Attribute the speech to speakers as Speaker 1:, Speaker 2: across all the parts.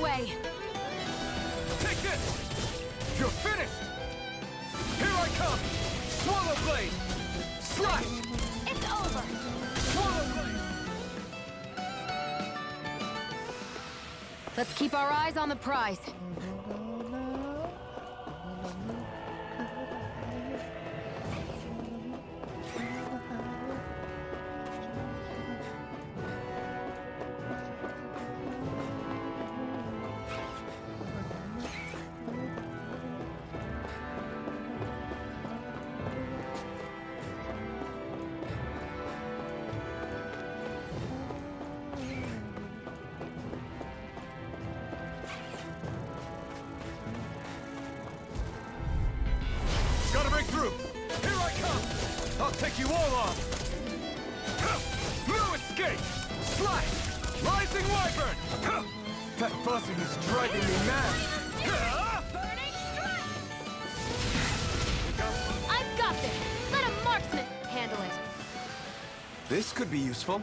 Speaker 1: way.
Speaker 2: Take this! You're finished! Here I come! Swallow Blade! Slash!
Speaker 1: It's over.
Speaker 2: Swallow Blade!
Speaker 1: Let's keep our eyes on the prize.
Speaker 2: Gotta break through! Here I come! I'll take you all on! No escape! Slash! Rising Wyvern! That buzzing is driving me mad!
Speaker 1: Burning strike! I've got this! Let a marksman handle it!
Speaker 2: This could be useful.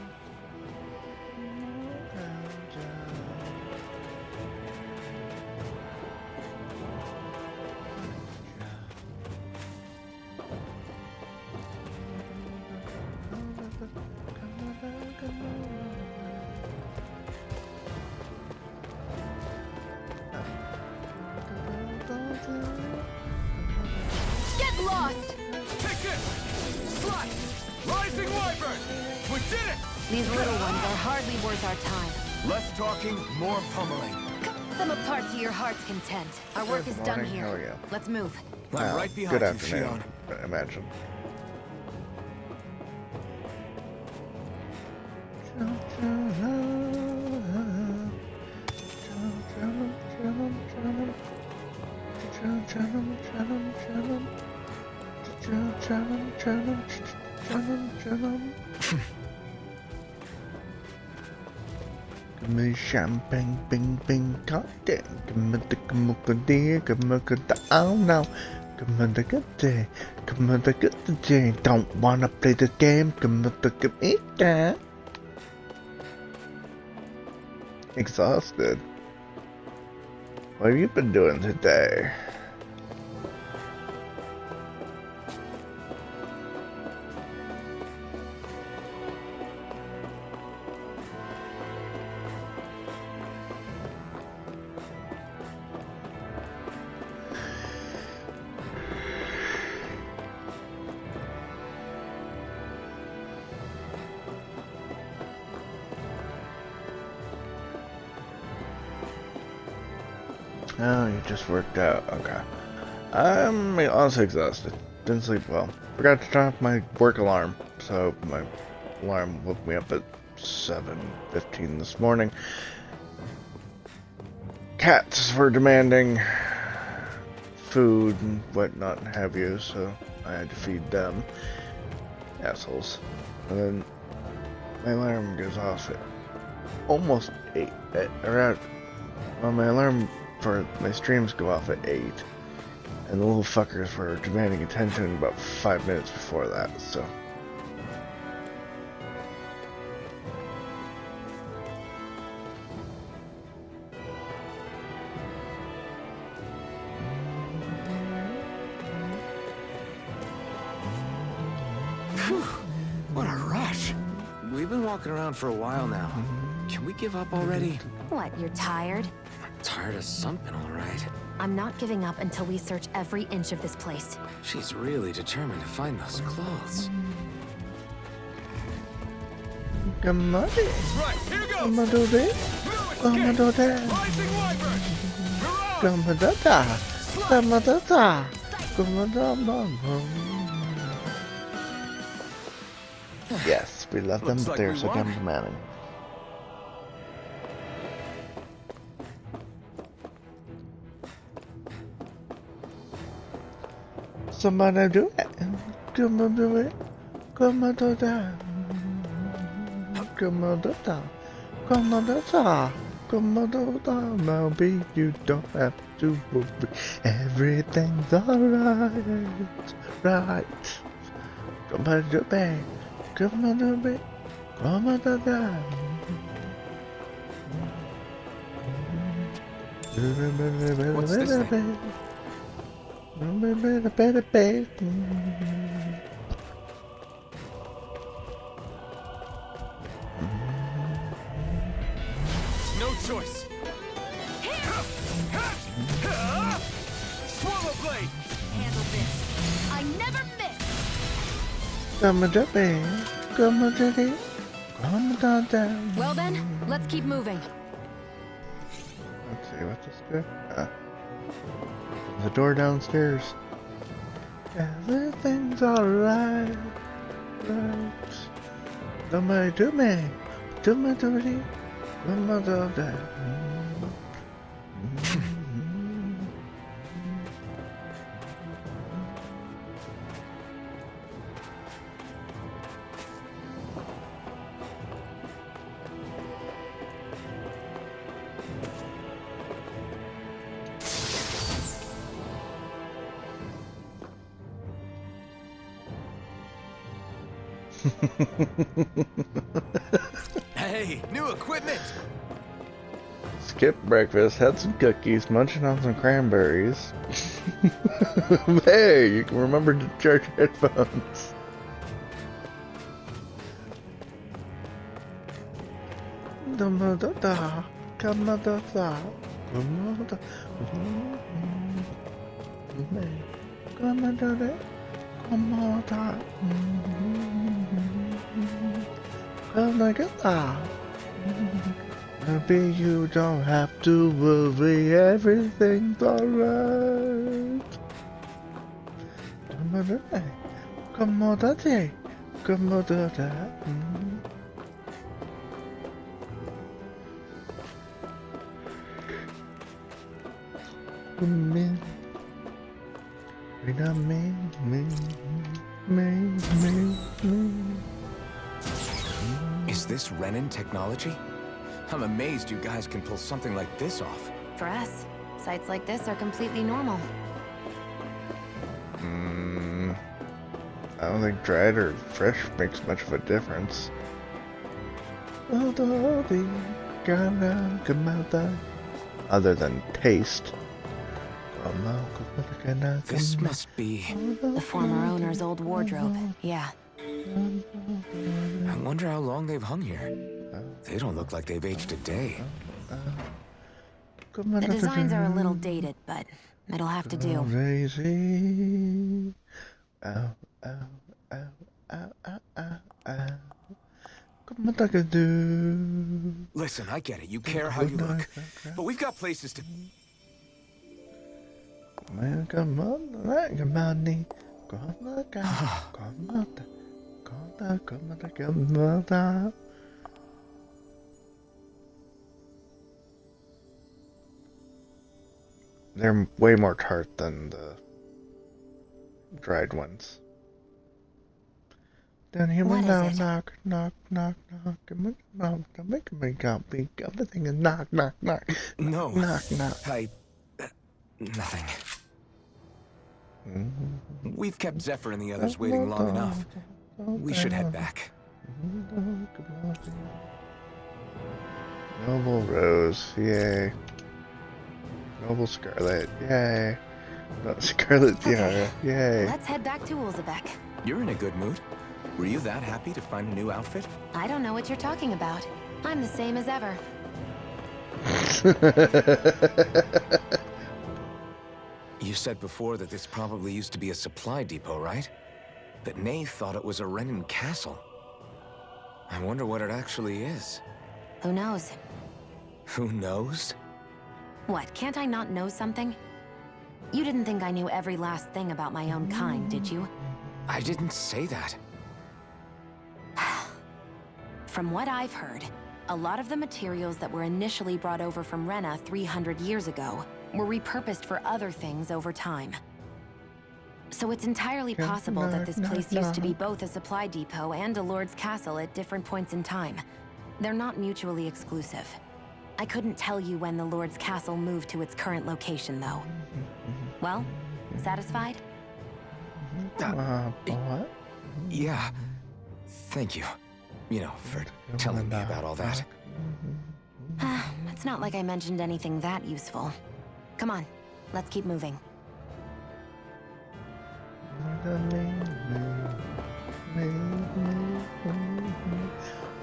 Speaker 1: Get lost!
Speaker 2: Take this! Slash! Rising Wyvern! We did it!
Speaker 1: These little ones are hardly worth our time.
Speaker 2: Less talking, more pummeling.
Speaker 1: Cut them apart to your heart's content. Our work is done
Speaker 3: morning.
Speaker 1: here.
Speaker 3: How are you?
Speaker 1: Let's move.
Speaker 2: I'm right behind
Speaker 3: good
Speaker 2: you,
Speaker 3: afternoon,
Speaker 2: Shion.
Speaker 3: I imagine. Give me champagne, bing, bing, cocktail. Give me the dear, give me the oh no. Give me the good day, give me the good day. Don't wanna play the game, give me that. Exhausted. What have you been doing today? Oh, you just worked out. Okay. I'm also exhausted. Didn't sleep well. Forgot to turn off my work alarm, so my alarm woke me up at 7:15 this morning. Cats were demanding food and whatnot and have you, so I had to feed them. Assholes. And then my alarm goes off at almost 8. Well, my alarm for my streams go off at 8. And the little fuckers were demanding attention about 5 minutes before that, so.
Speaker 4: Phew, what a rush. We've been walking around for a while now. Can we give up already?
Speaker 1: What, you're tired?
Speaker 4: Tired of something, all right.
Speaker 1: I'm not giving up until we search every inch of this place.
Speaker 4: She's really determined to find those clothes.
Speaker 3: Come on,
Speaker 2: Right, here
Speaker 3: come
Speaker 2: goes!
Speaker 3: on, do this.
Speaker 2: No
Speaker 3: Come on,
Speaker 2: escape!
Speaker 3: do that.
Speaker 2: Rising Wyvern! Mirage!
Speaker 3: Come on, do that. Come on, do that. Come on, do that. Yes, we love them,
Speaker 2: Looks
Speaker 3: but
Speaker 2: like
Speaker 3: they're
Speaker 2: we
Speaker 3: so
Speaker 2: won.
Speaker 3: damn demanding. Somebody do it. Come on, do it. Come on, do that. Come on, do that. Come on, do that. Come on, do that. Maybe you don't have to worry. Everything's alright. Right. Come on, do it. Come on, do it. Come on, do that.
Speaker 4: What's this thing?
Speaker 2: No choice. Swallow blade.
Speaker 1: Handle this. I never miss. Well then, let's keep moving.
Speaker 3: Let's see what's this good. The door downstairs. Everything's alright. Right. Do me, do me, do me, do me, do me, do that.
Speaker 2: Hey, new equipment.
Speaker 3: Skipped breakfast, had some cookies, munching on some cranberries. Hey, you can remember to charge your headphones. Maybe you don't have to worry, everything's alright. Come on, daddy. Come on, daddy.
Speaker 4: Is this Renan technology? I'm amazed you guys can pull something like this off.
Speaker 1: For us, sites like this are completely normal.
Speaker 3: I don't think dried or fresh makes much of a difference. Other than taste.
Speaker 4: This must be...
Speaker 1: The former owner's old wardrobe. Yeah.
Speaker 4: I wonder how long they've hung here. They don't look like they've aged a day.
Speaker 1: The designs are a little dated, but it'll have to do.
Speaker 3: Daisy. Ow, ow, ow, ow, ow, ow, ow. Come on, I can do.
Speaker 4: Listen, I get it. You care how you look. But we've got places to...
Speaker 3: Man, come on, come on, come on. They're way more tart than the dried ones. Down here,
Speaker 1: What
Speaker 3: now,
Speaker 1: is it?
Speaker 3: knock, knock, knock, knock. Knock, make me copy. Everything is knock, knock, knock.
Speaker 4: No.
Speaker 3: Knock, knock.
Speaker 4: Nothing. We've kept Zephyr and the others waiting long enough. We should head back.
Speaker 3: Noble Rose, yay. Noble Scarlet, yay. Scarlet Tiara, yay.
Speaker 1: Let's head back to Ulzebek.
Speaker 4: You're in a good mood. Were you that happy to find a new outfit?
Speaker 1: I don't know what you're talking about. I'm the same as ever.
Speaker 4: You said before that this probably used to be a supply depot, right? That Nay thought it was a Renan castle. I wonder what it actually is.
Speaker 1: Who knows?
Speaker 4: Who knows?
Speaker 1: What, can't I not know something? You didn't think I knew every last thing about my own kind, did you?
Speaker 4: I didn't say that.
Speaker 1: From what I've heard, a lot of the materials that were initially brought over from Rena 300 years ago were repurposed for other things over time. So it's entirely possible that this place used to be both a supply depot and a lord's castle at different points in time. They're not mutually exclusive. I couldn't tell you when the lord's castle moved to its current location, though. Well, satisfied?
Speaker 3: What?
Speaker 4: Yeah. Thank you. You know, for telling me about all that.
Speaker 1: It's not like I mentioned anything that useful. Come on, let's keep moving.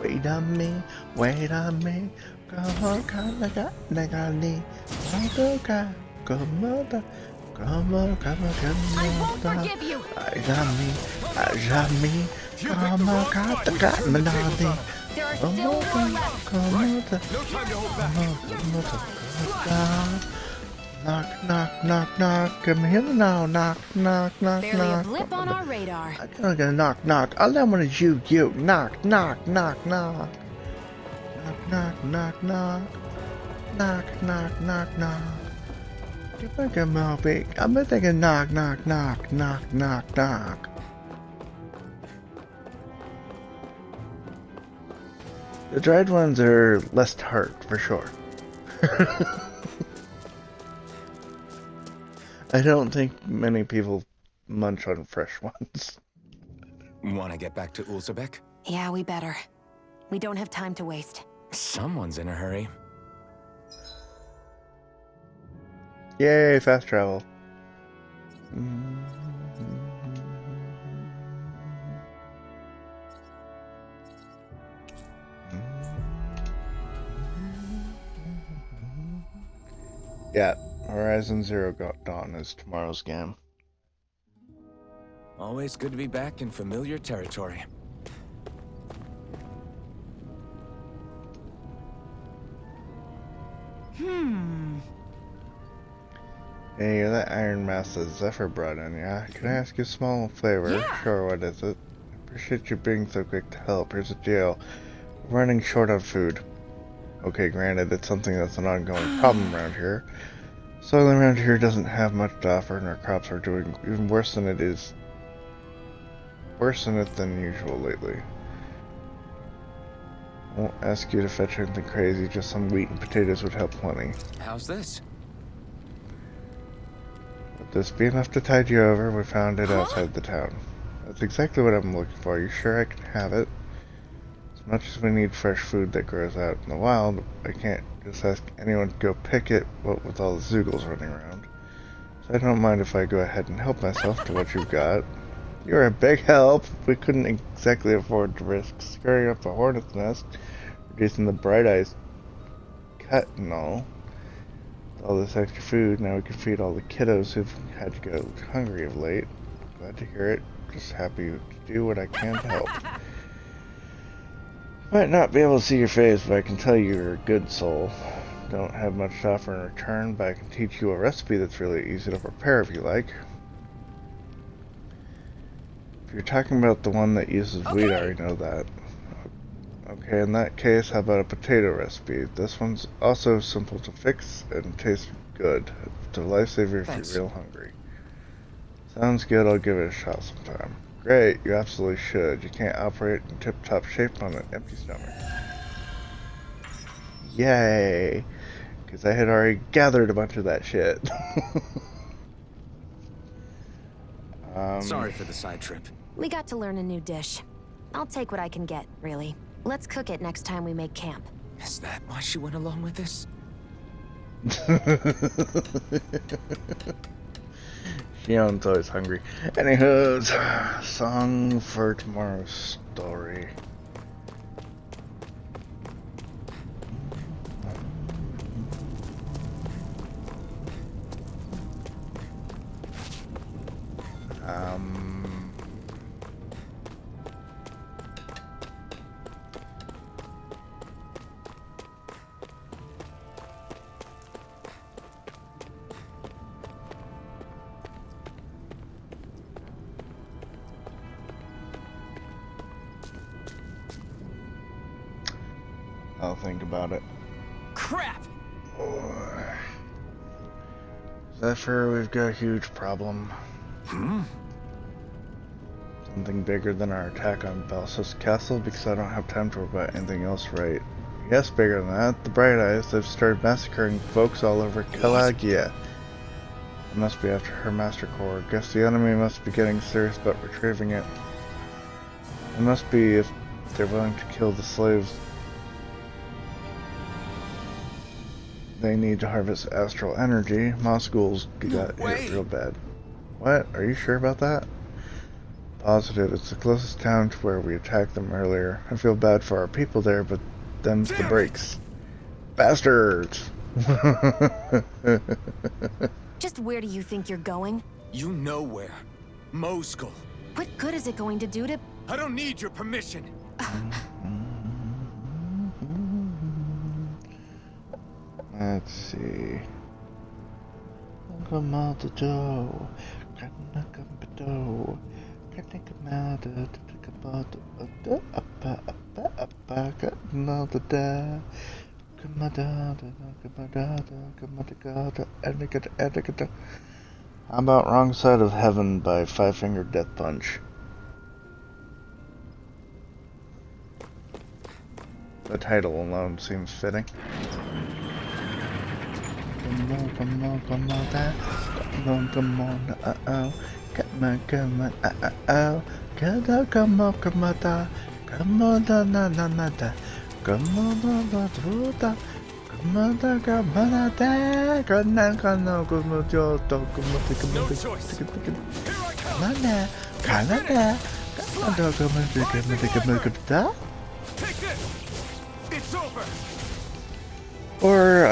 Speaker 3: Wait on me, wait on me. Come on, come on, come on, come on,
Speaker 1: I won't forgive you!
Speaker 3: I got me, come on, come on,
Speaker 1: There are still more left!
Speaker 2: No time to hold back.
Speaker 3: knock, knock, knock, knock, come here now, knock, knock, knock,
Speaker 1: Barely a
Speaker 3: knock.
Speaker 1: blip on our radar.
Speaker 3: I'm gonna knock, knock. All I want is you, knock, knock, knock, knock. Knock, knock, knock, knock. Knock, knock, knock, knock. You think I'm all big? I'm thinking knock, knock, knock, knock, knock, knock. The dried ones are less tart, for sure. I don't think many people munch on fresh ones.
Speaker 4: Want to get back to Ulzebek?
Speaker 1: Yeah, we better. We don't have time to waste.
Speaker 4: Someone's in a hurry.
Speaker 3: Yay, fast travel. Yeah, Horizon Zero Dawn is tomorrow's game.
Speaker 4: Always good to be back in familiar territory.
Speaker 3: Hey, you're that Iron Master Zephyr brought in, yeah? Can I ask you a small favor?
Speaker 1: Yeah.
Speaker 3: Sure, what is it? I appreciate you being so quick to help. Here's the deal. We're running short on food. Okay, granted, it's something that's an ongoing problem around here. Soil around here doesn't have much to offer, and our crops are doing even worse than it is. Worse than it than usual lately. I won't ask you to fetch anything crazy, just some wheat and potatoes would help plenty.
Speaker 4: How's this?
Speaker 3: Would this be enough to tide you over? We found it outside the town. That's exactly what I'm looking for. You sure I can have it? As much as we need fresh food that grows out in the wild, I can't just ask anyone to go pick it, what with all the Zoogles running around. So I don't mind if I go ahead and help myself to what you've got. You're a big help. We couldn't exactly afford to risk scurrying up a hornet's nest, reducing the Bright Eyes cut and all. With all this extra food, now we can feed all the kiddos who've had to go hungry of late. Glad to hear it. Just happy to do what I can to help. Might not be able to see your face, but I can tell you're a good soul. Don't have much to offer in return, but I can teach you a recipe that's really easy to prepare if you like. If you're talking about the one that uses wheat, I already know that. Okay, in that case, how about a potato recipe? This one's also simple to fix and tastes good. It's a lifesaver if
Speaker 4: Thanks.
Speaker 3: you're real hungry. Sounds good, I'll give it a shot sometime. Great, you absolutely should. You can't operate in tip-top shape on an empty stomach. Yay! Because I had already gathered a bunch of that shit.
Speaker 4: Sorry for the side trip.
Speaker 1: We got to learn a new dish. I'll take what I can get, really. Let's cook it next time we make camp.
Speaker 4: Is that why she went along with this?
Speaker 3: Shion's always hungry. Anywho, song for tomorrow's story. I'll think about it.
Speaker 4: Crap!
Speaker 3: Zephyr, we've got a huge problem. Something bigger than our attack on Balsos Castle, because I don't have time to worry about anything else right. Yes, bigger than that. The Bright Eyes have started massacring folks all over Kalagia. It must be after her Master Core. Guess the enemy must be getting serious about retrieving it. It must be if they're willing to kill the slaves. They need to harvest astral energy. Mosgul's got
Speaker 2: way.
Speaker 3: hit real bad. What? Are you sure about that? Positive. It's the closest town to where we attacked them earlier. I feel bad for our people there, but them's the breaks. Bastards!
Speaker 1: Just where do you think you're going?
Speaker 2: You know where. Mosgul.
Speaker 1: What good is it going to do to...
Speaker 2: I don't need your permission.
Speaker 3: Let's see. Come out the door. Come the door. Come out the door. How about Wrong Side of Heaven by Five Finger Death Punch? The title alone seems fitting. Come on, come on, uh-oh. Come on, uh-oh. Come on, come on, da-na-na-na-da. Come on, da-da-da-da. Come on, da-ga-ma-da-da.
Speaker 2: No choice. Here I come. Take this. It's over.
Speaker 3: Or,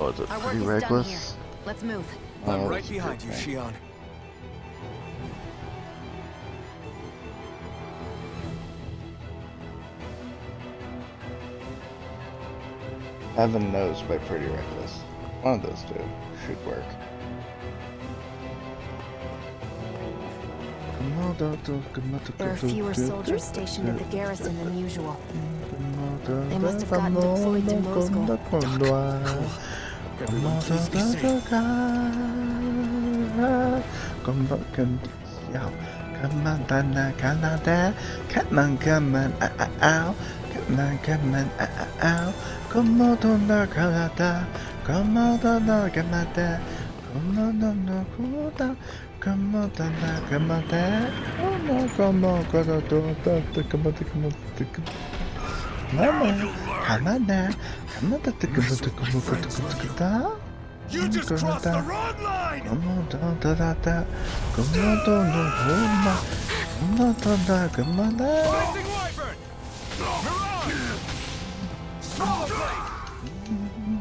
Speaker 3: oh, is it
Speaker 1: Our work
Speaker 3: pretty
Speaker 1: is done here.
Speaker 3: reckless?
Speaker 1: Let's move.
Speaker 2: I'm
Speaker 3: Oh,
Speaker 2: right
Speaker 3: that's
Speaker 2: behind you,
Speaker 3: okay.
Speaker 2: Shion.
Speaker 3: Heaven Knows by Pretty Reckless. One of those two should work.
Speaker 1: There are fewer soldiers stationed at the garrison than usual. They must have gotten deployed to Mosgul.
Speaker 2: Everyone, please be safe. You just crossed the wrong line! Rising Wyvern! Mirage! Solar Blade!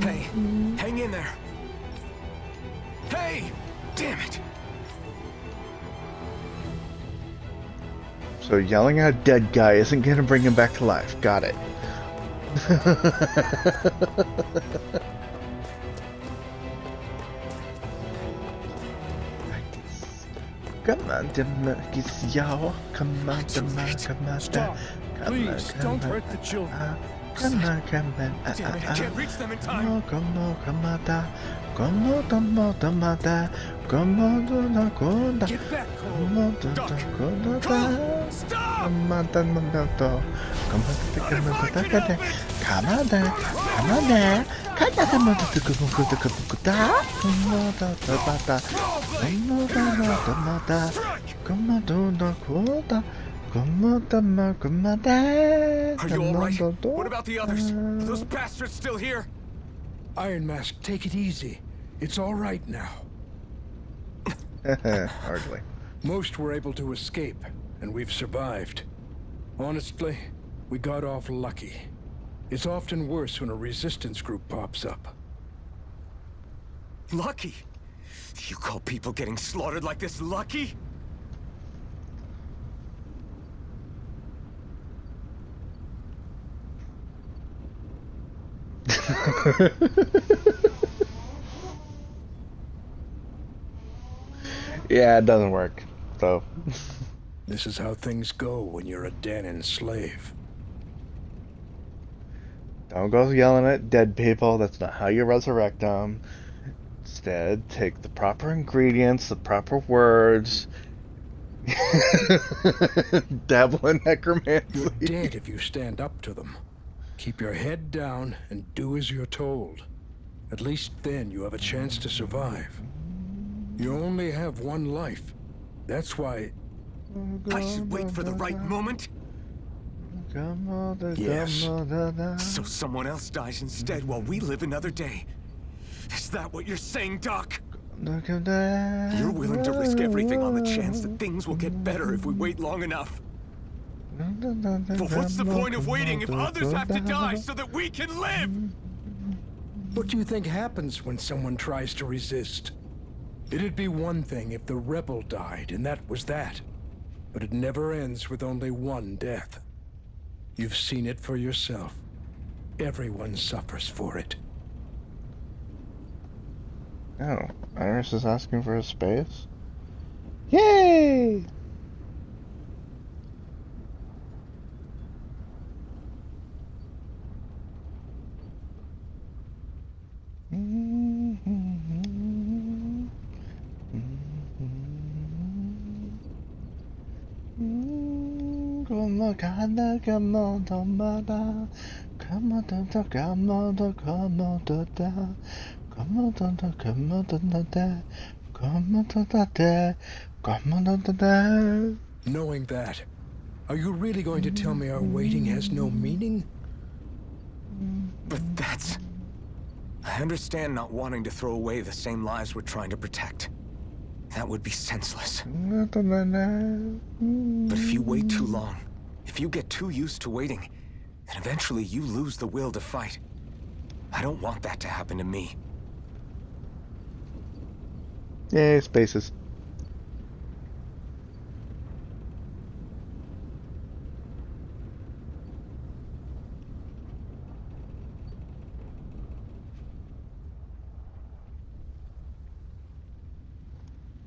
Speaker 2: Hey, hang in there. Hey! Damn it!
Speaker 3: So yelling at a dead guy isn't gonna bring him back to life. Got it. Come on, Demarcus, y'all. Come on, come on,
Speaker 5: Stop. Please, don't hurt the children.
Speaker 3: Come on, come on,
Speaker 2: Damn it, I can't reach them in time!
Speaker 3: come on, come on, come on, come on, come on, come on, come on,
Speaker 5: Get back, Cole.
Speaker 3: come on,
Speaker 2: Duck.
Speaker 3: come on,
Speaker 2: Cole, stop!
Speaker 3: come on, come on,
Speaker 2: Are you alright? What about the others? Are those bastards still here?
Speaker 5: Iron Mask, take it easy. It's all right now.
Speaker 3: Hardly.
Speaker 5: Most were able to escape, and we've survived. Honestly, we got off lucky. It's often worse when a resistance group pops up.
Speaker 2: Lucky? You call people getting slaughtered like this lucky?
Speaker 3: Yeah, it doesn't work. So,
Speaker 5: This is how things go when you're a Danon slave.
Speaker 3: don't go yelling at dead people. That's not how you resurrect them. Instead, take the proper ingredients, the proper words. Dabble in necromancy.
Speaker 5: You're dead if you stand up to them. Keep your head down and do as you're told. At least then you have a chance to survive. You only have one life. That's why...
Speaker 2: I should wait for the right moment,
Speaker 5: Yes.
Speaker 2: so someone else dies instead while we live another day. Is that what you're saying, Doc? You're willing to risk everything on the chance that things will get better if we wait long enough. But what's the point of waiting if others have to die so that we can live?
Speaker 5: What do you think happens when someone tries to resist? It'd be one thing if the rebel died, and that was that. But it never ends with only one death. You've seen it for yourself. Everyone suffers for it.
Speaker 3: Oh, Iris is asking for a space? Yay! Como cada tomada, como tanto como
Speaker 5: Knowing that, are you really going to tell me our waiting has no meaning?
Speaker 4: But that's... I understand not wanting to throw away the same lives we're trying to protect. That would be senseless. But if you wait too long, if you get too used to waiting, then eventually you lose the will to fight. I don't want that to happen to me.
Speaker 3: Yay, spaces.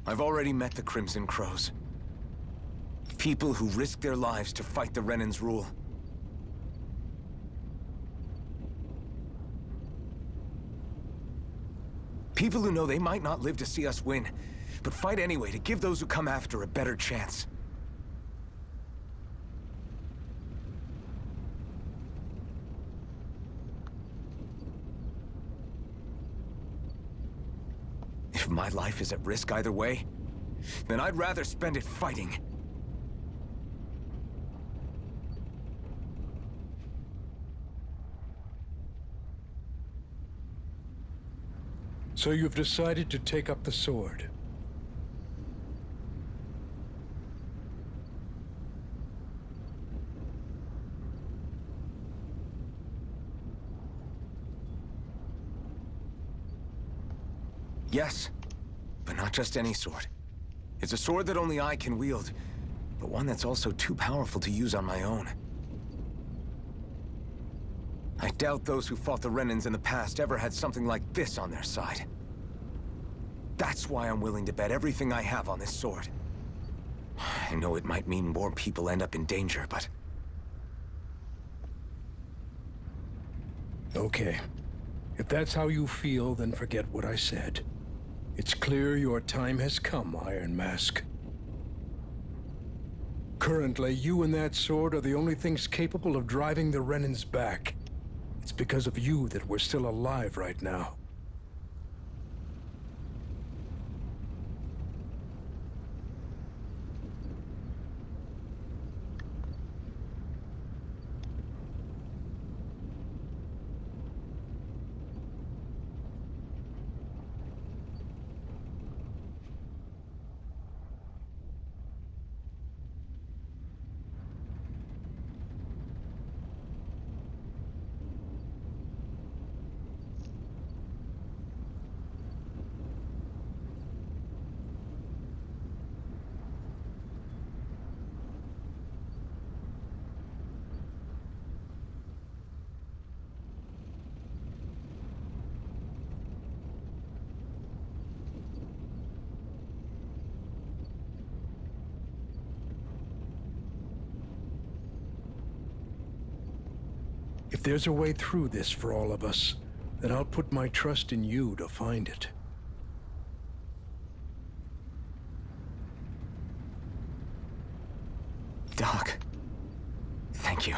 Speaker 4: I've already met the Crimson Crows. People who risk their lives to fight the Renan's rule. People who know they might not live to see us win, but fight anyway to give those who come after a better chance. If my life is at risk either way, then I'd rather spend it fighting.
Speaker 5: So you've decided to take up the sword.
Speaker 4: Yes, but not just any sword. It's a sword that only I can wield, but one that's also too powerful to use on my own. I doubt those who fought the Renans in the past ever had something like this on their side. That's why I'm willing to bet everything I have on this sword. I know it might mean more people end up in danger, but...
Speaker 5: Okay. If that's how you feel, then forget what I said. It's clear your time has come, Iron Mask. Currently, you and that sword are the only things capable of driving the Renans back. It's because of you that we're still alive right now. If there's a way through this for all of us, then I'll put my trust in you to find it.
Speaker 4: Doc, thank you.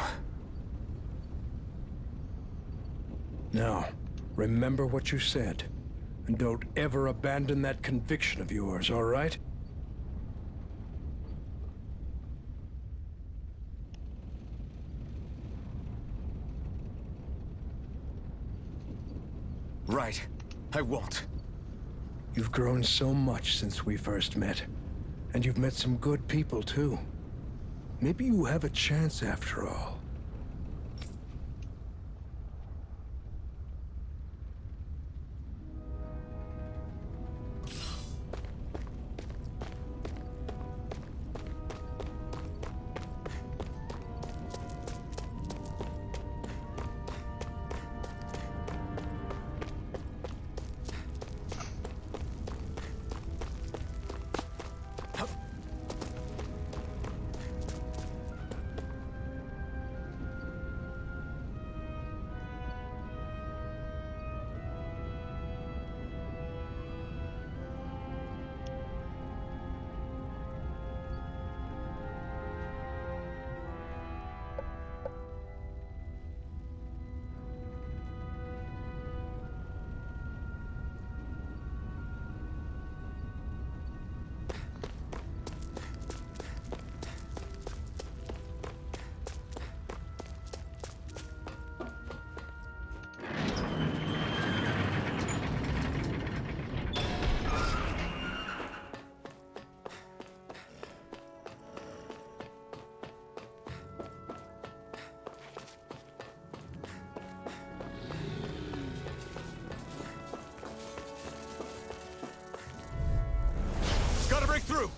Speaker 5: Now, remember what you said, and don't ever abandon that conviction of yours, all right?
Speaker 2: Right. I won't.
Speaker 5: You've grown so much since we first met. And you've met some good people, too. Maybe you have a chance after all.
Speaker 2: Gotta break through!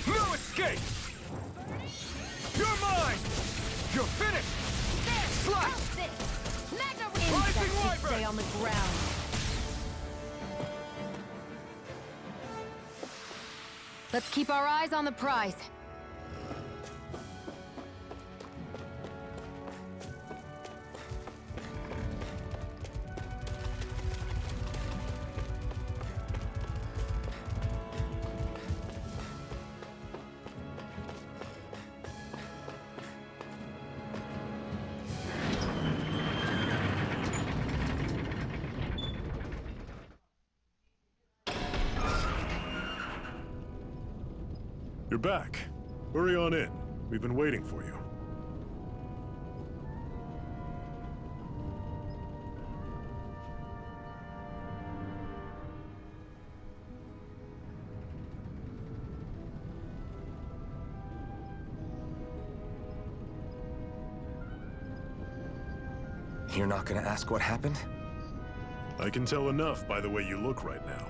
Speaker 2: No escape! You're mine! You're finished! Slash! Rising Wyvern!
Speaker 1: Stay on the ground. Let's keep our eyes on the prize.
Speaker 6: You're back. Hurry on in. We've been waiting for you.
Speaker 2: You're not gonna ask what happened?
Speaker 6: I can tell enough by the way you look right now.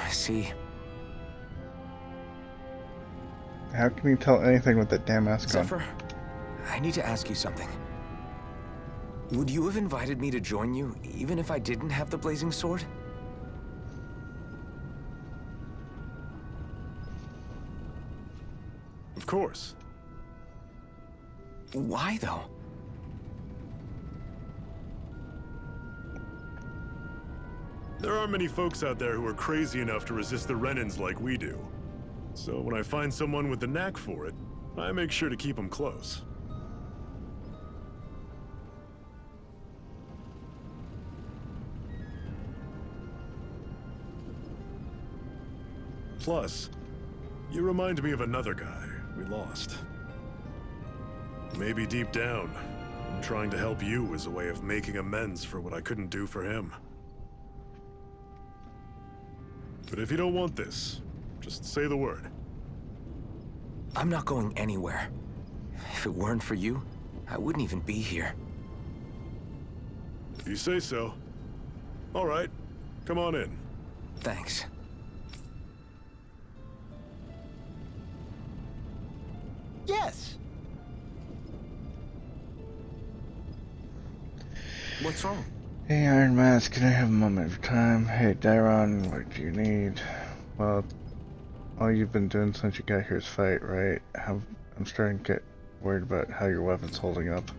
Speaker 2: I see.
Speaker 3: How can you tell anything with that damn mask on?
Speaker 2: Zephyr, I need to ask you something. Would you have invited me to join you, even if I didn't have the blazing sword?
Speaker 6: Of course.
Speaker 2: Why, though?
Speaker 6: There aren't many folks out there who are crazy enough to resist the Renans like we do. So when I find someone with the knack for it, I make sure to keep them close. Plus, you remind me of another guy we lost. Maybe deep down, trying to help you is a way of making amends for what I couldn't do for him. But if you don't want this, just say the word.
Speaker 2: I'm not going anywhere. If it weren't for you, I wouldn't even be here.
Speaker 6: If you say so. All right, come on in.
Speaker 2: Thanks.
Speaker 4: Yes! What's wrong?
Speaker 3: Hey, Iron Mask, can I have a moment of your time? Hey, Dairon, what do you need? Well, all you've been doing since you got here is fight, right? I'm starting to get worried about how your weapon's holding up.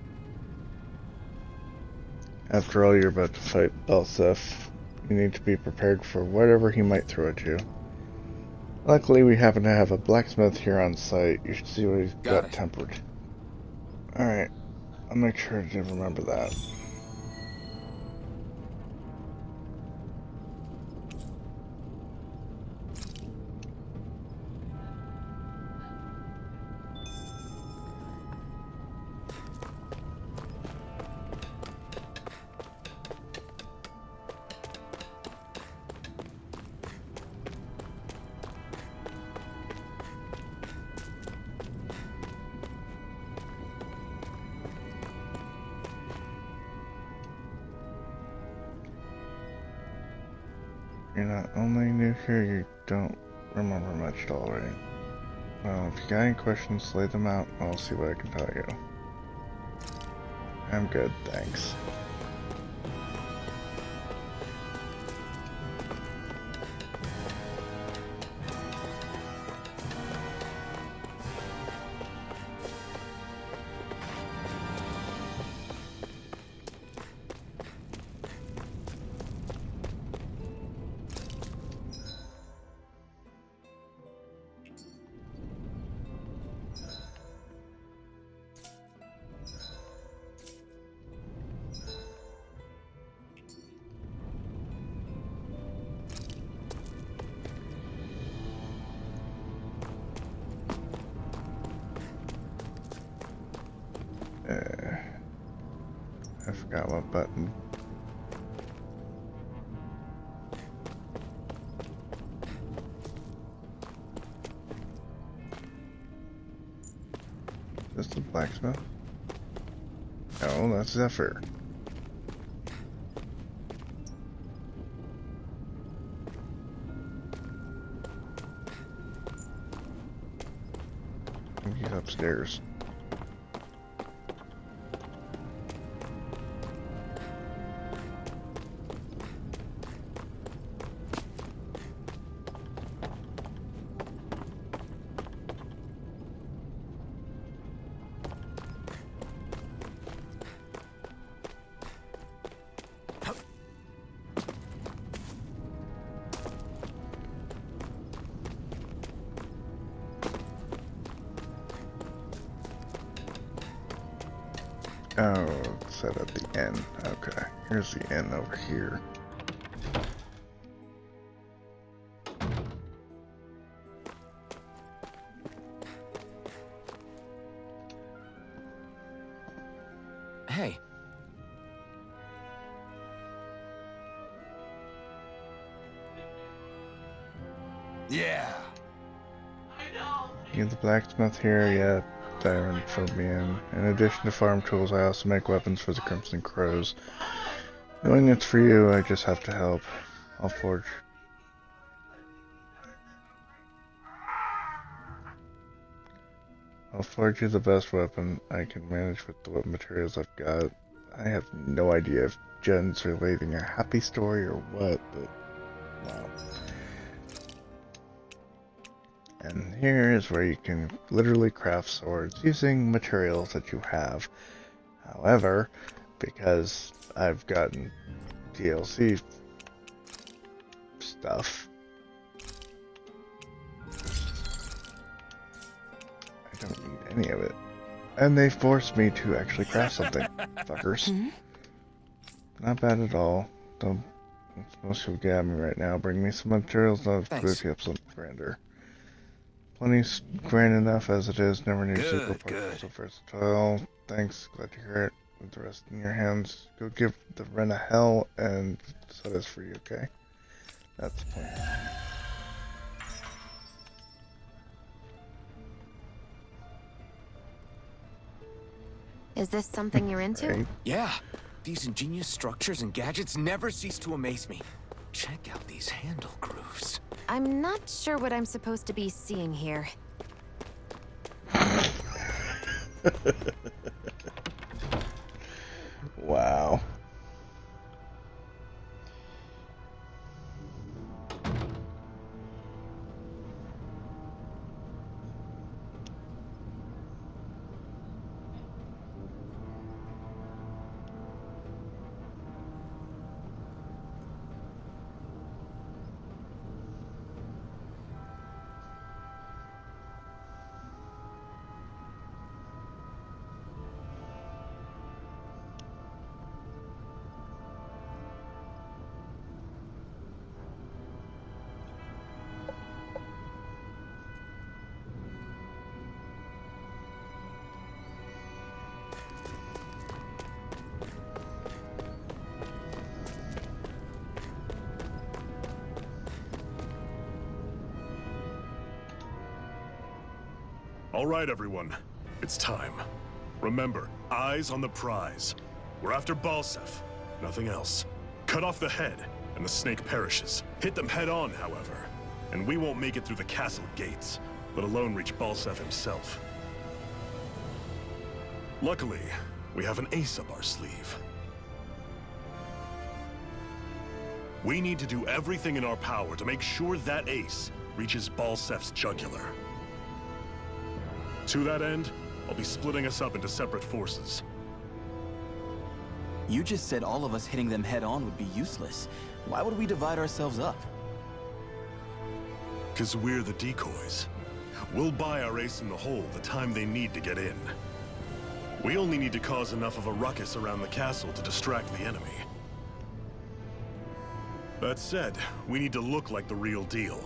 Speaker 3: After all, you're about to fight Belseth. You need to be prepared for whatever he might throw at you. Luckily, we happen to have a blacksmith here on site. You should see what he's got tempered. Alright, I'll make sure to remember that. You're not only new here, you don't remember much at all, right? Well, if you got any questions, lay them out. I'll see what I can tell you. I'm good, thanks. I forgot what button. Is this the blacksmith? No, that's Zephyr. I think he's upstairs. Oh, it's set at the end. Okay, here's the end over here.
Speaker 4: Hey. Yeah.
Speaker 3: Get the blacksmith here, yeah. Diamond Phobian. In addition to farm tools, I also make weapons for the Crimson Crows. Knowing it's for you, I just have to help. I'll forge. I'll forge you the best weapon I can manage with the materials I've got. I have no idea if Jen's relating a happy story or what, but wow. And here is where you can literally craft swords using materials that you have. However, because I've gotten DLC stuff, I don't need any of it. And they forced me to actually craft something, fuckers. Not bad at all. Don't, most you'll get at me right now. Bring me some materials, I'll put you up something grander. Plenty grand enough as it is. Never knew super parts so versatile. Thanks, glad to hear it. With the rest in your hands, go give the Ren a hell and set us free, okay? That's the plan.
Speaker 1: Is this something you're into?
Speaker 3: Right.
Speaker 4: Yeah. These ingenious structures and gadgets never cease to amaze me. Check out these handle grooves.
Speaker 1: I'm not sure what I'm supposed to be seeing here.
Speaker 3: Wow.
Speaker 6: All right, everyone. It's time. Remember, eyes on the prize. We're after Balseph. Nothing else. Cut off the head, and and the snake perishes. Hit them head on, however, and we won't make it through the castle gates, let alone reach Balseph himself. Luckily, we have an ace up our sleeve. We need to do everything in our power to make sure that ace reaches Balseph's jugular. To that end, I'll be splitting us up into separate forces.
Speaker 7: You just said all of us hitting them head-on would be useless. Why would we divide ourselves up?
Speaker 6: 'Cause we're the decoys. We'll buy our ace in the hole the time they need to get in. We only need to cause enough of a ruckus around the castle to distract the enemy. That said, we need to look like the real deal,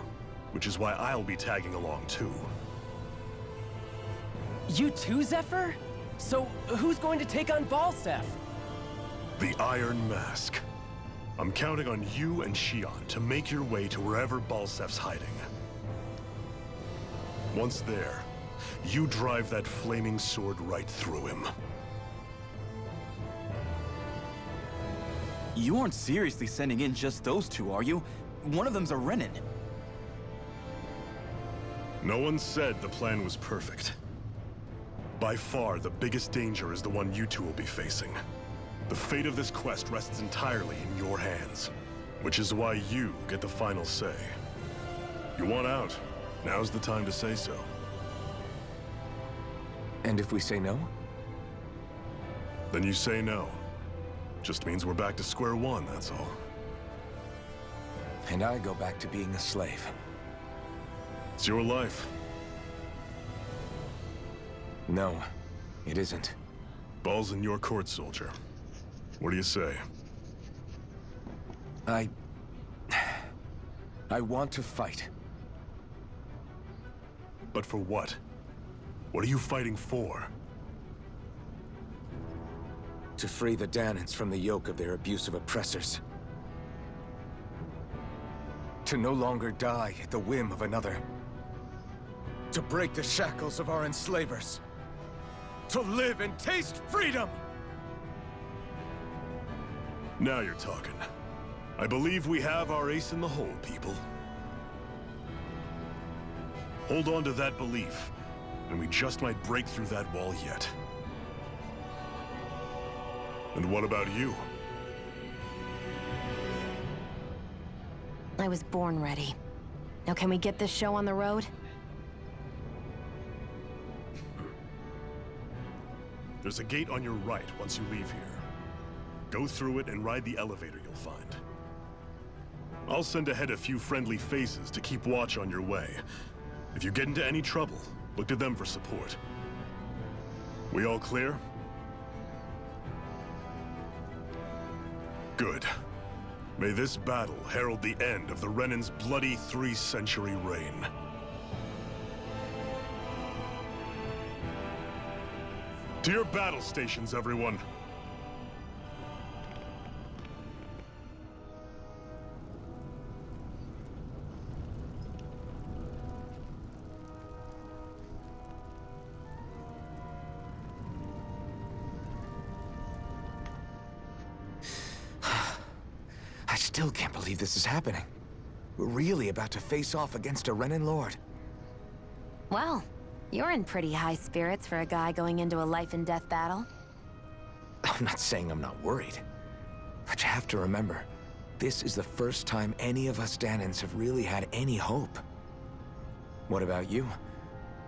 Speaker 6: which is why I'll be tagging along too.
Speaker 8: You too, Zephyr? So, who's going to take on Balseph?
Speaker 6: The Iron Mask. I'm counting on you and Xion to make your way to wherever Balseph's hiding. Once there, you drive that flaming sword right through him.
Speaker 7: You aren't seriously sending in just those two, are you? One of them's a Renan.
Speaker 6: No one said the plan was perfect. By far, the biggest danger is the one you two will be facing. The fate of this quest rests entirely in your hands, which is why you get the final say. You want out, now's the time to say so.
Speaker 4: And if we say no?
Speaker 6: Then you say no. Just means we're back to square one, that's all.
Speaker 4: And I go back to being a slave.
Speaker 6: It's your life.
Speaker 4: No, it isn't.
Speaker 6: Ball's in your court, soldier. What do you say?
Speaker 4: I want to fight.
Speaker 6: But for what? What are you fighting for?
Speaker 4: To free the Dahnans from the yoke of their abusive oppressors. To no longer die at the whim of another. To break the shackles of our enslavers. To live and taste freedom!
Speaker 6: Now you're talking. I believe we have our ace in the hole, people. Hold on to that belief, and we just might break through that wall yet. And what about you?
Speaker 1: I was born ready. Now can we get this show on the road?
Speaker 6: There's a gate on your right once you leave here. Go through it and ride the elevator you'll find. I'll send ahead a few friendly faces to keep watch on your way. If you get into any trouble, look to them for support. We all clear? Good. May this battle herald the end of the Renan's bloody 3-century reign. To your battle stations, everyone.
Speaker 4: I still can't believe this is happening. We're really about to face off against a Renan Lord.
Speaker 1: Well, you're in pretty high spirits for a guy going into a life-and-death battle.
Speaker 4: I'm not saying I'm not worried. But you have to remember, this is the first time any of us Dahnans have really had any hope. What about you?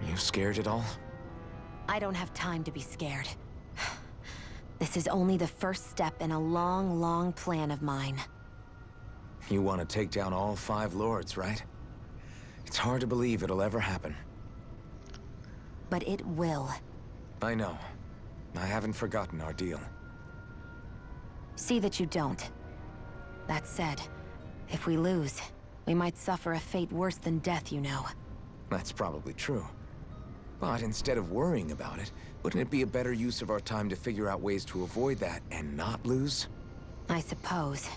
Speaker 4: You scared at all?
Speaker 1: I don't have time to be scared. This is only the first step in a long, long plan of mine.
Speaker 4: You want to take down all 5 lords, right? It's hard to believe it'll ever happen.
Speaker 1: But it will.
Speaker 4: I know. I haven't forgotten our deal.
Speaker 1: See that you don't. That said, if we lose, we might suffer a fate worse than death, you know.
Speaker 4: That's probably true. But instead of worrying about it, wouldn't it be a better use of our time to figure out ways to avoid that and not lose?
Speaker 1: I suppose.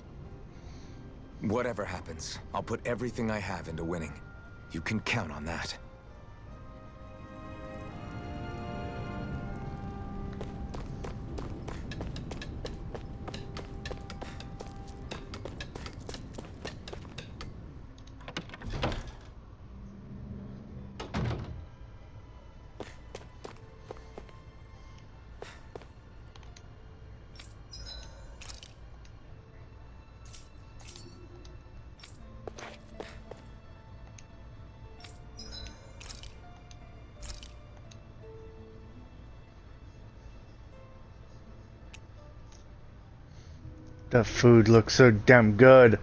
Speaker 4: Whatever happens, I'll put everything I have into winning. You can count on that.
Speaker 3: The food looks so damn good.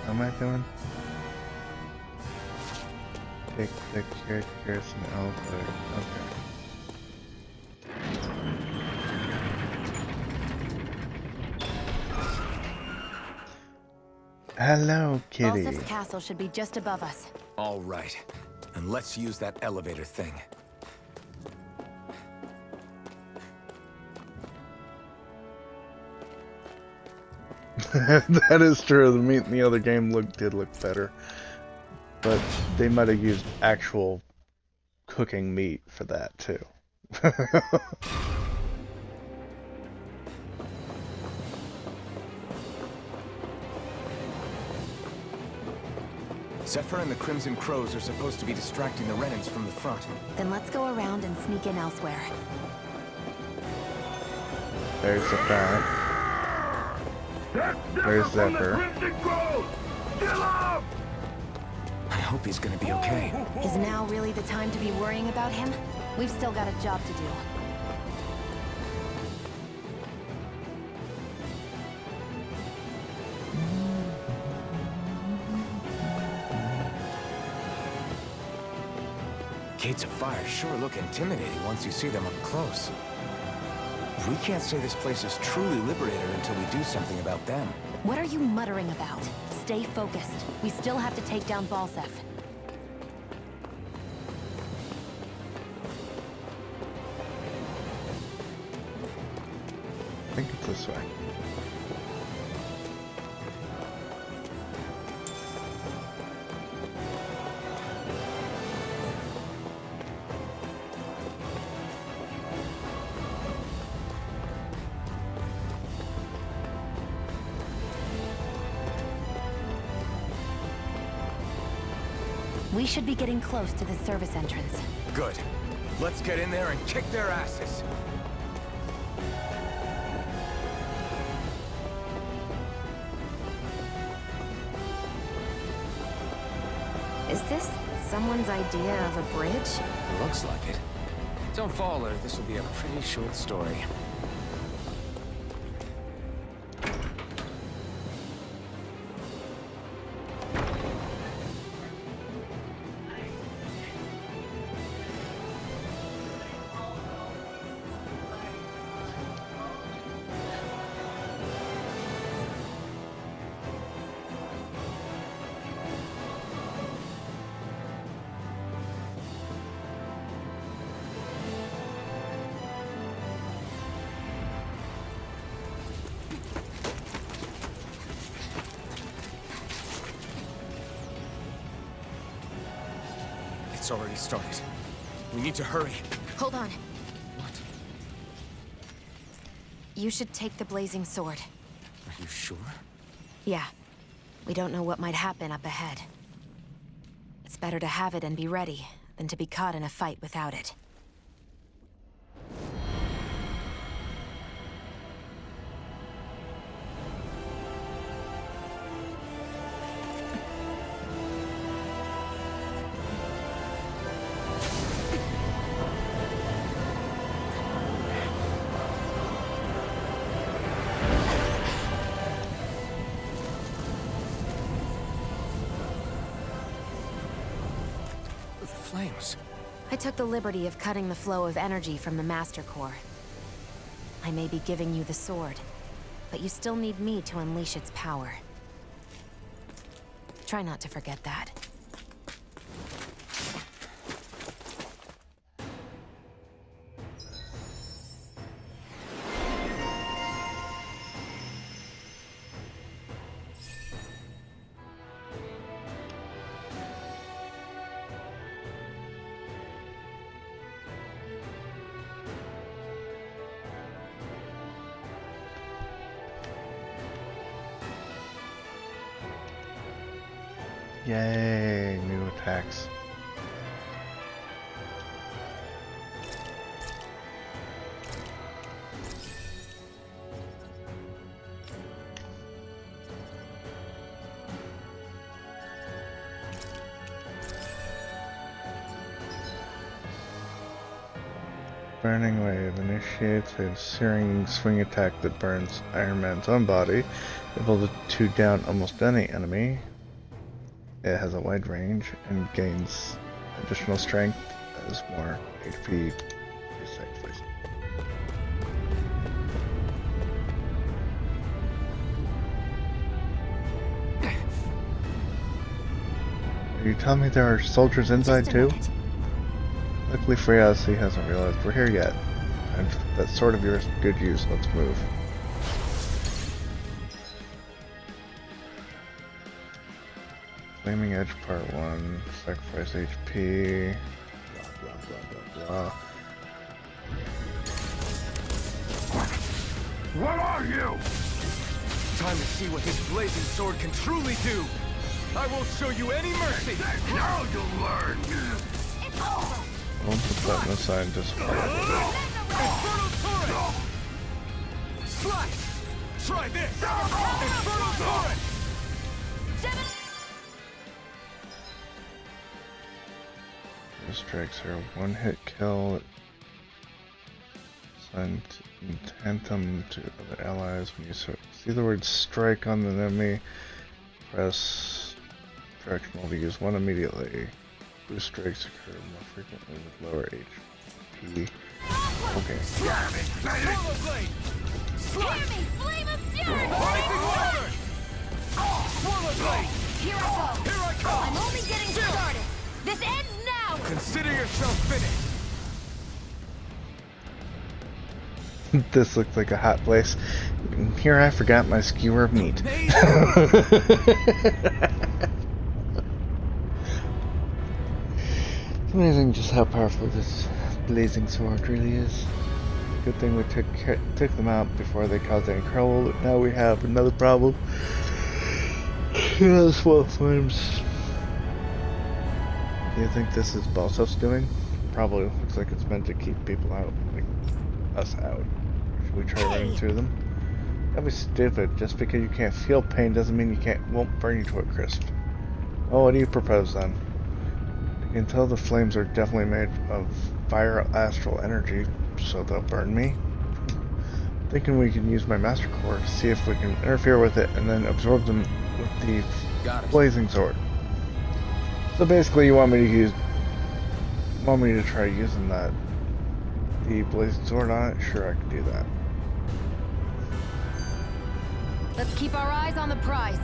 Speaker 3: How am I doing? Take the characters and Alpha. Okay. Hello, kitty.
Speaker 1: Balsef's castle should be just above us.
Speaker 4: All right. And let's use that elevator thing.
Speaker 3: That is true. The meat in the other game did look better. But they might have used actual cooking meat for that, too.
Speaker 4: Zephyr and the Crimson Crows are supposed to be distracting the Renans from the front.
Speaker 1: Then let's go around and sneak in elsewhere.
Speaker 3: There's the bat. There's Zephyr.
Speaker 4: I hope he's gonna be okay.
Speaker 1: Is now really the time to be worrying about him? We've still got a job to do.
Speaker 4: Gates of Fire sure look intimidating once you see them up close. We can't say this place is truly liberated until we do something about them.
Speaker 1: What are you muttering about? Stay focused. We still have to take down Balsef.
Speaker 3: I think it's this way.
Speaker 1: We should be getting close to the service entrance.
Speaker 4: Good. Let's get in there and kick their asses.
Speaker 1: Is this someone's idea of a bridge?
Speaker 4: Looks like it. Don't fall, or this will be a pretty short story. It's already started. We need to hurry.
Speaker 1: Hold on.
Speaker 4: What?
Speaker 1: You should take the blazing sword.
Speaker 4: Are you sure?
Speaker 1: Yeah. We don't know what might happen up ahead. It's better to have it and be ready than to be caught in a fight without it.
Speaker 4: flames?
Speaker 1: I took the liberty of cutting the flow of energy from the Master Core. I may be giving you the sword, but you still need me to unleash its power. Try not to forget that.
Speaker 3: Yay, new attacks. Burning Wave initiates a searing swing attack that burns Iron Man's own body, able to down almost any enemy. It has a wide range and gains additional strength as more HP is sacrificed. Are you telling me there are soldiers inside too? Luckily for us, he hasn't realized we're here yet. And that sword of yours, good use. Let's move. Flaming Edge Part 1, sacrifice HP, blah blah blah blah blah.
Speaker 2: What are you? Time to see what this blazing sword can truly do. I won't show you any mercy. Now you'll learn.
Speaker 3: I'll put that aside and just
Speaker 2: Infernal Torrent! Slice! Try this! Infernal Torrent!
Speaker 3: The strikes are one hit kill. Send Anthem to other allies. When you see the word strike on the enemy, press directional to use one immediately. Boost strikes occur more frequently with lower HP. Okay.
Speaker 2: Swallow Blade! Slice!
Speaker 9: Flame of Fury!
Speaker 2: Rising Water! Swallow Blade!
Speaker 9: Here I go!
Speaker 2: Here I come!
Speaker 9: I'm only getting started! This ends now!
Speaker 2: Consider yourself finished!
Speaker 3: This looks like a hot place. Here I forgot my skewer of meat. It's amazing just how powerful this blazing sword really is. Good thing we took them out before they caused any trouble. Now we have another problem. The swell flames. Do you think this is Balsaf's doing? Probably looks like it's meant to keep people out, like us out. Should we try running through them? That'd be stupid. Just because you can't feel pain doesn't mean won't burn you to a crisp. Well, what do you propose then? You can tell the flames are definitely made of fire astral energy, so they'll burn me. Thinking we can use my Master Core to see if we can interfere with it and then absorb them with the blazing sword. So basically, you want me to try using the blazing sword on it? Sure, I can do that.
Speaker 1: Let's keep our eyes on the prize.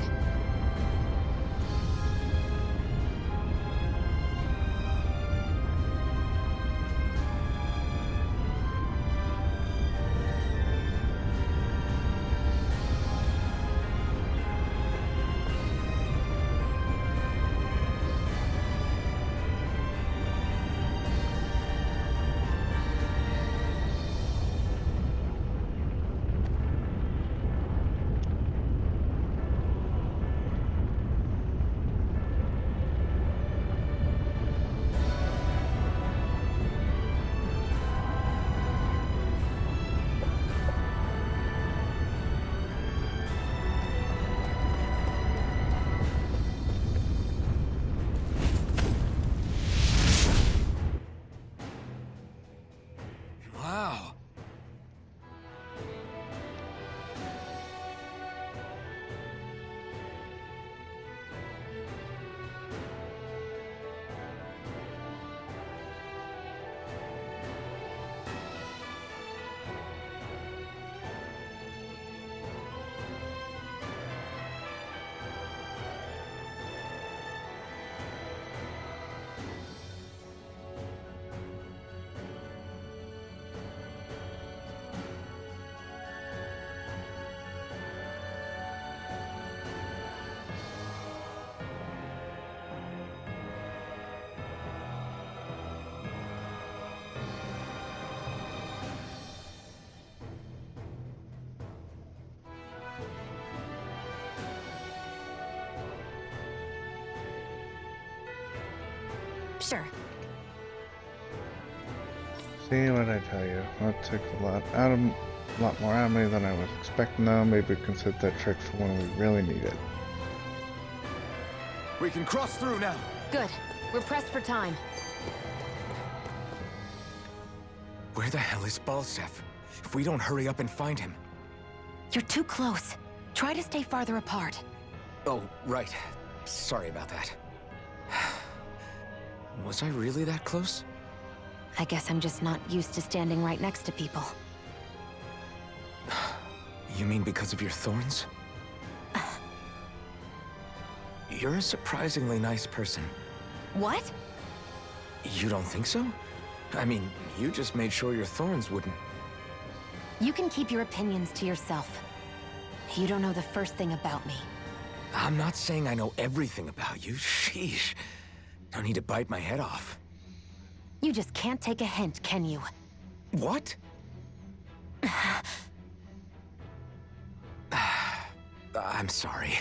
Speaker 1: pressure.
Speaker 3: See what I tell you. That took a lot more out of me than I was expecting though. Maybe we can set that trick for when we really need it.
Speaker 2: We can cross through now.
Speaker 1: Good. We're pressed for time.
Speaker 2: Where the hell is Balsef? If we don't hurry up and find him.
Speaker 1: You're too close. Try to stay farther apart.
Speaker 2: Oh, right. Sorry about that. Was I really that close?
Speaker 1: I guess I'm just not used to standing right next to people.
Speaker 2: You mean because of your thorns? You're a surprisingly nice person.
Speaker 1: What?
Speaker 2: You don't think so? I mean, you just made sure your thorns wouldn't...
Speaker 1: You can keep your opinions to yourself. You don't know the first thing about me.
Speaker 2: I'm not saying I know everything about you. Sheesh. No need to bite my head off.
Speaker 1: You just can't take a hint, can you?
Speaker 2: What? I'm sorry.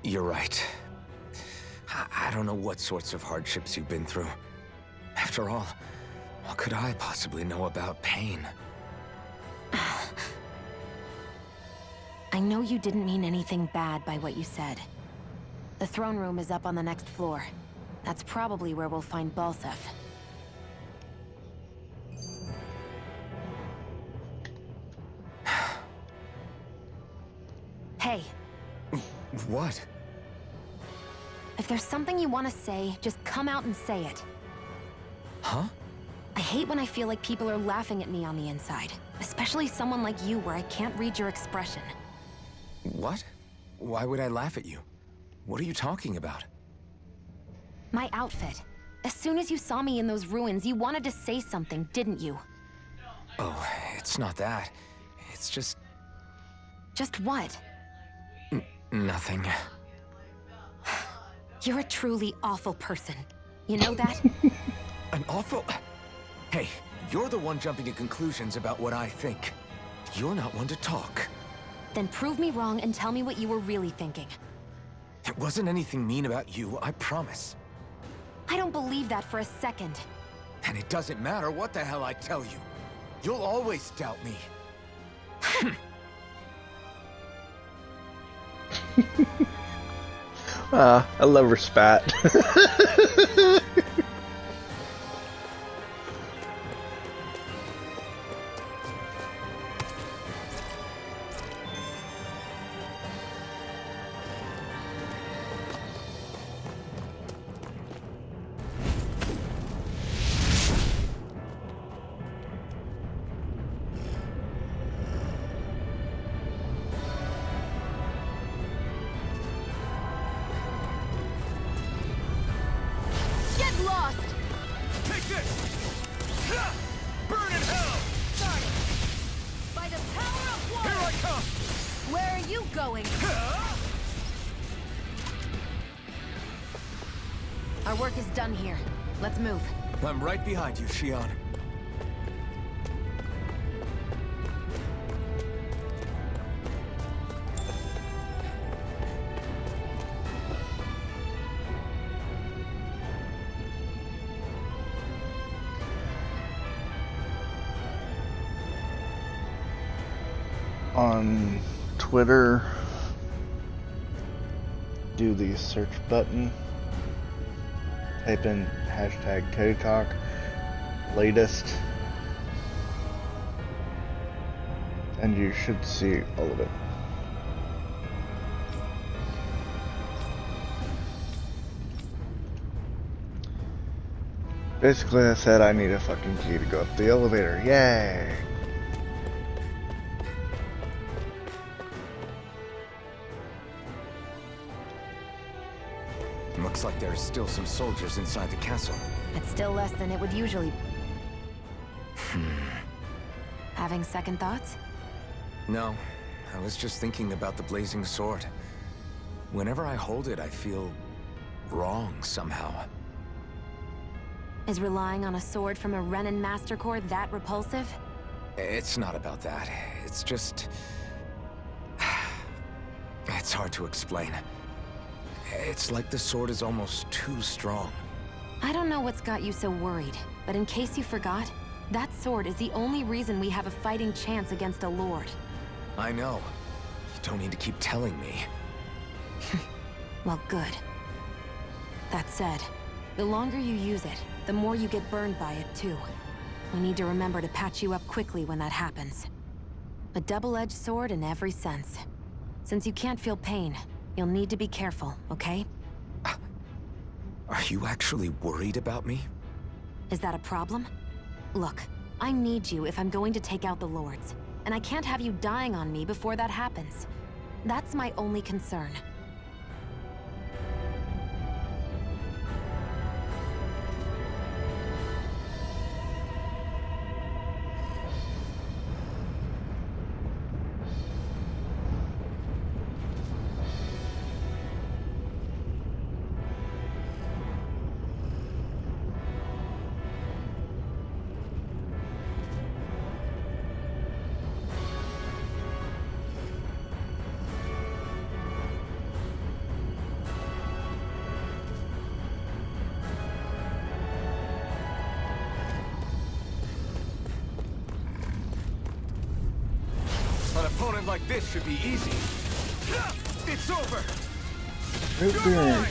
Speaker 2: You're right. I don't know what sorts of hardships you've been through. After all, what could I possibly know about pain?
Speaker 1: I know you didn't mean anything bad by what you said. The throne room is up on the next floor. That's probably where we'll find Balsef. Hey.
Speaker 2: What?
Speaker 1: If there's something you want to say, just come out and say it.
Speaker 2: Huh?
Speaker 1: I hate when I feel like people are laughing at me on the inside. Especially someone like you where I can't read your expression.
Speaker 2: What? Why would I laugh at you? What are you talking about?
Speaker 1: My outfit. As soon as you saw me in those ruins, you wanted to say something, didn't you?
Speaker 2: Oh, it's not that. It's just...
Speaker 1: Just what?
Speaker 2: Nothing.
Speaker 1: You're a truly awful person. You know that?
Speaker 2: An awful... Hey, you're the one jumping to conclusions about what I think. You're not one to talk.
Speaker 1: Then prove me wrong and tell me what you were really thinking.
Speaker 2: It wasn't anything mean about you, I promise.
Speaker 1: I don't believe that for a second.
Speaker 2: And it doesn't matter what the hell I tell you. You'll always doubt me.
Speaker 3: I love her spat.
Speaker 9: Get lost!
Speaker 2: Take this! Burn in hell!
Speaker 9: Started. By the power of one!
Speaker 2: Here I come!
Speaker 9: Where are you going?
Speaker 1: Our work is done here. Let's move.
Speaker 2: I'm right behind you, Shion.
Speaker 3: On Twitter, do the search button, type in hashtag KOTOK, latest, and you should see all of it. Basically, I said I need a fucking key to go up the elevator. Yay!
Speaker 2: Looks like there are still some soldiers inside the castle.
Speaker 1: It's still less than it would usually. Having second thoughts?
Speaker 2: No, I was just thinking about the blazing sword. Whenever I hold it, I feel wrong somehow.
Speaker 1: Is relying on a sword from a Renan Master Core that repulsive?
Speaker 2: It's not about that. It's just... It's hard to explain.
Speaker 4: It's like the sword is almost too strong.
Speaker 1: I don't know what's got you so worried, but in case you forgot, that sword is the only reason we have a fighting chance against a lord.
Speaker 4: I know. You don't need to keep telling me.
Speaker 1: Well, good. That said, the longer you use it, the more you get burned by it, too. We need to remember to patch you up quickly when that happens. A double-edged sword in every sense. Since you can't feel pain, you'll need to be careful, okay?
Speaker 4: Are you actually worried about me?
Speaker 1: Is that a problem? Look, I need you if I'm going to take out the lords, and I can't have you dying on me before that happens. That's my only concern.
Speaker 4: An opponent like this should be easy. It's over.
Speaker 3: Root beer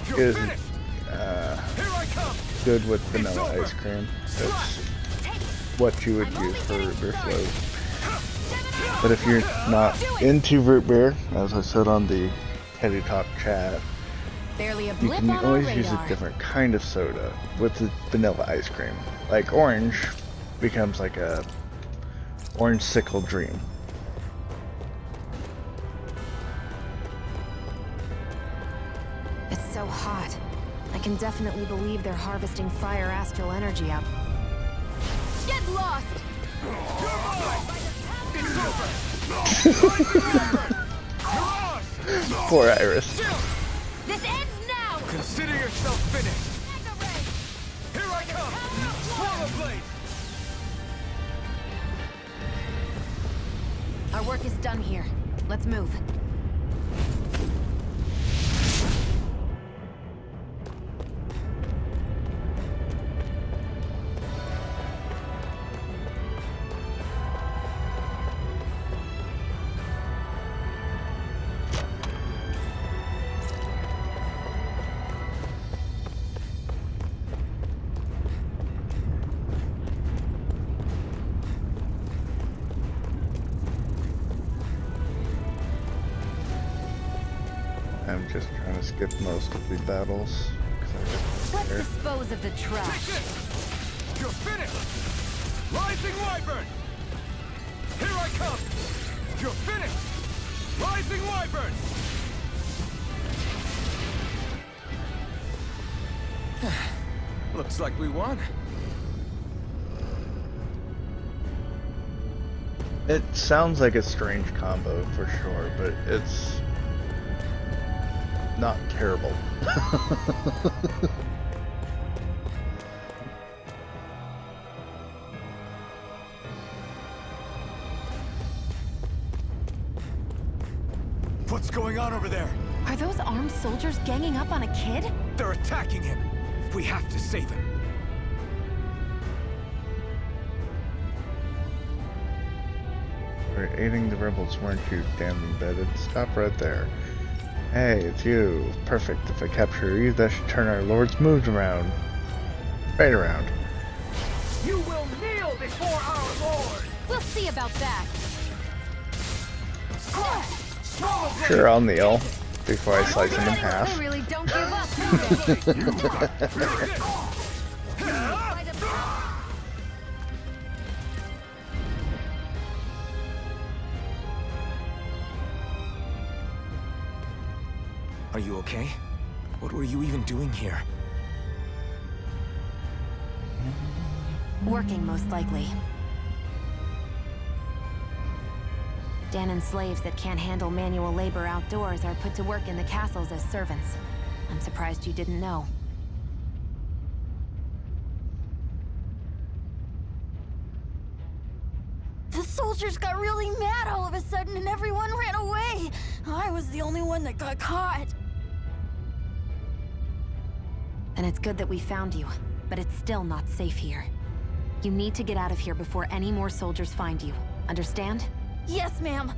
Speaker 4: You're
Speaker 3: isn't
Speaker 4: finished. Here I come.
Speaker 3: good with vanilla ice cream. That's what you would use for root beer float. But if you're not into root beer, as I said on the Teddy Talk chat,
Speaker 1: Barely a
Speaker 3: you
Speaker 1: blip
Speaker 3: can
Speaker 1: on our
Speaker 3: always use a
Speaker 1: radar.
Speaker 3: different kind of soda with the vanilla ice cream. Like orange becomes like a orange sickle dream.
Speaker 1: It's so hot. I can definitely believe they're harvesting fire astral energy out.
Speaker 9: Get lost!
Speaker 3: Poor Iris.
Speaker 9: This ends now!
Speaker 4: Consider yourself finished.
Speaker 9: Mega Ray!
Speaker 4: Here I come. Swallow blade.
Speaker 1: Our work is done here. Let's move.
Speaker 3: I'm just trying to skip most of the battles. 'Cause I get
Speaker 1: Let's
Speaker 3: scared.
Speaker 1: dispose of the
Speaker 4: Take
Speaker 1: trash.
Speaker 4: this. You're finished. Rising Wyvern. Here I come. You're finished. Rising Wyvern. Looks like we won.
Speaker 3: It sounds like a strange combo for sure, but it's not terrible.
Speaker 4: What's going on over there?
Speaker 1: Are those armed soldiers ganging up on a kid?
Speaker 4: They're attacking him. We have to save him.
Speaker 3: We're aiding the rebels, weren't you, damn embedded? Stop right there. Hey, it's you. Perfect. If I capture you, that should turn our lord's mood around. Right around.
Speaker 8: You will kneel before our Lord!
Speaker 9: We'll see about that.
Speaker 3: Sure, I'll kneel before I slice him in half.
Speaker 9: They really don't give up, do they?
Speaker 4: Are you okay? What were you even doing here?
Speaker 1: Working, most likely. Danan's slaves that can't handle manual labor outdoors are put to work in the castles as servants. I'm surprised you didn't know.
Speaker 9: The soldiers got really mad all of a sudden and everyone ran away. I was the only one that got caught.
Speaker 1: And it's good that we found you, but it's still not safe here. You need to get out of here before any more soldiers find you. Understand?
Speaker 9: Yes, ma'am.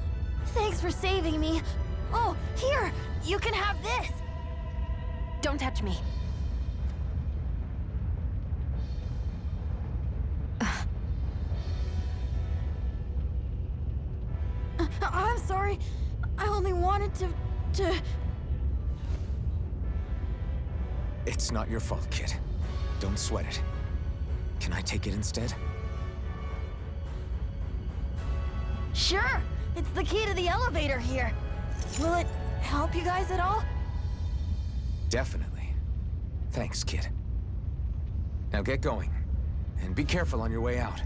Speaker 9: Thanks for saving me. Oh, here! You can have this!
Speaker 1: Don't touch me.
Speaker 9: I'm sorry. I only wanted to...
Speaker 4: It's not your fault, kid. Don't sweat it. Can I take it instead?
Speaker 9: Sure! It's the key to the elevator here. Will it help you guys at all?
Speaker 4: Definitely. Thanks, kid. Now get going. And be careful on your way out.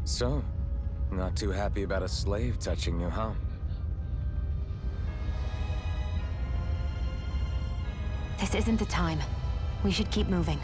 Speaker 4: So, not too happy about a slave touching you, huh?
Speaker 1: This isn't the time. We should keep moving.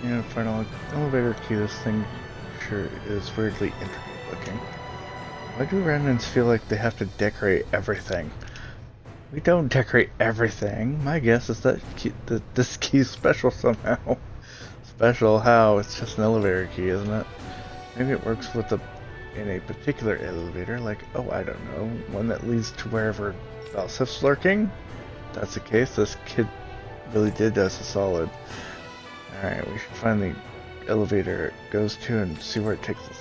Speaker 3: Yeah, final elevator key. This thing sure is weirdly intricate looking. Why do Renans feel like they have to decorate everything? We don't decorate everything. My guess is that this key's special somehow. Special how? It's just an elevator key, isn't it? Maybe it works with in a particular elevator, like, oh, I don't know, one that leads to wherever Balsif's lurking? If that's the case, this kid really did us a solid. Alright, we should find the elevator it goes to and see where it takes us.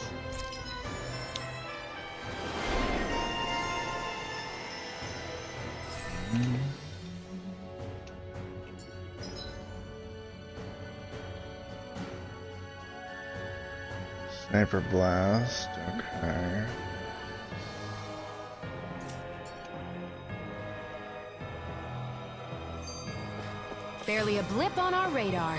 Speaker 3: Sniper blast, okay.
Speaker 1: Barely a blip on our radar.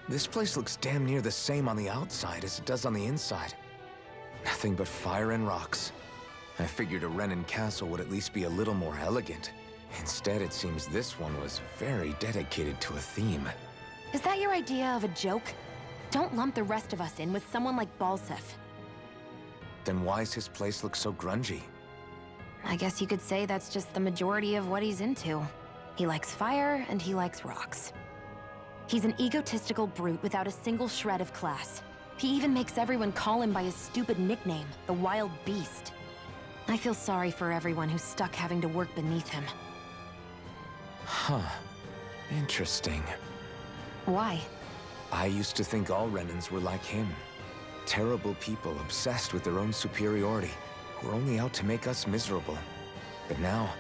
Speaker 4: This place looks damn near the same on the outside as it does on the inside. Nothing but fire and rocks. I figured a Renan castle would at least be a little more elegant. Instead, it seems this one was very dedicated to a theme.
Speaker 1: Is that your idea of a joke? Don't lump the rest of us in with someone like Balsif.
Speaker 4: Then why's his place look so grungy?
Speaker 1: I guess you could say that's just the majority of what he's into. He likes fire and he likes rocks. He's an egotistical brute without a single shred of class. He even makes everyone call him by his stupid nickname, the Wild Beast. I feel sorry for everyone who's stuck having to work beneath him.
Speaker 4: Huh. Interesting.
Speaker 1: Why?
Speaker 4: I used to think all Renans were like him. Terrible people obsessed with their own superiority, who are only out to make us miserable. But now,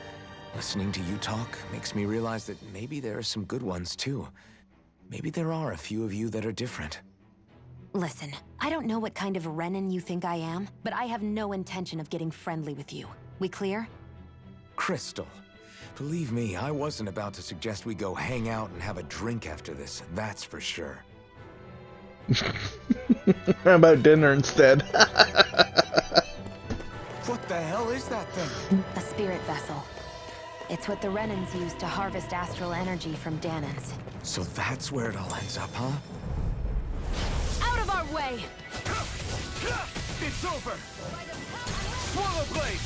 Speaker 4: listening to you talk makes me realize that maybe there are some good ones too. Maybe there are a few of you that are different.
Speaker 1: Listen, I don't know what kind of Renan you think I am, but I have no intention of getting friendly with you. We clear?
Speaker 4: Crystal, believe me, I wasn't about to suggest we go hang out and have a drink after this, that's for sure.
Speaker 3: How about dinner instead?
Speaker 4: What the hell is that thing?
Speaker 1: A spirit vessel. It's what the Renans use to harvest astral energy from Danans.
Speaker 4: So that's where it all ends up, huh?
Speaker 9: Out of our way!
Speaker 2: It's over! Swallow Blade!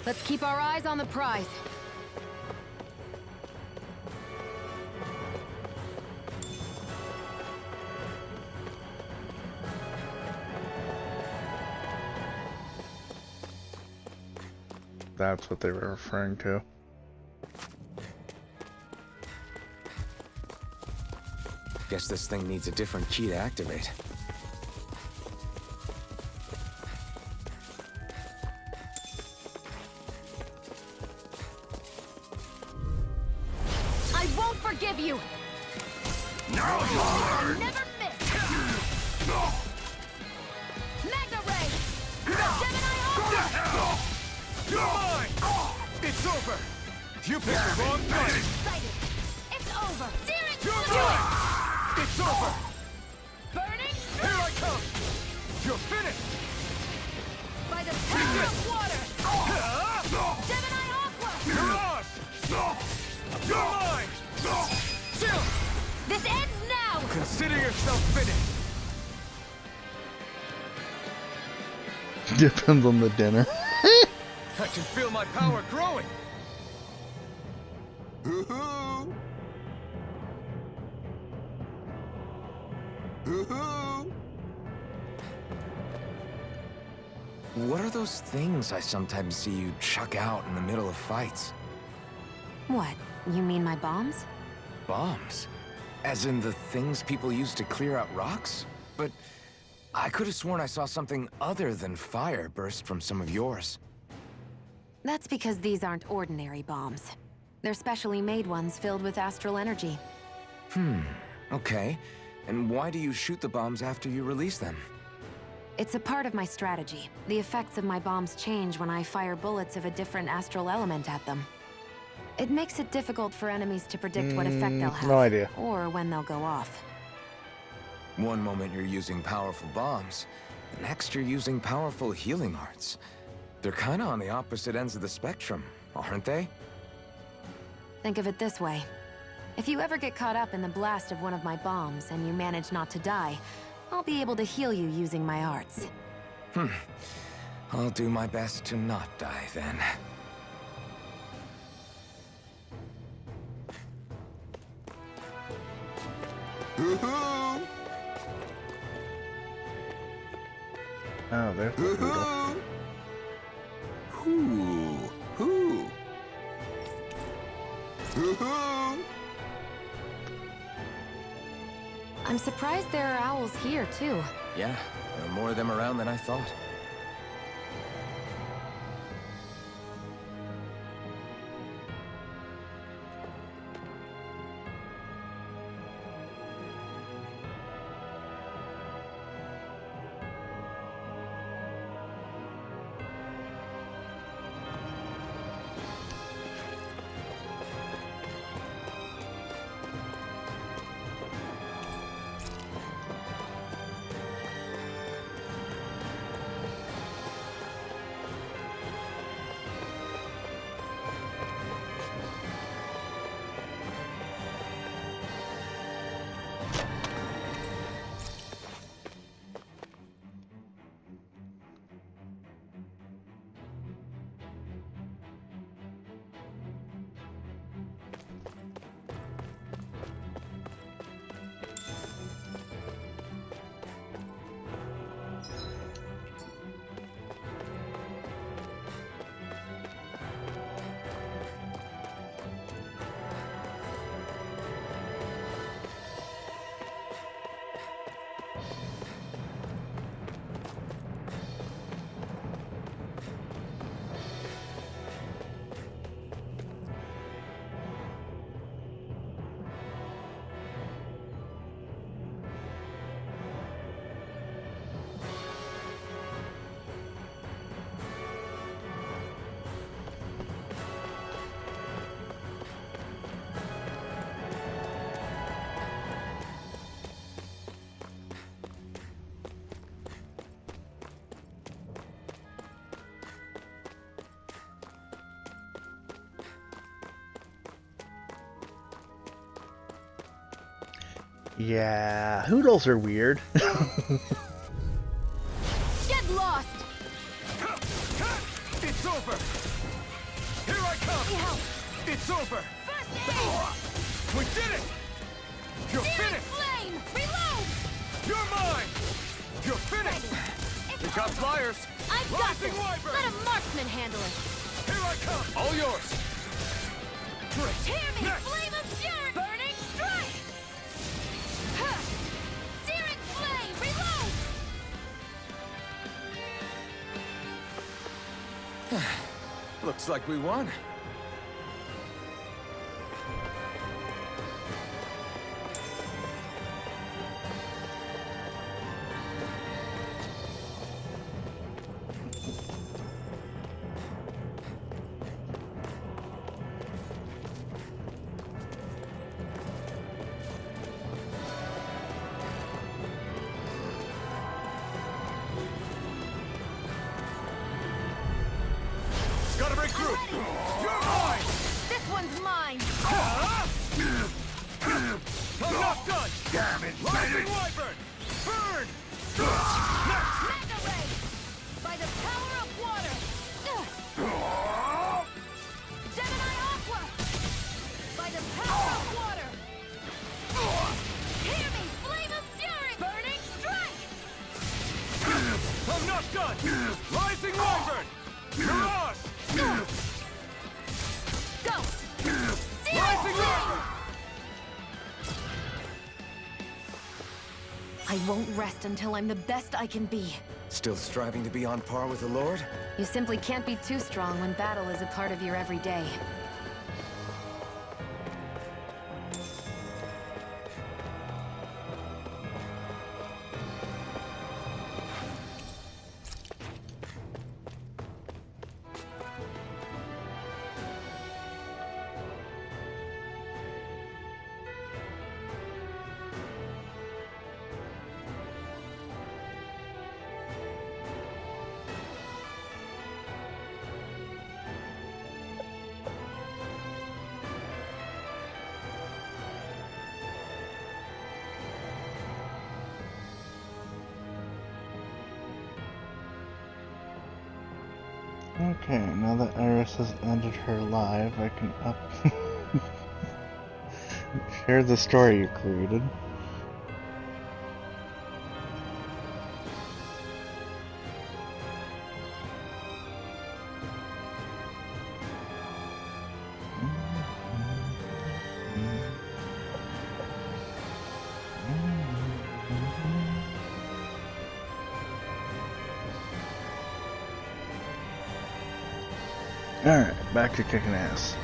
Speaker 9: Let's keep our eyes on the prize.
Speaker 3: that's what they were referring to.
Speaker 4: Guess this thing needs a different key to activate.
Speaker 9: I won't forgive you!
Speaker 2: No
Speaker 9: I'll never miss! Magna Ray! Gemini Ultra!
Speaker 2: You're mine! It's over! You picked the wrong gun!
Speaker 9: Excited! It's over! Searing
Speaker 2: You're
Speaker 9: through
Speaker 2: mine!
Speaker 9: it!
Speaker 2: It's over!
Speaker 9: Burning
Speaker 2: Here I come! You're finished!
Speaker 9: by the power of water! Gemini Aqua!
Speaker 2: Mirage! You're mine! Chill!
Speaker 9: This ends now!
Speaker 2: Consider yourself finished!
Speaker 3: Depends on the dinner.
Speaker 2: I can feel my power growing!
Speaker 4: What are those things I sometimes see you chuck out in the middle of fights?
Speaker 1: What? You mean my bombs?
Speaker 4: Bombs? As in the things people use to clear out rocks? But I could have sworn I saw something other than fire burst from some of yours.
Speaker 1: That's because these aren't ordinary bombs. They're specially made ones filled with astral energy.
Speaker 4: Okay. And why do you shoot the bombs after you release them?
Speaker 1: It's a part of my strategy. The effects of my bombs change when I fire bullets of a different astral element at them. It makes it difficult for enemies to predict what effect they'll have.
Speaker 3: No idea.
Speaker 1: Or when they'll go off.
Speaker 4: One moment you're using powerful bombs, the next you're using powerful healing arts. They're kinda on the opposite ends of the spectrum, aren't they?
Speaker 1: Think of it this way. If you ever get caught up in the blast of one of my bombs and you manage not to die, I'll be able to heal you using my arts.
Speaker 4: I'll do my best to not die then.
Speaker 3: Oh, there's the poodle.
Speaker 1: I'm surprised there are owls here, too.
Speaker 4: Yeah, there are more of them around than I thought.
Speaker 3: Yeah, Hoodles are weird.
Speaker 9: Get lost!
Speaker 2: It's over! Here I come!
Speaker 9: Help!
Speaker 2: It's over!
Speaker 9: First aid!
Speaker 2: We did it! You're
Speaker 9: Searing
Speaker 2: finished!
Speaker 9: flame! Reload!
Speaker 2: You're mine! You're finished!
Speaker 9: It's
Speaker 2: We got
Speaker 9: over.
Speaker 2: flyers!
Speaker 9: I've got
Speaker 2: Rising
Speaker 9: this!
Speaker 2: Wyvern!
Speaker 9: Let a marksman handle it!
Speaker 4: Here I come! All yours!
Speaker 9: Tear me, flame of fury! Burning strike! Ha! Searing flame, reload!
Speaker 4: Looks like we won. Gotta break through! You're mine!
Speaker 9: This one's mine!
Speaker 4: I'm not done! Damn it! Rising Wyvern! Burn!
Speaker 9: Mega ray! By the power of water! Gemini Aqua! By the power of water! Hear me, flame of fury! Burning strike!
Speaker 4: I'm not done! Rising Wyvern! Mirage!
Speaker 9: Go!
Speaker 4: Rising Wyvern!
Speaker 1: I won't rest until I'm the best I can be.
Speaker 4: Still striving to be on par with the Lord?
Speaker 1: You simply can't be too strong when battle is a part of your everyday.
Speaker 3: Okay, now that Iris has ended her live, I can share the story you created. Alright, back to kicking ass.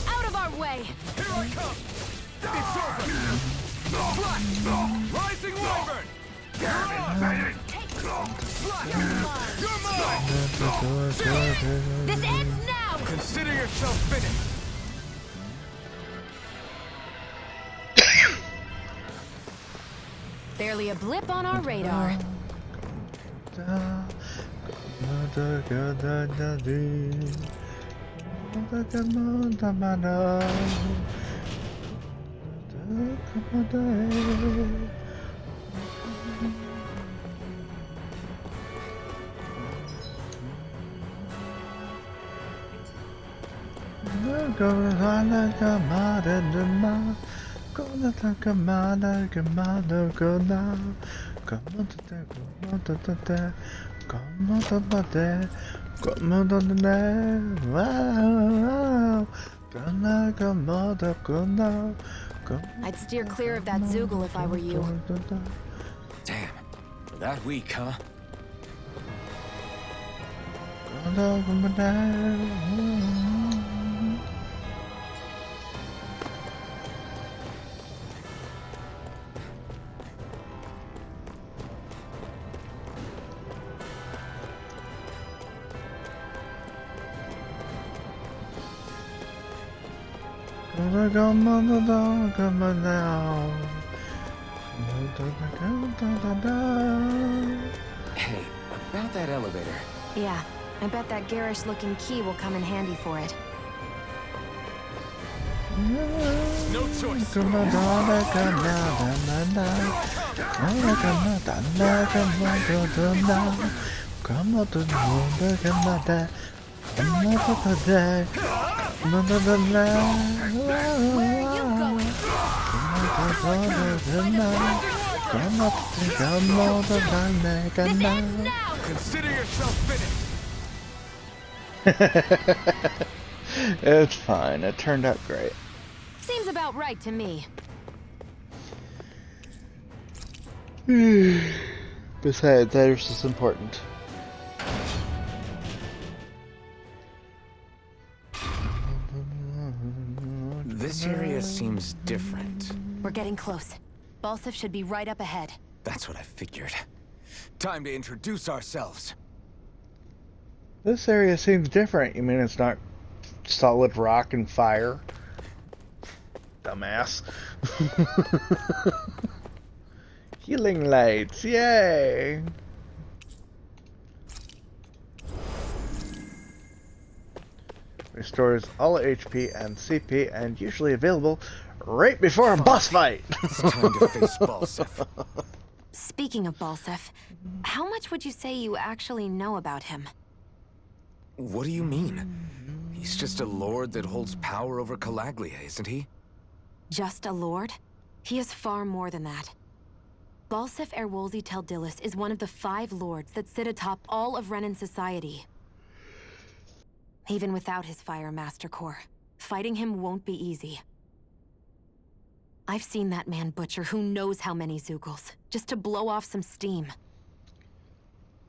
Speaker 9: Out of our way!
Speaker 4: Here I come! It's over! Rising Wyvern!
Speaker 9: This ends now!
Speaker 4: Consider yourself finished!
Speaker 1: Barely a blip on our radar. I'd steer clear of that Zoogle if I were you.
Speaker 4: Damn, we're that weak, huh? Hey, about that elevator.
Speaker 1: Yeah, I bet that garish-looking key will come in handy for it.
Speaker 4: No choice.
Speaker 2: Consider yourself finished.
Speaker 3: It's fine. It turned out great.
Speaker 1: Seems about right to me.
Speaker 3: Besides, Iris is important.
Speaker 4: This area seems different.
Speaker 1: We're getting close. Balsif should be right up ahead.
Speaker 4: That's what I figured.
Speaker 2: Time to introduce ourselves.
Speaker 3: This area seems different. You mean it's not solid rock and fire? Dumbass. Healing lights, yay! Restores all HP and CP and usually available right before a boss fight.
Speaker 2: It's time to face Balsif.
Speaker 1: Speaking of Balsif, how much would you say you actually know about him?
Speaker 2: What do you mean? He's just a lord that holds power over Calaglia, isn't he?
Speaker 1: Just a lord? He is far more than that. Balsif Erwolzi Teldilis is one of the 5 lords that sit atop all of Renan society. Even without his Fire Master Core, fighting him won't be easy. I've seen that man butcher who knows how many Zeugles, just to blow off some steam.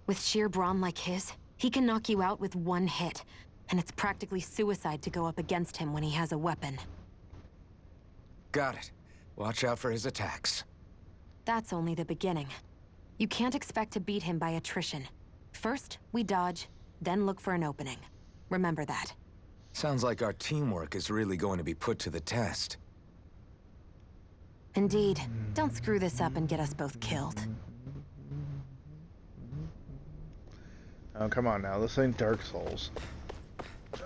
Speaker 1: With sheer brawn like his, he can knock you out with one hit, and it's practically suicide to go up against him when he has a weapon.
Speaker 2: Got it. Watch out for his attacks.
Speaker 1: That's only the beginning. You can't expect to beat him by attrition. First, we dodge, then look for an opening. Remember that.
Speaker 2: Sounds like our teamwork is really going to be put to the test.
Speaker 1: Indeed. Don't screw this up and get us both killed.
Speaker 3: Oh, come on now. This ain't Dark Souls.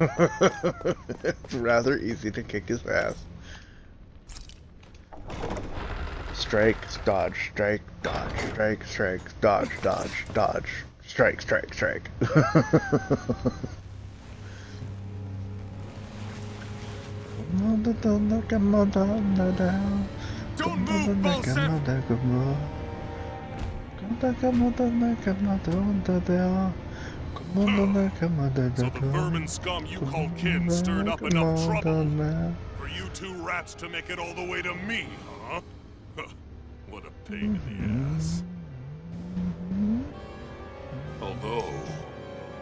Speaker 3: It's rather easy to kick his ass. Strike, dodge, strike, dodge, strike, strike, dodge, dodge, dodge, strike, strike, strike.
Speaker 6: Don't move, Balsif! So the vermin scum you call kin stirred up enough trouble for you 2 rats to make it all the way to me, huh? What a pain in the ass. Although,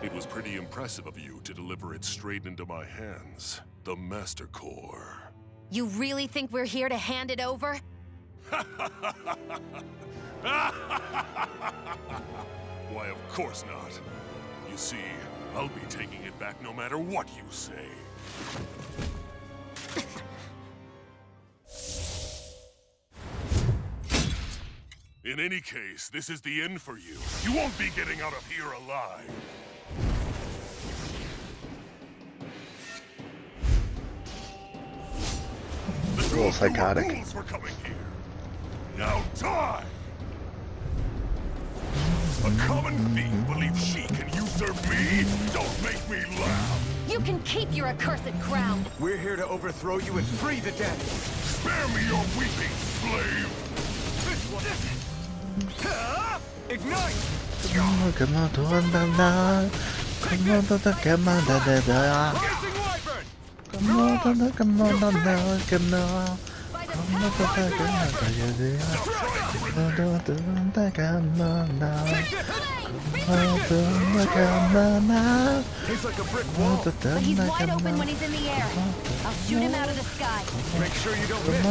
Speaker 6: it was pretty impressive of you to deliver it straight into my hands. The Master Core.
Speaker 1: You really think we're here to hand it over?
Speaker 6: Why, of course not. You see, I'll be taking it back no matter what you say. In any case, this is the end for you. You won't be getting out of here alive. The
Speaker 3: A little psychotic.
Speaker 6: rules for coming here. Now die! A common thief believes she can usurp me? Don't make me laugh!
Speaker 1: You can keep your accursed crown!
Speaker 2: We're here to overthrow you and free the dead.
Speaker 6: Spare me your weeping, slave!
Speaker 2: Ignite! He's like a brick wall.
Speaker 1: But he's wide open when he's in the air. I'll shoot him out of the sky.
Speaker 2: Make sure you don't miss.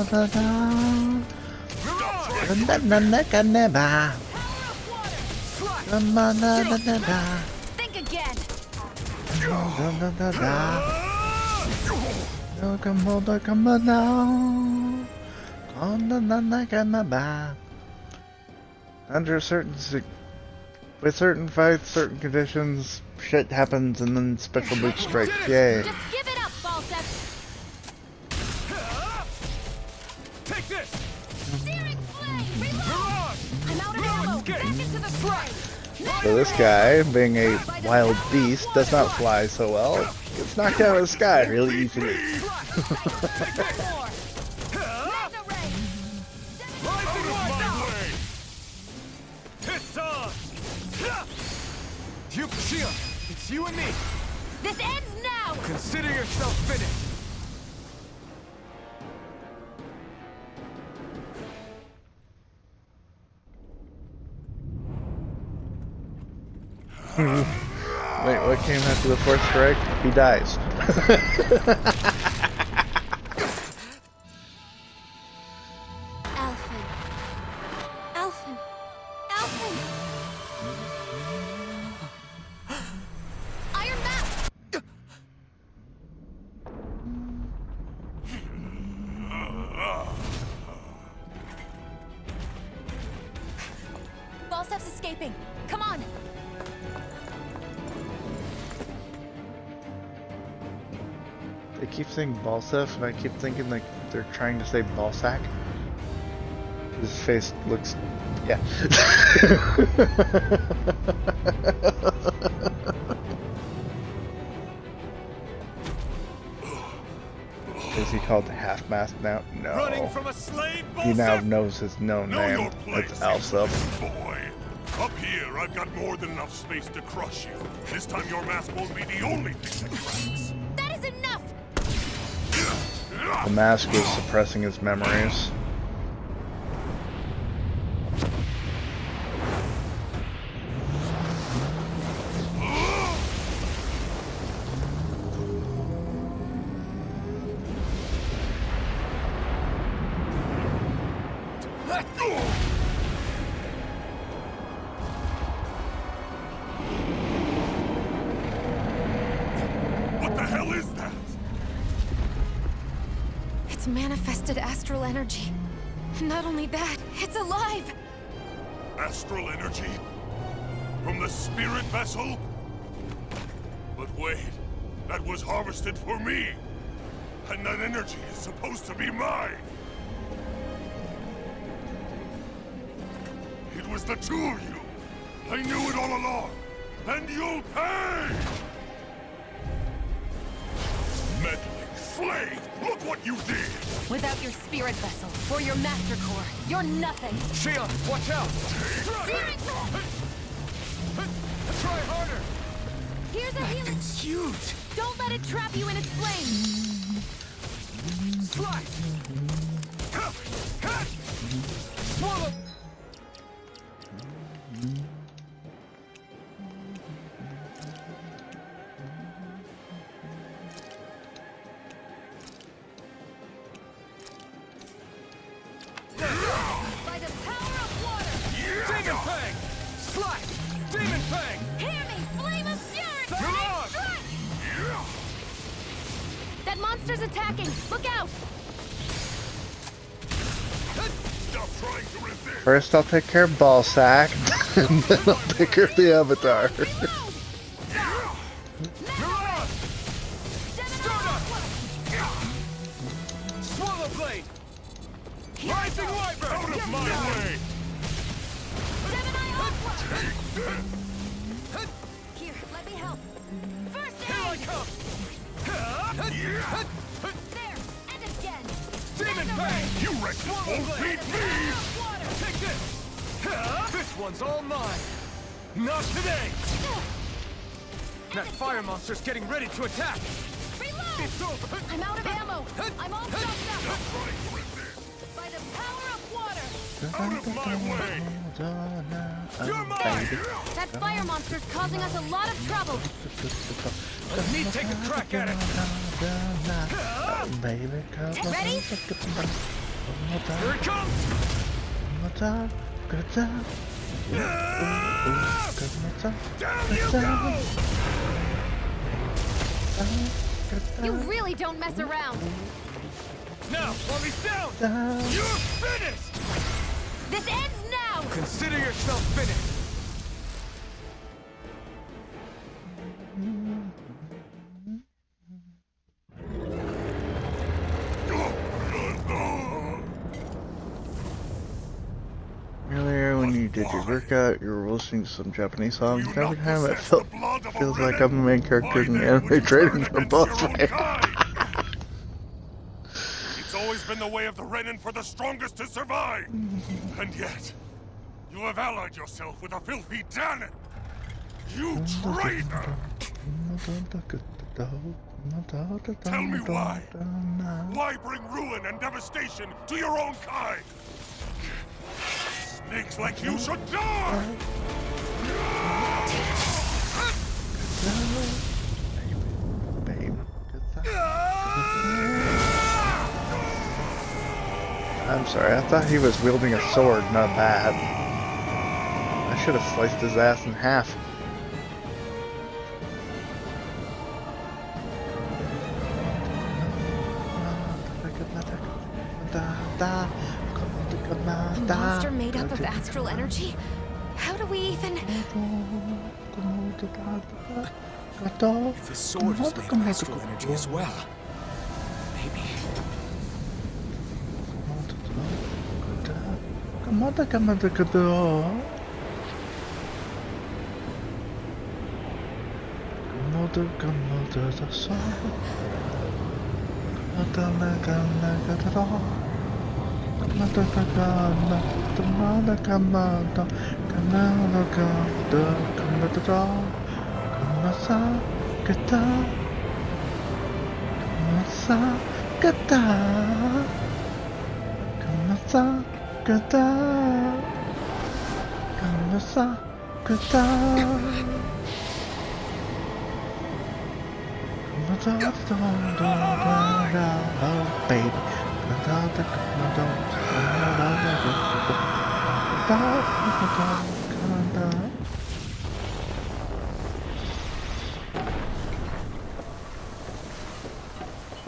Speaker 1: Think again.
Speaker 3: Under with certain fights, certain conditions, shit happens, and then special boots strike. Yay!
Speaker 1: Just give it up, Balsif.
Speaker 2: Take this!
Speaker 1: Searing flame. Reload. I'm out of ammo. Back into the fray.
Speaker 3: So this guy, being a wild beast, does not fly so well. Gets knocked out of the sky really easily.
Speaker 2: It's you and me.
Speaker 9: This ends now!
Speaker 2: Consider yourself finished.
Speaker 3: Wait, what came after the fourth strike? He dies.
Speaker 9: Alphen. Alphen. Alphen! Iron Mask! Falstaff's escaping. Come on!
Speaker 3: They keep saying ball stuff, and I keep thinking like they're trying to say ball sack. His face looks, yeah. Is he called the half-mast now? No.
Speaker 6: Running from a slave,
Speaker 3: He now
Speaker 6: Balsef?
Speaker 3: knows his known
Speaker 6: Know
Speaker 3: name.
Speaker 6: your place,
Speaker 3: It's Alsop.
Speaker 6: boy. Up here, I've got more than enough space to crush you. This time your mask won't be the only thing that cracks.
Speaker 9: That is enough!
Speaker 3: The mask was suppressing his memories.
Speaker 6: What the hell is that?
Speaker 9: It's manifested astral energy. And not only that, it's alive!
Speaker 6: Astral energy? From the spirit vessel? But wait, that was harvested for me. And that energy is supposed to be mine. It was the two of you. I knew it all along. And you'll pay! Meddling slave! Look what you did!
Speaker 9: Without your spirit vessel, or your master core, you're nothing!
Speaker 2: Shion, watch out!
Speaker 9: Spirit core!
Speaker 2: Try harder!
Speaker 9: Here's a healing!
Speaker 2: It's huge!
Speaker 9: Don't let it trap you in its flames!
Speaker 2: Slide! Swallow!
Speaker 9: By the power of water!
Speaker 2: Demon Fang! Slide! Demon Fang!
Speaker 9: Hear me! Flame of fury!
Speaker 2: Come
Speaker 9: Burning
Speaker 2: on!
Speaker 9: strike! That monster's attacking! Look out!
Speaker 6: Stop trying to resist!
Speaker 3: First I'll take care of Ballsack, and then I'll take care of the Avatar.
Speaker 2: Swallow Blade! Rising Wyvern!
Speaker 6: Out of my way!
Speaker 9: Here, let me help. First
Speaker 2: Here I
Speaker 9: aid!
Speaker 2: come!
Speaker 9: There! And again!
Speaker 2: Demon Fang!
Speaker 6: You wretches won't beat me!
Speaker 2: Take this! This one's all mine! Not today! That fire monster's getting ready to attack!
Speaker 9: Reload!
Speaker 2: It's over!
Speaker 9: I'm out of ammo! I'm all stopped up! By the power of water!
Speaker 6: Out of my way!
Speaker 2: You're mine!
Speaker 9: That fire monster's causing us a lot of trouble!
Speaker 2: Let me take a crack at it!
Speaker 9: Ready?
Speaker 2: Here it comes! Down you go!
Speaker 9: You really don't mess around!
Speaker 2: Now, while he's down, you're finished!
Speaker 9: This ends now!
Speaker 2: Consider yourself finished!
Speaker 3: Earlier when you you did your workout, you were listening to some Japanese songs, and every time it
Speaker 6: possess the blood of a
Speaker 3: feels like
Speaker 6: Renan?
Speaker 3: I'm the main character in
Speaker 6: Why
Speaker 3: the
Speaker 6: then would
Speaker 3: anime
Speaker 6: you turn
Speaker 3: training for a
Speaker 6: against
Speaker 3: boss
Speaker 6: your own
Speaker 3: fight.
Speaker 6: kind? It's always been the way of the Renan for the strongest to survive. And yet, you have allied yourself with a filthy Danon. You traitor! Tell me why. Why bring ruin and devastation to your own kind? Snakes like you should die!
Speaker 3: I'm sorry, I thought he was wielding a sword, not a bat. I should have sliced his ass in half.
Speaker 1: A monster made up of astral energy? How do we even...
Speaker 4: If the sword is made of astral energy as well, maybe.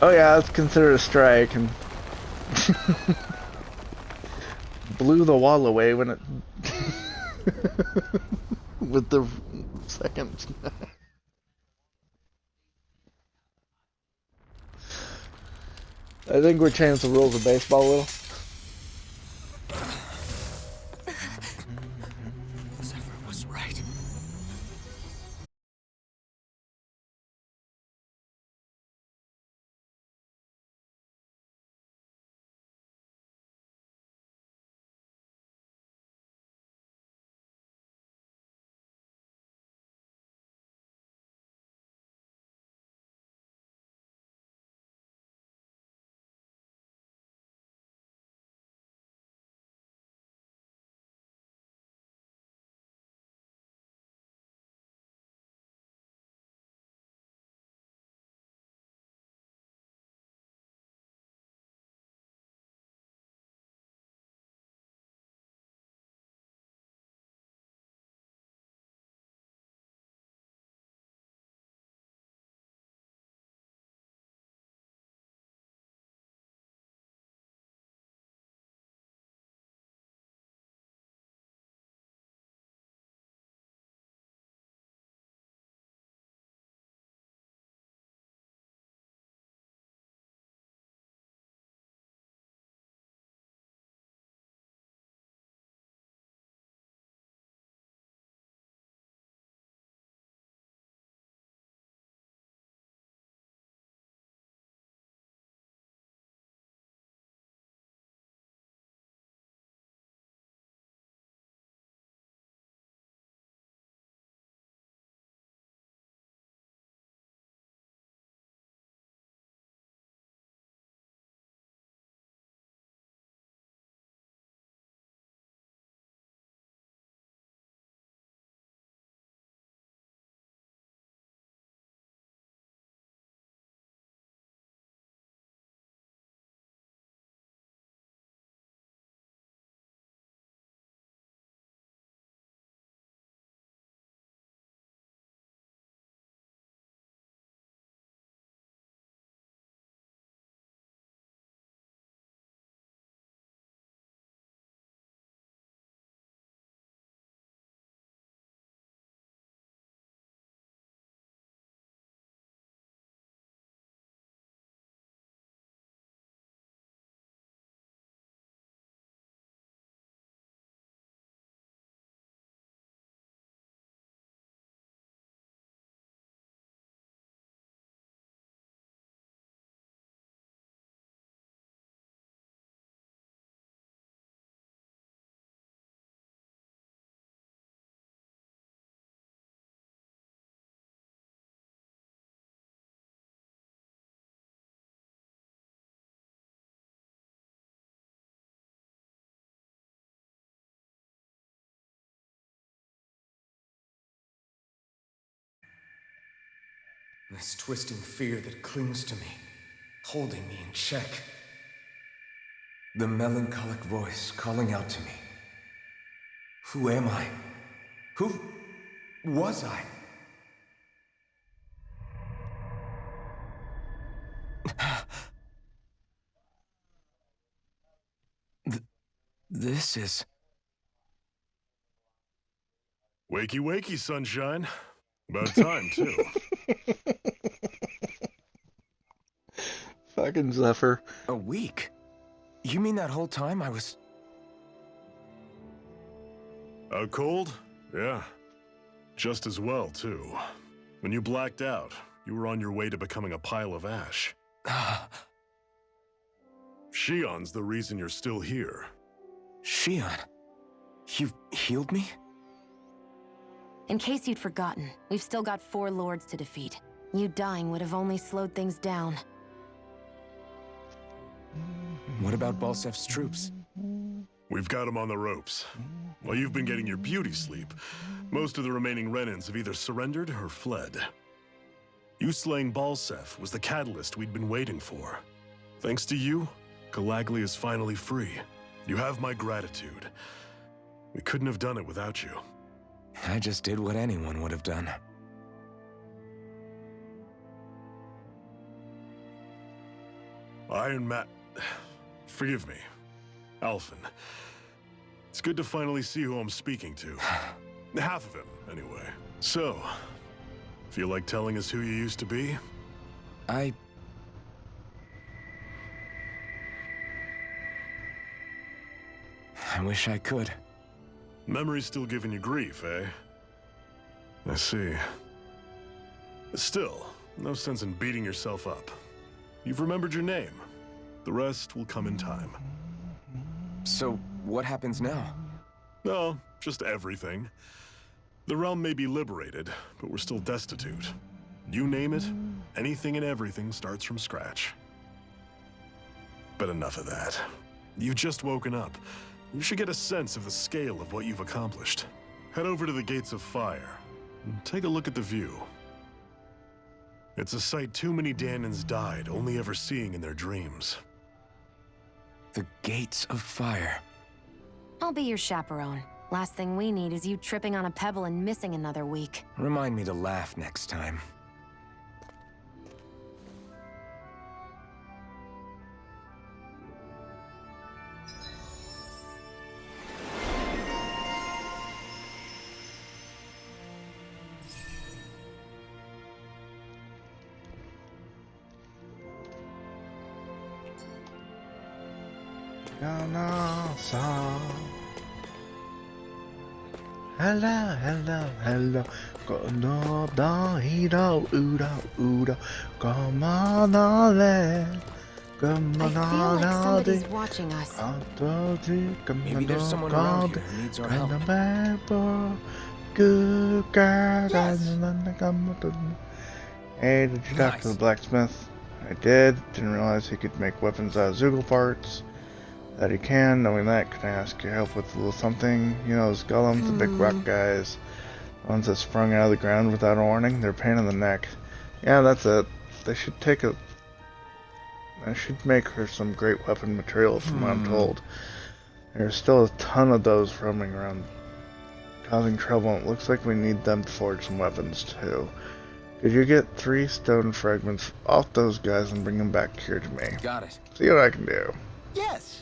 Speaker 4: Oh yeah, it's considered a strike and blew the wall away when it with the second. I think we changed the rules of baseball a little.
Speaker 2: This twisting fear that clings to me, holding me in check. The melancholic voice calling out to me. Who am I? Who was I? This is...
Speaker 6: Wakey, wakey, sunshine. About time, too.
Speaker 3: Fucking Zephyr.
Speaker 2: a week? You mean that whole time I was...
Speaker 6: Out cold? Yeah. Just as well, too. When you blacked out, you were on your way to becoming a pile of ash. Shion's the reason you're still here.
Speaker 2: Shion, you healed me?
Speaker 1: In case you'd forgotten, we've still got 4 lords to defeat. You dying would have only slowed things down.
Speaker 2: What about Balsef's troops?
Speaker 6: We've got him on the ropes. While you've been getting your beauty sleep, most of the remaining Renans have either surrendered or fled. You slaying Balsef was the catalyst we'd been waiting for. Thanks to you, Galagly is finally free. You have my gratitude. We couldn't have done it without you.
Speaker 2: I just did what anyone would have done.
Speaker 6: Iron Ma... Forgive me. Alphen. It's good to finally see who I'm speaking to. Half of him, anyway. So, feel like telling us who you used to be?
Speaker 2: I wish I could.
Speaker 6: Memory's still giving you grief, eh? I see. Still, no sense in beating yourself up. You've remembered your name. The rest will come in time.
Speaker 2: So, what happens now?
Speaker 6: No, just everything. The realm may be liberated, but we're still destitute. You name it, anything and everything starts from scratch. But enough of that. You've just woken up. You should get a sense of the scale of what you've accomplished. Head over to the Gates of Fire, and take a look at the view. It's a sight too many Dahnans died only ever seeing in their dreams.
Speaker 2: The Gates of Fire.
Speaker 1: I'll be your chaperone. Last thing we need is you tripping on a pebble and missing another week.
Speaker 2: Remind me to laugh next time.
Speaker 3: Hello, hello, hello. Go da hiro uda uda. Come on, come
Speaker 1: I feel
Speaker 3: on,
Speaker 1: like somebody's watching us.
Speaker 2: Maybe there's someone around here who needs our help.
Speaker 3: Good girl.
Speaker 1: Yes.
Speaker 3: Hey, did you talk to the blacksmith? I did. Didn't realize he could make weapons out of Zoogle parts. That he can. Knowing that, can I ask your help with a little something? You know, those golems, the big rock guys, the ones that sprung out of the ground without a warning. They're a pain in the neck. Yeah, that's it. They should take a... I should make her some great weapon material, from what I'm told. There's still a ton of those roaming around, causing trouble, and it looks like we need them to forge some weapons, too. Could you get 3 stone fragments off those guys and bring them back here to me?
Speaker 2: Got it.
Speaker 3: See what I can do.
Speaker 8: Yes.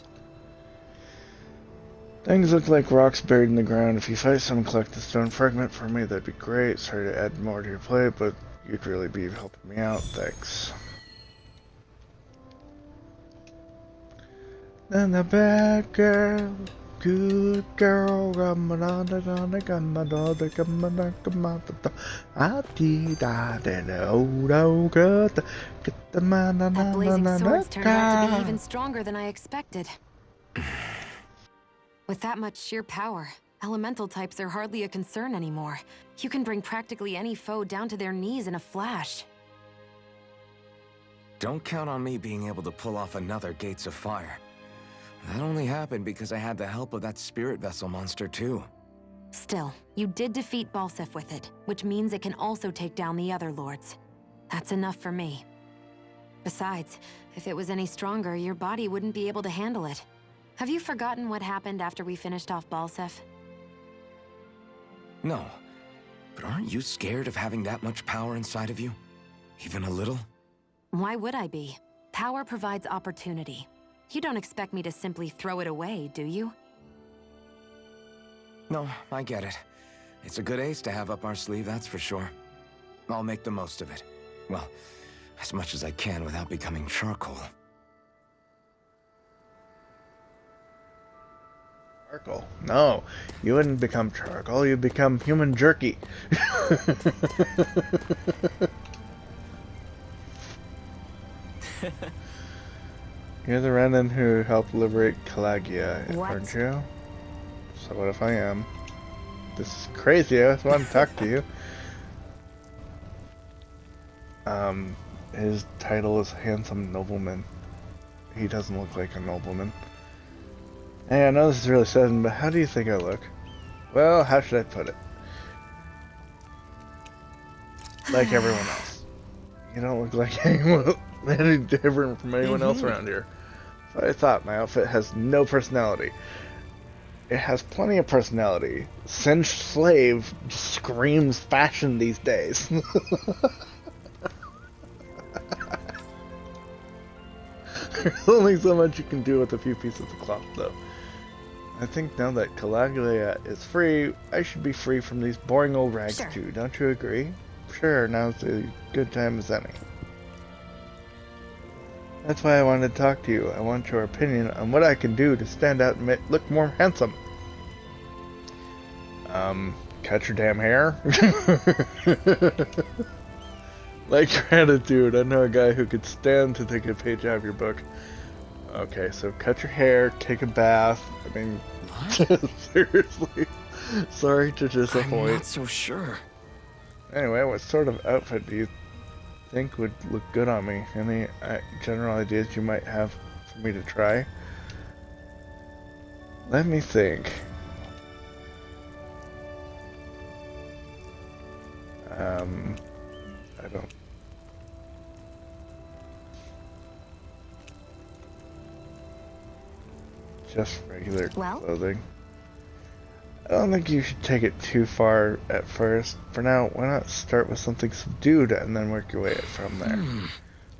Speaker 3: Things look like rocks buried in the ground. If you fight some and collect the stone fragment for me, that'd be great. Sorry to add more to your plate, but you'd really be helping me out. Thanks. Then the bad girl, good girl, at
Speaker 1: blazing swords turned out to be even stronger than I expected. With that much sheer power, elemental types are hardly a concern anymore. You can bring practically any foe down to their knees in a flash.
Speaker 2: Don't count on me being able to pull off another Gates of Fire. That only happened because I had the help of that spirit vessel monster too.
Speaker 1: Still, you did defeat Balsef with it, which means it can also take down the other lords. That's enough for me. Besides, if it was any stronger, your body wouldn't be able to handle it. Have you forgotten what happened after we finished off Balseph?
Speaker 4: No. But aren't you scared of having that much power inside of you? Even a little?
Speaker 1: Why would I be? Power provides opportunity. You don't expect me to simply throw it away, do you?
Speaker 4: No, I get it. It's a good ace to have up our sleeve, that's for sure. I'll make the most of it. Well, as much as I can without becoming charcoal.
Speaker 3: Charcoal? No, you wouldn't become charcoal, you'd become human jerky. You're the Renan who helped liberate Calagia, aren't you? So what if I am? This is crazy, I just want to talk to you. His title is Handsome Nobleman. He doesn't look like a nobleman. Hey, I know this is really sudden, but how do you think I look? Well, how should I put it? Like everyone else. You don't look like anyone any different from anyone else around here. So I thought my outfit has no personality. It has plenty of personality. Singed Slave screams fashion these days. There's only so much you can do with a few pieces of cloth, though. I think now that Calagia is free, I should be free from these boring old rags too, don't you agree? Sure, now's a good time as any. That's why I wanted to talk to you. I want your opinion on what I can do to stand out and look more handsome. Cut your damn hair? Like gratitude, I know a guy who could stand to take a page out of your book. Okay, so cut your hair, take a bath. I mean, seriously. Sorry to disappoint.
Speaker 4: I'm not so sure.
Speaker 3: Anyway, what sort of outfit do you think would look good on me? Any general ideas you might have for me to try? Let me think. I don't... Just regular clothing. I don't think you should take it too far at first. For now, why not start with something subdued and then work your way up from there?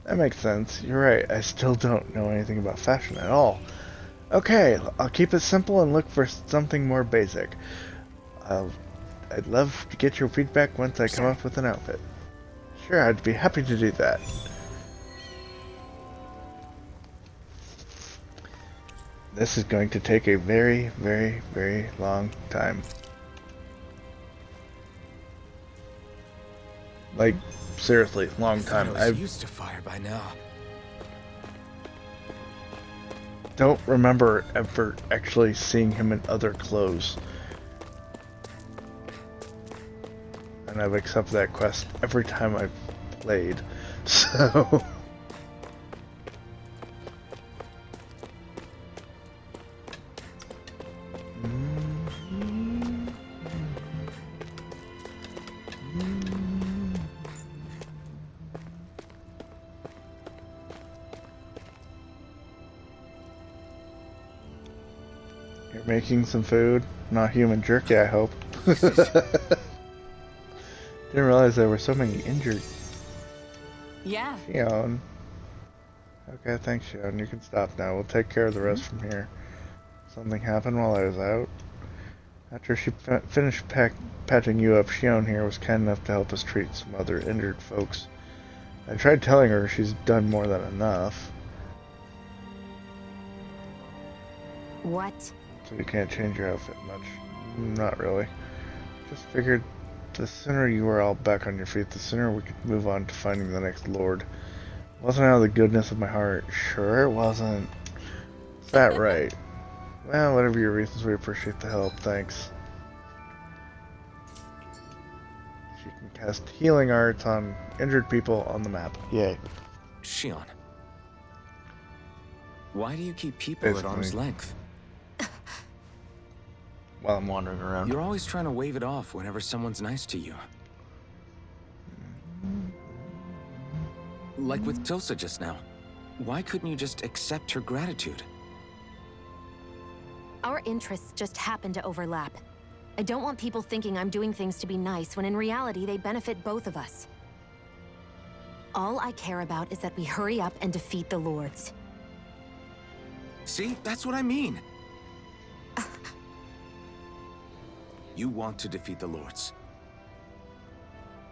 Speaker 3: That makes sense. You're right. I still don't know anything about fashion at all. Okay, I'll keep it simple and look for something more basic. I'd love to get your feedback once I come up with an outfit. Sure, I'd be happy to do that. This is going to take a very, very, very long time. Like, seriously, long time.
Speaker 4: I was used to fire by now.
Speaker 3: Don't remember ever actually seeing him in other clothes. And I've accepted that quest every time I've played, so... You're making some food? Not human jerky, I hope. Didn't realize there were so many injured.
Speaker 1: Yeah.
Speaker 3: Shion. Okay, thanks, Shion. You can stop now. We'll take care of the rest from here. Something happened while I was out. After she finished patching you up, Shion here was kind enough to help us treat some other injured folks. I tried telling her she's done more than enough.
Speaker 1: What?
Speaker 3: So you can't change your outfit much. Not really. Just figured the sooner you were all back on your feet, the sooner we could move on to finding the next lord. It wasn't out of the goodness of my heart. Sure it wasn't. Is that right? Well, whatever your reasons, we appreciate the help. Thanks. She can cast healing arts on injured people on the map. Yay.
Speaker 4: Shion. Why do you keep people at arm's length?
Speaker 3: While I'm wandering around.
Speaker 4: You're always trying to wave it off whenever someone's nice to you. Like with Tilsa just now. Why couldn't you just accept her gratitude?
Speaker 1: Our interests just happen to overlap. I don't want people thinking I'm doing things to be nice when in reality they benefit both of us. All I care about is that we hurry up and defeat the Lords.
Speaker 4: See? That's what I mean. You want to defeat the Lords.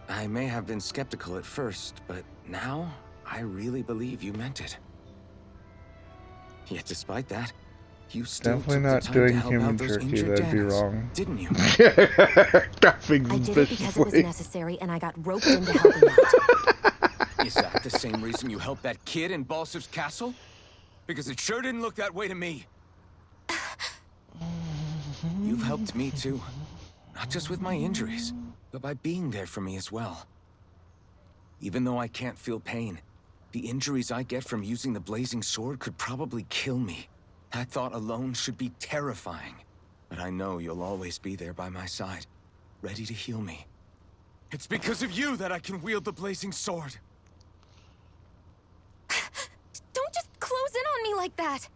Speaker 4: I may have been skeptical at first, but now I really believe you meant it. Yet despite that, you still
Speaker 3: Definitely
Speaker 4: took
Speaker 3: not
Speaker 4: the time
Speaker 3: doing
Speaker 4: to help
Speaker 3: human
Speaker 4: out those
Speaker 3: jerky,
Speaker 4: injured
Speaker 3: that'd be
Speaker 4: Danas,
Speaker 3: wrong.
Speaker 4: didn't you?
Speaker 3: Dropping
Speaker 1: I did it because it was
Speaker 3: suspiciously.
Speaker 1: necessary and I got roped into helping out.
Speaker 4: Is that the same reason you helped that kid in Balsiv's castle? Because it sure didn't look that way to me. You've helped me too. Not just with my injuries, but by being there for me as well. Even though I can't feel pain, the injuries I get from using the blazing sword could probably kill me. That thought alone should be terrifying. But I know you'll always be there by my side, ready to heal me. It's because of you that I can wield the blazing sword.
Speaker 1: Don't just close in on me like that!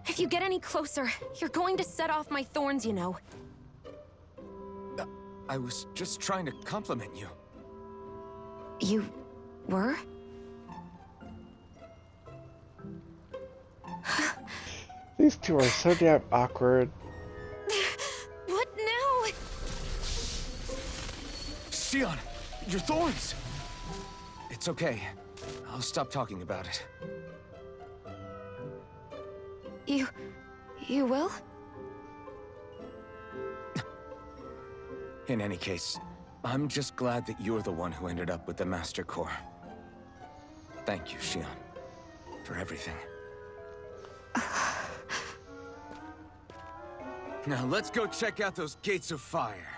Speaker 1: If you get any closer, you're going to set off my thorns, you know.
Speaker 4: I was just trying to compliment you.
Speaker 1: You were?
Speaker 3: These two are so damn awkward.
Speaker 1: What now?
Speaker 4: Xion, your thorns! It's okay. I'll stop talking about it.
Speaker 1: You will?
Speaker 4: In any case, I'm just glad that you're the one who ended up with the Master Core. Thank you, Xion, for everything. Now let's go check out those gates of fire.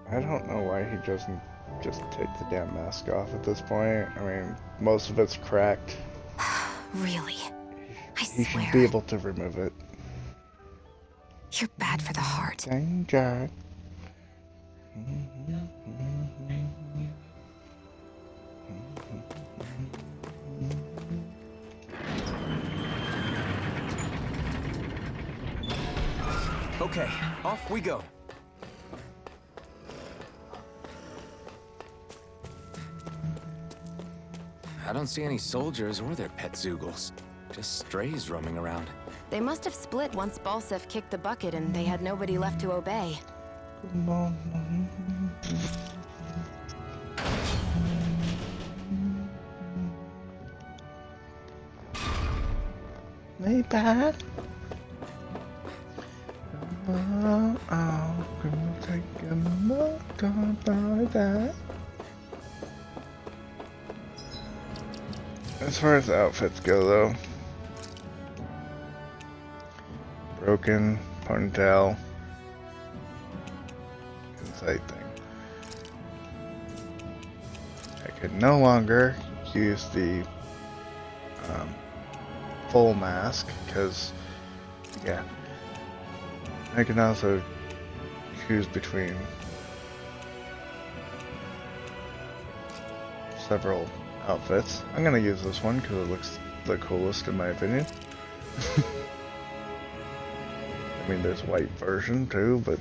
Speaker 3: I don't know why he doesn't just take the damn mask off at this point. I mean, most of it's cracked.
Speaker 1: Really? I
Speaker 3: He
Speaker 1: swear.
Speaker 3: should be able to remove it.
Speaker 1: You're bad for the heart.
Speaker 3: Danger.
Speaker 4: Okay, off we go. I don't see any soldiers or their pet Zeugles. Just strays roaming around.
Speaker 1: They must have split once Balsif kicked the bucket and they had nobody left to obey.
Speaker 3: Maybach. I'm gonna take a look about that. As far as the outfits go, though, broken ponytail, insight thing. I could no longer use the full mask because, yeah. I can also choose between several outfits. I'm gonna use this one because it looks the coolest in my opinion. I mean, there's a white version too, but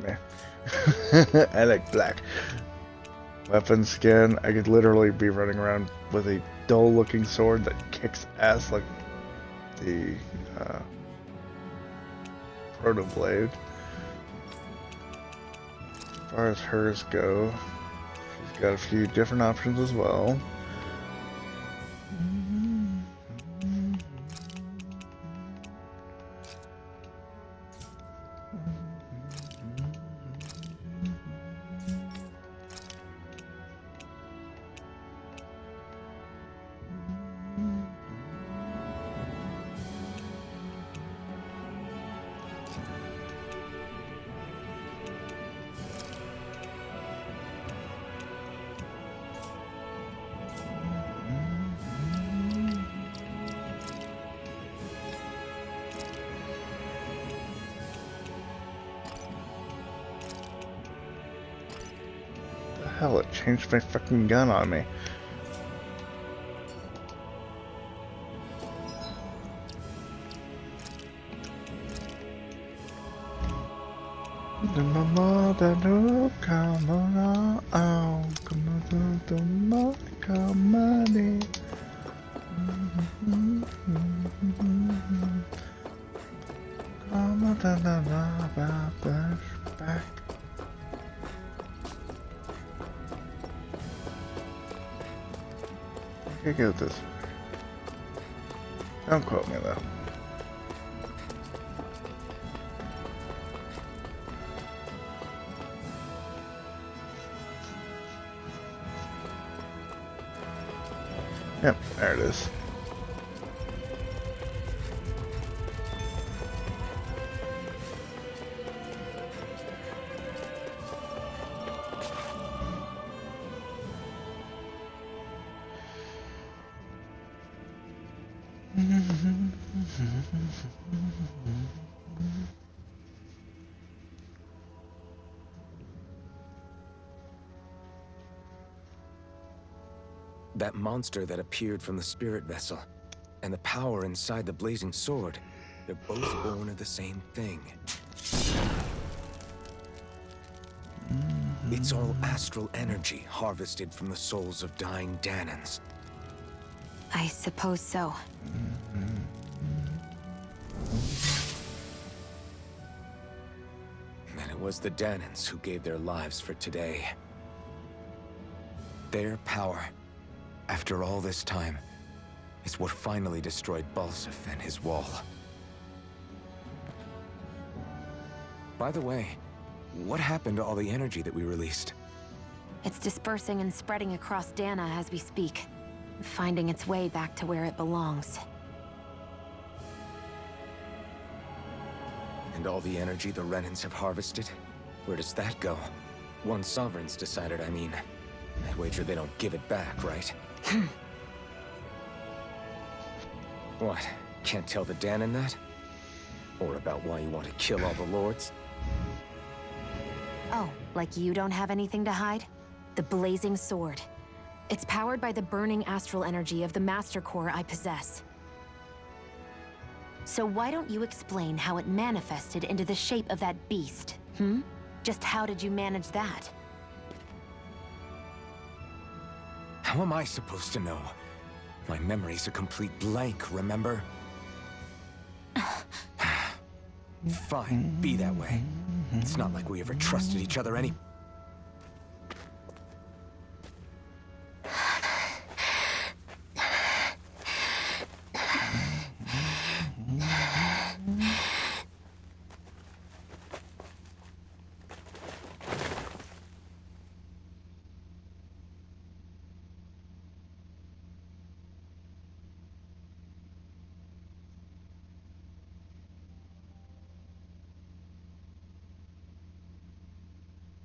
Speaker 3: meh. I like black. Weapon skin. I could literally be running around with a dull-looking sword that kicks ass like the Proto Blade. As far as hers go, she's got a few different options as well. hell? It changed my fucking gun on me. I go this way. Don't quote me though. Yep, there it is.
Speaker 4: That monster that appeared from the spirit vessel, and the power inside the blazing sword, they're both born of the same thing. It's all astral energy harvested from the souls of dying Dahnans.
Speaker 1: I suppose so.
Speaker 4: And it was the Dahnans who gave their lives for today. Their power, after all this time, is what finally destroyed Balseph and his wall. By the way, what happened to all the energy that we released?
Speaker 1: It's dispersing and spreading across Dahna as we speak, finding its way back to where it belongs.
Speaker 4: And all the energy the Renans have harvested? Where does that go? One Sovereign's decided, I mean. I wager they don't give it back, right? What? Can't tell the Dahnan that? Or about why you want to kill all the lords?
Speaker 1: Oh, like you don't have anything to hide? The Blazing Sword. It's powered by the burning astral energy of the Master Core I possess. So why don't you explain how it manifested into the shape of that beast, hmm? Just how did you manage that?
Speaker 4: How am I supposed to know? My memory's a complete blank, remember? Fine, be that way. It's not like we ever trusted each other any...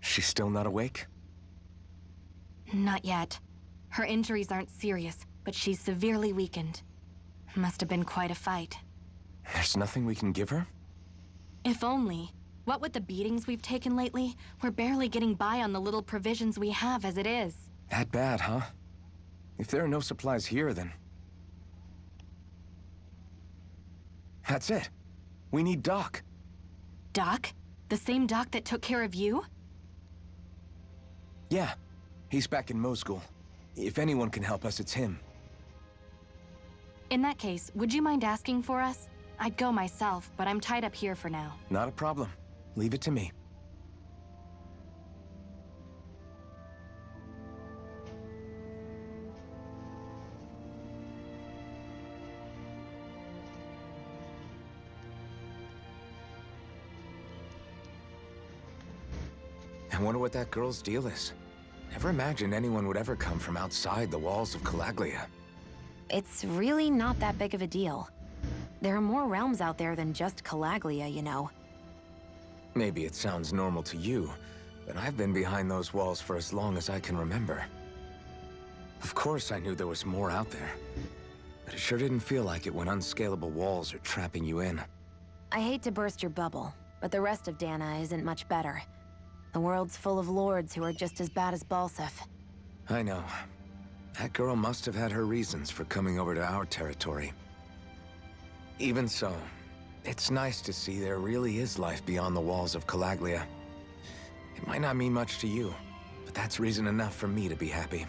Speaker 4: She's still not awake?
Speaker 1: Not yet. Her injuries aren't serious, but she's severely weakened. Must have been quite a fight.
Speaker 4: There's nothing we can give her?
Speaker 1: If only. What with the beatings we've taken lately, we're barely getting by on the little provisions we have as it is.
Speaker 4: That bad, huh? If there are no supplies here, then... That's it. We need Doc.
Speaker 1: Doc? The same Doc that took care of you?
Speaker 4: Yeah. He's back in Mosgul. If anyone can help us, it's him.
Speaker 1: In that case, would you mind asking for us? I'd go myself, but I'm tied up here for now.
Speaker 4: Not a problem. Leave it to me. I wonder what that girl's deal is. Never imagined anyone would ever come from outside the walls of Calaglia.
Speaker 1: It's really not that big of a deal. There are more realms out there than just Calaglia, you know.
Speaker 4: Maybe it sounds normal to you, but I've been behind those walls for as long as I can remember. Of course I knew there was more out there, but it sure didn't feel like it when unscalable walls are trapping you in.
Speaker 1: I hate to burst your bubble, but the rest of Dahna isn't much better. The world's full of lords who are just as bad as Balsef.
Speaker 4: I know. That girl must have had her reasons for coming over to our territory. Even so, it's nice to see there really is life beyond the walls of Calaglia. It might not mean much to you, but that's reason enough for me to be happy.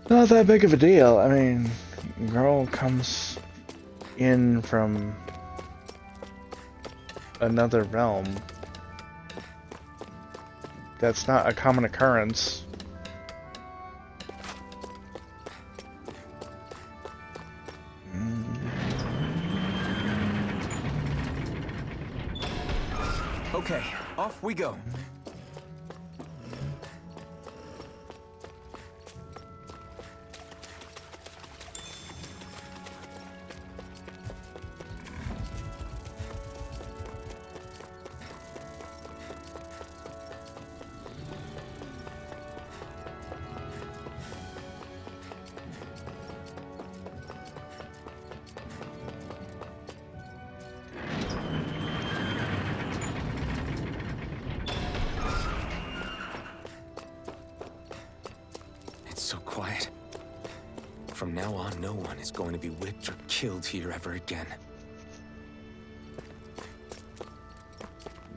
Speaker 3: Not that big of a deal. I mean, girl comes in from another realm. That's not a common occurrence.
Speaker 4: Okay, off we go. So quiet. From now on, no one is going to be whipped or killed here ever again.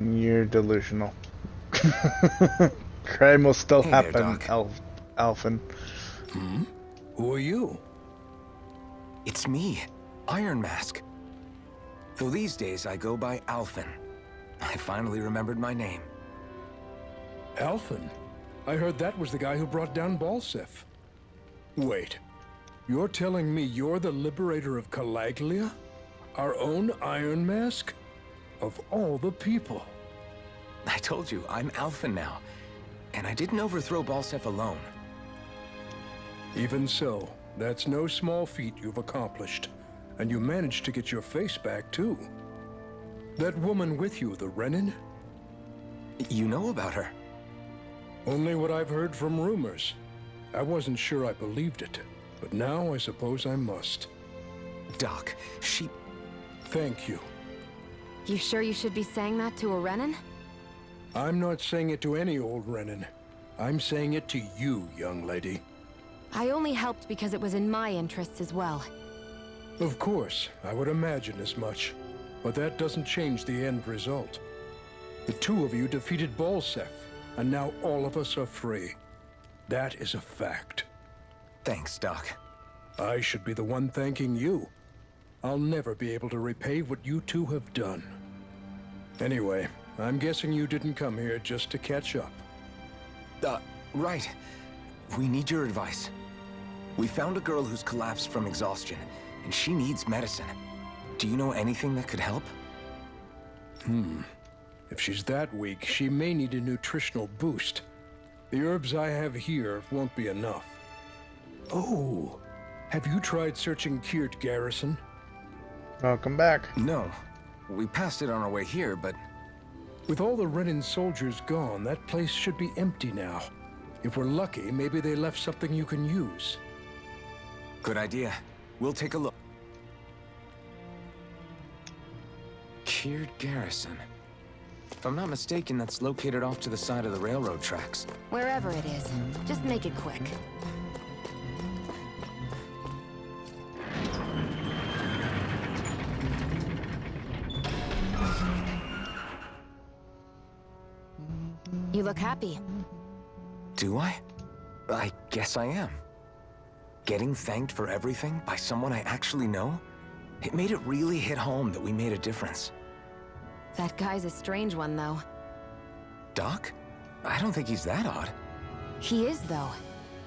Speaker 3: You're delusional. Crime will still
Speaker 4: Hey
Speaker 3: happen,
Speaker 4: there, Doc.
Speaker 3: Alphen.
Speaker 5: Who are you?
Speaker 4: It's me, Iron Mask. Though these days I go by Alphen. I finally remembered my name.
Speaker 5: Alphen? I heard that was the guy who brought down Balsef. Wait, you're telling me you're the liberator of Calaglia? Our own Iron Mask? Of all the people.
Speaker 4: I told you, I'm Alphen now. And I didn't overthrow Balsef alone.
Speaker 5: Even so, that's no small feat you've accomplished. And you managed to get your face back, too. That woman with you, the Renin?
Speaker 4: You know about her?
Speaker 5: Only what I've heard from rumors. I wasn't sure I believed it, but now I suppose I must.
Speaker 4: Doc, she...
Speaker 5: Thank you.
Speaker 1: You sure you should be saying that to a Renin?
Speaker 5: I'm not saying it to any old Renin. I'm saying it to you, young lady.
Speaker 1: I only helped because it was in my interests as well.
Speaker 5: Of course, I would imagine as much. But that doesn't change the end result. The two of you defeated Balsef, and now all of us are free. That is a fact.
Speaker 4: Thanks, Doc.
Speaker 5: I should be the one thanking you. I'll never be able to repay what you two have done. Anyway, I'm guessing you didn't come here just to catch up.
Speaker 4: Right. We need your advice. We found a girl who's collapsed from exhaustion, and she needs medicine. Do you know anything that could help?
Speaker 5: If she's that weak, she may need a nutritional boost. The herbs I have here won't be enough. Oh, have you tried searching Kirt Garrison?
Speaker 3: Welcome back.
Speaker 4: No. We passed it on our way here, but...
Speaker 5: With all the Renin soldiers gone, that place should be empty now. If we're lucky, maybe they left something you can use.
Speaker 4: Good idea. We'll take a look. Kirt Garrison. If I'm not mistaken, that's located off to the side of the railroad tracks.
Speaker 1: Wherever it is, just make it quick. You look happy.
Speaker 4: Do I? I guess I am. Getting thanked for everything by someone I actually know? It made it really hit home that we made a difference.
Speaker 1: That guy's a strange one, though.
Speaker 4: Doc? I don't think he's that odd.
Speaker 1: He is, though.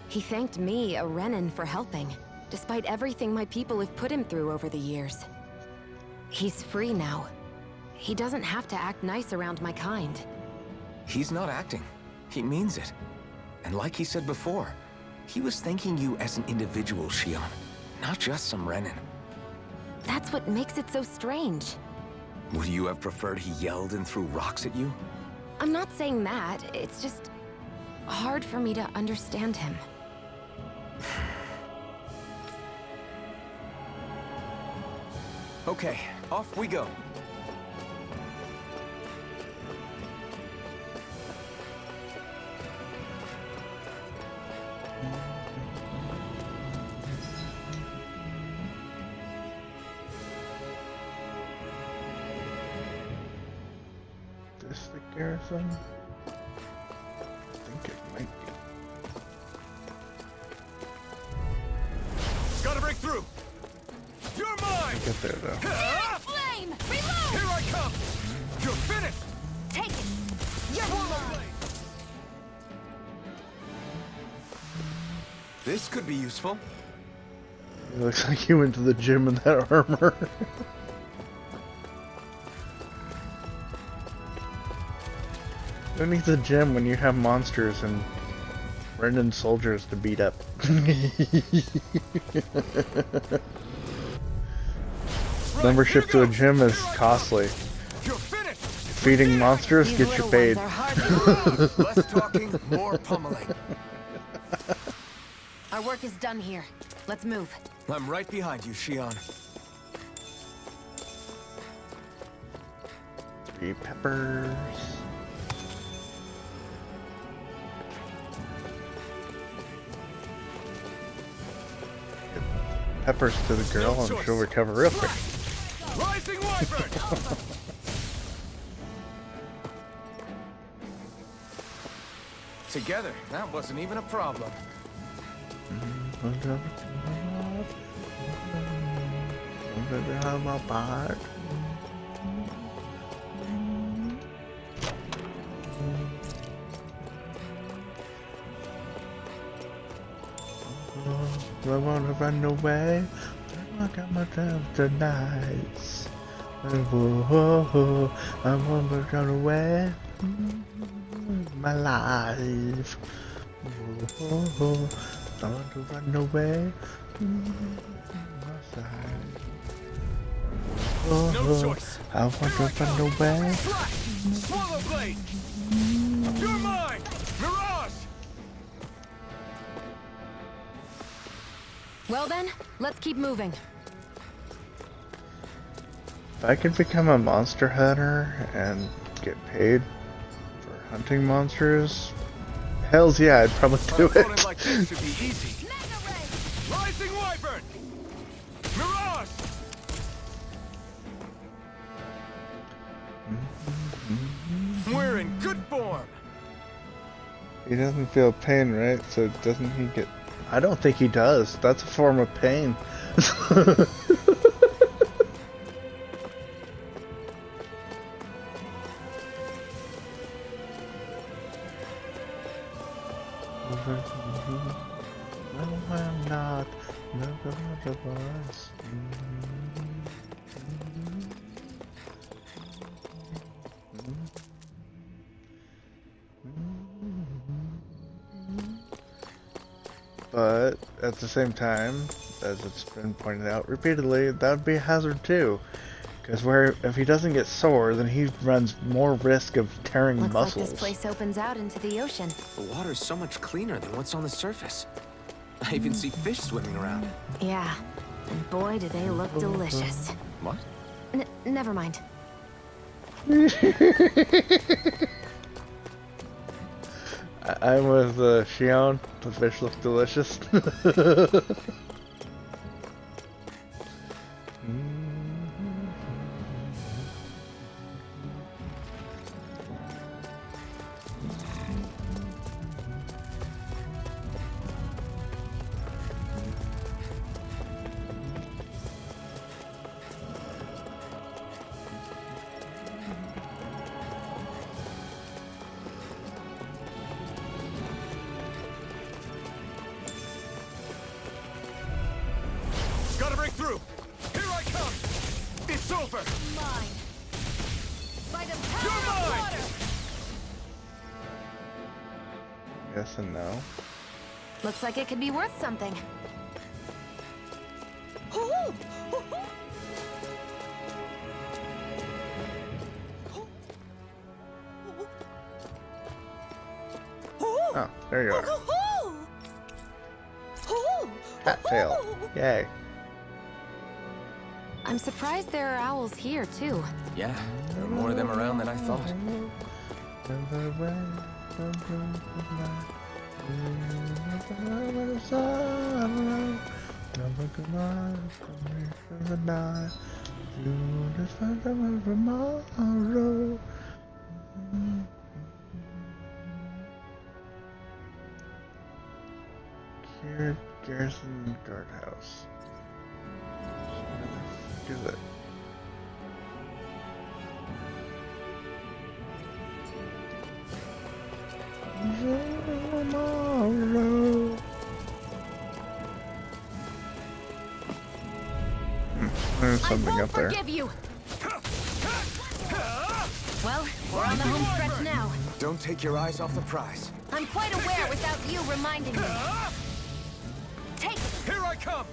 Speaker 1: He thanked me, a Renin, for helping, despite everything my people have put him through over the years. He's free now. He doesn't have to act nice around my kind.
Speaker 4: He's not acting. He means it. And like he said before, he was thanking you as an individual, Shionne, not just some Renin.
Speaker 1: That's what makes it so strange.
Speaker 4: Would you have preferred he yelled and threw rocks at you?
Speaker 1: I'm not saying that. It's just hard for me to understand him.
Speaker 4: Okay, off we go.
Speaker 3: Garrison? I think it might be.
Speaker 2: Gotta break through! You're mine!
Speaker 3: Get there though.
Speaker 9: Flame! Reload!
Speaker 2: Here I come! You're finished!
Speaker 9: Take it! You're mine!
Speaker 2: This could be useful.
Speaker 3: It looks like you went to the gym in that armor. Who needs the gym when you have monsters and Brendan soldiers to beat up? Membership to a gym is costly.
Speaker 2: You're finished!
Speaker 3: Feeding monsters
Speaker 1: These
Speaker 3: gets you
Speaker 1: little
Speaker 3: paid.
Speaker 1: ones are hardly...
Speaker 2: Less talking, more pummeling.
Speaker 1: Our work is done here. Let's move.
Speaker 2: I'm right behind you, Shion.
Speaker 3: 3 peppers. Get peppers to the girl and she'll recover real quick.
Speaker 2: Rising Wyvern! Together, that wasn't even a problem.
Speaker 3: I wanna run away. I got my time tonight. Whoa, I wanna run away. My life. Whoa, I want to run away. My side.
Speaker 2: No choice.
Speaker 3: I want to run away.
Speaker 2: Swallow Blade! You're mine! Mirage!
Speaker 1: Well then, let's keep moving.
Speaker 3: If I could become a monster hunter and get paid for hunting monsters, hells yeah, I'd probably do
Speaker 2: An opponent
Speaker 3: it.
Speaker 2: like this should be easy. Rising Wyvern! Mirage! We're in good form!
Speaker 3: He doesn't feel pain, right? So doesn't he get... I don't think he does. That's a form of pain. No, I'm not. No, us. But at the same time, as it's been pointed out repeatedly, that would be a hazard too. Because if he doesn't get sore, then he runs more risk of tearing
Speaker 1: Looks
Speaker 3: muscles.
Speaker 1: like this place opens out into the ocean.
Speaker 4: The water's so much cleaner than what's on the surface. I even see fish swimming around.
Speaker 1: Yeah, and boy do they look delicious.
Speaker 4: What?
Speaker 1: Never mind.
Speaker 3: I'm with Shion. The fish look delicious.
Speaker 2: Gotta break through! Here I come! It's over!
Speaker 9: Mine. By the
Speaker 2: You're
Speaker 9: power of
Speaker 2: mine!
Speaker 9: water!
Speaker 3: Yes and no.
Speaker 1: Looks like it could be worth something.
Speaker 3: Oh, there you are. Cattail. Yay.
Speaker 1: I'm surprised there are owls here, too.
Speaker 4: Yeah, there are more of them around than I thought.
Speaker 3: Tomorrow. Garrison Guardhouse. Where the fuck is it? Tomorrow. There's something up there.
Speaker 1: You. Well, we're on the home stretch now.
Speaker 2: Don't take your eyes off the prize.
Speaker 1: I'm quite aware without you reminding me. Take it!
Speaker 2: Here I come!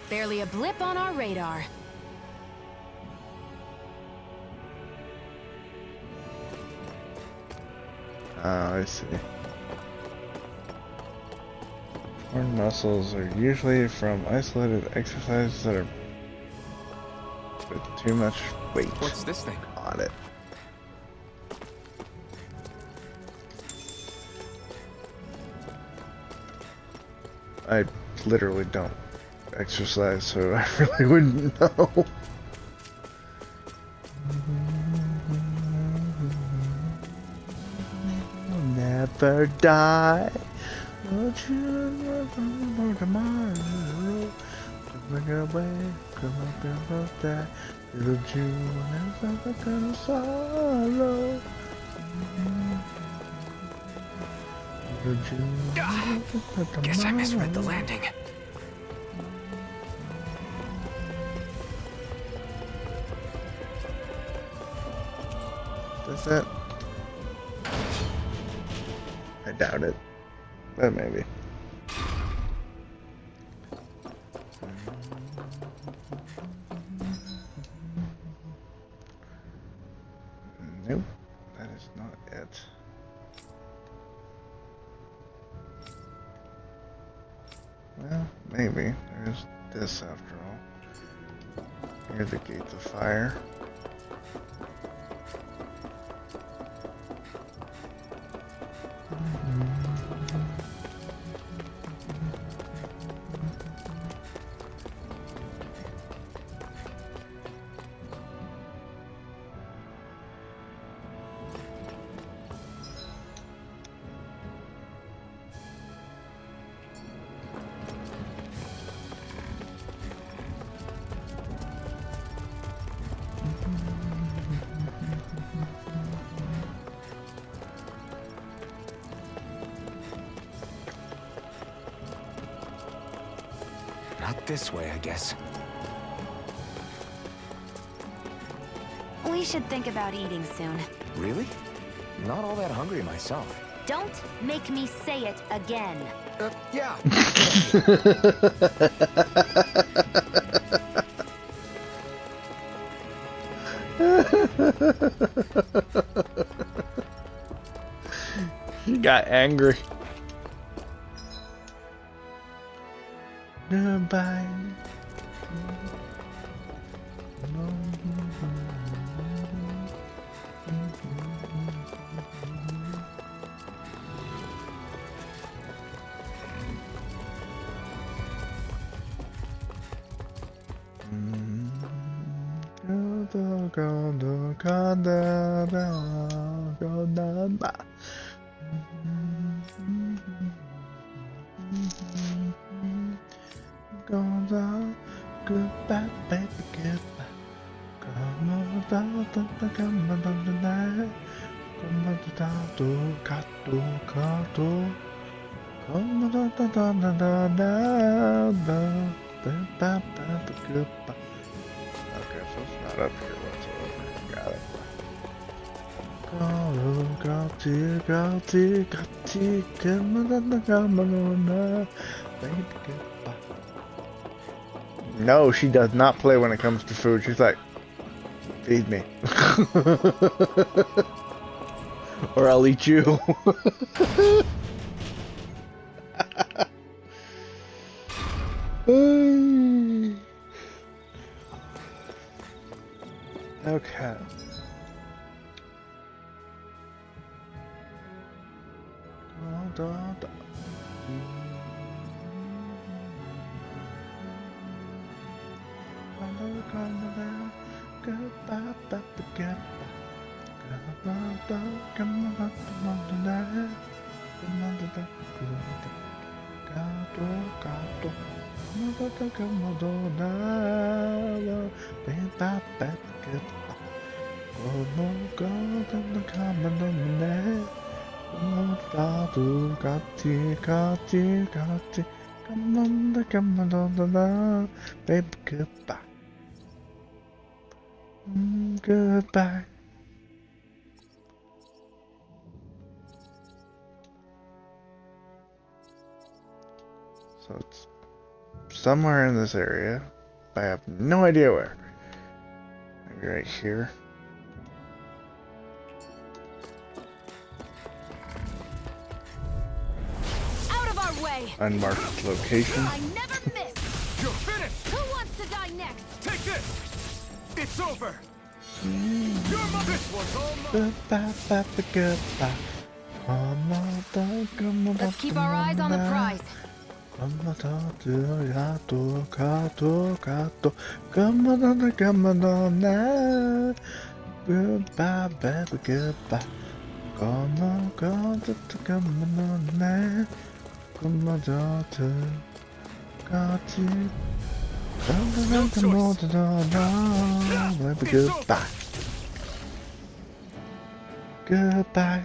Speaker 1: Barely a blip on our radar.
Speaker 3: Ah, I see. Torn muscles are usually from isolated exercises that are with too much weight
Speaker 2: What's this thing?
Speaker 3: on it. I literally don't exercise, so I really wouldn't know. Never die. Don't you never tomorrow. Look away, come up and die. Little June has never gonna sorrow. Little June.
Speaker 2: Guess I misread the landing.
Speaker 3: That's it. I doubt it, but maybe. Nope, that is not it. Well, maybe. There's this after all. Near the gates of fire.
Speaker 2: Not this way, I guess.
Speaker 1: We should think about eating soon.
Speaker 2: Really? Not all that hungry myself.
Speaker 1: Don't make me say it again.
Speaker 2: Yeah.
Speaker 3: He got angry. Goodbye. Goodbye, baby, goodbye. Come on, come on, tonight. Come on, goodbye. Okay, so it's not up here whatsoever. Got it. Come on, baby, goodbye. No, she does not play when it comes to food. She's like, feed me. Or I'll eat you. Okay. Baby, goodbye. Goodbye. So it's somewhere in this area. I have no idea where. Maybe right here.
Speaker 9: Out of our way!
Speaker 3: Unmarked location.
Speaker 9: I never miss!
Speaker 2: You're finished!
Speaker 9: Who wants to die next?
Speaker 2: Take this! It's over! You're my... This one's all mine!
Speaker 3: Goodbye.
Speaker 9: Let's keep our eyes on the prize.
Speaker 3: Goodbye, baby, goodbye. Come on, daughter. Got you. Baby, goodbye. Goodbye.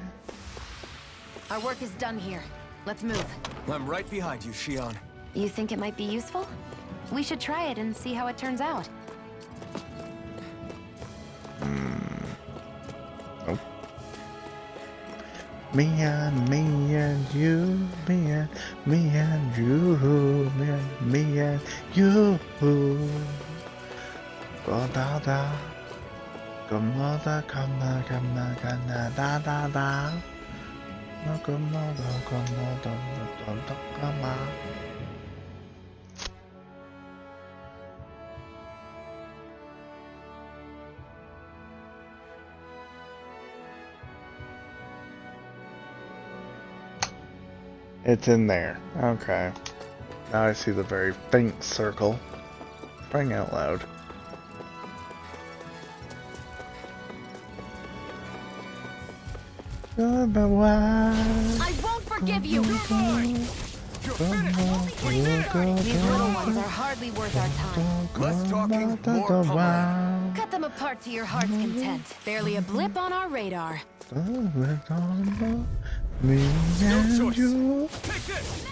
Speaker 1: Our work is done here. Let's move.
Speaker 4: I'm right behind you, Shion.
Speaker 1: You think it might be useful? We should try it and see how it turns out.
Speaker 3: Nope. Me and you, me and you, me and you. Go da da. Come on, da, come on, da da da. Come on, come on. It's in there. Okay. Now I see the very faint circle. Praying out loud.
Speaker 9: I won't forgive you!
Speaker 1: These little ones are hardly worth our time.
Speaker 2: Less talking, more pummeling.
Speaker 1: Cut them apart to your heart's content. Barely a blip on our radar.
Speaker 3: Me
Speaker 2: No
Speaker 3: and
Speaker 2: choice.
Speaker 3: you.
Speaker 2: Take this!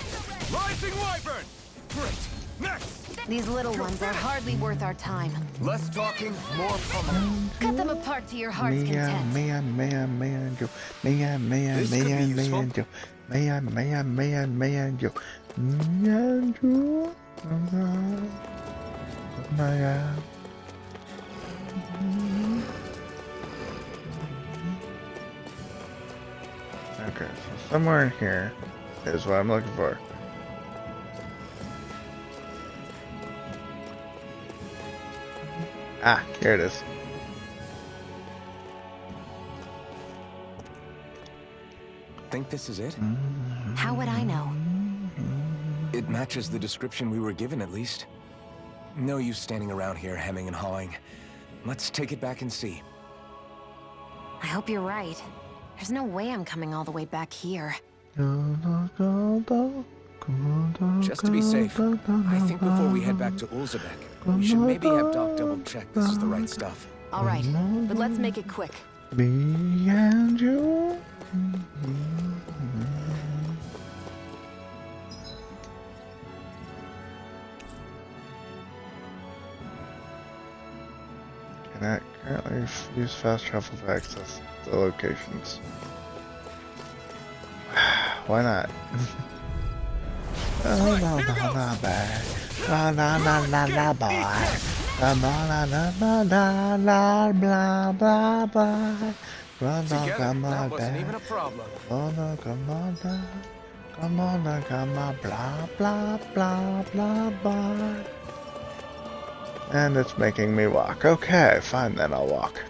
Speaker 2: Rising Wyvern! Great! Next!
Speaker 1: These little ones are hardly worth our time.
Speaker 2: Less talking, more pummeling.
Speaker 1: Cut them apart to your heart's
Speaker 3: Me
Speaker 1: content.
Speaker 3: and you. Me and you. Me and
Speaker 2: This could be useful.
Speaker 3: you. Me and you. Me and you. Okay, so somewhere in here is what I'm looking for. Ah, here it is.
Speaker 4: Think this is it?
Speaker 1: How would I know?
Speaker 4: It matches the description we were given, at least. No use standing around here hemming and hawing. Let's take it back and see.
Speaker 1: I hope you're right. There's no way I'm coming all the way back here.
Speaker 4: Just to be safe, I think before we head back to Ulzebek, we should maybe have Doc double-check this is the right stuff.
Speaker 1: All right, but let's make it quick.
Speaker 3: Me and you. Cannot currently use fast travel to access the locations. Why not?
Speaker 4: Together, that wasn't even a problem.
Speaker 3: Come on, blah, blah, blah, blah, blah. And it's making me walk. Okay, fine then, I'll walk.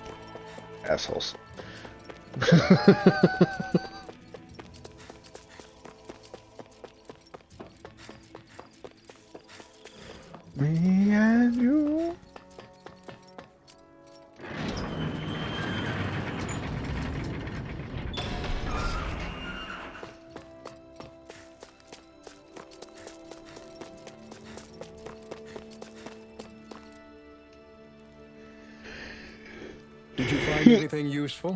Speaker 3: Assholes. Me and you.
Speaker 5: Find anything useful?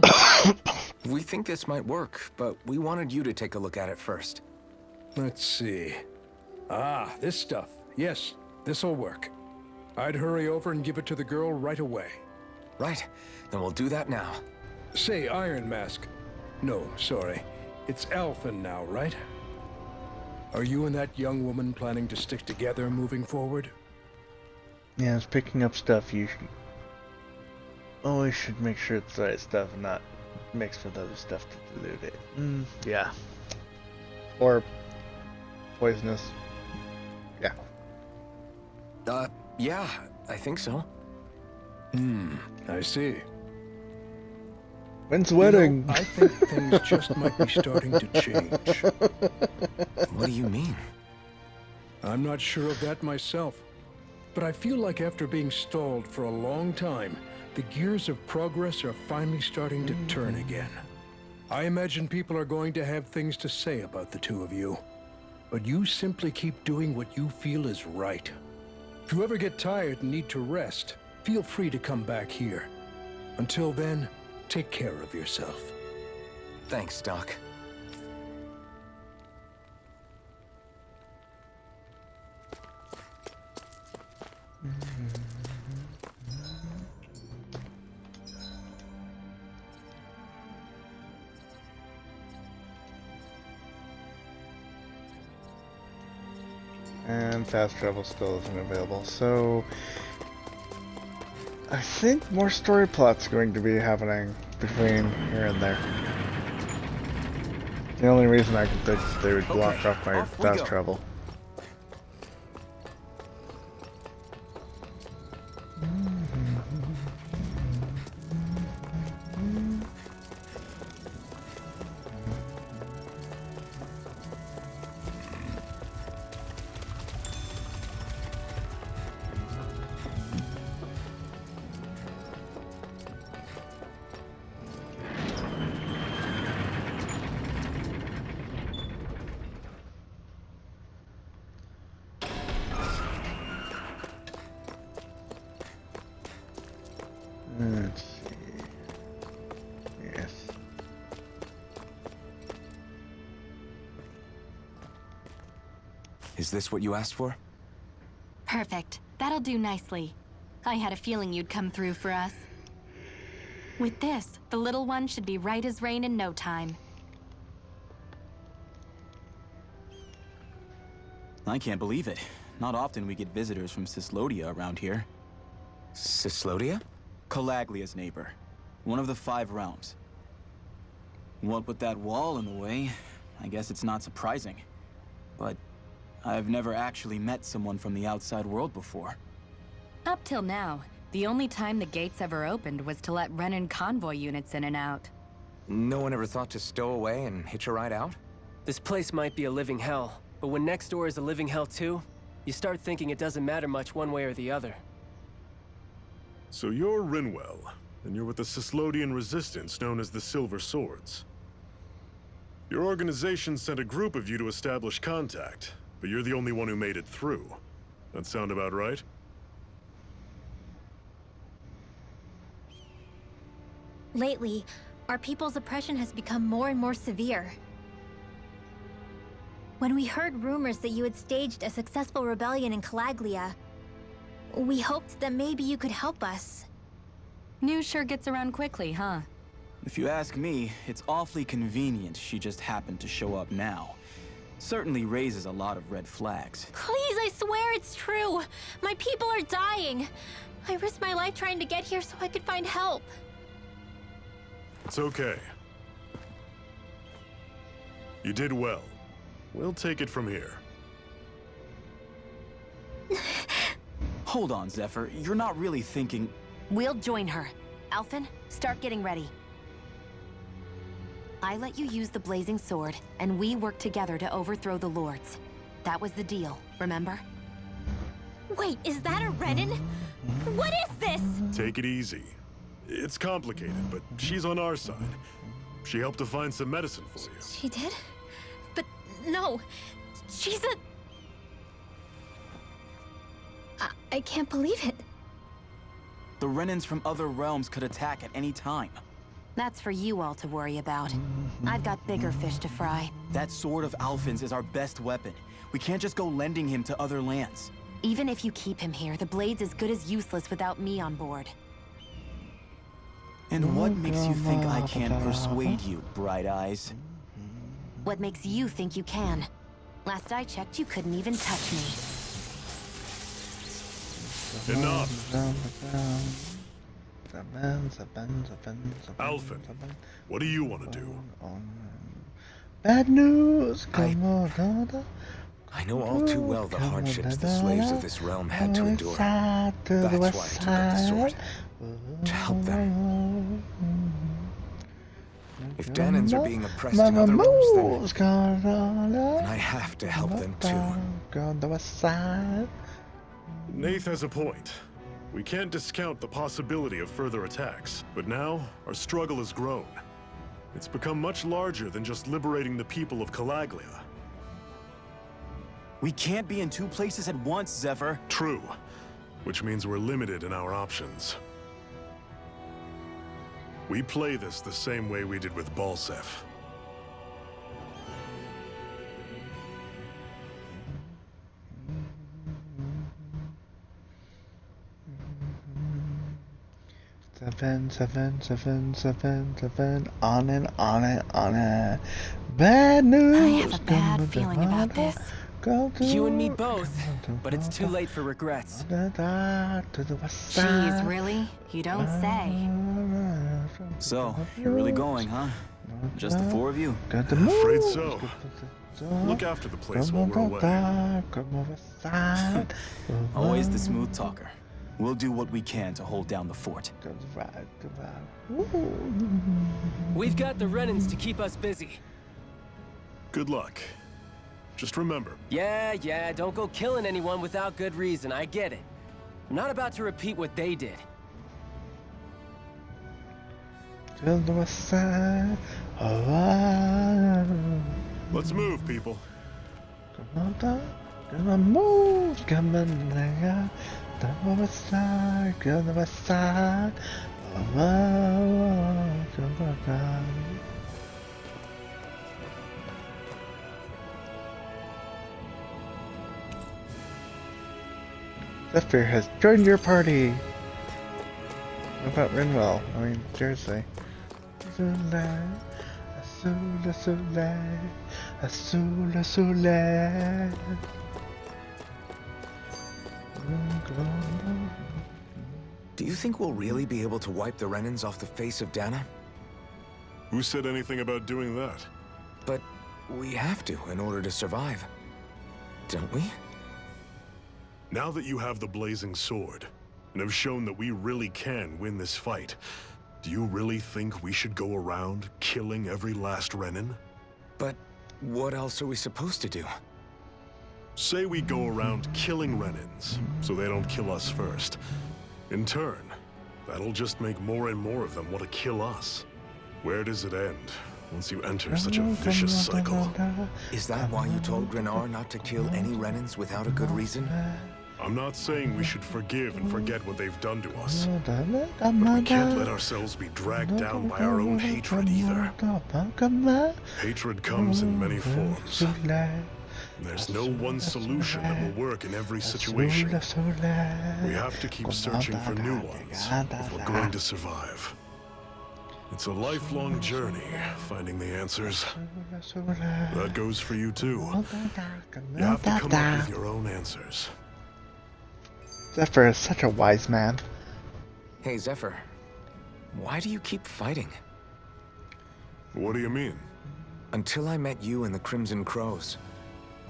Speaker 4: We think this might work, but we wanted you to take a look at it first.
Speaker 5: Let's see. Ah, this stuff. Yes, this'll work. I'd hurry over and give it to the girl right away.
Speaker 4: Right, then we'll do that now.
Speaker 5: Say, Iron Mask. No, sorry. It's Alphen now, right? Are you and that young woman planning to stick together moving forward?
Speaker 3: Yeah, it's picking up stuff. You should always make sure it's the right stuff and not mixed with other stuff to dilute it. Yeah. Or poisonous. Yeah.
Speaker 4: Yeah, I think so.
Speaker 5: I see.
Speaker 3: When's the wedding?
Speaker 5: I think things just might be starting to change.
Speaker 4: What do you mean?
Speaker 5: I'm not sure of that myself, but I feel like after being stalled for a long time, the gears of progress are finally starting to turn again. I imagine people are going to have things to say about the two of you, but you simply keep doing what you feel is right. If you ever get tired and need to rest, feel free to come back here. Until then, take care of yourself.
Speaker 4: Thanks, Doc.
Speaker 3: And fast travel still isn't available, so I think more story plot's going to be happening between here and there. The only reason I can think is they would block off my fast travel. Let's see. Yes.
Speaker 4: Is this what you asked for?
Speaker 10: Perfect. That'll do nicely. I had a feeling you'd come through for us. With this, the little one should be right as rain in no time.
Speaker 7: I can't believe it. Not often we get visitors from Cyslodia around here.
Speaker 4: Cyslodia?
Speaker 7: Calaglia's neighbor. One of the 5 realms. What with that wall in the way, I guess it's not surprising. But I've never actually met someone from the outside world before.
Speaker 10: Up till now, the only time the gates ever opened was to let Renan convoy units in and out.
Speaker 4: No one ever thought to stow away and hitch a ride out?
Speaker 8: This place might be a living hell, but when next door is a living hell too, you start thinking it doesn't matter much one way or the other.
Speaker 6: So you're Rinwell, and you're with the Cyslodian resistance known as the Silver Swords. Your organization sent a group of you to establish contact, but you're the only one who made it through. That sound about right?
Speaker 9: Lately, our people's oppression has become more and more severe. When we heard rumors that you had staged a successful rebellion in Calaglia, we hoped that maybe you could help us.
Speaker 10: News sure gets around quickly, huh?
Speaker 7: If you ask me, it's awfully convenient she just happened to show up now. Certainly raises a lot of red flags.
Speaker 9: Please, I swear it's true! My people are dying! I risked my life trying to get here so I could find help.
Speaker 6: It's okay. You did well. We'll take it from here.
Speaker 7: Hold on, Zephyr. You're not really thinking...
Speaker 1: We'll join her. Alphen, start getting ready. I let you use the blazing sword, and we worked together to overthrow the Lords. That was the deal, remember?
Speaker 9: Wait, is that a Renan? What is this?
Speaker 6: Take it easy. It's complicated, but she's on our side. She helped to find some medicine for you.
Speaker 9: She did? But no, she's a... I can't believe it.
Speaker 7: The Renans from other realms could attack at any time.
Speaker 1: That's for you all to worry about. I've got bigger fish to fry.
Speaker 7: That sword of Alphen's is our best weapon. We can't just go lending him to other lands.
Speaker 1: Even if you keep him here, the blade's as good as useless without me on board.
Speaker 7: And what makes you think I can't persuade you, Bright Eyes?
Speaker 1: What makes you think you can? Last I checked, you couldn't even touch me.
Speaker 6: Enough! Alphen, what do you want to do?
Speaker 3: Bad news!
Speaker 4: I know all too well the hardships the slaves of this realm had to endure. That's why I took up the sword. To help them. If Dahnans are being oppressed in other realms, then I have to help them too.
Speaker 6: Nath has a point. We can't discount the possibility of further attacks, but now our struggle has grown. It's become much larger than just liberating the people of Calaglia.
Speaker 7: We can't be in two places at once, Zephyr.
Speaker 6: True, which means we're limited in our options. We play this the same way we did with Balseph.
Speaker 3: Seven, on it. Bad news!
Speaker 10: I have a bad feeling about this.
Speaker 8: You and me both, but it's too late for regrets.
Speaker 10: Jeez, really? You don't say.
Speaker 7: So, you're really going, huh? Just the four of you?
Speaker 6: Afraid so. Look after the place while we're away.
Speaker 7: Always the smooth talker. We'll do what we can to hold down the fort.
Speaker 8: We've got the Renans to keep us busy.
Speaker 6: Good luck. Just remember.
Speaker 8: Yeah, don't go killing anyone without good reason, I get it. I'm not about to repeat what they did.
Speaker 6: Let's move, people.
Speaker 3: Zephyr has joined your party. What about Rinwell? I mean, seriously. Azul.
Speaker 4: Do you think we'll really be able to wipe the Renans off the face of Dahna?
Speaker 6: Who said anything about doing that?
Speaker 4: But we have to in order to survive. Don't we?
Speaker 6: Now that you have the Blazing Sword, and have shown that we really can win this fight, do you really think we should go around killing every last Renan?
Speaker 4: But what else are we supposed to do?
Speaker 6: Say we go around killing Renans, so they don't kill us first. In turn, that'll just make more and more of them want to kill us. Where does it end, once you enter such a vicious cycle?
Speaker 4: Is that why you told Grenar not to kill any Renans without a good reason?
Speaker 6: I'm not saying we should forgive and forget what they've done to us. But we can't let ourselves be dragged down by our own hatred either. Hatred comes in many forms. There's no one solution that will work in every situation. We have to keep searching for new ones if we're going to survive. It's a lifelong journey, finding the answers. That goes for you too. You have to come up with your own answers.
Speaker 3: Zephyr is such a wise man.
Speaker 4: Hey, Zephyr. Why do you keep fighting?
Speaker 6: What do you mean?
Speaker 4: Until I met you and the Crimson Crows,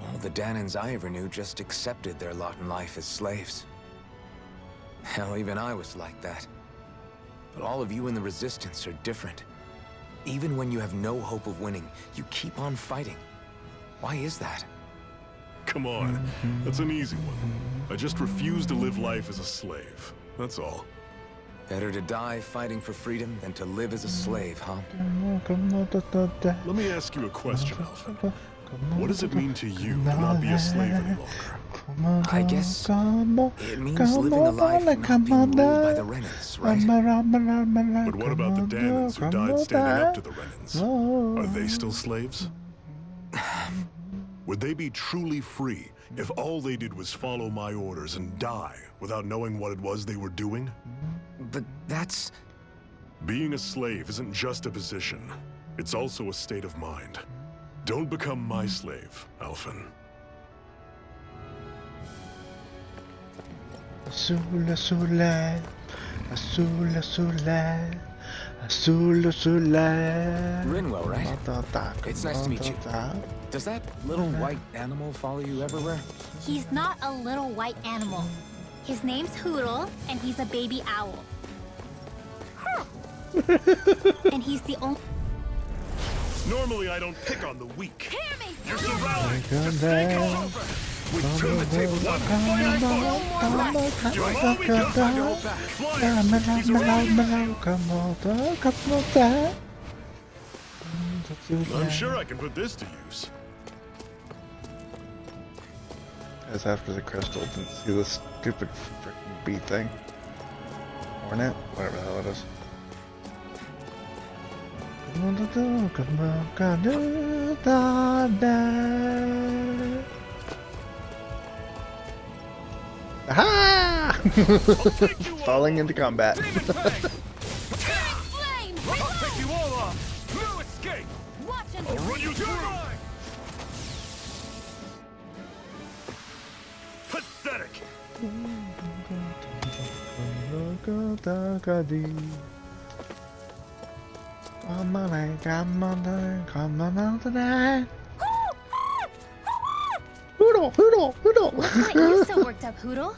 Speaker 4: all the Dahnans I ever knew just accepted their lot in life as slaves. Hell, even I was like that. But all of you in the Resistance are different. Even when you have no hope of winning, you keep on fighting. Why is that?
Speaker 6: Come on, that's an easy one. I just refuse to live life as a slave, that's all.
Speaker 4: Better to die fighting for freedom than to live as a slave, huh?
Speaker 6: Let me ask you a question, Alphen. What does it mean to you to not be a slave any longer?
Speaker 2: I guess it means living a life not being ruled by the Renans, right?
Speaker 6: But what about the Daemons who died standing up to the Renans? Are they still slaves? Would they be truly free if all they did was follow my orders and die without knowing what it was they were doing?
Speaker 2: But that's...
Speaker 6: Being a slave isn't just a position. It's also a state of mind. Don't become my slave, Alphen.
Speaker 3: Azul, azul, azul, azul, azul, azul.
Speaker 2: Rinwell, right? It's nice to meet you. Does that little white animal follow you everywhere?
Speaker 9: He's not a little white animal. His name's Hootle, and he's a baby owl. And he's the only...
Speaker 6: Normally I don't pick on the weak.
Speaker 9: Hear me!
Speaker 6: You're surrounded! Just take over!
Speaker 2: We turn the tables on.
Speaker 6: You're all we got! Flyers! He's around! I'm sure I can put this to use.
Speaker 3: As after the crystal, didn't see this stupid freaking bee thing. Hornet? Whatever the hell it is. Aha! Falling into combat.
Speaker 2: I'll take you all off! No escape!
Speaker 6: I'll run you through! Pathetic!
Speaker 3: Hootle, Hootle, Hootle!
Speaker 9: What's got you so worked up, Hootle?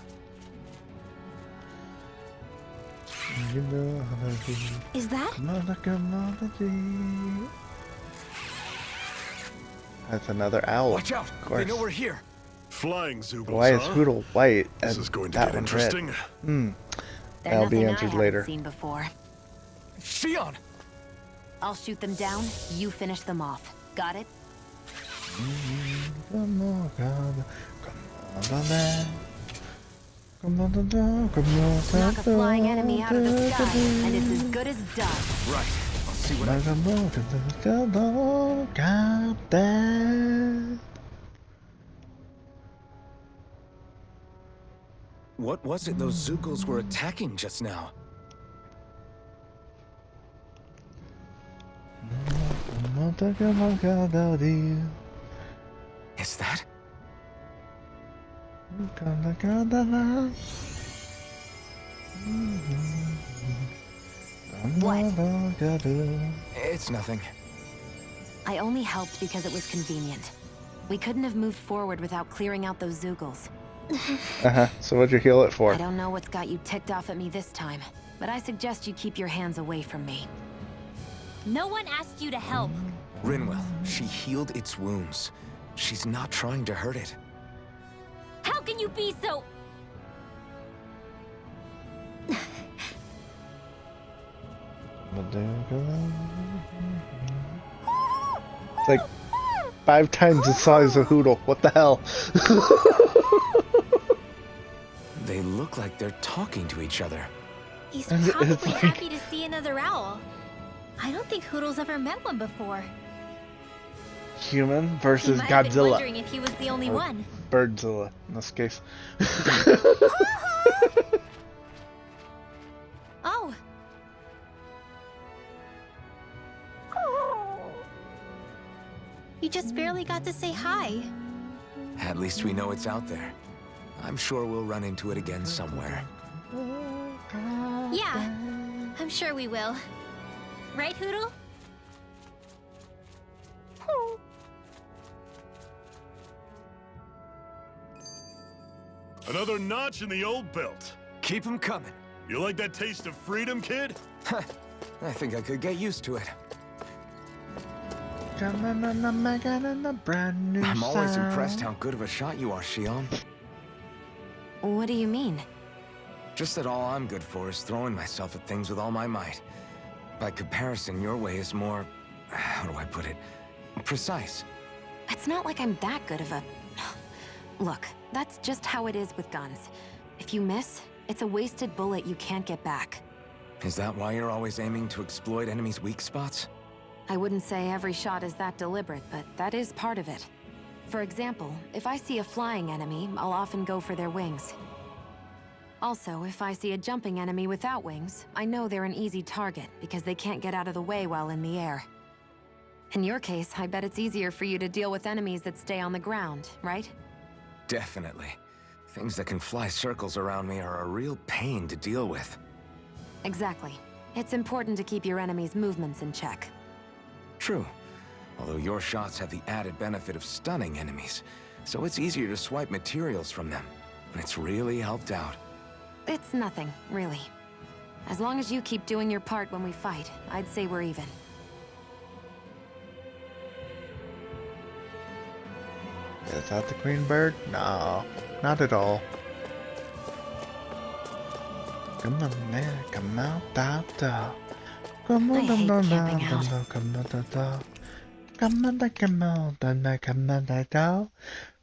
Speaker 9: Is that?
Speaker 3: That's another owl.
Speaker 2: Watch out!
Speaker 3: Of course.
Speaker 2: They know we're here.
Speaker 6: Flying Zoogles,
Speaker 3: Why is
Speaker 6: huh?
Speaker 3: Hootle white
Speaker 6: This
Speaker 3: and
Speaker 6: is going to
Speaker 3: that
Speaker 6: get
Speaker 3: one's
Speaker 6: interesting.
Speaker 3: red?
Speaker 1: They're
Speaker 3: That'll be
Speaker 1: nothing I
Speaker 3: answered
Speaker 1: haven't
Speaker 3: later.
Speaker 1: seen before.
Speaker 2: Shion!
Speaker 1: I'll shoot them down, you finish them off. Got it? Knock a flying enemy out of the sky, and it's as good as done.
Speaker 2: Right. I'll see what I can... What was it those Zoogles were attacking just now? Is that?
Speaker 1: What?
Speaker 2: It's nothing.
Speaker 1: I only helped because it was convenient. We couldn't have moved forward without clearing out those Zoogles.
Speaker 3: So what'd you heal it for?
Speaker 1: I don't know what's got you ticked off at me this time, but I suggest you keep your hands away from me.
Speaker 9: No one asked you to help.
Speaker 2: Rinwell, she healed its wounds. She's not trying to hurt it.
Speaker 9: How can you be so...
Speaker 3: It's like 5 times the size of Hootle. What the hell?
Speaker 2: They look like they're talking to each other.
Speaker 9: He's
Speaker 3: And it's
Speaker 9: probably
Speaker 3: like-
Speaker 9: happy to see another owl. I don't think Hootle's ever met one before.
Speaker 3: Human
Speaker 9: He
Speaker 3: versus
Speaker 9: might have been
Speaker 3: Godzilla.
Speaker 9: wondering if he was the only
Speaker 3: Or
Speaker 9: one.
Speaker 3: Birdzilla, in this case.
Speaker 9: Oh. You just barely got to say hi.
Speaker 2: At least we know it's out there. I'm sure we'll run into it again somewhere.
Speaker 9: Yeah, I'm sure we will. Right, Hootle?
Speaker 6: Another notch in the old belt.
Speaker 2: Keep 'em coming.
Speaker 6: You like that taste of freedom, kid?
Speaker 2: I think I could get used to it. I'm always impressed how good of a shot you are, Shion.
Speaker 1: What do you mean?
Speaker 2: Just that all I'm good for is throwing myself at things with all my might. By comparison, your way is more... how do I put it? Precise.
Speaker 1: It's not like I'm that good of a... Look, that's just how it is with guns. If you miss, it's a wasted bullet you can't get back.
Speaker 4: Is that why you're always aiming to exploit enemies' weak spots?
Speaker 1: I wouldn't say every shot is that deliberate, but that is part of it. For example, if I see a flying enemy, I'll often go for their wings. Also, if I see a jumping enemy without wings, I know they're an easy target because they can't get out of the way while in the air. In your case, I bet it's easier for you to deal with enemies that stay on the ground, right?
Speaker 4: Definitely. Things that can fly circles around me are a real pain to deal with.
Speaker 1: Exactly. It's important to keep your enemy's movements in check.
Speaker 4: True. Although your shots have the added benefit of stunning enemies, so it's easier to swipe materials from them. It's really helped out.
Speaker 1: It's nothing, really. As long as you keep doing your part when we fight, I'd say we're even.
Speaker 3: Is that the queen bird? No, not at all. Come on, man, come out, da da. Come on,
Speaker 1: I hate
Speaker 3: da
Speaker 1: camping out.
Speaker 3: da, come on, da da. Come on, da, come on, da da, come on, da da.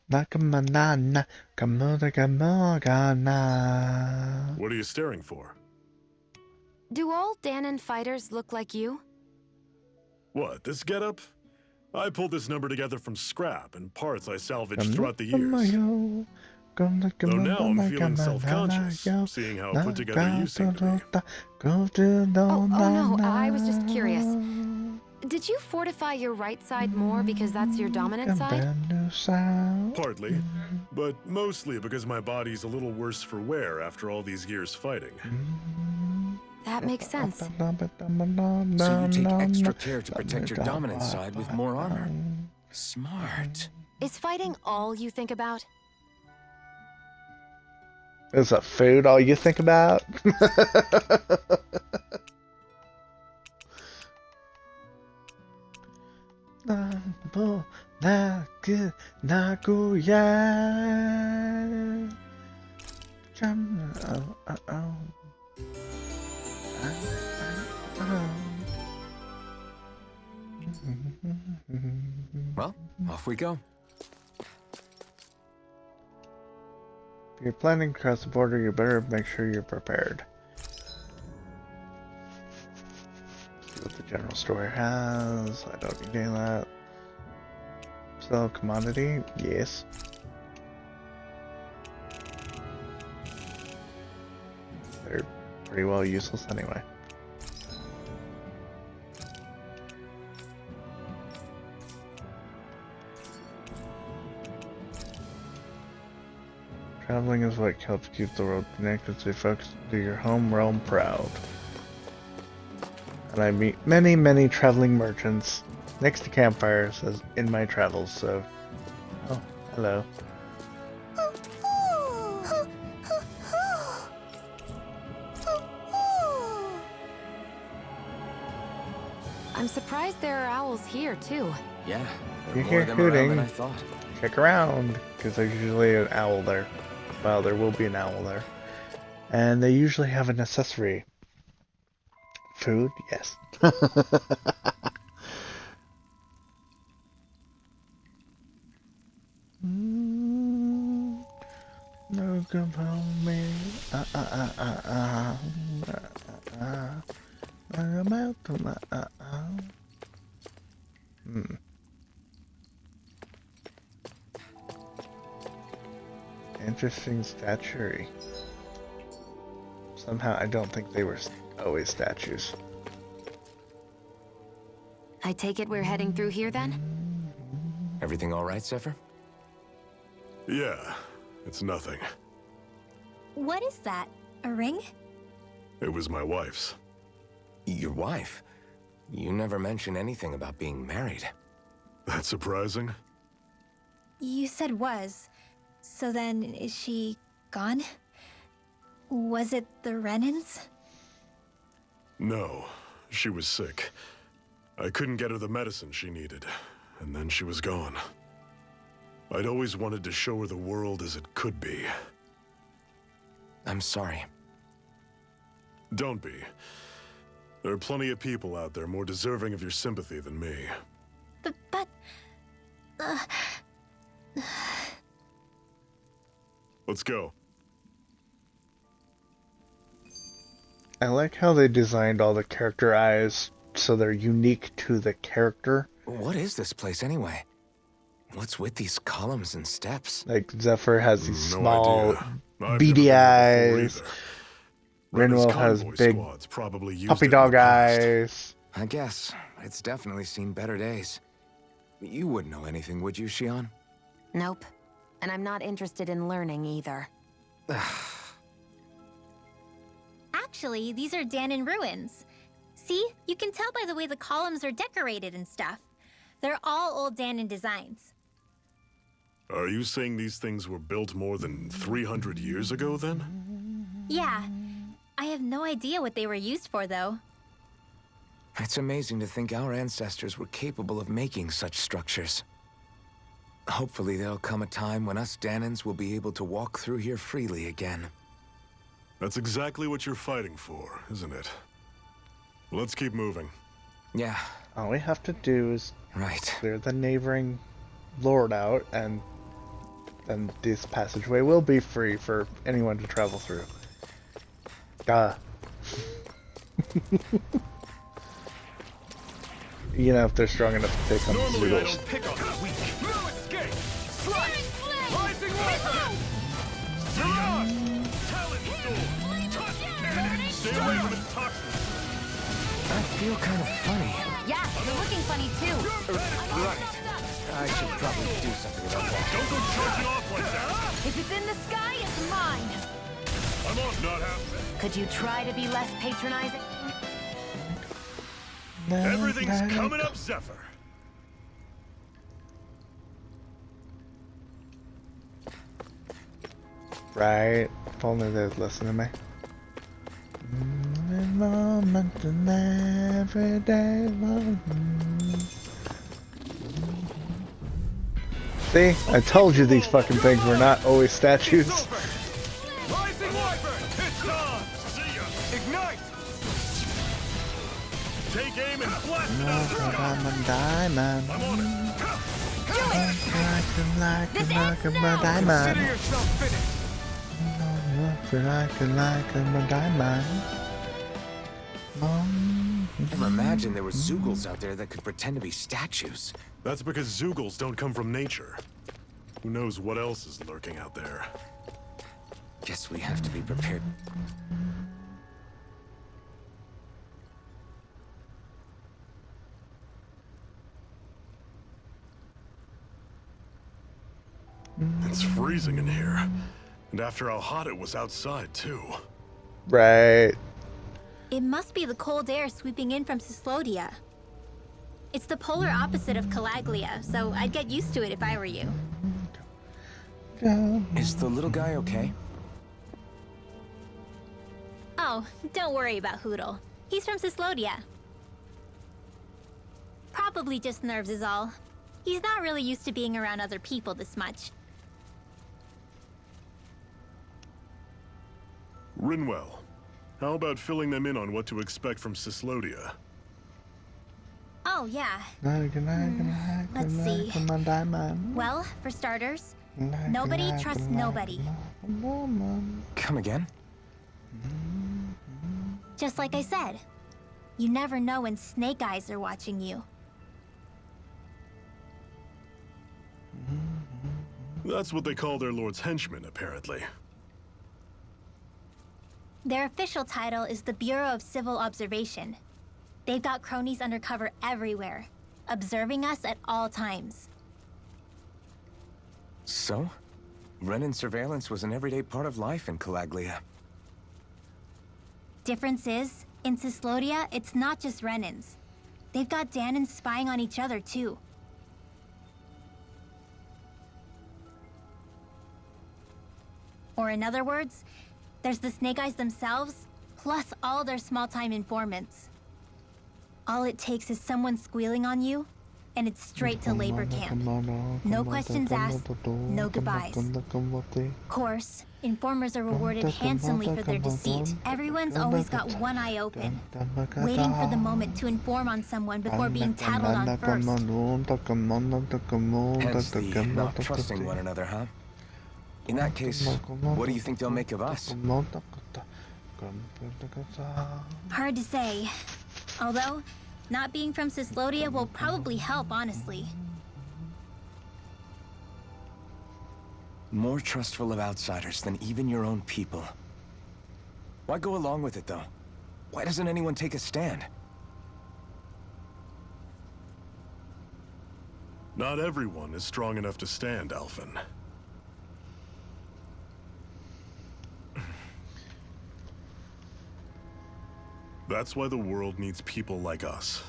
Speaker 3: Da, come on, da na, come on, da, come on, da na.
Speaker 6: What are you staring for?
Speaker 1: Do all Danon fighters look like you?
Speaker 6: What, this getup? I pulled this number together from scrap and parts I salvaged throughout the years. Though now I'm feeling self-conscious, seeing how put together you seem to be.
Speaker 1: Oh no, I was just curious. Did you fortify your right side more because that's your dominant side?
Speaker 6: Partly, but mostly because my body's a little worse for wear after all these years fighting.
Speaker 1: That makes sense.
Speaker 4: So you take extra care to protect your dominant side with more armor. Smart.
Speaker 1: Is fighting all you think about?
Speaker 3: Is that food all you think about?
Speaker 4: Well, off we go.
Speaker 3: If you're planning to cross the border, you better make sure you're prepared. See what the general store has. I don't need any of that. Sell commodity? Yes. They're pretty well useless anyway. Traveling is what helps keep the world connected, so folks do your home realm proud. And I meet many, many traveling merchants next to campfires as in my travels, so... Oh, hello.
Speaker 1: I'm surprised there are owls here, too.
Speaker 4: Yeah,
Speaker 3: You
Speaker 4: there are more
Speaker 3: hear
Speaker 4: of them around
Speaker 3: hooting.
Speaker 4: than I thought.
Speaker 3: Check around, because there's usually an owl there. Well, there will be an owl there. And they usually have an accessory. Food? Yes. No, come home, me. I'm out to my Interesting statuary. Somehow I don't think they were always statues.
Speaker 1: I take it we're heading through here then?
Speaker 4: Everything all right, Zephyr?
Speaker 6: Yeah, it's nothing.
Speaker 9: What is that? A ring?
Speaker 6: It was my wife's.
Speaker 4: Your wife? You never mentioned anything about being married.
Speaker 6: That's surprising?
Speaker 9: You said was. So then, is she gone? Was it the Renans?
Speaker 6: No, she was sick. I couldn't get her the medicine she needed, and then she was gone. I'd always wanted to show her the world as it could be.
Speaker 4: I'm sorry.
Speaker 6: Don't be. There are plenty of people out there more deserving of your sympathy than me.
Speaker 9: But...
Speaker 6: Let's go.
Speaker 3: I like how they designed all the character eyes so they're unique to the character.
Speaker 4: What is this place anyway? What's with these columns and steps?
Speaker 3: Like Zephyr has these
Speaker 6: No
Speaker 3: small
Speaker 6: idea. I've
Speaker 3: beady
Speaker 6: never been here
Speaker 3: eyes.
Speaker 6: before either.
Speaker 3: Rinwell has
Speaker 6: convoy
Speaker 3: big
Speaker 6: squads probably used
Speaker 3: puppy
Speaker 6: it in the
Speaker 3: dog
Speaker 6: past.
Speaker 3: eyes.
Speaker 4: I guess. It's definitely seen better days. You wouldn't know anything, would you, Shion?
Speaker 1: Nope. And I'm not interested in learning either.
Speaker 9: Actually, these are Dahnan ruins. See? You can tell by the way the columns are decorated and stuff. They're all old Dahnan designs.
Speaker 6: Are you saying these things were built more than 300 years ago, then?
Speaker 9: Yeah. I have no idea what they were used for, though.
Speaker 4: It's amazing to think our ancestors were capable of making such structures. Hopefully there'll come a time when us Dahnans will be able to walk through here freely again.
Speaker 6: That's exactly what you're fighting for, isn't it? Let's keep moving.
Speaker 4: Yeah.
Speaker 3: All we have to do is
Speaker 4: Right.
Speaker 3: clear the neighboring lord out, and then this passageway will be free for anyone to travel through. Duh. You know, if they're strong enough to take on the
Speaker 6: Normally I
Speaker 3: Zoodles.
Speaker 6: don't pick on the weak.
Speaker 2: No escape! Rising Wyvern! Mirage!
Speaker 6: Talon Storm! Touch cannon! Stay away from its toxins!
Speaker 4: I feel kind of funny.
Speaker 10: Yeah, you're looking funny too.
Speaker 4: Right. I should probably do something about that.
Speaker 6: Don't go charging off like that!
Speaker 10: If it's in the sky, it's mine.
Speaker 6: I'm off, not happening.
Speaker 10: Could you try to be less patronizing?
Speaker 6: Everything's coming up, Zephyr.
Speaker 3: Right. If only they'd listen to me. Every moment and every day. See? I told you these fucking things were not always statues.
Speaker 2: Rising Wyvern! It's on!
Speaker 6: See ya!
Speaker 2: Ignite!
Speaker 6: Take aim and blast it out of the sky!
Speaker 3: I'm a diamond.
Speaker 6: I'm on it!
Speaker 2: Consider
Speaker 3: Diamond.
Speaker 2: yourself finished!
Speaker 4: Never imagined there were Zoogles out there that could pretend to be statues.
Speaker 6: That's because Zoogles don't come from nature. Who knows what else is lurking out there?
Speaker 4: Guess we have to be prepared.
Speaker 6: It's freezing in here. And after how hot it was outside, too.
Speaker 3: Right.
Speaker 9: It must be the cold air sweeping in from Cyslodia. It's the polar opposite of Calaglia, so I'd get used to it if I were you.
Speaker 4: Is the little guy okay?
Speaker 9: Oh, don't worry about Hootle. He's from Cyslodia. Probably just nerves is all. He's not really used to being around other people this much.
Speaker 6: Rinwell, how about filling them in on what to expect from Cyslodia?
Speaker 9: Oh, yeah. Let's see. Well, for starters, nobody trusts nobody.
Speaker 4: Come again?
Speaker 9: Just like I said, you never know when Snake Eyes are watching you.
Speaker 6: That's what they call their lord's henchmen, apparently.
Speaker 9: Their official title is the Bureau of Civil Observation. They've got cronies undercover everywhere, observing us at all times.
Speaker 4: So? Renan surveillance was an everyday part of life in Calaglia.
Speaker 9: Difference is, in Cyslodia, it's not just Renans. They've got Dahnans spying on each other, too. Or in other words, there's the Snake Eyes themselves, plus all their small-time informants. All it takes is someone squealing on you, and it's straight to labor camp. No questions asked, no goodbyes. Course, informers are rewarded handsomely for their deceit. Everyone's always got one eye open, waiting for the moment to inform on someone before being tattled on first.
Speaker 4: Hence the not trusting one another, huh? In that case, what do you think they'll make of us?
Speaker 9: Hard to say. Although, not being from Cyslodia will probably help, honestly.
Speaker 4: More trustful of outsiders than even your own people. Why go along with it, though? Why doesn't anyone take a stand?
Speaker 6: Not everyone is strong enough to stand, Alphen. That's why the world needs people like us.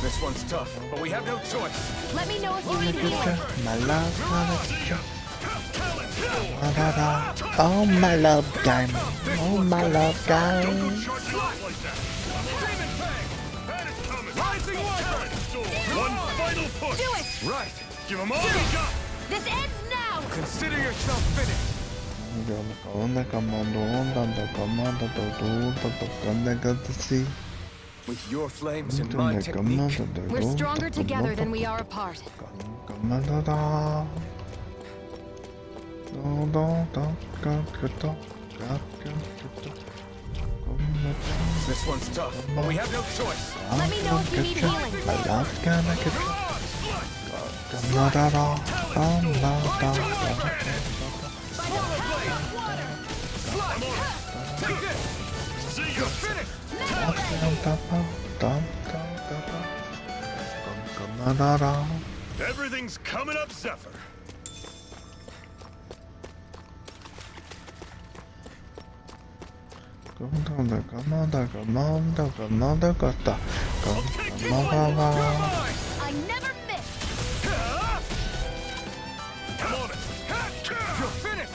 Speaker 4: This one's tough, but we have no choice.
Speaker 1: Let me know if you need healing.
Speaker 3: My love, oh my love game. Oh my love game.
Speaker 6: One final push.
Speaker 1: Do it!
Speaker 4: Right.
Speaker 6: Give them all we got.
Speaker 1: This ends now!
Speaker 4: Consider yourself finished. With your flames and my technique,
Speaker 1: We're stronger together than we are apart.
Speaker 4: this one's tough, but we have no choice.
Speaker 1: Let me know if you need healing.
Speaker 3: My love gonna get
Speaker 4: Take this!
Speaker 6: See ya.
Speaker 4: Finish!
Speaker 6: Everything's coming up, Zephyr.
Speaker 1: I never miss!
Speaker 6: I'm on it.
Speaker 4: You're finished!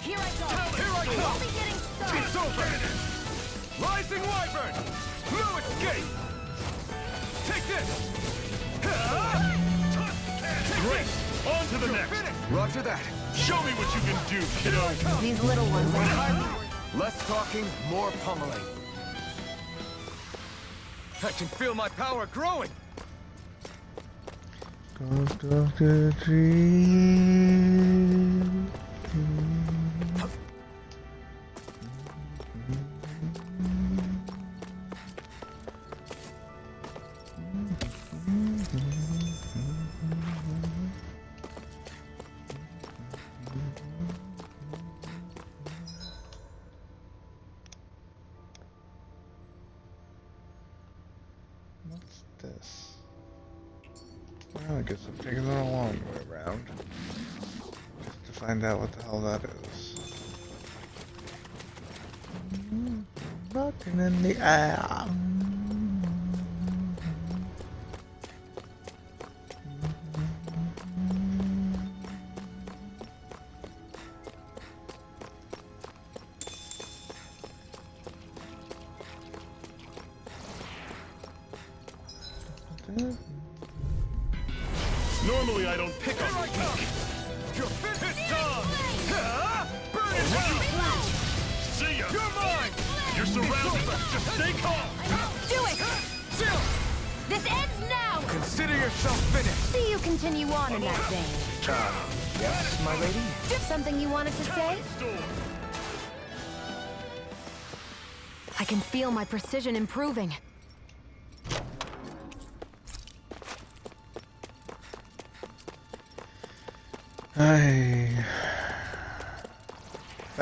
Speaker 1: Here I go!
Speaker 4: Here I
Speaker 1: We'll
Speaker 4: come!
Speaker 1: be getting started!
Speaker 4: It's over! Rising Wyvern! No escape! Take this!
Speaker 6: Great. On to the next.
Speaker 4: Roger that.
Speaker 6: Show me what you can do, kiddo.
Speaker 1: These little ones are hard.
Speaker 4: Less talking, more pummeling. I can feel my power growing!
Speaker 3: What's this? Well, I guess I'm taking it a long way around. Just to find out what the hell that is. Looking in the air.
Speaker 6: Normally I don't pick on you.
Speaker 4: You're finished! Burn it down!
Speaker 6: See ya.
Speaker 4: You're mine!
Speaker 6: You're surrounded. Just stay calm.
Speaker 1: Do it!
Speaker 4: Chill!
Speaker 1: This ends now!
Speaker 4: Consider yourself finished!
Speaker 1: See you continue on in that vein.
Speaker 4: Yes, my lady?
Speaker 1: Something you wanted to say? I can feel my precision improving.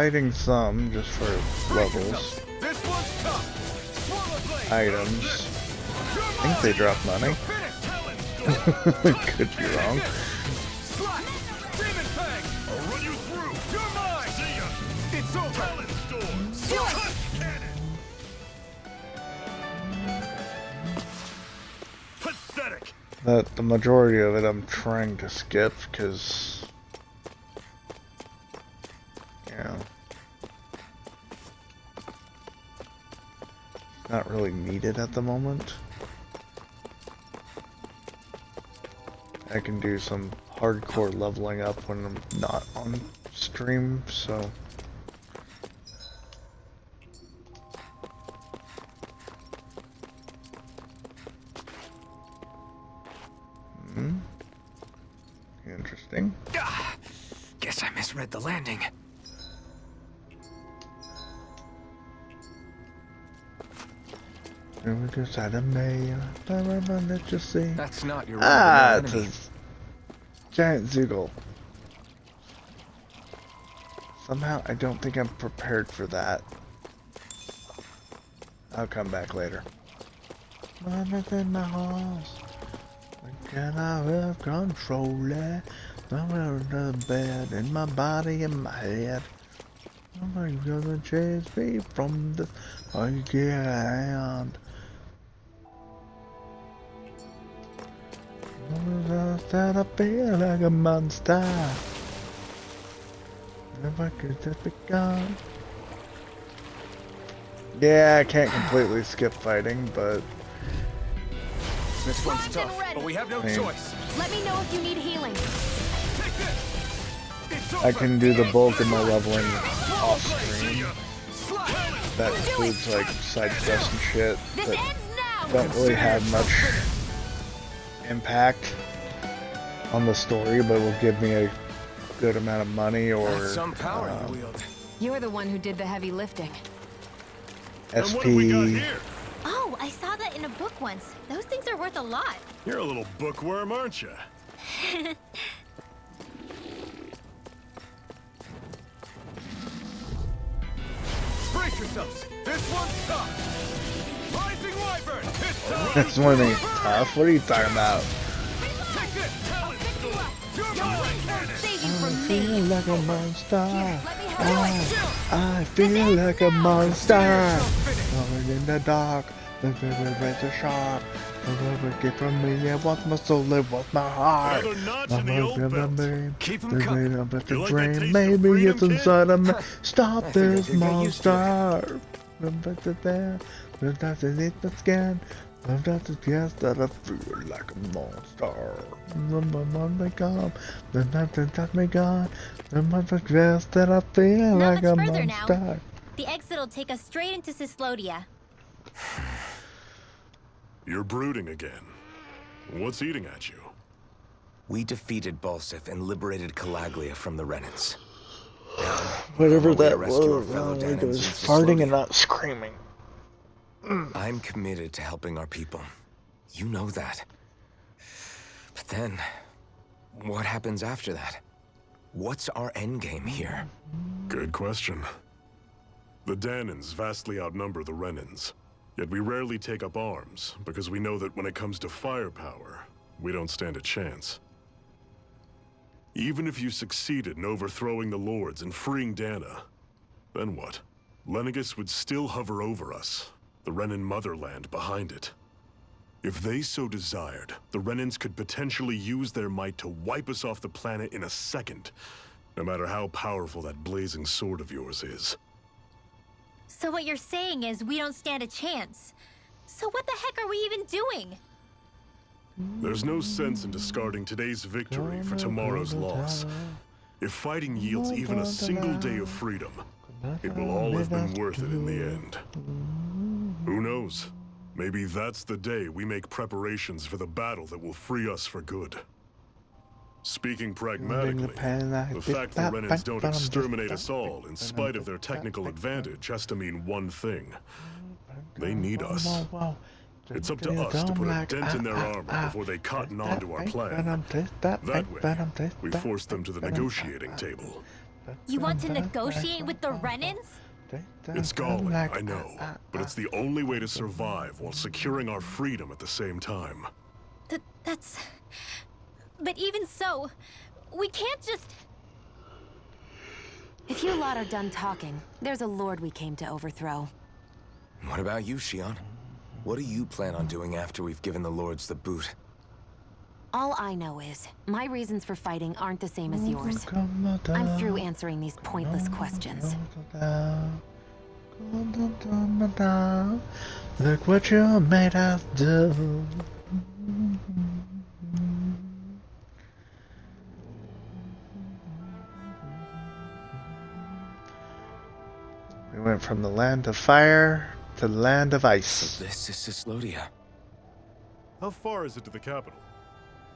Speaker 3: Fighting some just for levels.
Speaker 4: This one's tough! Swallow blade!
Speaker 3: Items. I think they drop money. Could be wrong.
Speaker 4: Slap! Demon Fang!
Speaker 6: I'll run you through.
Speaker 4: You're mine!
Speaker 6: See ya.
Speaker 4: It's over!
Speaker 6: Talent storm.
Speaker 1: Do it!
Speaker 6: Cannon. pathetic.
Speaker 3: That the majority of it I'm trying to skip because, you know, not really needed at the moment. I can do some hardcore leveling up when I'm not on stream, so. Interesting.
Speaker 2: Guess I misread the landing.
Speaker 3: We just had a mail. Let's just see.
Speaker 2: That's not your
Speaker 3: It's
Speaker 2: enemy.
Speaker 3: a giant Zeugl. Somehow I don't think I'm prepared for that. I'll come back later. Mama's in my house. Can I have control it? I'm in the bed, in my body, in my head. Somebody's gonna chase me from this hand. That I feel like a monster. If I could just be gone. Yeah, I can't completely skip fighting, but
Speaker 2: This one's tough, but we have no choice.
Speaker 1: Let me know if you need healing.
Speaker 3: I can do the bulk of my leveling off screen. That includes like side quests and shit that don't really have much impact on the story, but will give me a good amount of money or
Speaker 2: Some power you wield.
Speaker 1: You're the one who did the heavy lifting.
Speaker 6: And what have we got
Speaker 3: SP.
Speaker 6: here?
Speaker 9: Oh, I saw that in a book once. Those things are worth a lot.
Speaker 6: You're a little bookworm, aren't you?
Speaker 2: Brace yourselves. This one's tough. Rising Wyvern. It's time.
Speaker 3: This one ain't tough. What are you talking about?
Speaker 2: Take this. Talent sword. You're my
Speaker 1: Save you
Speaker 3: I
Speaker 1: from
Speaker 3: feel
Speaker 1: me.
Speaker 3: like a monster.
Speaker 1: Let me have
Speaker 3: I feel like a monster. Going in the dark, the razor sharp. The get from me, it was my soul, it was my heart.
Speaker 6: Another notch in the old belt.
Speaker 2: Keep 'em
Speaker 3: The
Speaker 2: coming.
Speaker 3: weight of the
Speaker 6: You like that
Speaker 3: dream,
Speaker 6: taste of
Speaker 3: maybe
Speaker 6: freedom,
Speaker 3: it's
Speaker 6: kid?
Speaker 3: inside of me. Stop
Speaker 2: I think
Speaker 3: this
Speaker 2: I get used to
Speaker 3: monster. Come back to there, but that's beneath the skin. I'm not to guess that I feel like a monster. When they come, then nothing touch me gone. Then I guess that I feel
Speaker 9: Not
Speaker 3: like a
Speaker 9: much further now.
Speaker 3: monster.
Speaker 9: The exit will take us straight into Cyslodia.
Speaker 6: You're brooding again. What's eating at you?
Speaker 2: We defeated Balsif and liberated Calaglia from the Renans.
Speaker 3: Whatever
Speaker 2: On our way to
Speaker 3: that
Speaker 2: rescue our
Speaker 3: was,
Speaker 2: fellow
Speaker 3: it
Speaker 2: Danans
Speaker 3: was
Speaker 2: in
Speaker 3: farting
Speaker 2: Cyslodia.
Speaker 3: and not screaming.
Speaker 2: I'm committed to helping our people. You know that. But then, what happens after that? What's our endgame here?
Speaker 6: Good question. The Danans vastly outnumber the Renans. Yet we rarely take up arms, because we know that when it comes to firepower, we don't stand a chance. Even if you succeeded in overthrowing the Lords and freeing Dana, then what? Lenegis would still hover over us, the Renan motherland behind it. If they so desired, the Renans could potentially use their might to wipe us off the planet in a second, no matter how powerful that blazing sword of yours is.
Speaker 9: So what you're saying is we don't stand a chance. So what the heck are we even doing?
Speaker 6: There's no sense in discarding today's victory for tomorrow's loss. If fighting yields even a single day of freedom, it will all have been worth it in the end. Who knows? Maybe that's the day we make preparations for the battle that will free us for good. Speaking pragmatically, the fact that Renans don't exterminate us all in spite of their technical advantage has to mean one thing. They need us. It's up to us to put a dent in their armor before they cotton on to our plan. That way, we force them to the negotiating table.
Speaker 9: You want to negotiate with the Renans?
Speaker 6: It's galling, I know, but it's the only way to survive while securing our freedom at the same time.
Speaker 9: That's... But even so, we can't just...
Speaker 1: If you lot are done talking, there's a lord we came to overthrow.
Speaker 2: What about you, Shion? What do you plan on doing after we've given the Lords the boot?
Speaker 1: All I know is, my reasons for fighting aren't the same as yours. I'm through answering these pointless questions.
Speaker 3: Look what you made us do. We went from the land of fire to the land of ice.
Speaker 4: So this is Cyslodia.
Speaker 6: How far is it to the capital?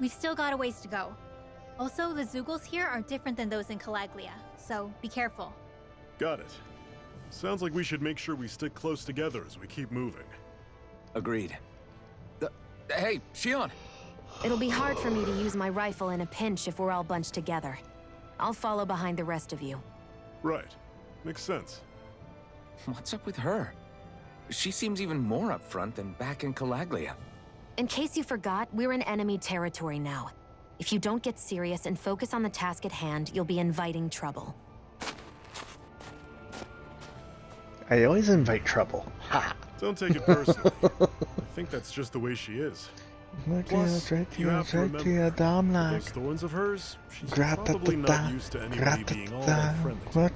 Speaker 9: We've still got a ways to go. Also, the Zeugles here are different than those in Calaglia, so be careful.
Speaker 6: Got it. Sounds like we should make sure we stick close together as we keep moving.
Speaker 4: Agreed. Hey, Shion!
Speaker 1: It'll be hard for me to use my rifle in a pinch if we're all bunched together. I'll follow behind the rest of you.
Speaker 6: Right. Makes sense.
Speaker 4: What's up with her? She seems even more upfront than back in Calaglia.
Speaker 1: In case you forgot, we're in enemy territory now. If you don't get serious and focus on the task at hand, you'll be inviting trouble.
Speaker 3: I always invite trouble. Ha!
Speaker 6: Don't take it personally. I think that's just the way she is. Plus, you have to remember, those thorns of hers, she's probably not used to anybody being all that friendly to her.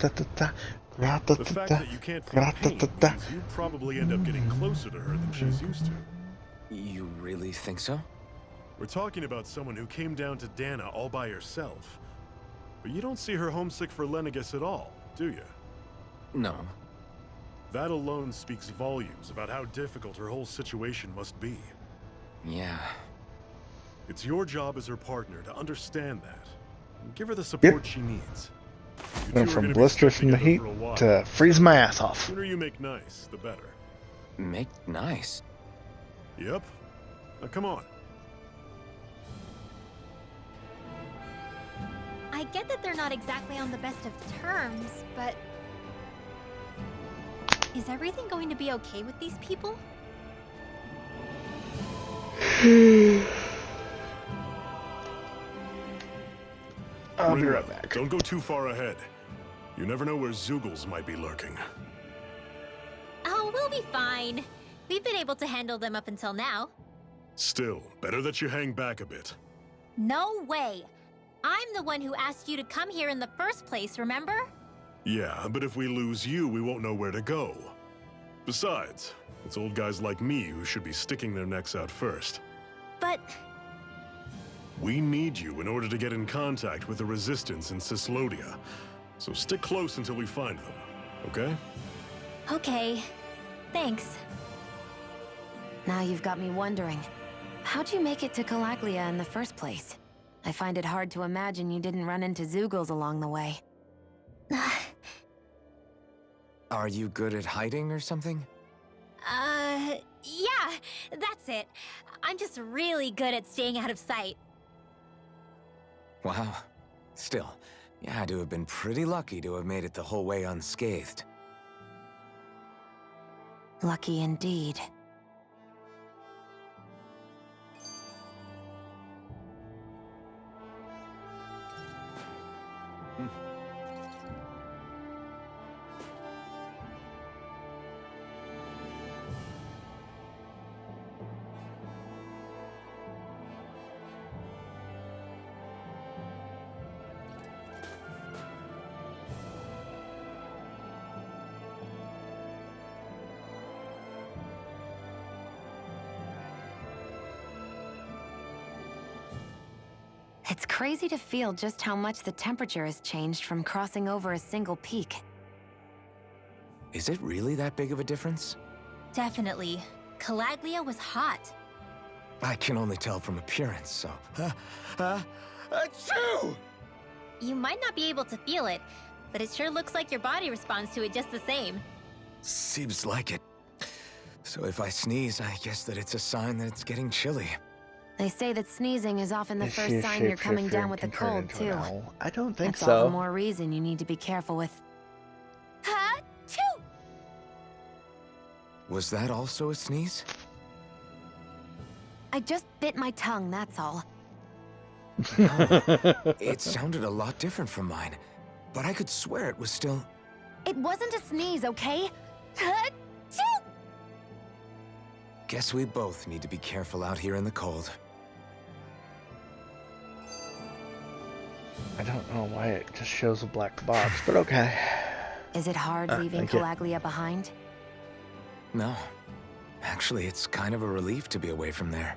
Speaker 6: The fact that you can't feel pain means you probably end up getting closer to her than she's used to.
Speaker 4: You really think so?
Speaker 6: We're talking about someone who came down to Dana all by herself. But you don't see her homesick for Lenegis at all, do you?
Speaker 4: No.
Speaker 6: That alone speaks volumes about how difficult her whole situation must be.
Speaker 4: Yeah.
Speaker 6: It's your job as her partner to understand that, and give her the support she needs.
Speaker 3: Went from blisters from the heat to freeze my ass off.
Speaker 6: The sooner you make nice, the better.
Speaker 4: Make nice?
Speaker 6: Yep. Now come on.
Speaker 9: I get that they're not exactly on the best of terms, but... is everything going to be okay with these people?
Speaker 3: I'll be right back.
Speaker 6: Don't go too far ahead. You never know where Zeugles might be lurking.
Speaker 9: Oh, we'll be fine. We've been able to handle them up until now.
Speaker 6: Still, better that you hang back a bit.
Speaker 9: No way! I'm the one who asked you to come here in the first place, remember?
Speaker 6: Yeah, but if we lose you, we won't know where to go. Besides, it's old guys like me who should be sticking their necks out first.
Speaker 9: But...
Speaker 6: we need you in order to get in contact with the Resistance in Cyslodia. So stick close until we find them, okay?
Speaker 9: okay. Thanks.
Speaker 1: Now you've got me wondering. How'd you make it to Calaglia in the first place? I find it hard to imagine you didn't run into Zeugles along the way.
Speaker 4: Are you good at hiding or something?
Speaker 9: Yeah, that's it. I'm just really good at staying out of sight.
Speaker 4: Wow. Still, you had to have been pretty lucky to have made it the whole way unscathed.
Speaker 1: Lucky indeed. It's crazy to feel just how much the temperature has changed from crossing over a single peak.
Speaker 4: Is it really that big of a difference?
Speaker 9: Definitely. Calaglia was hot.
Speaker 4: I can only tell from appearance, so... Achoo!
Speaker 9: You might not be able to feel it, but it sure looks like your body responds to it just the same.
Speaker 4: Seems like it. So if I sneeze, I guess that it's a sign that it's getting chilly.
Speaker 1: They say that sneezing is often the first sign you're coming down with the cold, too.
Speaker 3: I don't think
Speaker 1: That's
Speaker 3: so.
Speaker 1: all the more reason you need to be careful with...
Speaker 9: Ha-choo!
Speaker 4: Was that also a sneeze?
Speaker 1: I just bit my tongue, that's all.
Speaker 4: It sounded a lot different from mine, but I could swear it was still...
Speaker 1: It wasn't a sneeze, okay? Ha-choo!
Speaker 4: Guess we both need to be careful out here in the cold.
Speaker 3: I don't know why it just shows a black box, but okay.
Speaker 1: Is it hard leaving Calaglia behind?
Speaker 2: No. Actually, it's kind of a relief to be away from there.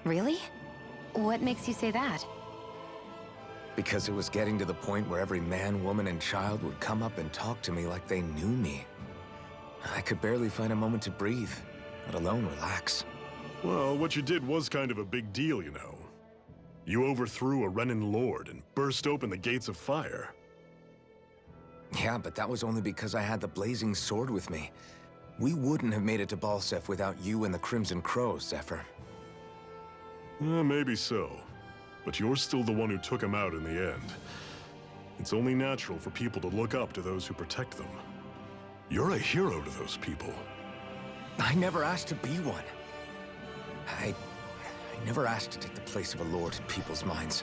Speaker 1: Really? What makes you say that?
Speaker 2: Because it was getting to the point where every man, woman, and child would come up and talk to me like they knew me. I could barely find a moment to breathe, let alone relax.
Speaker 6: Well, what you did was kind of a big deal, you know. You overthrew a Renan lord and burst open the gates of fire.
Speaker 2: Yeah, but that was only because I had the blazing sword with me. We wouldn't have made it to Balseph without you and the Crimson Crows, Zephyr.
Speaker 6: Maybe so. But you're still the one who took him out in the end. It's only natural for people to look up to those who protect them. You're a hero to those people.
Speaker 2: I never asked to be one. I never asked to take the place of a lord in people's minds.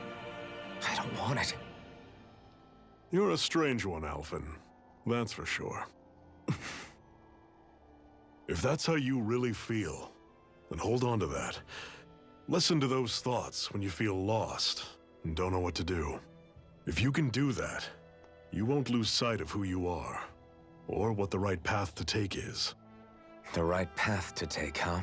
Speaker 2: I don't want it.
Speaker 6: You're a strange one, Alphen. That's for sure. If that's how you really feel, then hold on to that. Listen to those thoughts when you feel lost and don't know what to do. If you can do that, you won't lose sight of who you are, or what the right path to take is.
Speaker 2: The right path to take, huh?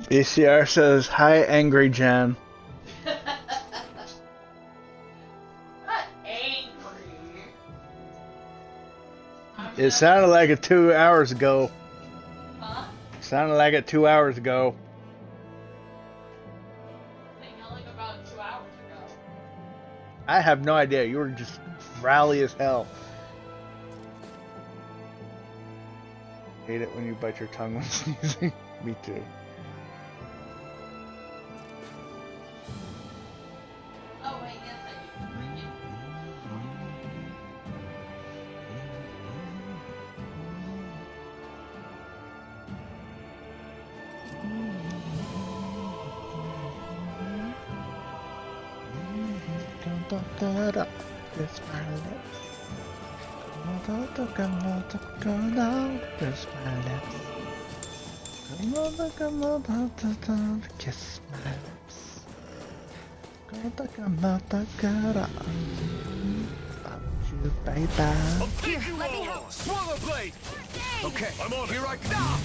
Speaker 3: BCR says, "Hi, Angry Jan."
Speaker 11: Not angry.
Speaker 3: It sounded like it 2 hours ago.
Speaker 11: Huh?
Speaker 3: Sounded like it 2 hours ago.
Speaker 11: I think yelling about 2 hours ago.
Speaker 3: I have no idea. You were just rowdy as hell. Hate it when you bite your tongue when sneezing. Me too.
Speaker 11: Oh wait, yes I do.
Speaker 3: Kiss my lips. Come on, kiss my lips. Come on, kiss my lips. You, baby.
Speaker 2: Here, let me help. Swallow blade. Okay,
Speaker 6: I'm on
Speaker 2: here
Speaker 6: it.
Speaker 2: I come.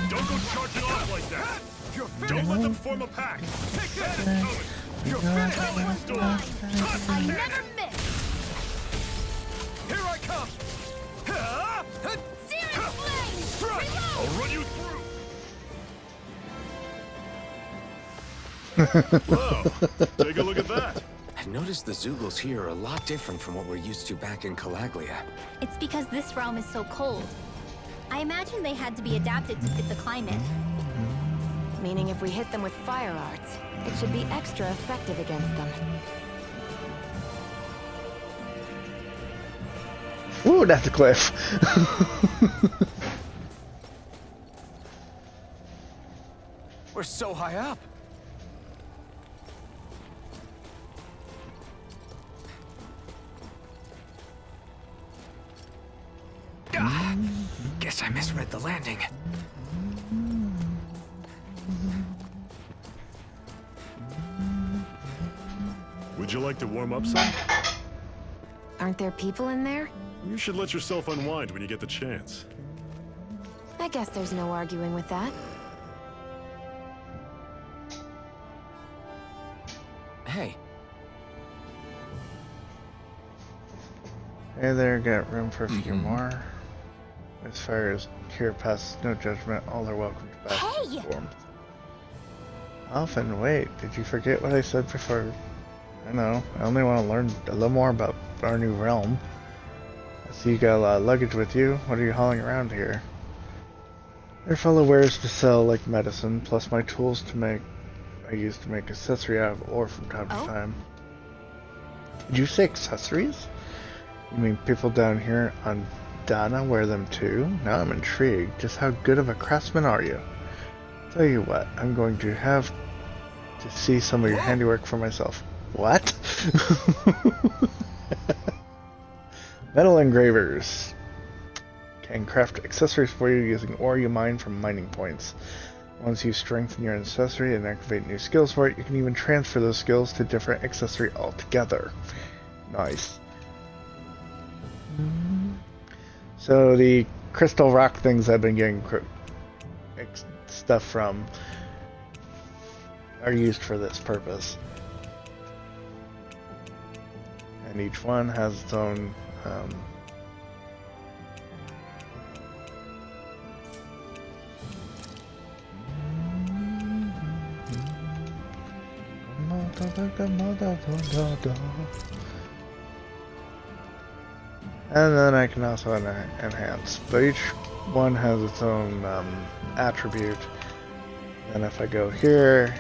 Speaker 6: Don't go charging off like that! Don't let them form a pack! Take that!
Speaker 2: You're finished.
Speaker 1: I never miss!
Speaker 2: Here I come.
Speaker 1: Searing flame!
Speaker 2: Strike.
Speaker 6: I'll run you through! Wow, take a look at that!
Speaker 2: I noticed the Zeugles here are a lot different from what we're used to back in Calaglia.
Speaker 9: It's because this realm is so cold. I imagine they had to be adapted to fit the climate.
Speaker 1: Meaning if we hit them with fire arts, it should be extra effective against them.
Speaker 3: Ooh, that's a cliff.
Speaker 2: We're so high up. Guess I misread the landing.
Speaker 6: Would you like to warm up some?
Speaker 1: Aren't there people in there?
Speaker 6: You should let yourself unwind when you get the chance.
Speaker 1: I I guess there's no arguing with that.
Speaker 4: Hey.
Speaker 3: Hey there, got room for a few more. As far as cure passes no judgment, all are welcome to pass form. Often, wait, did you forget what I said before? I know, I only want to learn a little more about our new realm. I see you got a lot of luggage with you. What are you hauling around here? They're full of wares to sell, like medicine, plus my tools I use to make accessory out of ore from time to time. Did you say accessories? You mean people down here on Dana wear them too? Now I'm intrigued. Just how good of a craftsman are you? Tell you what, I'm going to have to see some of your handiwork for myself. What? Metal engravers can craft accessories for you using ore you mine from mining points. Once you strengthen your accessory and activate new skills for it, you can even transfer those skills to different accessory altogether. Nice. So the crystal rock things I've been getting stuff from are used for this purpose. And each one has its own and then I can also enhance, but each one has its own attribute. And if I go here,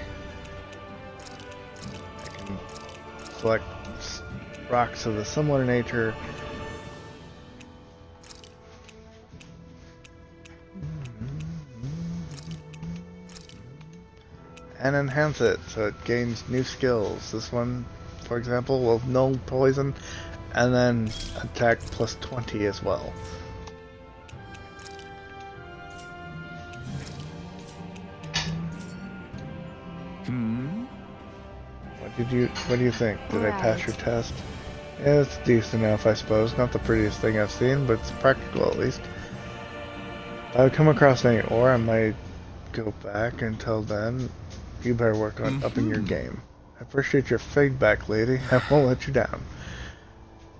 Speaker 3: I can select rocks of a similar nature. And enhance it so it gains new skills. This one, for example, will null poison and then attack plus 20 as well. What do you think? Did I pass your test? Yeah, it's decent enough, I suppose. Not the prettiest thing I've seen, but it's practical at least. If I would come across any ore, I might go back. Until then, you better work on upping your game. I appreciate your feedback, lady. I won't let you down.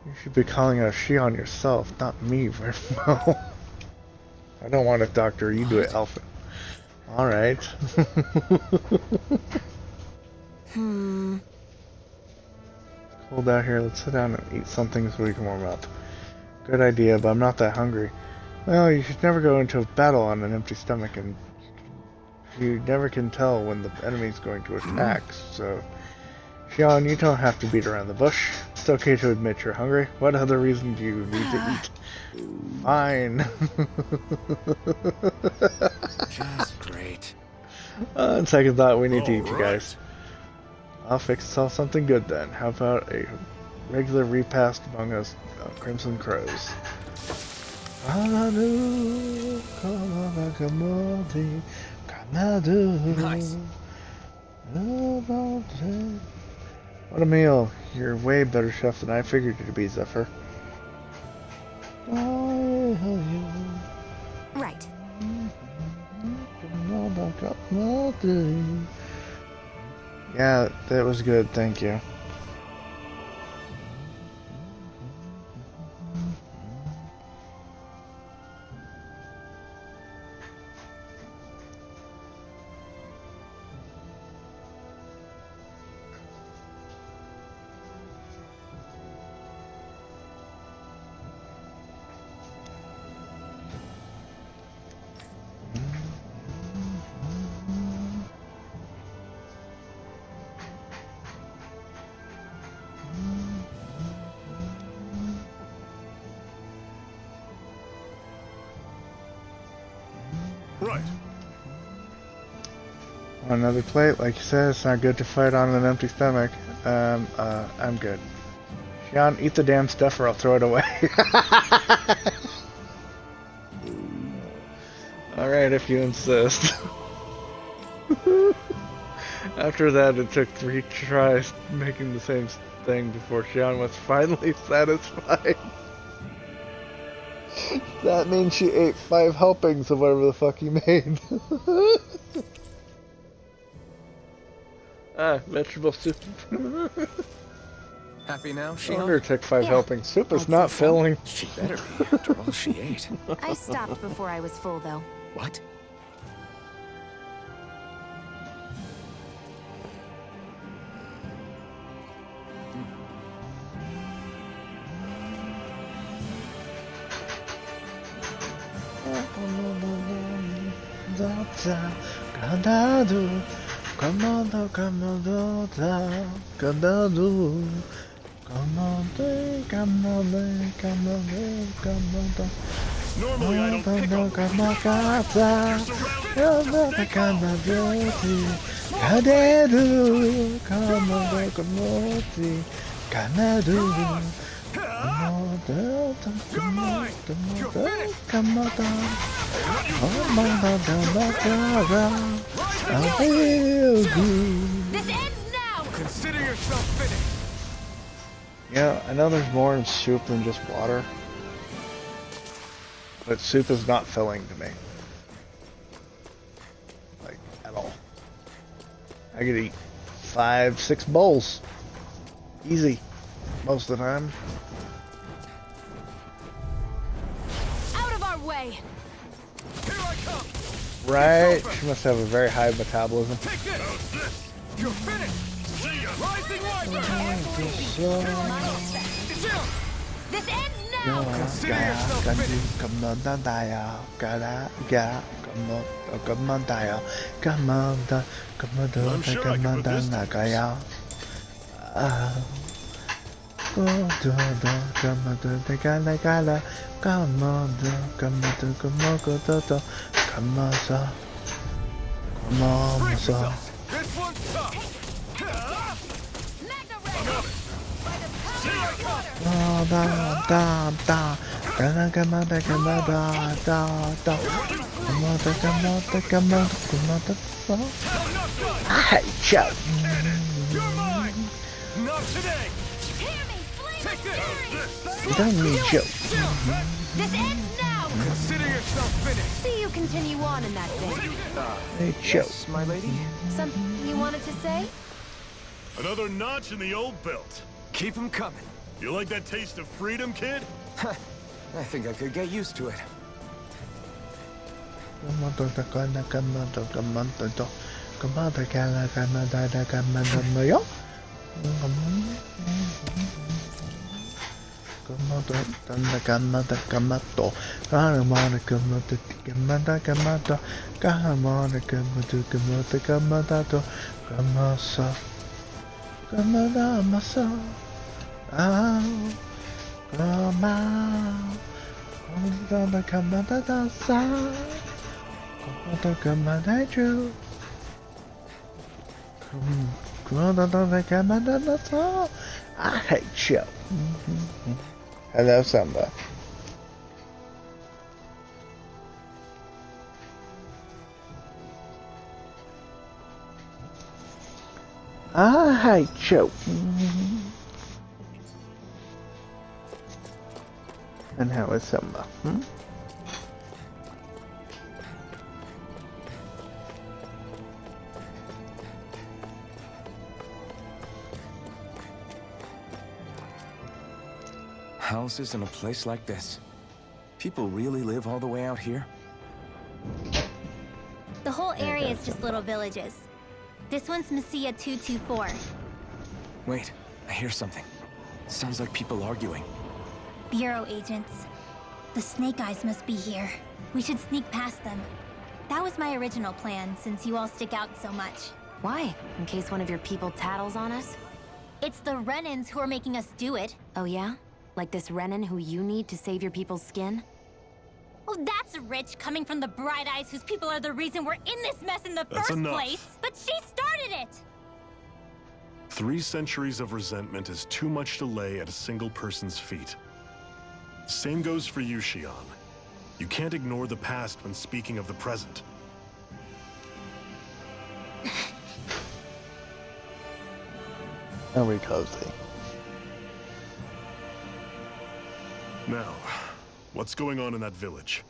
Speaker 3: You should be calling out Shion yourself, not me, Vermo. I don't want a doctor, you do it, Alpha. Alright. It's cold out here, let's sit down and eat something so we can warm up. Good idea, but I'm not that hungry. Well, you should never go into a battle on an empty stomach, and you never can tell when the enemy's going to attack, so... Shion, you don't have to beat around the bush. It's okay to admit you're hungry. What other reason do you need to eat? Fine.
Speaker 4: Just great.
Speaker 3: On second thought, we need to eat, you guys. I'll fix myself something good then. How about a regular repast among us Crimson Crows?
Speaker 4: Nice.
Speaker 3: What a meal. You're way better chef than I figured you to be, Zephyr.
Speaker 1: Right.
Speaker 3: Yeah, that was good, thank you.
Speaker 6: Right.
Speaker 3: Another plate, like you said, it's not good to fight on an empty stomach. I'm good. Shion, eat the damn stuff or I'll throw it away. Alright, if you insist. After that, it took 3 tries making the same thing before Shion was finally satisfied. That means she ate 5 helpings of whatever the fuck you made. Vegetable soup.
Speaker 2: Happy now,
Speaker 3: I
Speaker 2: Shion?
Speaker 3: wonder took 5
Speaker 1: Yeah,
Speaker 3: helpings. Soup is
Speaker 1: I'd
Speaker 3: not
Speaker 1: say so.
Speaker 3: filling.
Speaker 2: She better be, after all she ate.
Speaker 1: I stopped before I was full, though.
Speaker 2: What?
Speaker 6: Normally I don't pick on
Speaker 1: This ends now!
Speaker 2: Consider yourself finished!
Speaker 3: Yeah, I know there's more in soup than just water. But soup is not filling to me. Like, at all. I could eat 5, 6 bowls. Easy. Most of the time.
Speaker 1: Out of our way!
Speaker 2: Here I come!
Speaker 3: Right? She must have a very high metabolism.
Speaker 2: Take this! You're finished! See ya! Rising Wyvern!
Speaker 1: This ends now!
Speaker 2: Consider yourself finished!
Speaker 6: I'm sure I can put this to use.
Speaker 2: This one's tough!
Speaker 3: I hate you.
Speaker 2: You're mine! Not today! Take this!
Speaker 3: You don't need you.
Speaker 1: This ends now!
Speaker 2: Consider yourself finished!
Speaker 1: See you continue on in that vein.
Speaker 3: Hey, Joe.
Speaker 2: Yes, my lady?
Speaker 1: Something you wanted to say?
Speaker 6: Another notch in the old belt.
Speaker 2: Keep them coming.
Speaker 6: You like that taste of freedom, kid?
Speaker 2: I think I could get used to it.
Speaker 3: I hate you. Hello, Samba. I hate you. And how is Samba?
Speaker 2: Houses in a place like this. People really live all the way out here?
Speaker 9: The whole area is just little villages. This one's Messia 224.
Speaker 2: Wait, I hear something. Sounds like people arguing.
Speaker 9: Bureau agents. The Snake Eyes must be here. We should sneak past them. That was my original plan, since you all stick out so much.
Speaker 1: Why? In case one of your people tattles on us?
Speaker 9: It's the Renans who are making us do it.
Speaker 1: Oh yeah? Like this Renan who you need to save your people's skin?
Speaker 9: Well, that's rich coming from the Bright Eyes whose people are the reason we're in this mess in the
Speaker 6: That's
Speaker 9: first
Speaker 6: enough.
Speaker 9: place. But she started it!
Speaker 6: 3 centuries of resentment is too much to lay at a single person's feet. Same goes for you, Shion. You can't ignore the past when speaking of the present.
Speaker 3: Very cozy.
Speaker 6: Now, What's going on in that village?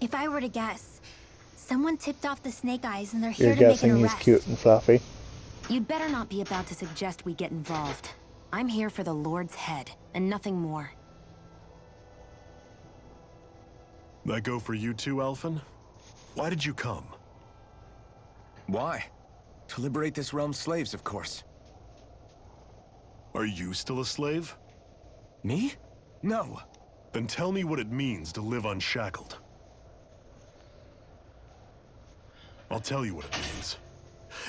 Speaker 9: If I were to guess, someone tipped off the Snake Eyes and they're here
Speaker 3: You're
Speaker 9: to make
Speaker 3: guessing
Speaker 9: an
Speaker 3: he's
Speaker 9: arrest.
Speaker 3: cute and fluffy.
Speaker 1: You'd better not be about to suggest we get involved. I'm here for the Lord's head, and nothing more.
Speaker 6: That go for you too, Alphen? Why did you come?
Speaker 4: Why? To liberate this realm's slaves, of course.
Speaker 6: Are you still a slave?
Speaker 4: Me? No.
Speaker 6: Then tell me what it means to live unshackled. I'll tell you what it means.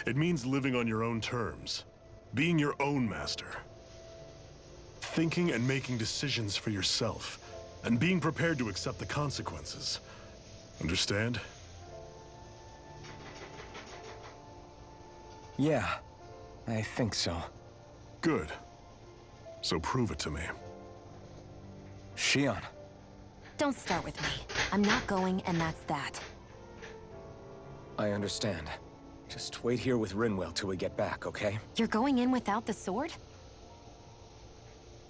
Speaker 6: It means living on your own terms. Being your own master. Thinking and making decisions for yourself. And being prepared to accept the consequences. Understand?
Speaker 4: Yeah, I think so.
Speaker 6: Good. So prove it to me.
Speaker 4: Shionne.
Speaker 1: Don't start with me. I'm not going, and that's that.
Speaker 4: I understand. Just wait here with Rinwell till we get back, okay?
Speaker 1: You're going in without the sword?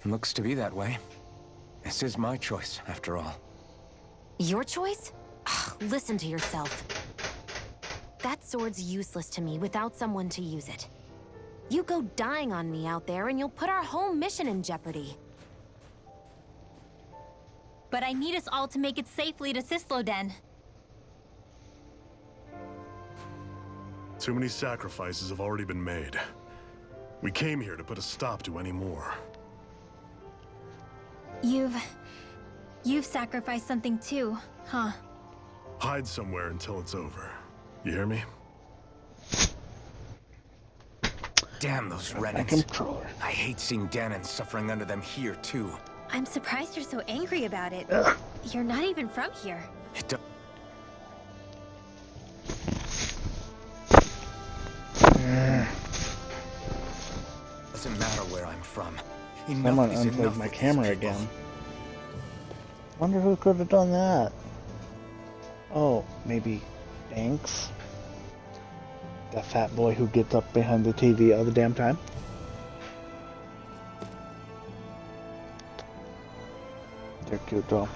Speaker 4: Looks to be that way. This is my choice, after all.
Speaker 1: Your choice? Listen to yourself. That sword's useless to me without someone to use it. You go dying on me out there and you'll put our whole mission in jeopardy.
Speaker 9: But I need us all to make it safely to Sisloden.
Speaker 6: Too many sacrifices have already been made. We came here to put a stop to any more.
Speaker 9: You've sacrificed something too, huh?
Speaker 6: Hide somewhere until it's over. You hear me?
Speaker 4: Damn those Renans.
Speaker 3: Controller.
Speaker 4: I hate seeing Danon suffering under them here, too.
Speaker 9: I'm surprised you're so angry about it. You're not even from here.
Speaker 4: It do- doesn't matter where I'm from.
Speaker 3: Someone
Speaker 4: Enough is
Speaker 3: unplugged
Speaker 4: enough
Speaker 3: my
Speaker 4: with these
Speaker 3: camera
Speaker 4: people.
Speaker 3: again. Wonder who could have done that. Oh, maybe Danks? That fat boy who gets up behind the TV all the damn time? They're cute though.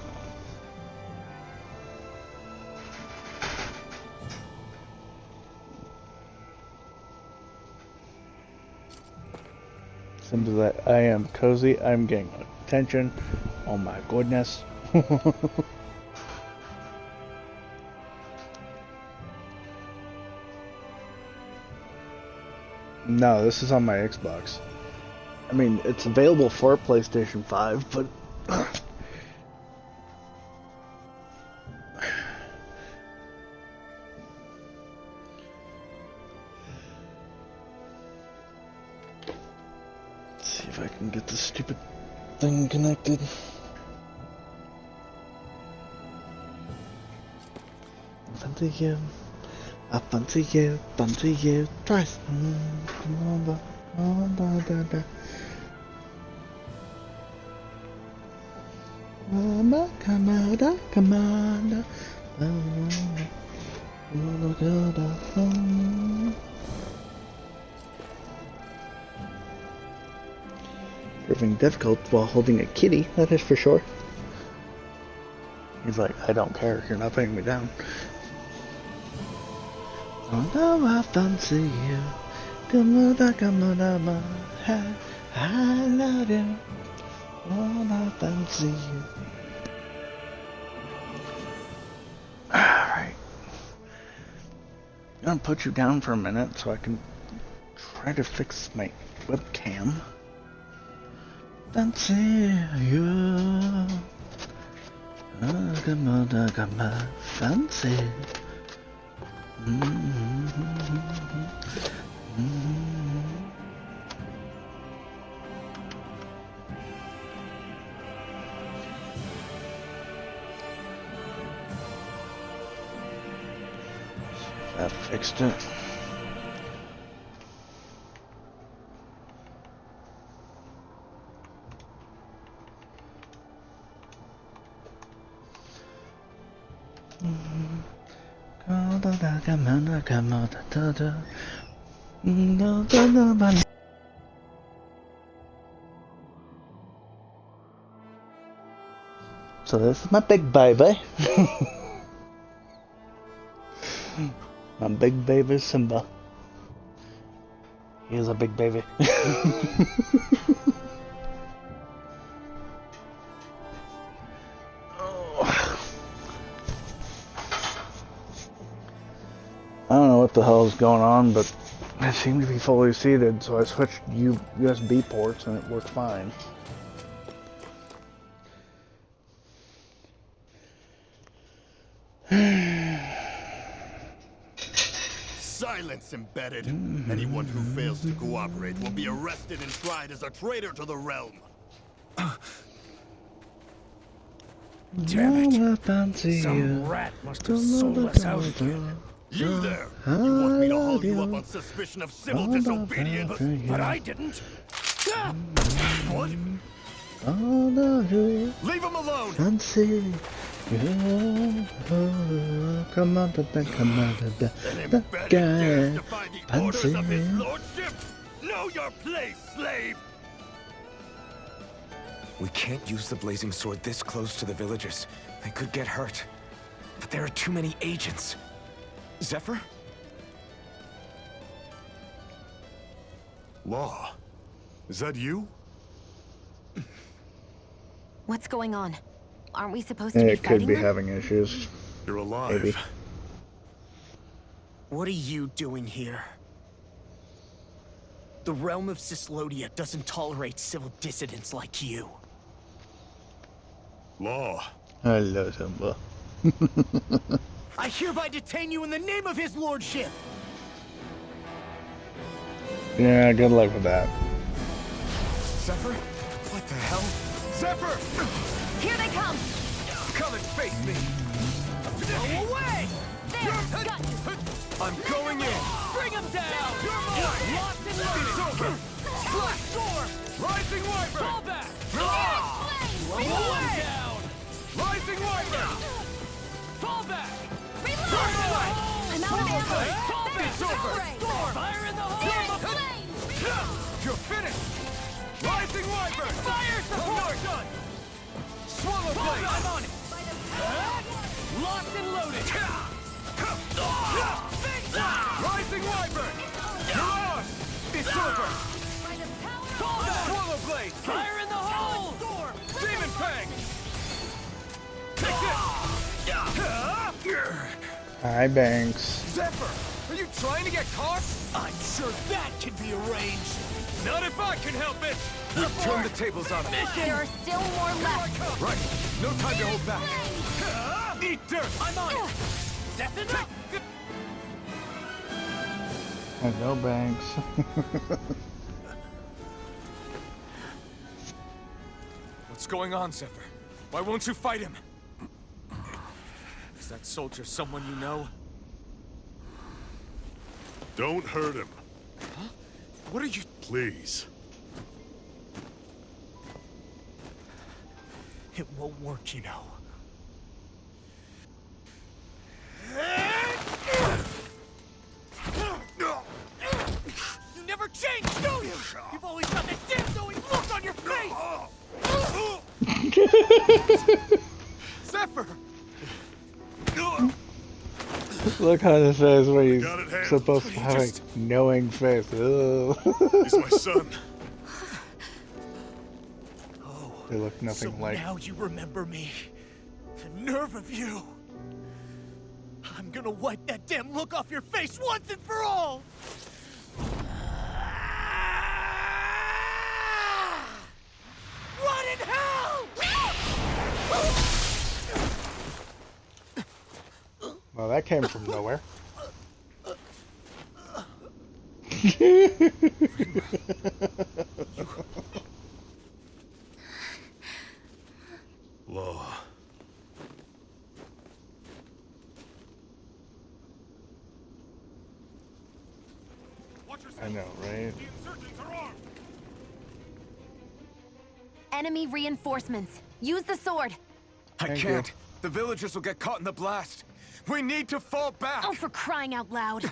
Speaker 3: Simply that I am cozy, I'm getting attention. Oh my goodness. No, this is on my Xbox. I mean, it's available for PlayStation 5, but... Let's see if I can get this stupid thing connected. I fancy you twice. Commander. Proving difficult while holding a kitty, that is for sure. He's like, I don't care, you're not putting me down. Oh no, I fancy you. Come on, I love you. Oh, I fancy you. Alright. I'm gonna put you down for a minute so I can try to fix my webcam. Fancy you. Oh, come on, fancy. That fixed it. So this is my big baby. My big baby Simba. He is a big baby. I don't know what the hell is going on, but it seemed to be fully seated, so I switched USB ports and it worked fine.
Speaker 12: Silence, embedded. Anyone who fails to cooperate will be arrested and tried as a traitor to the realm.
Speaker 5: Damn it. Some rat must have sold us out again.
Speaker 12: You there! You want me to haul you up on suspicion of civil disobedience?
Speaker 5: But I didn't.
Speaker 12: What? Leave him alone!
Speaker 3: Come on,
Speaker 12: An embedded dares defy the orders of his lordship? Know your place, slave!
Speaker 2: We can't use the blazing sword this close to the villagers. They could get hurt. But there are too many agents. Zephyr?
Speaker 6: Law, is that you?
Speaker 1: What's going on? Aren't we supposed to be
Speaker 3: It
Speaker 1: fighting
Speaker 3: could be
Speaker 1: them?
Speaker 3: having issues.
Speaker 6: You're alive.
Speaker 3: Maybe.
Speaker 13: What are you doing here? The realm of Cyslodia doesn't tolerate civil dissidents like you.
Speaker 6: Law.
Speaker 3: Hello, Simba.
Speaker 13: I hereby detain you in the name of his lordship!
Speaker 3: Yeah, good luck with that.
Speaker 2: Zephyr? What the hell? Zephyr!
Speaker 1: Here they come!
Speaker 2: Come and face me!
Speaker 13: Go away!
Speaker 1: There! Got you!
Speaker 2: I'm going in!
Speaker 13: Bring him down! You're mine! Locked and
Speaker 2: It's
Speaker 13: loaded!
Speaker 2: over!
Speaker 13: Slash door!
Speaker 2: Rising Wyvern!
Speaker 13: Fall back!
Speaker 2: Ah!
Speaker 13: Bring him down!
Speaker 2: Rising Wyvern!
Speaker 13: Fall back!
Speaker 1: I'm out of ammo!
Speaker 13: Fall back!
Speaker 2: It's over!
Speaker 13: Storm! Fire in the hole!
Speaker 2: You're finished! Rising Wyvern!
Speaker 13: Fire support!
Speaker 2: Done! Swallow Blade!
Speaker 13: I'm on it! Locked and loaded!
Speaker 2: Rising Wyvern! You're on! It's over!
Speaker 13: Fall back!
Speaker 2: Swallow Blade!
Speaker 13: Fire in the hole!
Speaker 2: Demon Fang! Take this!
Speaker 3: Hi, Banks.
Speaker 2: Zephyr! Are you trying to get caught?
Speaker 13: I'm sure that can be arranged!
Speaker 2: Not if I can help it! We've turned the tables on him.
Speaker 1: There are still more left.
Speaker 2: Right. No time to hold back. Eat dirt!
Speaker 13: I'm on it! That's enough!
Speaker 3: Hello, Banks.
Speaker 2: What's going on, Zephyr? Why won't you fight him? Is that soldier someone you know?
Speaker 6: Don't hurt him.
Speaker 2: Huh? What are you...
Speaker 6: Please.
Speaker 13: It won't work, you know. You never change, do you? You've always got that damn knowing look on your face!
Speaker 2: Zephyr!
Speaker 3: Look on his face where he's
Speaker 6: Got it handled.
Speaker 3: supposed to have a knowing face. Ugh.
Speaker 6: He's my son.
Speaker 3: They look nothing
Speaker 13: So
Speaker 3: like.
Speaker 13: now you remember me. The nerve of you. I'm gonna wipe that damn look off your face once and for all! Run in hell!
Speaker 3: Well, that came from nowhere.
Speaker 6: Law.
Speaker 3: I know, right?
Speaker 1: Enemy reinforcements. Use the sword.
Speaker 2: I
Speaker 3: Thank
Speaker 2: can't.
Speaker 3: you.
Speaker 2: The villagers will get caught in the blast. We need to fall back.
Speaker 1: Oh, for crying out loud.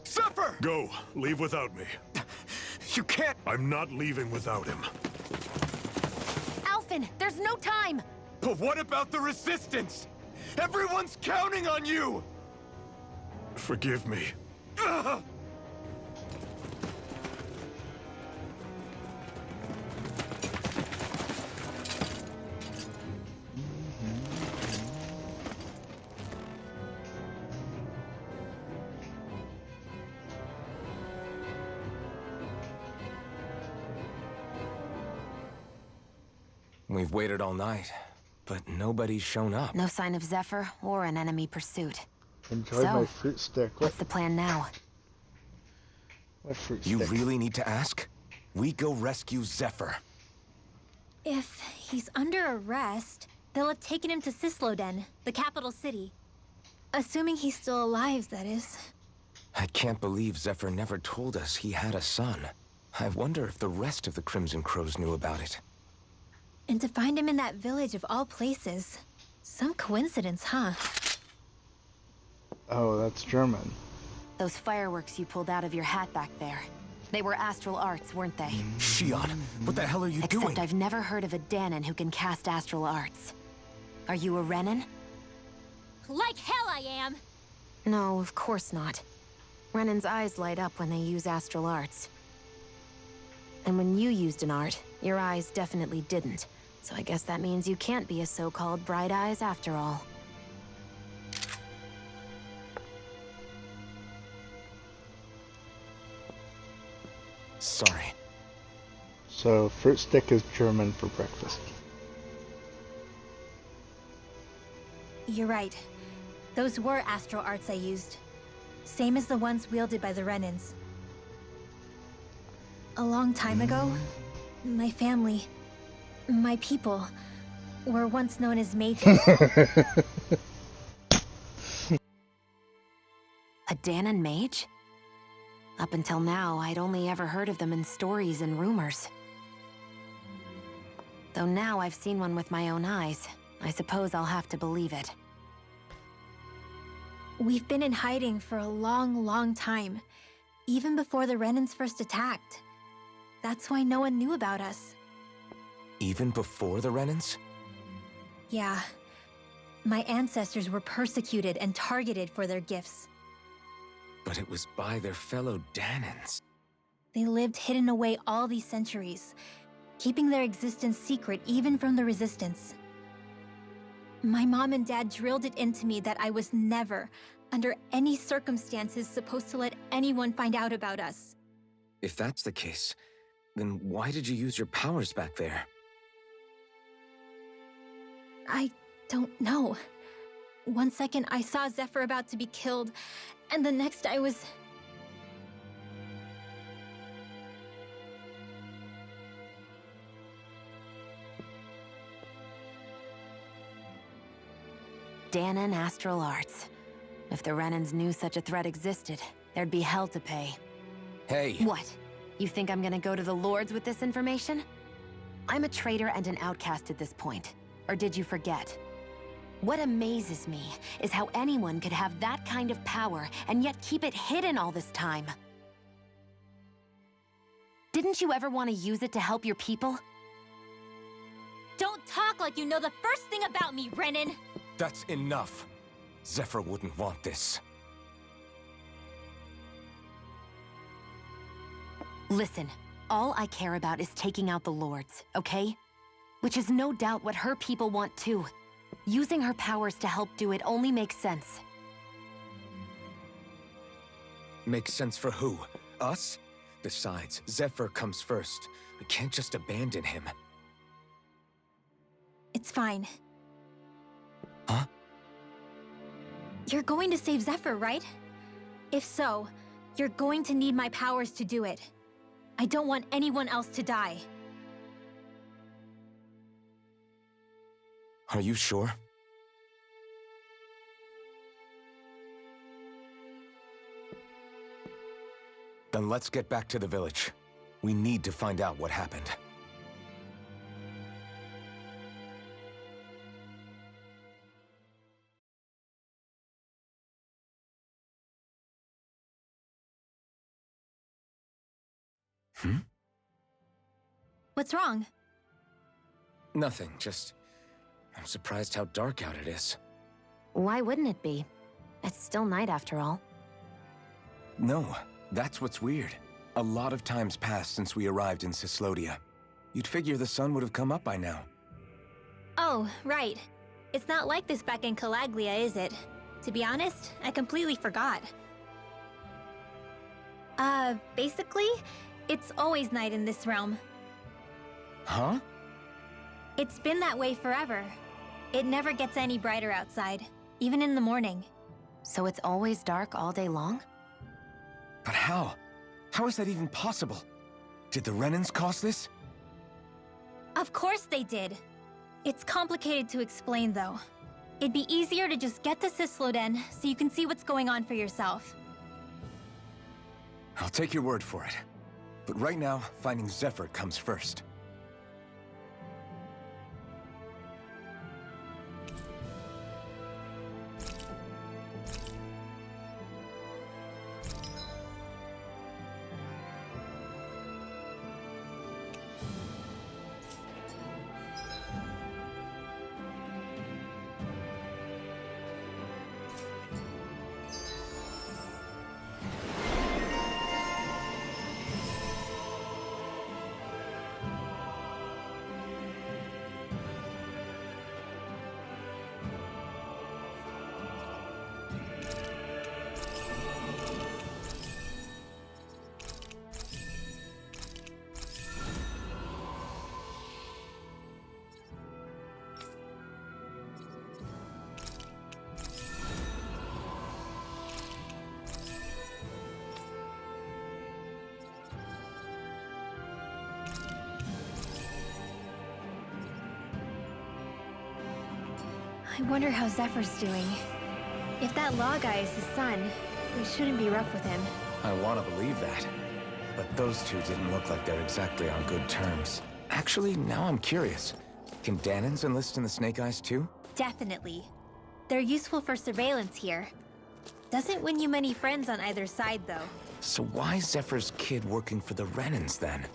Speaker 2: Zephyr!
Speaker 6: Go. Leave without me.
Speaker 2: You can't.
Speaker 6: I'm not leaving without him.
Speaker 1: Alphen, there's no time.
Speaker 2: But what about the Resistance? Everyone's counting on you!
Speaker 6: Forgive me.
Speaker 2: Ugh!
Speaker 4: We've waited all night, but nobody's shown up.
Speaker 1: No sign of Zephyr or an enemy pursuit.
Speaker 3: Enjoy
Speaker 1: So,
Speaker 3: my fruit stick.
Speaker 1: What's the plan now?
Speaker 3: What fruit
Speaker 4: You
Speaker 3: stick?
Speaker 4: really need to ask? We go rescue Zephyr.
Speaker 9: If he's under arrest, they'll have taken him to Cisloden, the capital city. Assuming he's still alive, that is.
Speaker 4: I can't believe Zephyr never told us he had a son. I wonder if the rest of the Crimson Crows knew about it.
Speaker 9: And to find him in that village of all places. Some coincidence, huh?
Speaker 3: Oh, that's German.
Speaker 1: Those fireworks you pulled out of your hat back there. They were astral arts, weren't they?
Speaker 4: Shion, what the hell are you doing?
Speaker 1: Except I've never heard of a Danon who can cast astral arts. Are you a Renan?
Speaker 9: Like hell I am!
Speaker 1: No, of course not. Renan's eyes light up when they use astral arts. And when you used an art, your eyes definitely didn't. So I guess that means you can't be a so-called Bright Eyes after all.
Speaker 4: Sorry.
Speaker 3: So, fruit stick is German for breakfast.
Speaker 9: You're right. Those were astral arts I used. Same as the ones wielded by the Renans. A long time ago, my family, my people, were once known as mages.
Speaker 1: A Danon mage? Up until now, I'd only ever heard of them in stories and rumors. Though now I've seen one with my own eyes, I suppose I'll have to believe it.
Speaker 9: We've been in hiding for a long, long time. Even before the Renans first attacked. That's why no one knew about us.
Speaker 4: Even before the Renans?
Speaker 9: Yeah. My ancestors were persecuted and targeted for their gifts.
Speaker 4: But it was by their fellow Danons.
Speaker 9: They lived hidden away all these centuries, keeping their existence secret even from the Resistance. My mom and dad drilled it into me that I was never, under any circumstances, supposed to let anyone find out about us.
Speaker 4: If that's the case, then why did you use your powers back there?
Speaker 9: I don't know. One second I saw Zephyr about to be killed, and the next I was...
Speaker 1: Danon Astral Arts. If the Renans knew such a threat existed, there'd be hell to pay.
Speaker 4: Hey!
Speaker 1: What? You think I'm gonna go to the Lords with this information? I'm a traitor and an outcast at this point. Or did you forget? What amazes me is how anyone could have that kind of power and yet keep it hidden all this time. Didn't you ever want to use it to help your people?
Speaker 9: Don't talk like you know the first thing about me, Renan!
Speaker 4: That's enough. Zephyr wouldn't want this.
Speaker 1: Listen, all I care about is taking out the Lords, okay? Which is no doubt what her people want too. Using her powers to help do it only makes sense.
Speaker 4: Makes sense for who? Us? Besides, Zephyr comes first. We can't just abandon him.
Speaker 9: It's fine.
Speaker 4: Huh?
Speaker 9: You're going to save Zephyr, right? If so, you're going to need my powers to do it. I don't want anyone else to die.
Speaker 4: Are you sure? Then let's get back to the village. We need to find out what happened.
Speaker 9: What's wrong?
Speaker 4: Nothing, just... I'm surprised how dark out it is.
Speaker 1: Why wouldn't it be? It's still night after all.
Speaker 4: No, that's what's weird. A lot of time's passed since we arrived in Cyslodia. You'd figure the sun would have come up by now.
Speaker 9: Oh, right. It's not like this back in Calaglia, is it? To be honest, I completely forgot. Basically, it's always night in this realm.
Speaker 4: Huh?
Speaker 9: It's been that way forever. It never gets any brighter outside, even in the morning.
Speaker 1: So it's always dark all day long?
Speaker 4: But how? How is that even possible? Did the Renans cause this?
Speaker 9: Of course they did. It's complicated to explain, though. It'd be easier to just get to Cysloden so you can see what's going on for yourself.
Speaker 4: I'll take your word for it. But right now, finding Zephyr comes first.
Speaker 9: I wonder how Zephyr's doing. If that law guy is his son, we shouldn't be rough with him.
Speaker 4: I want to believe that. But those two didn't look like they're exactly on good terms. Actually, now I'm curious. Can Dahnans enlist in the Snake Eyes too?
Speaker 9: Definitely. They're useful for surveillance here. Doesn't win you many friends on either side, though.
Speaker 4: So why is Zephyr's kid working for the Renans then?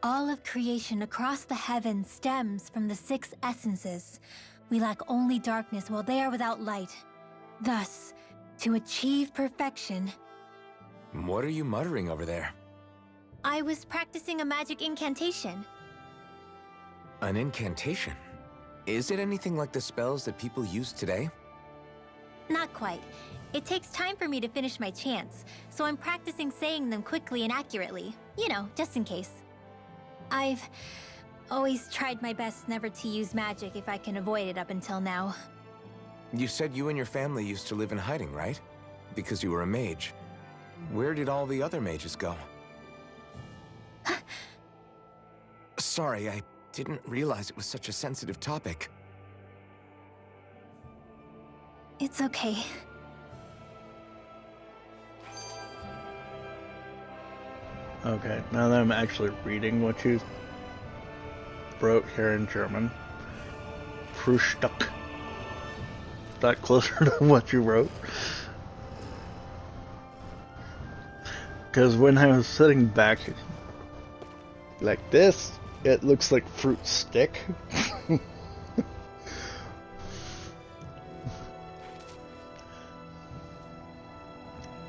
Speaker 9: All of creation across the heavens stems from the 6 essences. We lack only darkness while they are without light. Thus, to achieve perfection...
Speaker 4: What are you muttering over there?
Speaker 9: I was practicing a magic incantation.
Speaker 4: An incantation? Is it anything like the spells that people use today?
Speaker 9: Not quite. It takes time for me to finish my chants, so I'm practicing saying them quickly and accurately. You know, just in case. I've always tried my best never to use magic if I can avoid it up until now.
Speaker 4: You said you and your family used to live in hiding, right? Because you were a mage. Where did all the other mages go? Sorry, I didn't realize it was such a sensitive topic.
Speaker 9: It's okay.
Speaker 3: Okay, now that I'm actually reading what you wrote here in German. Frühstück. Is that closer to what you wrote? Because when I was sitting back like this, it looks like fruit stick.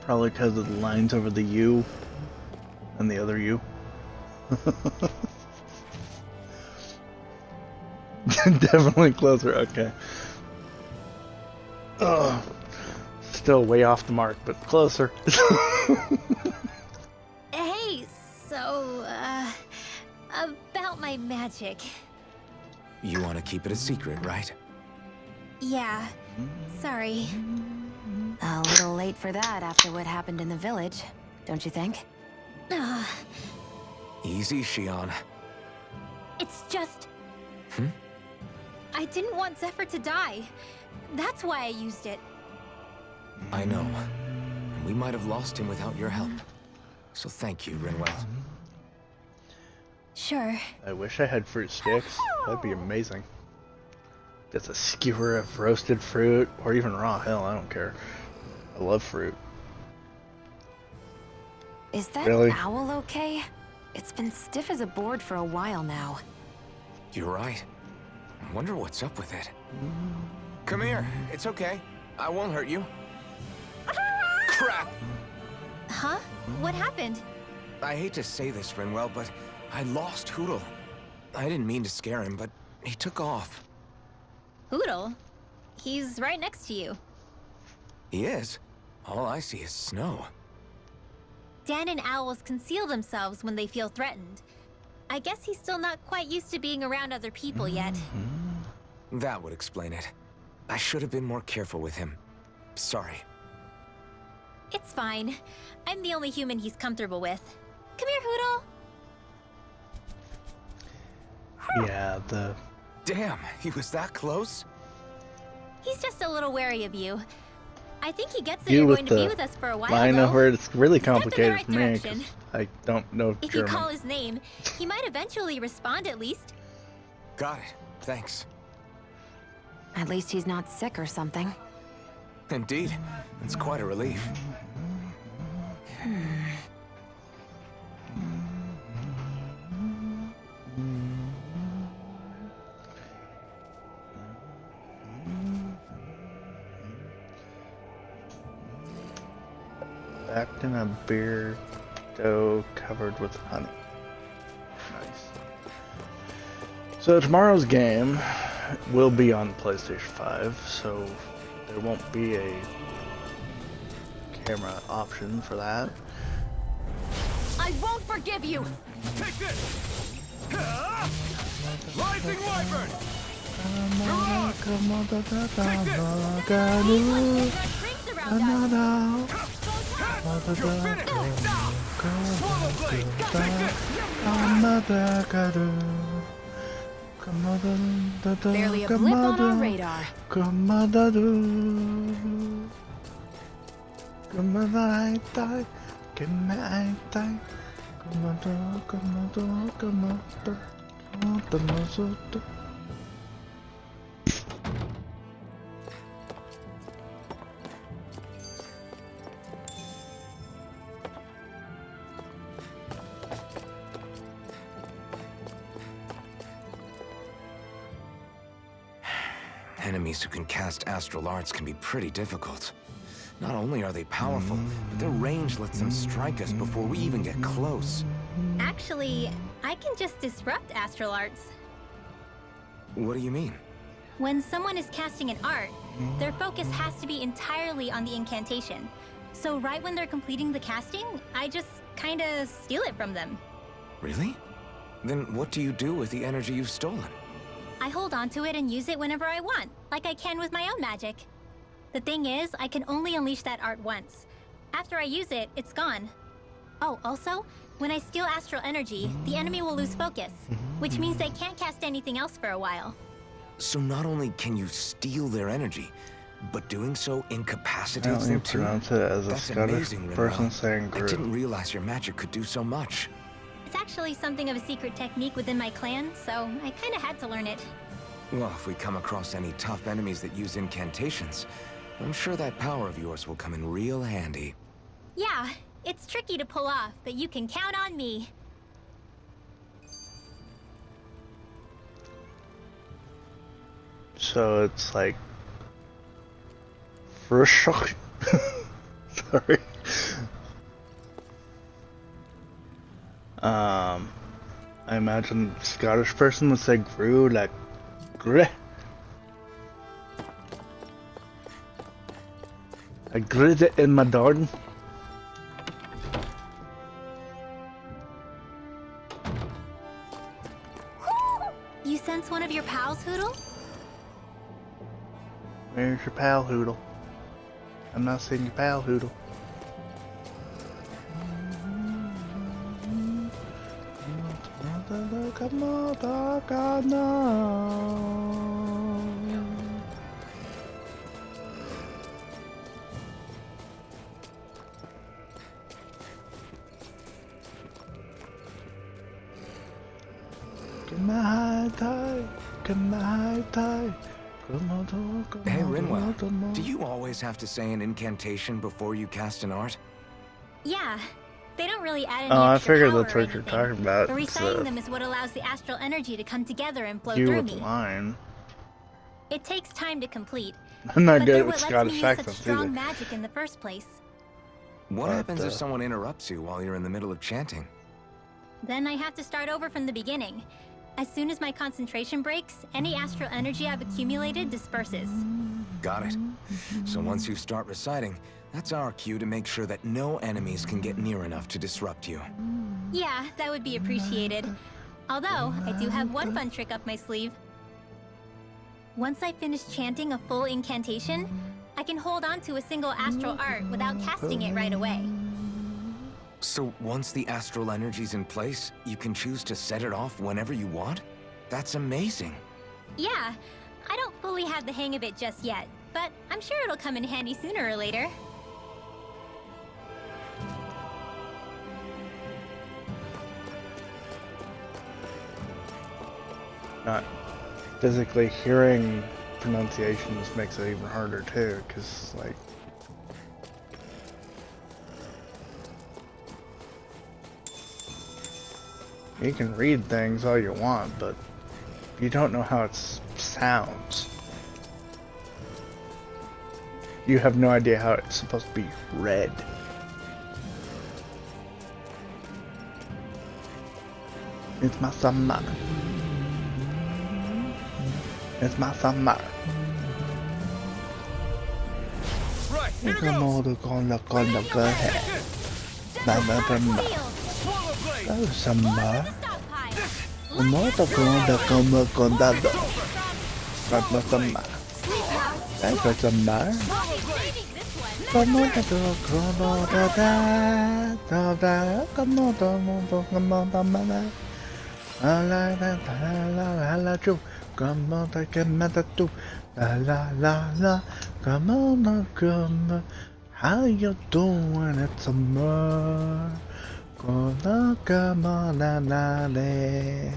Speaker 3: Probably because of the lines over the U and the other U. Definitely closer, okay. Ugh. Still way off the mark, but closer.
Speaker 9: Hey, so, about my magic.
Speaker 4: You want to keep it a secret, right?
Speaker 9: Yeah, sorry.
Speaker 1: A little late for that after what happened in the village, don't you think?
Speaker 4: Easy, Shionne.
Speaker 9: It's just...
Speaker 4: Hmm?
Speaker 9: I didn't want Zephyr to die. That's why I used it.
Speaker 4: I know. And we might have lost him without your help. So thank you, Rinwell.
Speaker 9: Sure.
Speaker 3: I wish I had fruit sticks. That'd be amazing. Just a skewer of roasted fruit, or even raw. Hell, I don't care. I love fruit.
Speaker 1: Is that
Speaker 3: Really?
Speaker 1: owl okay? It's been stiff as a board for a while now.
Speaker 4: You're right. I wonder what's up with it. Come here. It's okay. I won't hurt you. Crap!
Speaker 9: Huh? What happened?
Speaker 4: I hate to say this, Rinwell, but I lost Hootle. I didn't mean to scare him, but he took off.
Speaker 9: Hootle? He's right next to you.
Speaker 4: He is? All I see is snow.
Speaker 9: Dan and owls conceal themselves when they feel threatened. I guess he's still not quite used to being around other people yet.
Speaker 4: That would explain it. I should have been more careful with him. Sorry.
Speaker 9: It's fine. I'm the only human he's comfortable with. Come here, Hootle.
Speaker 3: Yeah,
Speaker 4: Damn, he was that close?
Speaker 9: He's just a little wary of you. I think he gets that
Speaker 3: you
Speaker 9: you're
Speaker 3: with
Speaker 9: going to be
Speaker 3: the
Speaker 9: with us for a while,
Speaker 3: line
Speaker 9: though.
Speaker 3: over it, it's really
Speaker 9: Step in the
Speaker 3: complicated
Speaker 9: right
Speaker 3: for me 'cause
Speaker 9: direction.
Speaker 3: I don't know
Speaker 9: If
Speaker 3: German.
Speaker 9: you call his name, he might eventually respond at least.
Speaker 4: Got it. Thanks.
Speaker 1: At least he's not sick or something.
Speaker 4: Indeed. It's quite a relief.
Speaker 3: Backed in a beer dough covered with honey. Nice. So tomorrow's game will be on PlayStation 5, so there won't be a camera option for that.
Speaker 10: I won't forgive you!
Speaker 2: Take this! Rising Wyvern!
Speaker 1: Barely a blip on our radar.
Speaker 4: Enemies who can cast astral arts can be pretty difficult. Not only are they powerful, but their range lets them strike us before we even get close.
Speaker 9: Actually, I can just disrupt astral arts.
Speaker 4: What do you mean?
Speaker 9: When someone is casting an art, their focus has to be entirely on the incantation. So right when they're completing the casting, I just kinda steal it from them.
Speaker 4: Really? Then what do you do with the energy you've stolen?
Speaker 9: I hold on to it and use it whenever I want, like I can with my own magic. The thing is, I can only unleash that art once. After I use it, it's gone. Oh, also, when I steal astral energy, the enemy will lose focus, which means they can't cast anything else for a while.
Speaker 4: So not only can you steal their energy, but doing so
Speaker 3: I
Speaker 4: incapacitates
Speaker 3: only
Speaker 4: them too?
Speaker 3: pronounce it as a
Speaker 4: That's
Speaker 3: Scottish
Speaker 4: amazing,
Speaker 3: person
Speaker 4: Rinwell.
Speaker 3: saying
Speaker 4: I
Speaker 3: Groot.
Speaker 4: didn't realize your magic could do so much.
Speaker 9: It's actually something of a secret technique within my clan, so I kinda had to learn it.
Speaker 4: Well, if we come across any tough enemies that use incantations, I'm sure that power of yours will come in real handy.
Speaker 9: Yeah, it's tricky to pull off, but you can count on me.
Speaker 3: So it's like for a shock. Sorry. I imagine a Scottish person would say "grew" like "greh." I grew it in my garden.
Speaker 9: You sense one of your pals, Hootle?
Speaker 3: Where's your pal, Hootle? I'm not seeing your pal, Hootle.
Speaker 4: Hey, Rinwell, do you always have to say an incantation before you cast an art?
Speaker 9: Yeah. They don't really add any
Speaker 3: Oh, I
Speaker 9: extra
Speaker 3: figured
Speaker 9: power
Speaker 3: that's
Speaker 9: or
Speaker 3: what you're
Speaker 9: anything,
Speaker 3: talking about.
Speaker 9: but
Speaker 3: It's
Speaker 9: reciting them is what allows the astral energy to come together and flow
Speaker 3: you
Speaker 9: through
Speaker 3: with
Speaker 9: me.
Speaker 3: the line.
Speaker 9: It takes time to complete,
Speaker 3: I'm not
Speaker 9: but
Speaker 3: good
Speaker 9: they're
Speaker 3: at
Speaker 9: what lets me
Speaker 3: Scottish
Speaker 9: use such
Speaker 3: accents
Speaker 9: strong
Speaker 3: either.
Speaker 9: magic in the first place.
Speaker 4: What happens if
Speaker 3: uh,
Speaker 4: someone interrupts you while you're in the middle of chanting?
Speaker 9: Then I have to start over from the beginning. As soon as my concentration breaks, any astral energy I've accumulated disperses.
Speaker 4: Got it. So once you start reciting, that's our cue to make sure that no enemies can get near enough to disrupt you.
Speaker 9: Yeah, that would be appreciated. Although, I do have one fun trick up my sleeve. Once I finish chanting a full incantation, I can hold on to a single astral art without casting it right away.
Speaker 4: So once the astral energy's in place, you can choose to set it off whenever you want? That's amazing.
Speaker 9: Yeah, I don't fully have the hang of it just yet, but I'm sure it'll come in handy sooner or later.
Speaker 3: Not physically hearing pronunciations makes it even harder too, because like you can read things all you want, but if you don't know how it sounds, you have no idea how it's supposed to be read. It's my summer. It's my summer.
Speaker 13: Right, here
Speaker 3: Come
Speaker 13: goes!
Speaker 3: on, go ahead. Oh, summer. More to come condado. That's my summer. That's my summer. Come on, come on, take a minute to la la la la. Come on, come on. How you doing? It's summer. Come on, la la la.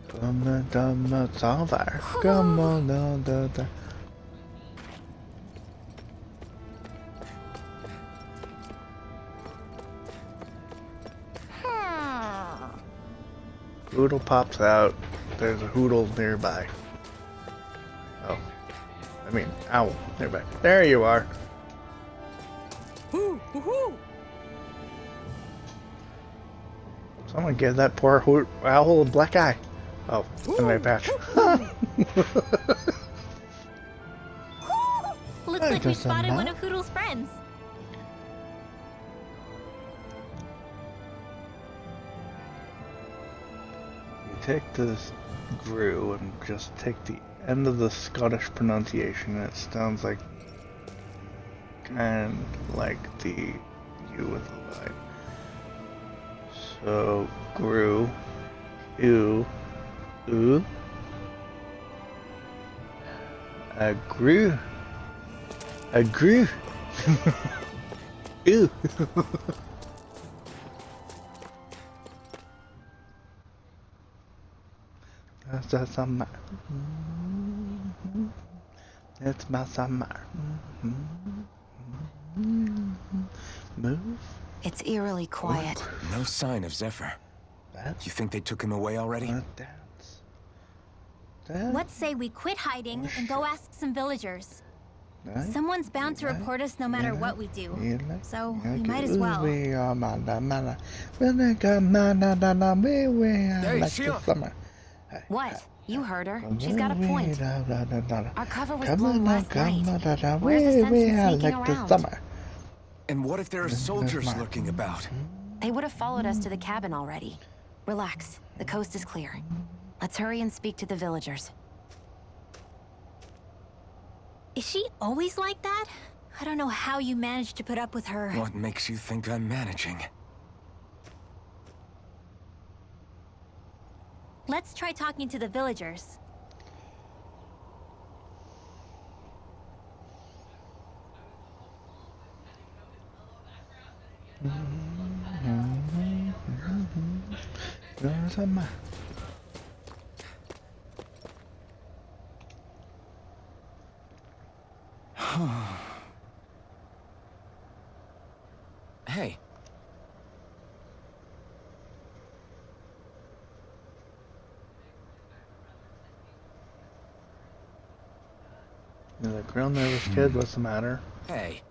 Speaker 3: Come on, it's all there. Come on, la la la. Hoodle pops out. There's a Hoodle nearby. Oh. I mean, owl nearby. There you are. Someone give that poor owl a black eye. Oh, an eye patch.
Speaker 9: Looks like we spotted one of Hoodle's friends.
Speaker 3: You take this Gru and just take the end of the Scottish pronunciation. It sounds like kind of like the U with the line. So Gru, ew, ooh, grew, ew. That's summer. It's my summer. Move.
Speaker 1: It's eerily quiet.
Speaker 4: No sign of Zephyr. You think they took him away already?
Speaker 9: What say we quit hiding and go ask some villagers? Someone's bound to report us no matter what we do, so we might as well.
Speaker 3: Hey,
Speaker 4: Sheila!
Speaker 1: What? You heard her. She's got a point. Our cover was blown last night. Where's the sense in sneaking around?
Speaker 4: And what if there are soldiers lurking about?
Speaker 1: They would have followed us to the cabin already. Relax. The coast is clear. Let's hurry and speak to the villagers.
Speaker 9: Is she always like that? I don't know how you managed to put up with her.
Speaker 4: What makes you think I'm managing?
Speaker 9: Let's try talking to the villagers.
Speaker 4: Hey,
Speaker 3: You're like, real nervous kid, what's the matter?
Speaker 4: Hey.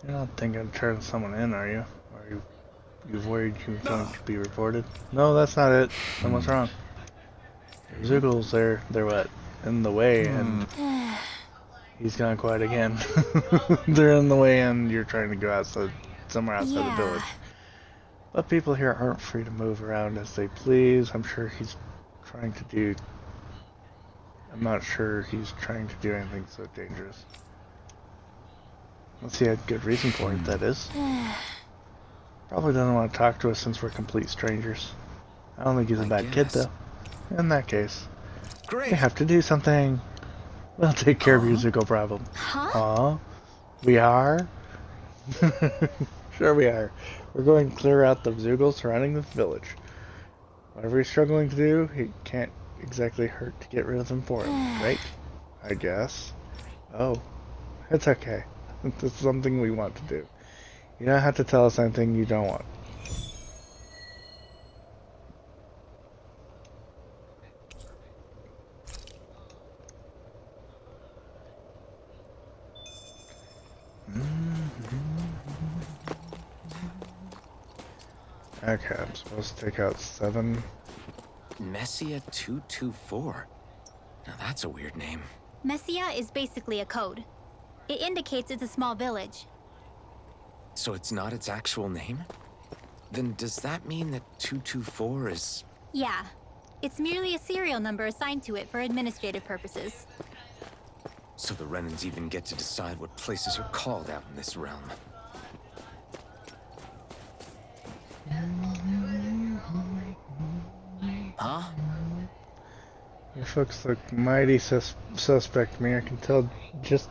Speaker 3: You're not thinking of turning someone in, are you? Are you worried you're going to be reported? No, that's not it. Then what's wrong? Zoogles, they're what? In the way, and he's gone quiet again. They're in the way, and you're trying to go outside, somewhere outside the village. But people here aren't free to move around as they please. I'm sure he's trying to do... I'm not sure he's trying to do anything so dangerous. Unless he had good reason for it, that is. Probably doesn't want to talk to us since we're complete strangers. I don't think he's a bad kid, though. In that case, we have to do something. We'll take care of your Zuko problem. Huh? We are? Sure we are. We're going to clear out the Zoogles surrounding the village. Whatever he's struggling to do, he can't exactly hurt to get rid of them for him, right? I guess. Oh, it's okay. This is something we want to do. You don't have to tell us anything you don't want. Okay, I'm supposed to take out 7.
Speaker 4: Messia 224. Now that's a weird name.
Speaker 9: Messia is basically a code. It indicates it's a small village.
Speaker 4: So it's not its actual name? Then does that mean that 224 is...
Speaker 9: Yeah. It's merely a serial number assigned to it for administrative purposes.
Speaker 4: So the Renans even get to decide what places are called out in this realm. Huh?
Speaker 3: You folks look mighty suspect to me. I can tell just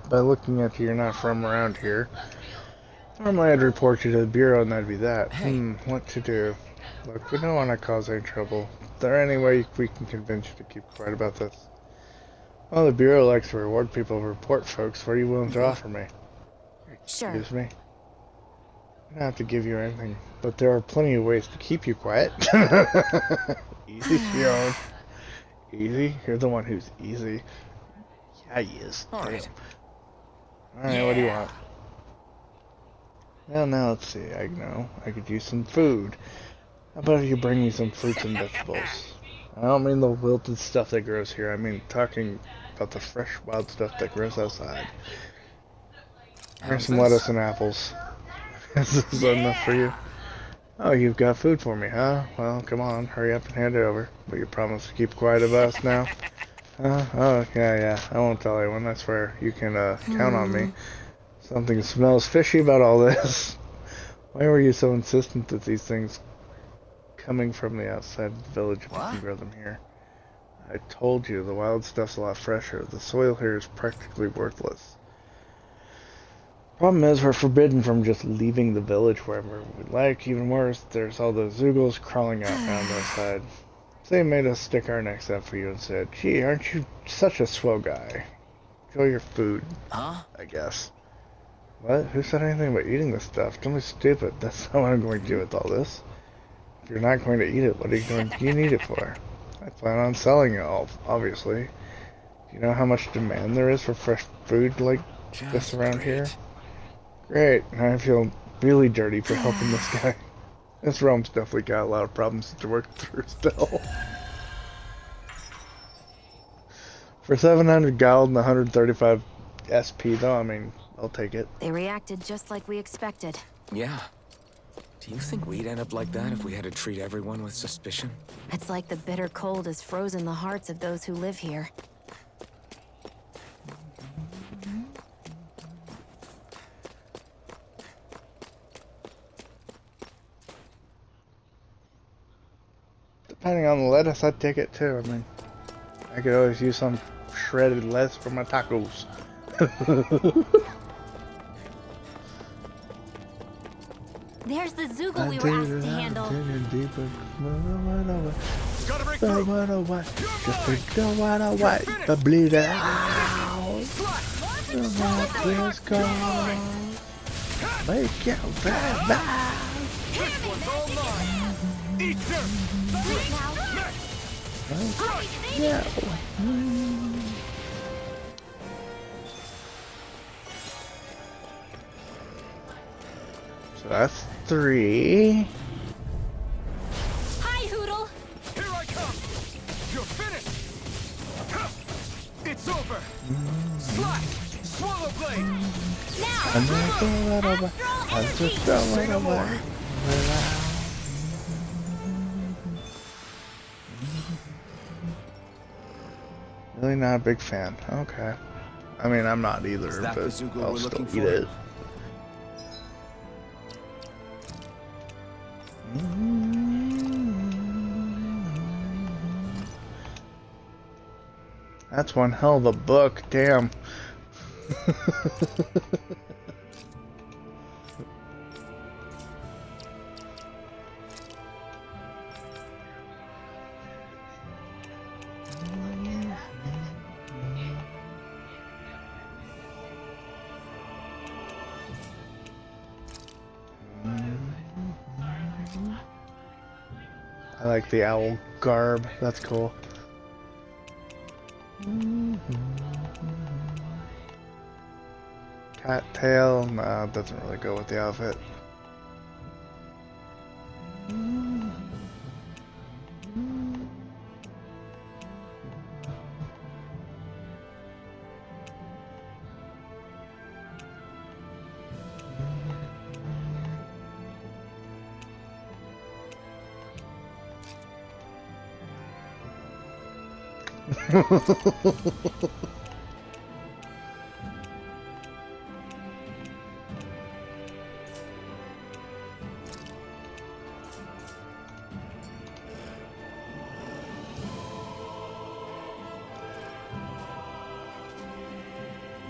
Speaker 3: by looking at you you're not from around here. Normally I'd report you to the Bureau and that'd be that.
Speaker 4: Hey.
Speaker 3: What to do? Look, we don't want to cause any trouble. Is there any way we can convince you to keep quiet about this? Well, the Bureau likes to reward people who report folks. What are you willing to offer me?
Speaker 1: Sure.
Speaker 3: Excuse me? I don't have to give you anything, but there are plenty of ways to keep you quiet. Easy, Shion. Easy? You're the one who's easy. Yeah, he is.
Speaker 4: Alright.
Speaker 3: Alright, what do you want? Well, now let's see. I could use some food. How about if you bring me some fruits and vegetables? I don't mean the wilted stuff that grows here. I mean talking about the fresh, wild stuff that grows outside. Here's some lettuce and apples. Is this enough for you? Oh, you've got food for me, huh? Well, come on, hurry up and hand it over. Will you promise to keep quiet about us now? Oh, yeah, I won't tell anyone, I swear. You can count on me. Something smells fishy about all this. Why were you so insistent that these things coming from the outside of the village if you can grow them here? I told you, the wild stuff's a lot fresher. The soil here is practically worthless. Problem is, we're forbidden from just leaving the village wherever we'd like. Even worse, there's all those Zoogles crawling out around outside. So they made us stick our necks out for you and said, gee, aren't you such a swell guy? Enjoy your food.
Speaker 4: Huh?
Speaker 3: I guess. What? Who said anything about eating this stuff? Don't be stupid. That's not what I'm going to do with all this. If you're not going to eat it, what are you need it for? I plan on selling it all, obviously. Do you know how much demand there is for fresh food like this around here? Great. I feel really dirty for helping this guy. This realm's definitely got a lot of problems to work through still. For 700 gold and 135 SP though, I mean, I'll take it.
Speaker 1: They reacted just like we expected.
Speaker 4: Yeah. Do you think we'd end up like that if we had to treat everyone with suspicion?
Speaker 1: It's like the bitter cold has frozen the hearts of those who live here.
Speaker 3: Depending on the lettuce, I'd take it too. I mean, I could always use some shredded lettuce for my tacos.
Speaker 9: There's the Zoogle we were asked to handle.
Speaker 3: Just don't wanna wipe the bleed out. Let's go. Make it bad, bad. That's 3.
Speaker 1: Hi, Hootle!
Speaker 2: Here I come! You're finished! It's over! Slash! Swallow blade! Say no more!
Speaker 3: Really not a big fan. Okay. I mean, I'm not either,
Speaker 4: Is that
Speaker 3: but
Speaker 4: the Zeugle
Speaker 3: I'll
Speaker 4: we're
Speaker 3: still
Speaker 4: looking
Speaker 3: eat
Speaker 4: for?
Speaker 3: it. That's one hell of a book, damn. I like the owl garb, that's cool. Cat tail, nah, it doesn't really go with the outfit.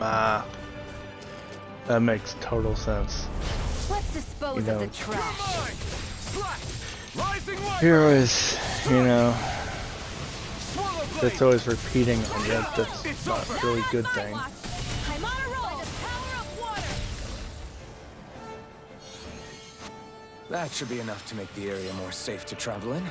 Speaker 3: Ah, that makes total sense.
Speaker 1: Let's dispose
Speaker 3: You know,
Speaker 1: of the trash.
Speaker 3: Hero is, you know, it's always repeating on it. That's not a really good thing.
Speaker 1: I'm on a roll. The power of water.
Speaker 4: That should be enough to make the area more safe to travel in.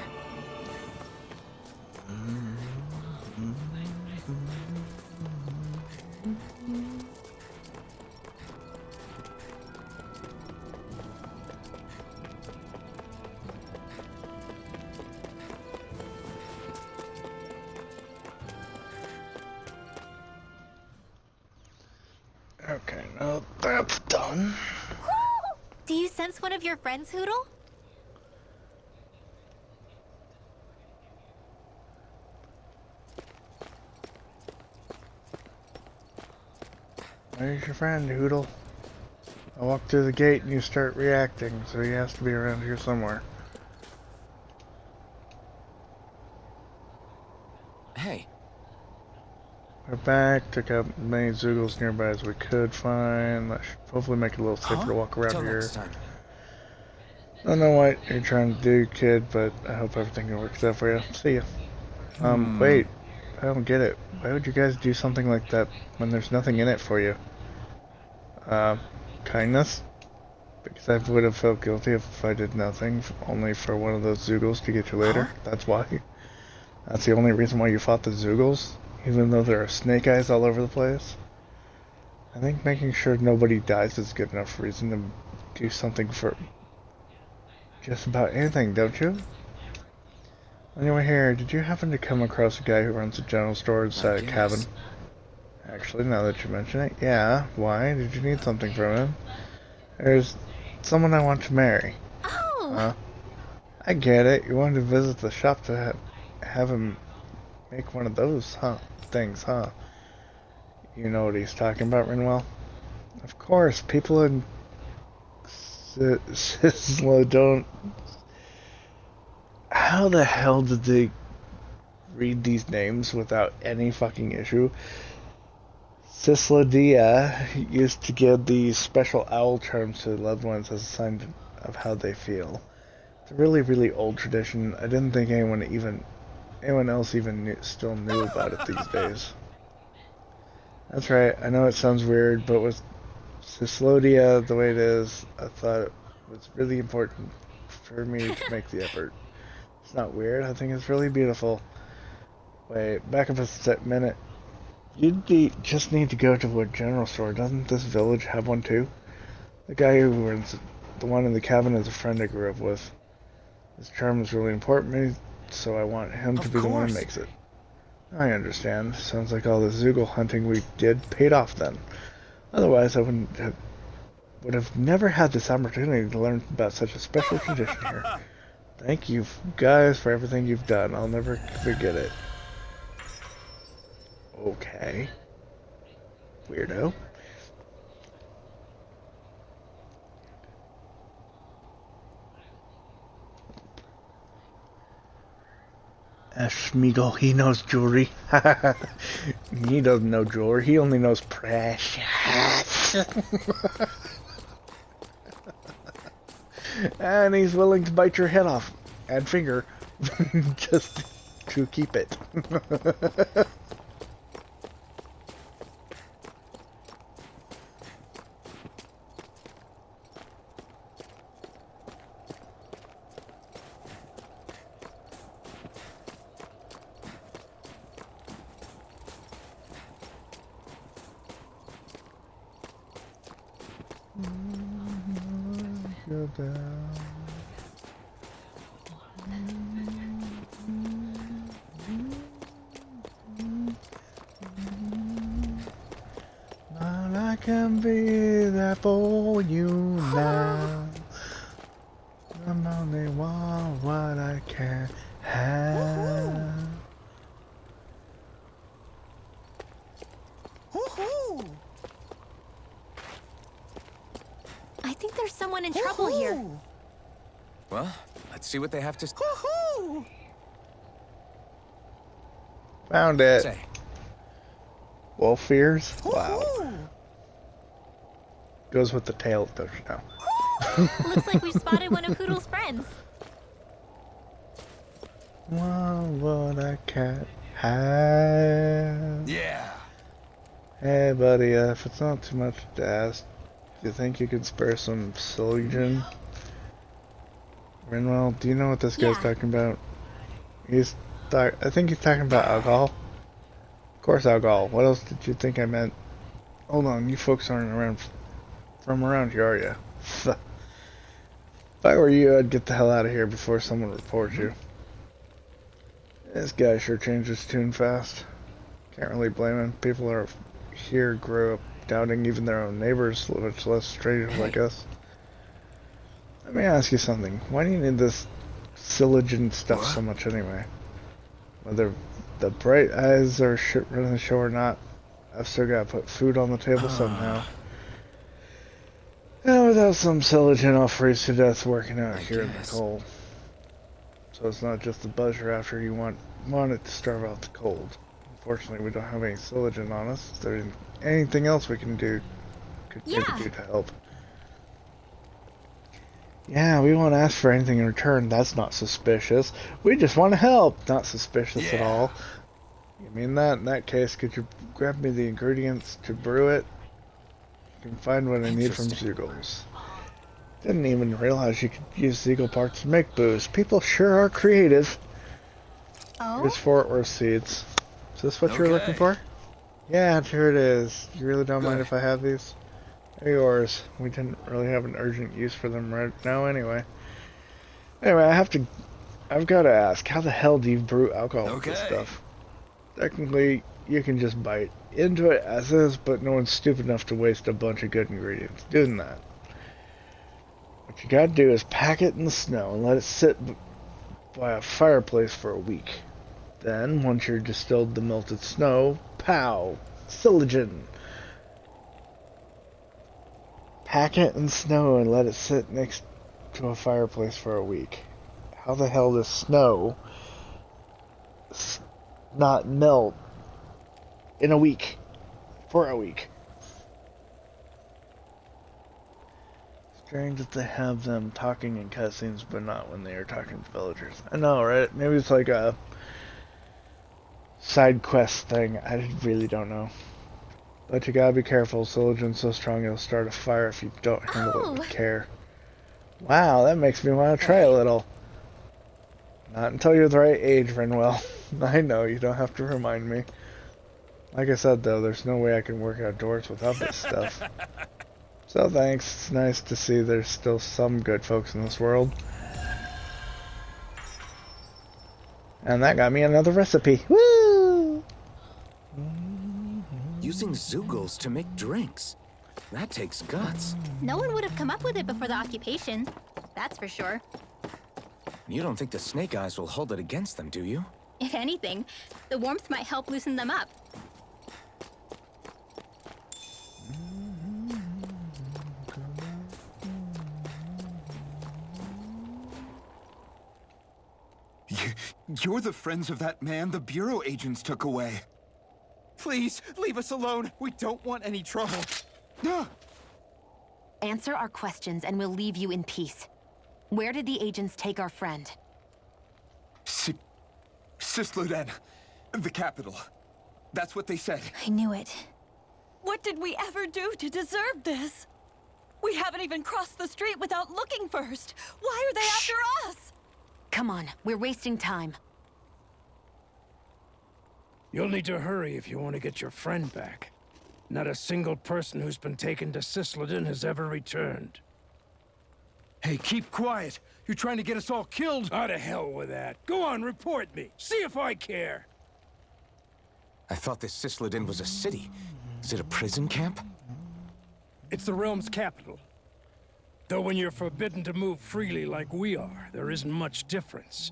Speaker 3: Okay, now that's done.
Speaker 9: Do you sense one of your friends, Hootle?
Speaker 3: There's your friend, Hootle. I walk through the gate and you start reacting, so he has to be around here somewhere.
Speaker 4: Hey.
Speaker 3: We're back, took out as many Zeugles nearby as we could find. That should hopefully make it a little safer to walk around
Speaker 4: Till
Speaker 3: here.
Speaker 4: next time.
Speaker 3: I don't know what you're trying to do, kid, but I hope everything works out for you. See ya. Wait. I don't get it. Why would you guys do something like that when there's nothing in it for you? Kindness? Because I would have felt guilty if I did nothing, only for one of those Zeugles to get you later. That's why. That's the only reason why you fought the Zeugles? Even though there are snake eyes all over the place? I think making sure nobody dies is good enough reason to do something for just about anything, don't you? Anyway, here, did you happen to come across a guy who runs a general store inside a cabin? Actually, now that you mention it, yeah. Why? Did you need something from him? There's someone I want to marry.
Speaker 9: Oh!
Speaker 3: I get it. You wanted to visit the shop to have him make one of those, things, huh? You know what he's talking about, Rinwell? Of course, people in Sislo don't... How the hell did they read these names without any fucking issue? Sislodia used to give these special owl charms to loved ones as a sign of how they feel. It's a really, really old tradition. I didn't think anyone else even still knew about it these days. That's right, I know it sounds weird, but with Sislodia the way it is, I thought it was really important for me to make the effort. It's not weird, I think it's really beautiful. Wait, back up a minute. You'd just need to go to a general store. Doesn't this village have one too? The guy who runs the one in the cabin is a friend I grew up with. His charm is really important to me, so I want him to be the one who makes it. I understand. Sounds like all the Zoogle hunting we did paid off then. Otherwise, I would have never had this opportunity to learn about such a special tradition here. Thank you guys for everything you've done. I'll never forget it. Okay. Weirdo. Schmeagle, he knows jewelry. He doesn't know jewelry, he only knows precious. And he's willing to bite your head off and finger just to keep it. Go down. All I can be there for you now. I'm only want what I can have.
Speaker 9: I think there's someone in trouble here.
Speaker 2: Well, let's see what they have to say.
Speaker 3: Found it. Wolf ears? Wow. Goes with the tail, don't you know?
Speaker 9: Looks like we spotted one of Hoodle's friends.
Speaker 3: Want what I can have.
Speaker 2: Yeah.
Speaker 3: Hey, buddy, if it's not too much to ask, do you think you could spare some Silogen? Rinwell, do you know what this guy's talking about? I think he's talking about alcohol. Of course, alcohol. What else did you think I meant? Hold on, you folks aren't from around here, are you? If I were you, I'd get the hell out of here before someone reports you. This guy sure changed his tune fast. Can't really blame him. People here grew up doubting even their own neighbors, much less strangers like us. Let me ask you something. Why do you need this Silogen stuff so much anyway? Whether the bright eyes are shit running the show or not, I've still got to put food on the table somehow. And without some Silogen, I'll freeze to death working out here in the cold. So it's not just the buzz you're after, you want it to starve out the cold. Unfortunately, we don't have any Silogen on us. Is there anything else we can do to help? Yeah, we won't ask for anything in return. That's not suspicious. We just want to help. Not suspicious at all. You mean that? In that case, could you grab me the ingredients to brew it? You can find what I need from Zoogles. Didn't even realize you could use Zeagle parts to make booze. People sure are creative.
Speaker 9: Oh?
Speaker 3: Here's Fort Worth seeds. Is this what you're looking for? Yeah, here it is. You really don't mind if I have these? They're yours. We didn't really have an urgent use for them right now anyway. Anyway, I've got to ask, how the hell do you brew alcohol with this stuff? Technically, you can just bite into it as is, but no one's stupid enough to waste a bunch of good ingredients doing that. What you gotta do is pack it in the snow and let it sit by a fireplace for a week. Then, once you've distilled the melted snow, pow! Silogen! Pack it in snow and let it sit next to a fireplace for a week. How the hell does snow not melt in a week? For a week. Strange that they have them talking in cutscenes, but not when they are talking to villagers. I know, right? Maybe it's like a side quest thing. I really don't know. But you gotta be careful. Silogen's so strong it'll start a fire if you don't handle it with care. Wow, that makes me want to try a little. Not until you're the right age, Rinwell. I know, you don't have to remind me. Like I said though, there's no way I can work outdoors without this stuff. So thanks. It's nice to see there's still some good folks in this world. And that got me another recipe. Woo!
Speaker 2: Using Zeugles to make drinks. That takes guts.
Speaker 9: No one would have come up with it before the occupation. That's for sure.
Speaker 2: You don't think the Snake Eyes will hold it against them, do you?
Speaker 9: If anything, the warmth might help loosen them up.
Speaker 14: You're the friends of that man the Bureau agents took away. Please, leave us alone. We don't want any trouble.
Speaker 1: Answer our questions and we'll leave you in peace. Where did the agents take our friend?
Speaker 14: Cisloden. The capital. That's what they said.
Speaker 9: I knew it.
Speaker 10: What did we ever do to deserve this? We haven't even crossed the street without looking first. Why are they after us?
Speaker 1: Come on, we're wasting time.
Speaker 5: You'll need to hurry if you want to get your friend back. Not a single person who's been taken to Cisloden has ever returned. Hey, keep quiet. You're trying to get us all killed? Oh, to hell with that. Go on, report me. See if I care.
Speaker 2: I thought this Cisloden was a city. Is it a prison camp?
Speaker 5: It's the realm's capital. Though when you're forbidden to move freely like we are, there isn't much difference.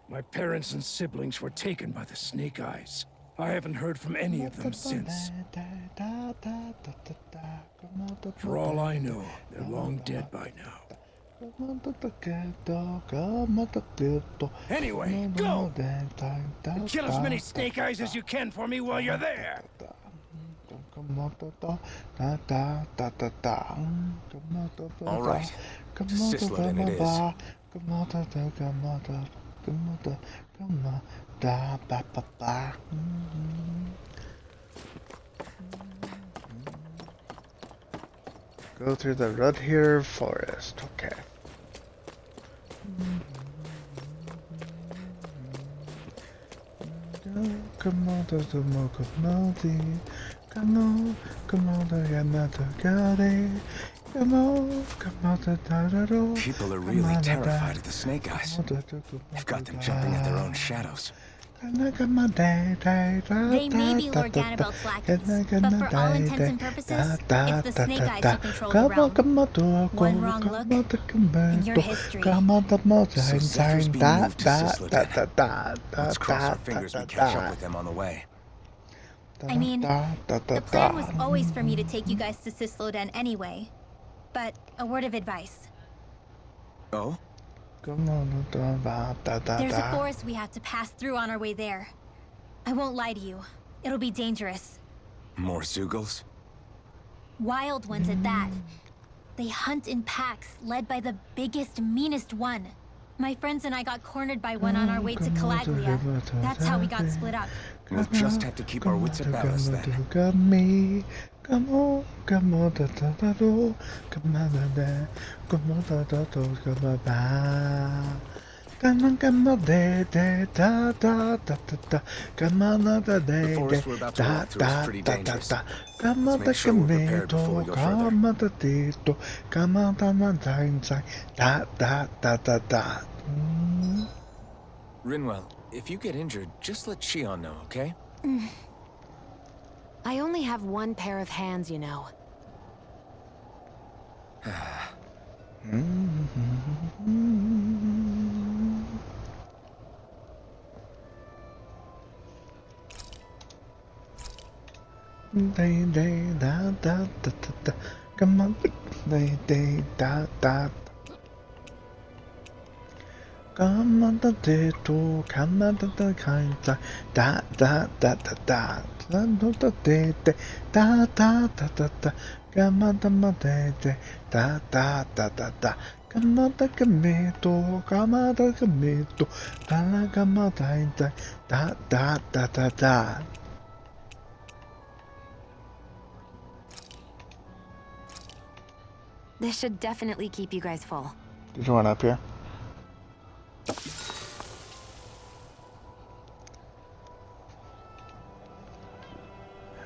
Speaker 5: My parents and siblings were taken by the Snake Eyes. I haven't heard from any of them since. For all I know, they're long dead by now. Anyway, go! And kill as many Snake Eyes as you can for me while you're there!
Speaker 2: All right. Cisloden it is.
Speaker 3: Go through the Rudhir Forest. Okay. Come on,
Speaker 2: People are really terrified of the Snake Eyes. You've got them jumping at their own shadows.
Speaker 9: They may be Lord Ganabelt's lackeys, but for all intents and purposes, it's the Snake Eyes who control the realm. One wrong look, and your history.
Speaker 2: So Zephyr's being moved to Cisloden. Let's cross our fingers we catch up with them on the way.
Speaker 9: I mean, the plan was always for me to take you guys to Cisloden anyway. But a word of advice.
Speaker 2: Oh?
Speaker 9: There's a forest we have to pass through on our way there. I won't lie to you. It'll be dangerous.
Speaker 2: More Zeugles?
Speaker 9: Wild ones at that. They hunt in packs, led by the biggest, meanest one. My friends and I got cornered by one on our way to Calaglia. That's how we got split up.
Speaker 2: We'll just have to keep our wits about us then.
Speaker 3: Come on, come on, da da da do, come on, da, come on, da da do, come on, da. Come on, come on, da da da da da da, come on, da da da da da da da. Come on, da come on, come on, da dito, come on, da da da da da da da.
Speaker 2: Rinwell, if you get injured, just let Shion know, okay?
Speaker 1: I only have one pair of hands, you know.
Speaker 3: Day day da da da da da. Come on, day day da da. Come on, da da come on, da kind da da da da da. Da da da da da da da. Come on, da da da da da. Come on, da cameto, come on, da cameto. Da come on, da da da da da.
Speaker 1: This should definitely keep you guys full.
Speaker 3: Did you want up here?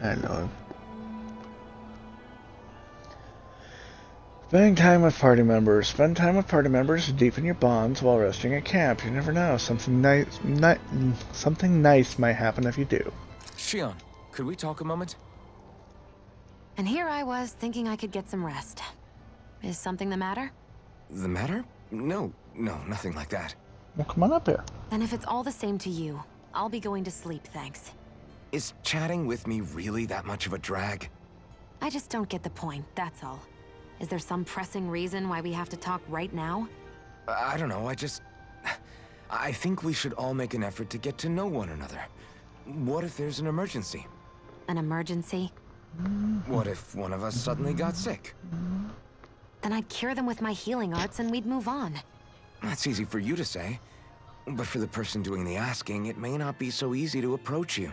Speaker 3: Hello. Spending time with party members. Spend time with party members to deepen your bonds while resting at camp. You never know. Something nice might happen if you do.
Speaker 4: Shion, could we talk a moment?
Speaker 1: And here I was thinking I could get some rest. Is something the matter?
Speaker 4: The matter? No, nothing like that.
Speaker 3: Well, come on up here.
Speaker 1: And if it's all the same to you, I'll be going to sleep, thanks.
Speaker 4: Is chatting with me really that much of a drag?
Speaker 1: I just don't get the point, that's all. Is there some pressing reason why we have to talk right now?
Speaker 4: I don't know, I think we should all make an effort to get to know one another. What if there's an emergency?
Speaker 1: An emergency?
Speaker 4: What if one of us suddenly got sick?
Speaker 1: Then I'd cure them with my healing arts and we'd move on.
Speaker 4: That's easy for you to say. But for the person doing the asking, it may not be so easy to approach you.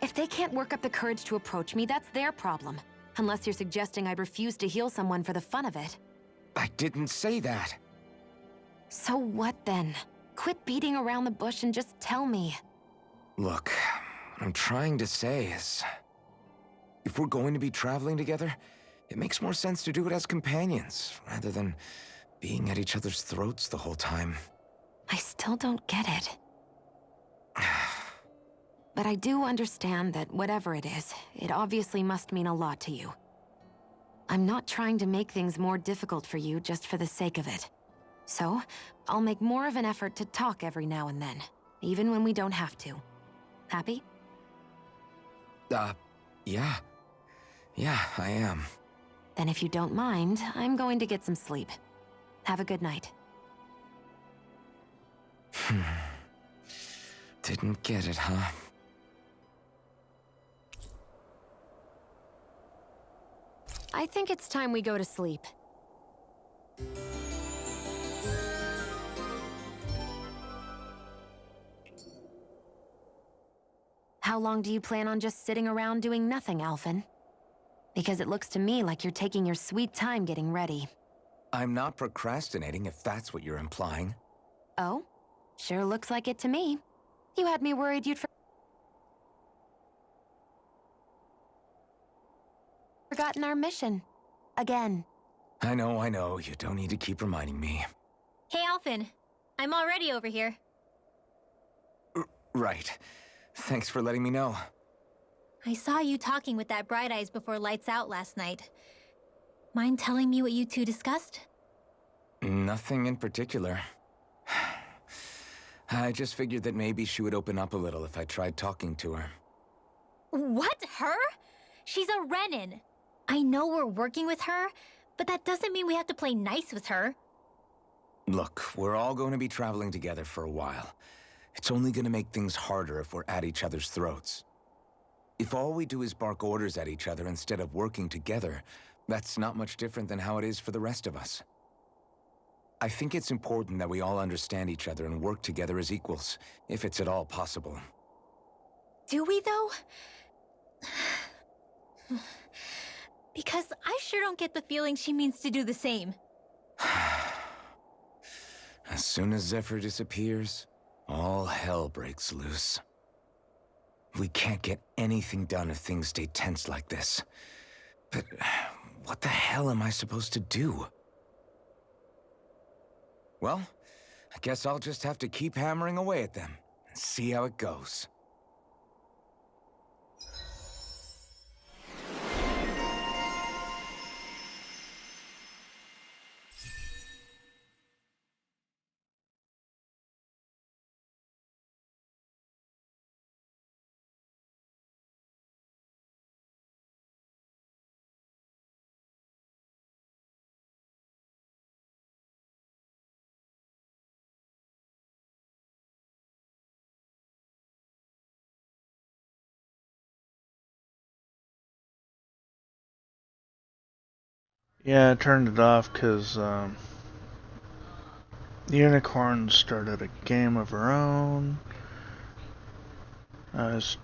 Speaker 1: If they can't work up the courage to approach me, that's their problem. Unless you're suggesting I'd refuse to heal someone for the fun of it.
Speaker 4: I didn't say that.
Speaker 1: So what then? Quit beating around the bush and just tell me.
Speaker 4: Look, what I'm trying to say is... if we're going to be traveling together, it makes more sense to do it as companions, rather than being at each other's throats the whole time.
Speaker 1: I still don't get it. But I do understand that whatever it is, it obviously must mean a lot to you. I'm not trying to make things more difficult for you just for the sake of it. So, I'll make more of an effort to talk every now and then, even when we don't have to. Happy?
Speaker 4: Yeah. Yeah, I am.
Speaker 1: Then if you don't mind, I'm going to get some sleep. Have a good night.
Speaker 4: Didn't get it, huh?
Speaker 1: I think it's time we go to sleep. How long do you plan on just sitting around doing nothing, Alphen? Because it looks to me like you're taking your sweet time getting ready.
Speaker 4: I'm not procrastinating, if that's what you're implying.
Speaker 1: Oh? Sure looks like it to me. You had me worried you'd forgotten our mission. Again.
Speaker 4: I know. You don't need to keep reminding me.
Speaker 9: Hey, Alphen. I'm already over here.
Speaker 4: Right. Thanks for letting me know.
Speaker 9: I saw you talking with that Bright Eyes before lights out last night. Mind telling me what you two discussed?
Speaker 4: Nothing in particular. I just figured that maybe she would open up a little if I tried talking to her.
Speaker 9: What? Her? She's a Renin. I know we're working with her, but that doesn't mean we have to play nice with her.
Speaker 4: Look, we're all going to be traveling together for a while. It's only going to make things harder if we're at each other's throats. If all we do is bark orders at each other instead of working together, that's not much different than how it is for the rest of us. I think it's important that we all understand each other and work together as equals, if it's at all possible.
Speaker 9: Do we, though? Because I sure don't get the feeling she means to do the same.
Speaker 4: As soon as Zephyr disappears, all hell breaks loose. We can't get anything done if things stay tense like this. But what the hell am I supposed to do? Well, I guess I'll just have to keep hammering away at them and see how it goes.
Speaker 3: Yeah, I turned it off because the unicorn started a game of her own. I was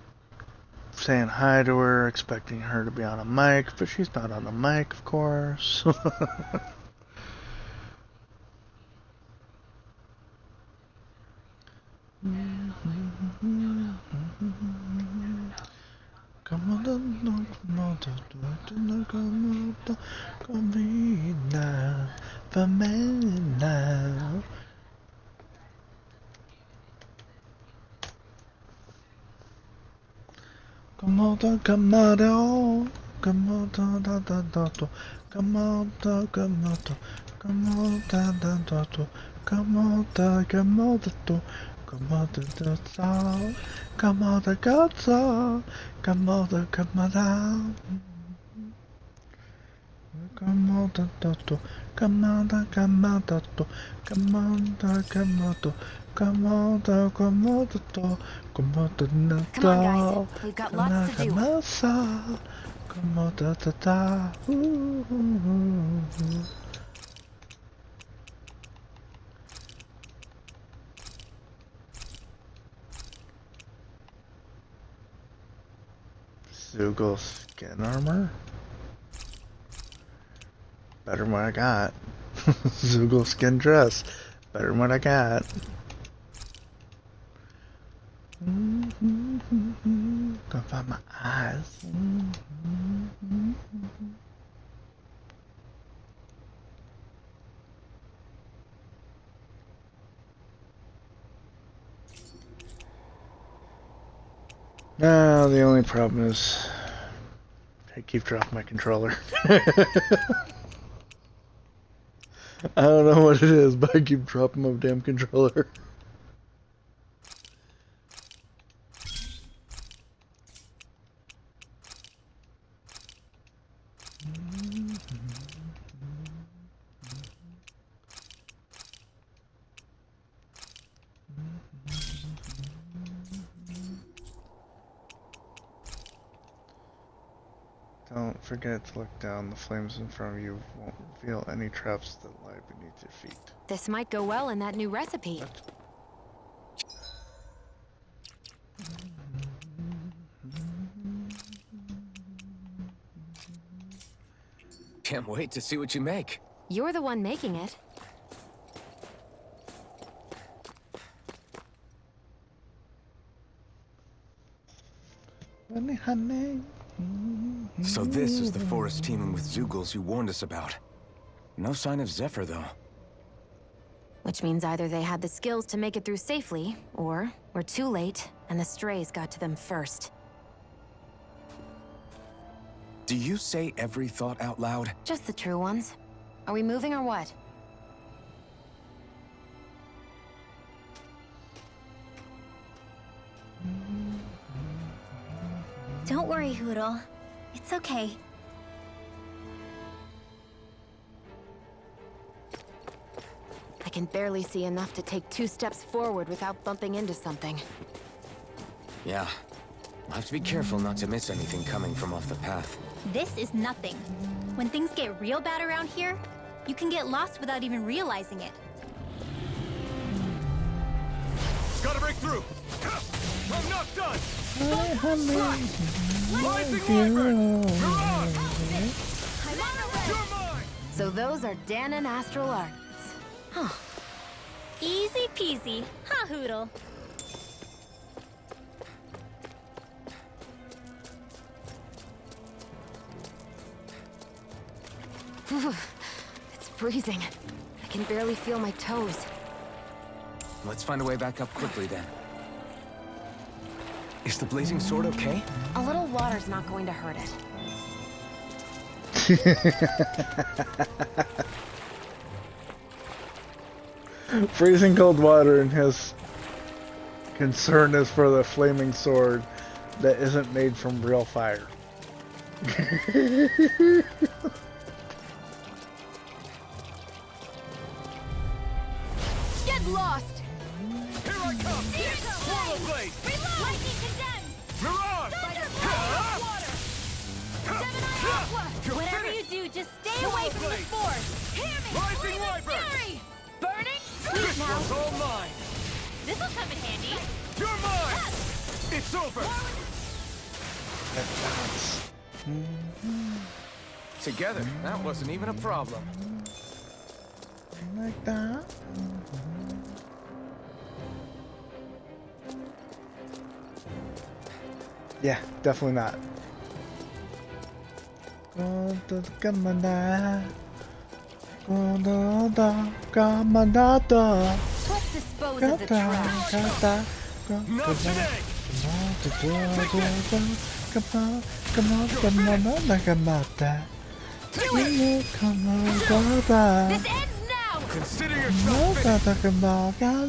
Speaker 3: saying hi to her, expecting her to be on a mic, but she's not on a mic, of course. Come on, Camina, Femina. Komodo, Komodo, Komodo, da da da da, Komodo, Komodo, Komodo, da da da, Komodo, Komodo, Komodo, da da, Komodo, Komodo, Komodo, Komodo. Komodo, Komodo, Komodo, Komodo, Komodo, Komodo, Komodo, Komodo, Komodo,
Speaker 1: Come on, guys. We've got lots to do.
Speaker 3: Komodo, da da. Zoogle skin armor? Better than what I got. Zoogle skin dress. Better than what I got. Don't find my eyes. No, the only problem is I keep dropping my controller. I don't know what it is, but I keep dropping my damn controller. Don't forget to look down. The flames in front of you won't reveal any traps that lie beneath your feet.
Speaker 1: This might go well in that new recipe.
Speaker 4: Can't wait to see what you make.
Speaker 1: You're the one making it.
Speaker 3: Honey, honey.
Speaker 4: So this is the forest teeming with Zoogles you warned us about. No sign of Zephyr, though.
Speaker 1: Which means either they had the skills to make it through safely, or we're too late, and the strays got to them first.
Speaker 4: Do you say every thought out loud?
Speaker 1: Just the true ones. Are we moving or what?
Speaker 9: Don't worry, Hootle. It's okay.
Speaker 1: I can barely see enough to take 2 steps forward without bumping into something.
Speaker 4: Yeah. I'll have to be careful not to miss anything coming from off the path.
Speaker 9: This is nothing. When things get real bad around here, you can get lost without even realizing it.
Speaker 2: Gotta break through! I'm not done!
Speaker 1: So those are Dan and Astral Arts. Huh.
Speaker 9: Easy peasy, huh, Hootle?
Speaker 1: It's freezing. I can barely feel my toes.
Speaker 4: Let's find a way back up quickly, then. Is the blazing sword okay?
Speaker 1: A little water's not going to hurt it.
Speaker 3: Freezing cold water, and his concern is for the flaming sword that isn't made from real fire.
Speaker 1: Get lost!
Speaker 2: Here I come! Swallow blade!
Speaker 9: Reload! Lightning condemned!
Speaker 2: Mirage!
Speaker 9: Whatever you do, just stay away from the force! Hear me!
Speaker 2: Rising Wyvern!
Speaker 9: Fury! Burning?
Speaker 2: This
Speaker 9: Sweet now!
Speaker 2: one's all mine!
Speaker 9: This'll come in handy!
Speaker 2: You're mine! It's over!
Speaker 4: Together, that wasn't even a problem.
Speaker 3: Like that. Yeah, definitely not.
Speaker 1: Let's dispose of the trash.
Speaker 4: Not today!
Speaker 1: This ends now!
Speaker 4: Consider yourself finished!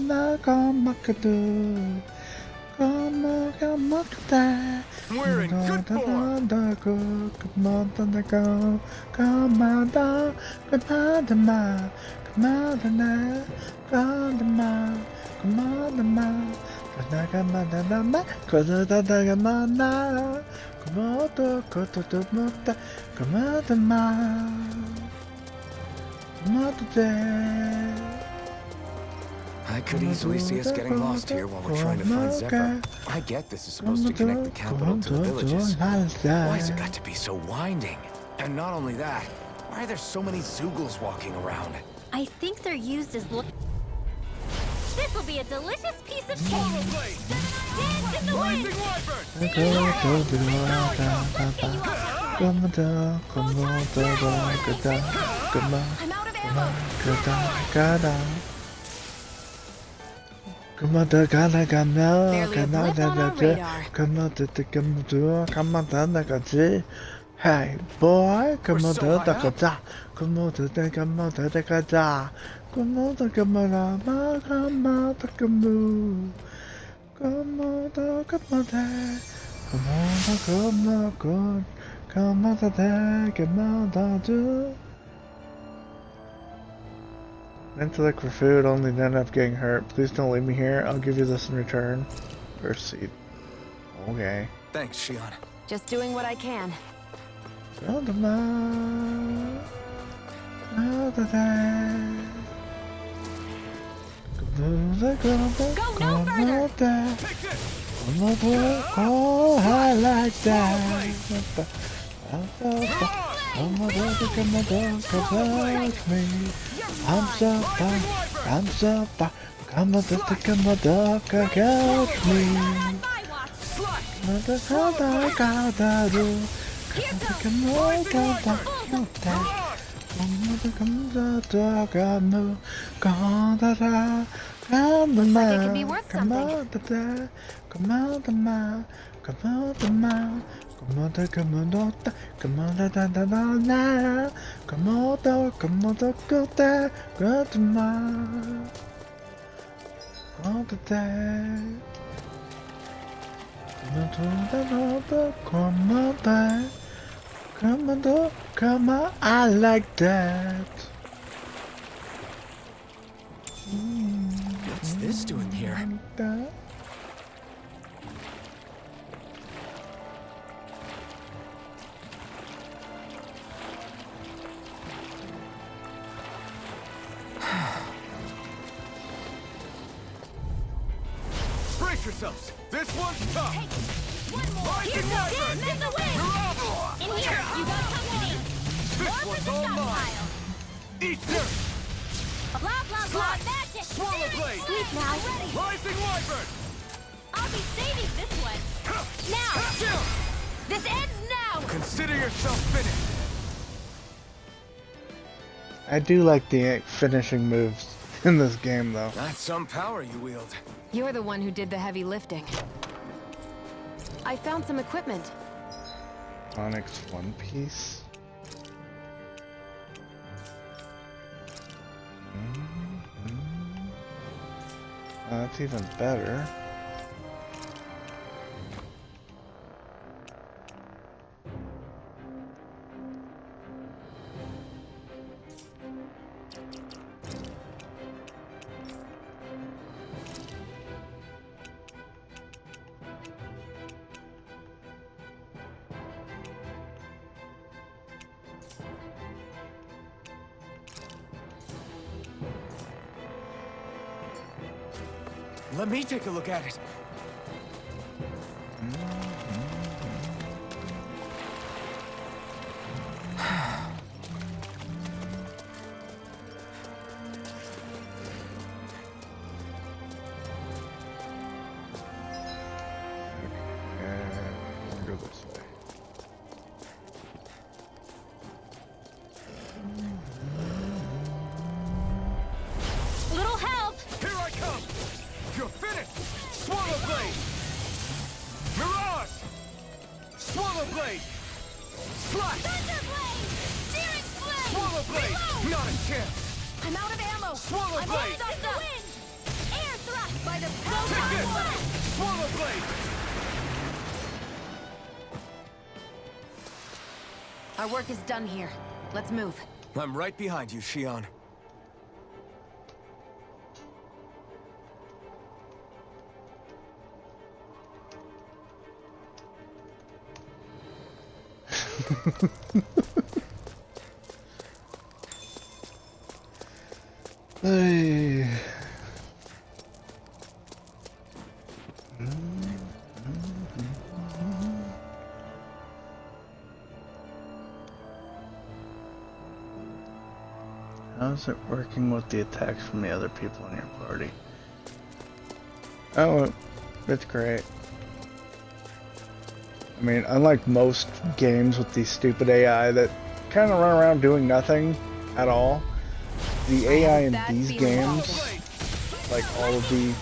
Speaker 4: We're in good form! I could easily see us getting lost here while we're trying to find Zephyr. I get this is supposed to connect the capital to the villages. Why has it got to be so winding? And not only that, why are there so many Zoogles walking around?
Speaker 9: I think they're used as This will be a delicious piece of cake. Dance in the wind.
Speaker 1: I'm out of ammo.
Speaker 3: Come on, the gonna come now.
Speaker 1: Barely a blip on our radar.
Speaker 3: Come on, the hey boy, come on, the gaza. Come on, the come on, the gaza. Come on, the come on, come on, the come on. Come on, the come on, come on, the come on, come on, the come on, the meant to look for food, only to end up getting hurt. Please don't leave me here. I'll give you this in return. First seed. Okay.
Speaker 4: Thanks, Shion.
Speaker 1: Just doing what I can.
Speaker 9: Go, no further!
Speaker 3: Oh, I like that. I'm so far, come on, come on, catch me. Mother, I gotta do. Come on, come on, I like that.
Speaker 4: What's this doing here? Brace yourselves! This one's tough!
Speaker 9: Hey, one more! Here goes! Miss the wind! In here, you got company!
Speaker 4: This one's all mine! Eat dirt!
Speaker 9: Blah, blah, blah, magic!
Speaker 4: Swallow blade!
Speaker 9: Sleep now! Ready!
Speaker 4: Rising wyvern!
Speaker 9: I'll be saving this one! Now! This ends now!
Speaker 4: Consider yourself finished!
Speaker 3: I do like the finishing moves in this game, though.
Speaker 4: That's some power you wield.
Speaker 1: You're the one who did the heavy lifting. I found some equipment.
Speaker 3: Onyx One Piece. That's even better.
Speaker 4: Let me take a look at it.
Speaker 3: Go this way.
Speaker 2: blade! Slash!
Speaker 9: Thunder blade! Searing flame!
Speaker 2: Swallow blade!
Speaker 9: Reload!
Speaker 2: Not a chance!
Speaker 9: I'm out of ammo!
Speaker 2: Swallow
Speaker 9: I'm
Speaker 2: blade!
Speaker 9: all in the wind! Air thrust by the
Speaker 2: Take
Speaker 9: power
Speaker 2: this!
Speaker 9: of blast!
Speaker 2: Swallow blade!
Speaker 1: Our work is done here. Let's move.
Speaker 2: I'm right behind you, Shion.
Speaker 3: Hey. How's it working with the attacks from the other people in your party? Oh, it's great. I mean, unlike most games with these stupid AI that kind of run around doing nothing at all, the AI in these games, like all of the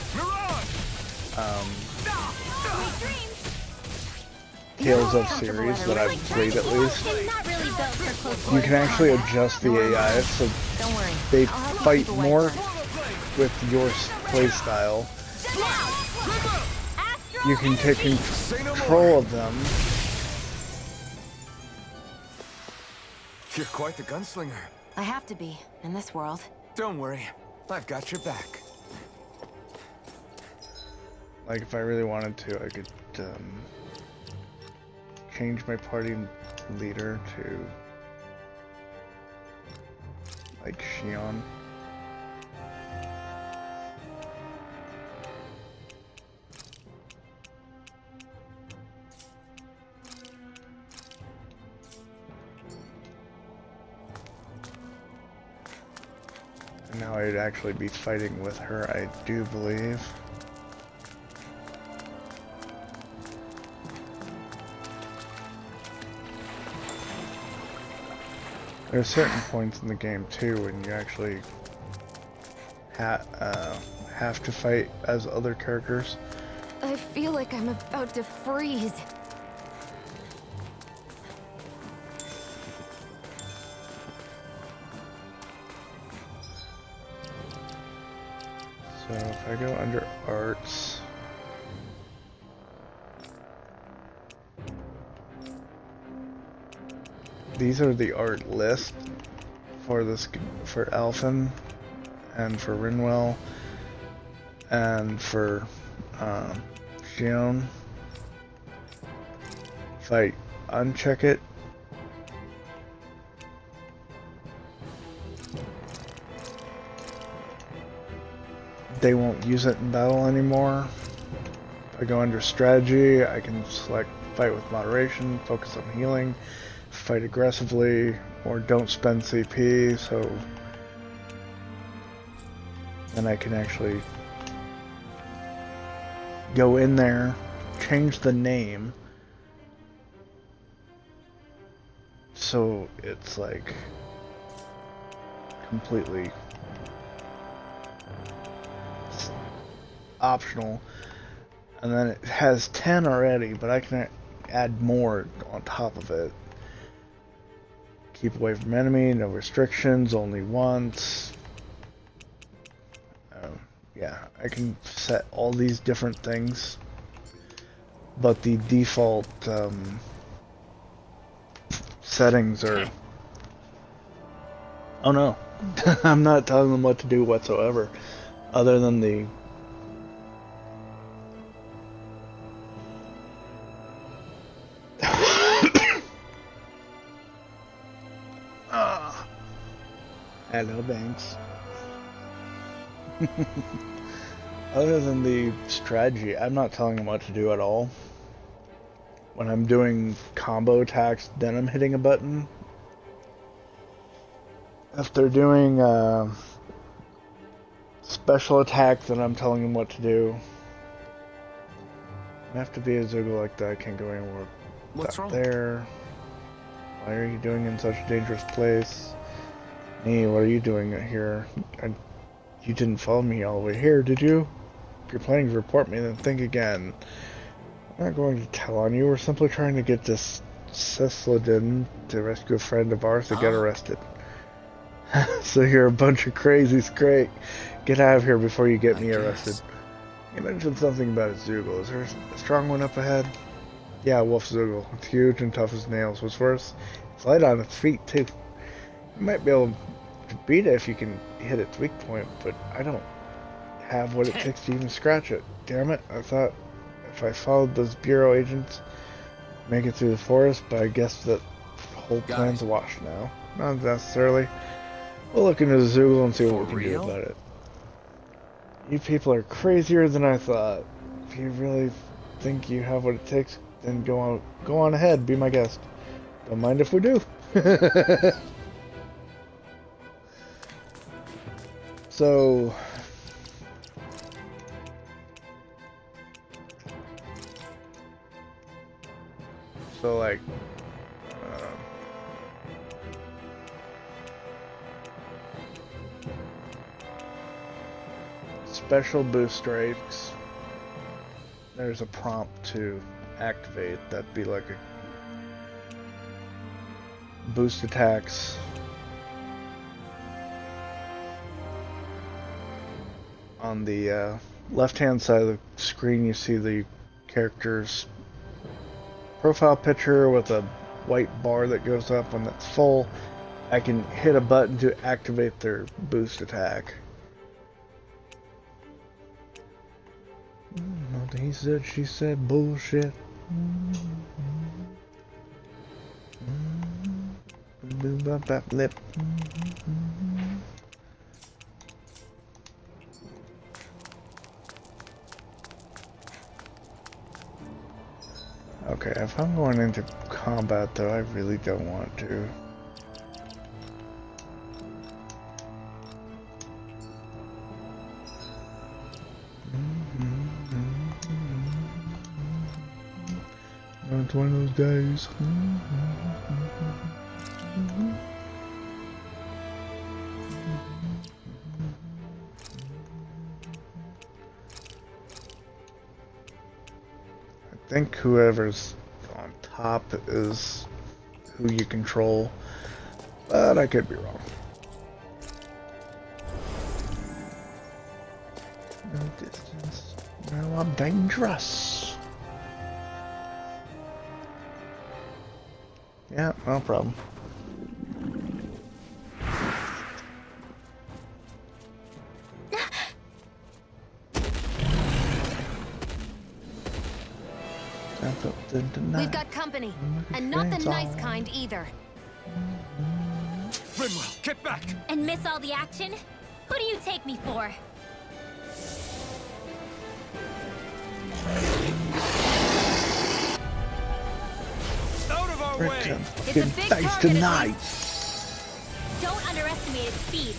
Speaker 3: Tales of series that I've played at least, you can actually adjust the AI so they fight more with your playstyle. You can take control of them.
Speaker 2: You're quite the gunslinger.
Speaker 1: I have to be, in this world.
Speaker 2: Don't worry, I've got your back.
Speaker 3: Like, if I really wanted to, I could change my party leader to like Shion. And now I'd actually be fighting with her, I do believe. There are certain points in the game too when you actually have to fight as other characters.
Speaker 1: I feel like I'm about to freeze.
Speaker 3: So if I go under arts, these are the art list for this, for Alphen and for Rinwell and for Shion. If I uncheck it, they won't use it in battle anymore. If I go under strategy, I can select fight with moderation, focus on healing, fight aggressively, or don't spend CP, so then I can actually go in there, change the name, so it's like completely optional, and then it has 10 already, but I can add more on top of it. Keep away from enemy, no restrictions, only once. Yeah, I can set all these different things, but the default settings are... Oh no, I'm not telling them what to do whatsoever, other than the Hello, Banks. Other than the strategy, I'm not telling them what to do at all. When I'm doing combo attacks, then I'm hitting a button. If they're doing special attack, then I'm telling them what to do. I have to be a Zoogle like that. I can't go anywhere.
Speaker 2: What's wrong?
Speaker 3: There. Why are you doing in such a dangerous place? Hey, what are you doing here? You didn't follow me all the way here, did you? If you're planning to report me, then think again. I'm not going to tell on you. We're simply trying to get this Cecilidin to rescue a friend of ours that got arrested. So you're a bunch of crazies. Great. Get out of here before you get me arrested. You mentioned something about a Zoogle. Is there a strong one up ahead? Yeah, Wolf Zoogle. It's huge and tough as nails. What's worse, it's light on its feet, too. You might be able to beat it if you can hit its weak point, but I don't have what it takes to even scratch it. Damn it, I thought if I followed those Bureau agents, make it through the forest, but I guess that whole plan's washed now. Not necessarily. We'll look into the Zoogle and see what we can do about it. You people are crazier than I thought. If you really think you have what it takes, then go on ahead, be my guest. Don't mind if we do. So like special boost strikes, there's a prompt to activate. That'd be like a boost attacks on the left hand side of the screen. You see the character's profile picture with a white bar that goes up when that's full. I can hit a button to activate their boost attack. He said, she said, bullshit. Lip. Okay, if I'm going into combat though, I really don't want to. It's one of those days. I think whoever's on top is who you control, but I could be wrong. No distance. Now I'm dangerous. Yeah, no problem.
Speaker 1: We've got company, and not the nice kind either.
Speaker 2: Rimwell, get back!
Speaker 9: And miss all the action? Who do you take me for?
Speaker 2: Out of our way!
Speaker 9: It's a big
Speaker 3: dice
Speaker 9: target
Speaker 3: tonight.
Speaker 9: Don't underestimate its speed.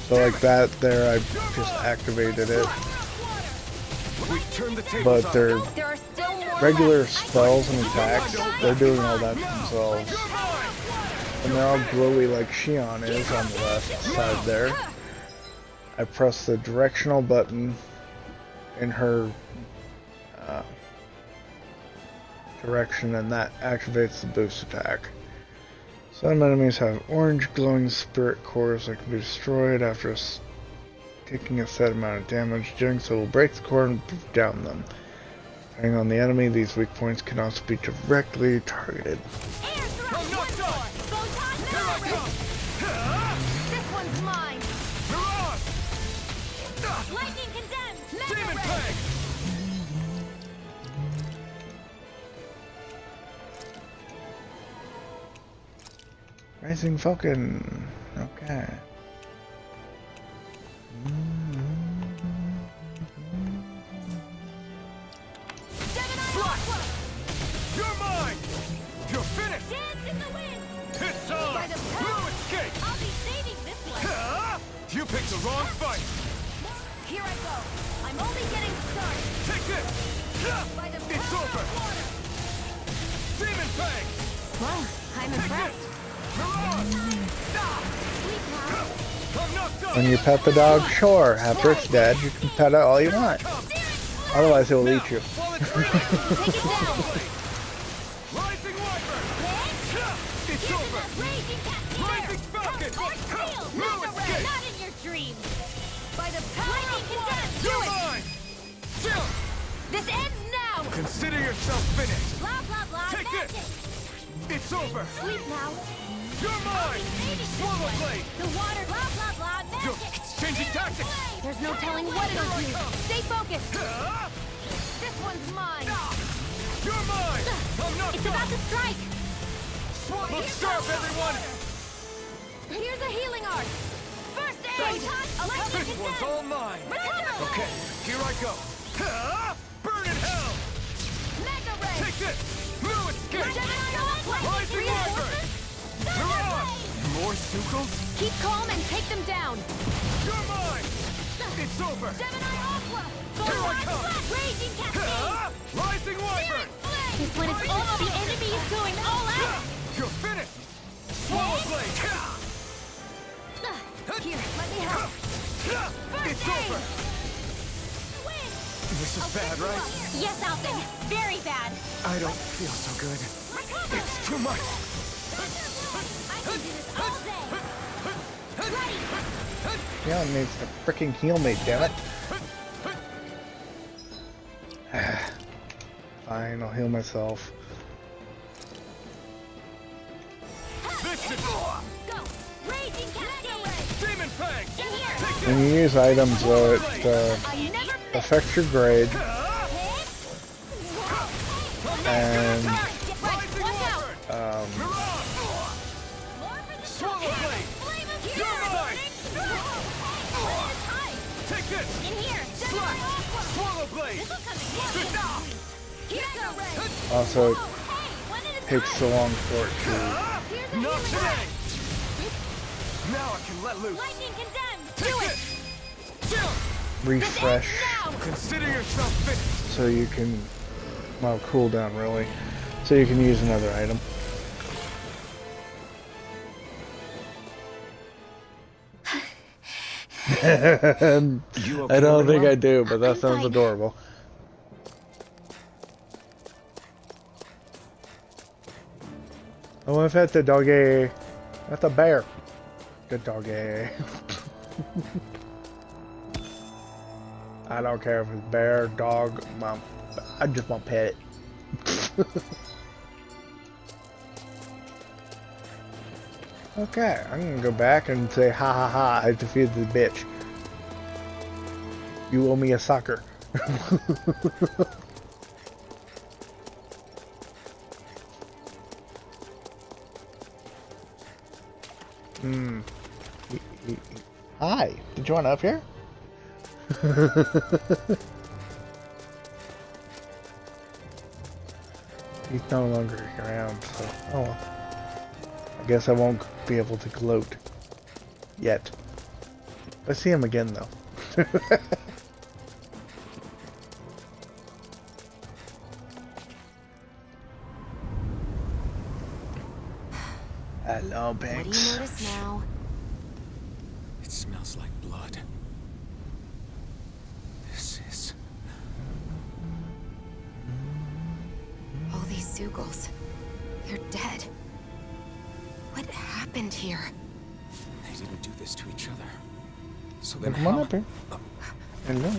Speaker 3: So like that there, I just activated it. But their regular spells and attacks, they're doing all that themselves. And they're all glowy like Xion is on the left side there. I press the directional button in her direction, and that activates the boost attack. Some enemies have orange glowing spirit cores that can be destroyed after taking a set amount of damage. Doing so will break the core and down them. Depending on the enemy, these weak points can also be directly targeted.
Speaker 1: This one's mine. Lightning condemned. Demon Peg.
Speaker 3: Rising Falcon. Okay.
Speaker 2: You're mine! You're finished!
Speaker 1: Dance in the wind.
Speaker 2: It's on!
Speaker 1: By the
Speaker 2: No escape!
Speaker 1: I'll be saving this one.
Speaker 2: You picked the wrong fight!
Speaker 1: Here I go. I'm only getting started.
Speaker 2: Take this!
Speaker 1: By the
Speaker 2: It's over! Demon Peg!
Speaker 1: Well, I'm impressed.
Speaker 3: When you pet the dog, sure. After it's dead, you can pet it all you want. Otherwise, he'll eat you.
Speaker 11: Take it down.
Speaker 2: Rising Wyvern! It's over! Rising Falcon!
Speaker 11: Mega Ray, not in your dreams. By the power of Condemned, do
Speaker 2: You're
Speaker 11: it.
Speaker 2: mine! Chill!
Speaker 11: This ends now.
Speaker 2: Consider yourself finished!
Speaker 11: Blah blah blah.
Speaker 2: Take
Speaker 11: magic.
Speaker 2: this! It's over!
Speaker 11: Sleep now.
Speaker 2: You're mine! Swallow Blade!
Speaker 11: The water. Blah blah blah.
Speaker 2: Yo,
Speaker 11: Magic.
Speaker 2: it's changing tactics!
Speaker 11: There's no telling what it'll do. Stay focused. This one's mine.
Speaker 2: You're mine! I'm not
Speaker 11: It's
Speaker 2: done!
Speaker 11: about to strike.
Speaker 2: Look sharp, everyone!
Speaker 11: Here's a healing art. First aid.
Speaker 2: This one's all mine!
Speaker 11: Recover.
Speaker 2: Okay, here I go! Burn in hell!
Speaker 11: Mega Ray.
Speaker 2: Take this! No escape! Rising
Speaker 11: Rising
Speaker 2: Wyvern! Miran! More Sukals?
Speaker 11: Keep calm and take them down.
Speaker 2: You're mine! It's over!
Speaker 11: Gemini Aqua.
Speaker 2: Here I come!
Speaker 11: Raging Cascade.
Speaker 2: Rising Wyvern!
Speaker 11: This one is almost. The enemy is going all out.
Speaker 2: You're finished! Swallow Blade!
Speaker 11: Here, let me help.
Speaker 2: It's over! This is bad, right?
Speaker 11: Yes, Alvin. Very bad.
Speaker 2: I don't feel so good. It's too much!
Speaker 11: I can do this all day. Ready.
Speaker 3: Yeah, it needs to freaking heal me, damn it. Fine, I'll heal myself.
Speaker 2: This is...
Speaker 11: Go. Raging Cascade.
Speaker 2: Demon Fang!
Speaker 11: In here.
Speaker 2: Take
Speaker 3: When you use items, it
Speaker 11: I never miss.
Speaker 3: affects your grade, and
Speaker 11: Right, watch out.
Speaker 2: Swallow Blade! You're mine! Take this!
Speaker 11: In here.
Speaker 2: Slash! Swallow Blade!
Speaker 3: also it takes so long for it to
Speaker 2: Not today! Now I can let loose!
Speaker 11: Lightning Condemned.
Speaker 2: Take
Speaker 11: Do it.
Speaker 2: this! Chill!
Speaker 3: refresh,
Speaker 2: Consider yourself finished!
Speaker 3: so you can, well, cool down really, so you can use another item. I don't think I do, but that sounds adorable. Oh, I've had the doggy. That's a bear. Good doggy. I don't care if it's bear, dog, mom. I just want to pet it. Okay, I'm gonna go back and say, ha ha ha, I defeated the bitch. You owe me a sucker. Hi, did you want up here? He's no longer around, so oh well. I guess I won't be able to gloat yet. I see him again though. Hello,
Speaker 1: What do
Speaker 3: Banks.
Speaker 1: you notice now?
Speaker 2: It smells like blood. This is...
Speaker 1: All these Sugals. They're dead. What happened here?
Speaker 2: They didn't do this to each other. So then
Speaker 3: Come on
Speaker 2: how...
Speaker 3: up here. Hello.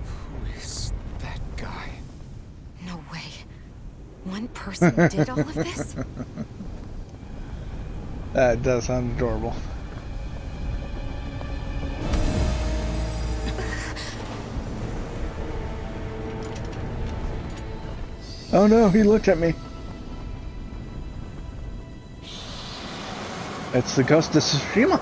Speaker 2: Who is that guy?
Speaker 1: No way. One person did all of this?
Speaker 3: That does sound adorable. Oh no, he looked at me. It's the Ghost of Tsushima.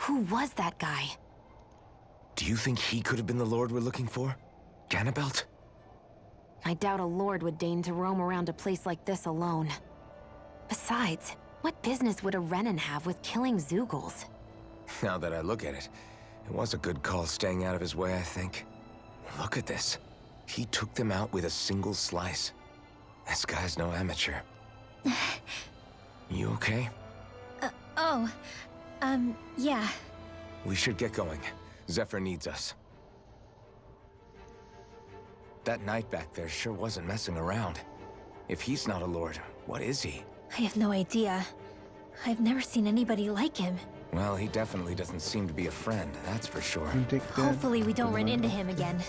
Speaker 1: Who was that guy?
Speaker 2: Do you think he could have been the Lord we're looking for? Ganabelt?
Speaker 1: I doubt a lord would deign to roam around a place like this alone. Besides, what business would a Renan have with killing Zeugles?
Speaker 2: Now that I look at it, it was a good call staying out of his way, I think. Look at this. He took them out with a single slice. This guy's no amateur. You okay?
Speaker 9: Yeah.
Speaker 2: We should get going. Zephyr needs us. That knight back there sure wasn't messing around. If he's not a lord, what is he?
Speaker 9: I have no idea. I've never seen anybody like him.
Speaker 2: Well, he definitely doesn't seem to be a friend, that's for sure.
Speaker 9: Hopefully we don't run into him again.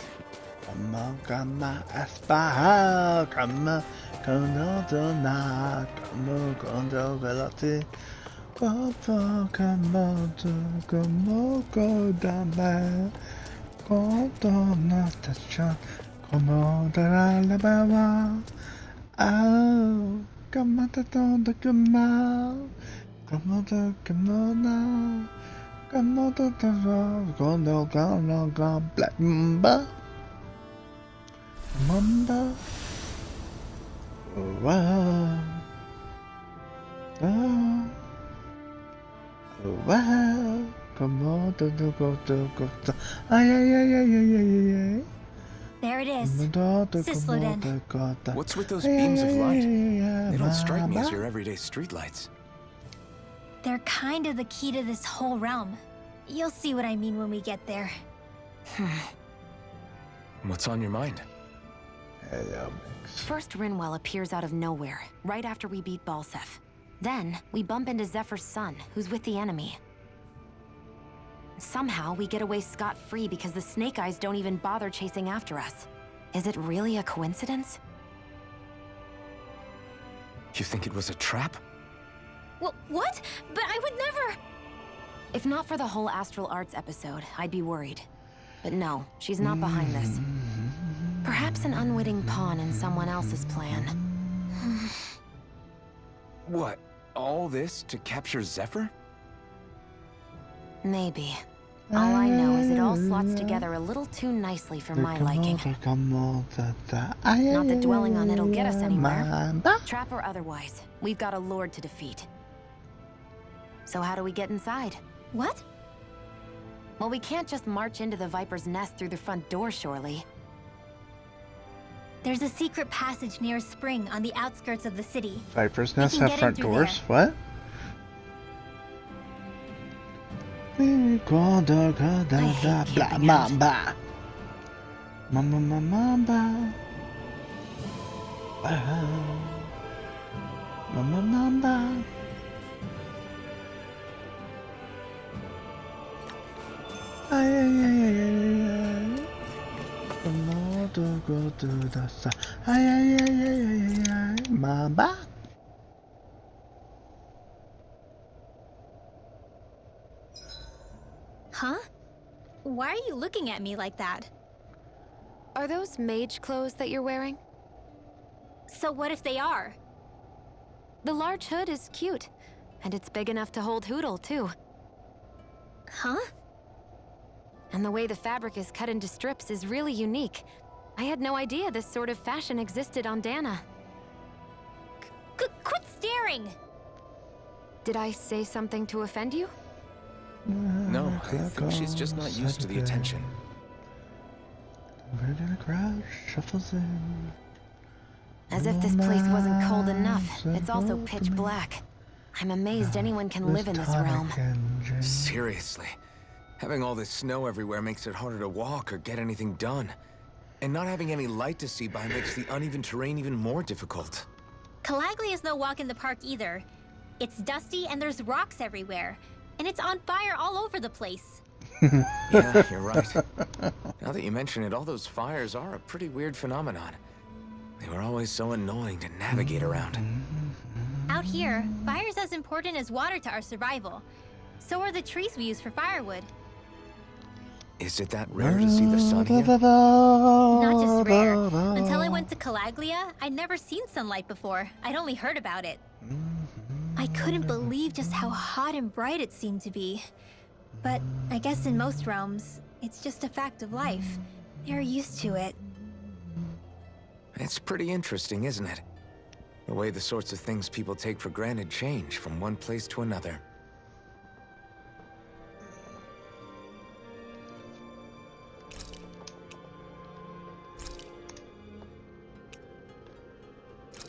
Speaker 3: Mamba. Wow. Wow. Come on, go. Ay.
Speaker 9: There it is. Cisloden.
Speaker 2: What's with those beams of light? They don't strike me as your everyday streetlights.
Speaker 9: They're kind of the key to this whole realm. You'll see what I mean when we get there.
Speaker 2: What's on your mind?
Speaker 1: First, Rinwell appears out of nowhere, right after we beat Balseph. Then, we bump into Zephyr's son, who's with the enemy. Somehow, we get away scot-free because the Snake Eyes don't even bother chasing after us. Is it really a coincidence?
Speaker 2: You think it was a trap?
Speaker 9: What? But I would never...
Speaker 1: If not for the whole Astral Arts episode, I'd be worried. But no, she's not behind this. Perhaps an unwitting pawn in someone else's plan.
Speaker 2: What? All this to capture Zephyr?
Speaker 1: Maybe. All I know is it all slots together a little too nicely for my liking. Not that dwelling on it'll get us anywhere. Trap or otherwise, we've got a lord to defeat. So how do we get inside?
Speaker 9: What?
Speaker 1: Well, we can't just march into the Viper's Nest through the front door, surely.
Speaker 9: There's a secret passage near a spring on the outskirts of the city.
Speaker 3: Viper's Nest have front doors? What? Mamba. Mamba.
Speaker 9: Huh? Why are you looking at me like that?
Speaker 1: Are those mage clothes that you're wearing?
Speaker 9: So what if they are?
Speaker 1: The large hood is cute, and it's big enough to hold Hootle, too.
Speaker 9: Huh?
Speaker 1: And the way the fabric is cut into strips is really unique. I had no idea this sort of fashion existed on Dana.
Speaker 9: Quit staring!
Speaker 1: Did I say something to offend you?
Speaker 2: No, I think she's just not used to the attention.
Speaker 3: The crowd shuffles in.
Speaker 1: As if this place wasn't cold enough, it's also pitch black. I'm amazed anyone can live in this realm.
Speaker 2: Seriously. Having all this snow everywhere makes it harder to walk or get anything done. And not having any light to see by makes the uneven terrain even more difficult.
Speaker 9: Calaglia is no walk in the park either. It's dusty and there's rocks everywhere. And it's on fire all over the place.
Speaker 2: Yeah, you're right. Now that you mention it, all those fires are a pretty weird phenomenon. They were always so annoying to navigate around.
Speaker 9: Out here, fire's as important as water to our survival. So are the trees we use for firewood.
Speaker 2: Is it that rare to see the sun here?
Speaker 9: Not just rare. Until I went to Calaglia, I'd never seen sunlight before. I'd only heard about it. I couldn't believe just how hot and bright it seemed to be. But I guess in most realms, it's just a fact of life. They're used to it.
Speaker 4: It's pretty interesting, isn't it? The way the sorts of things people take for granted change from one place to another.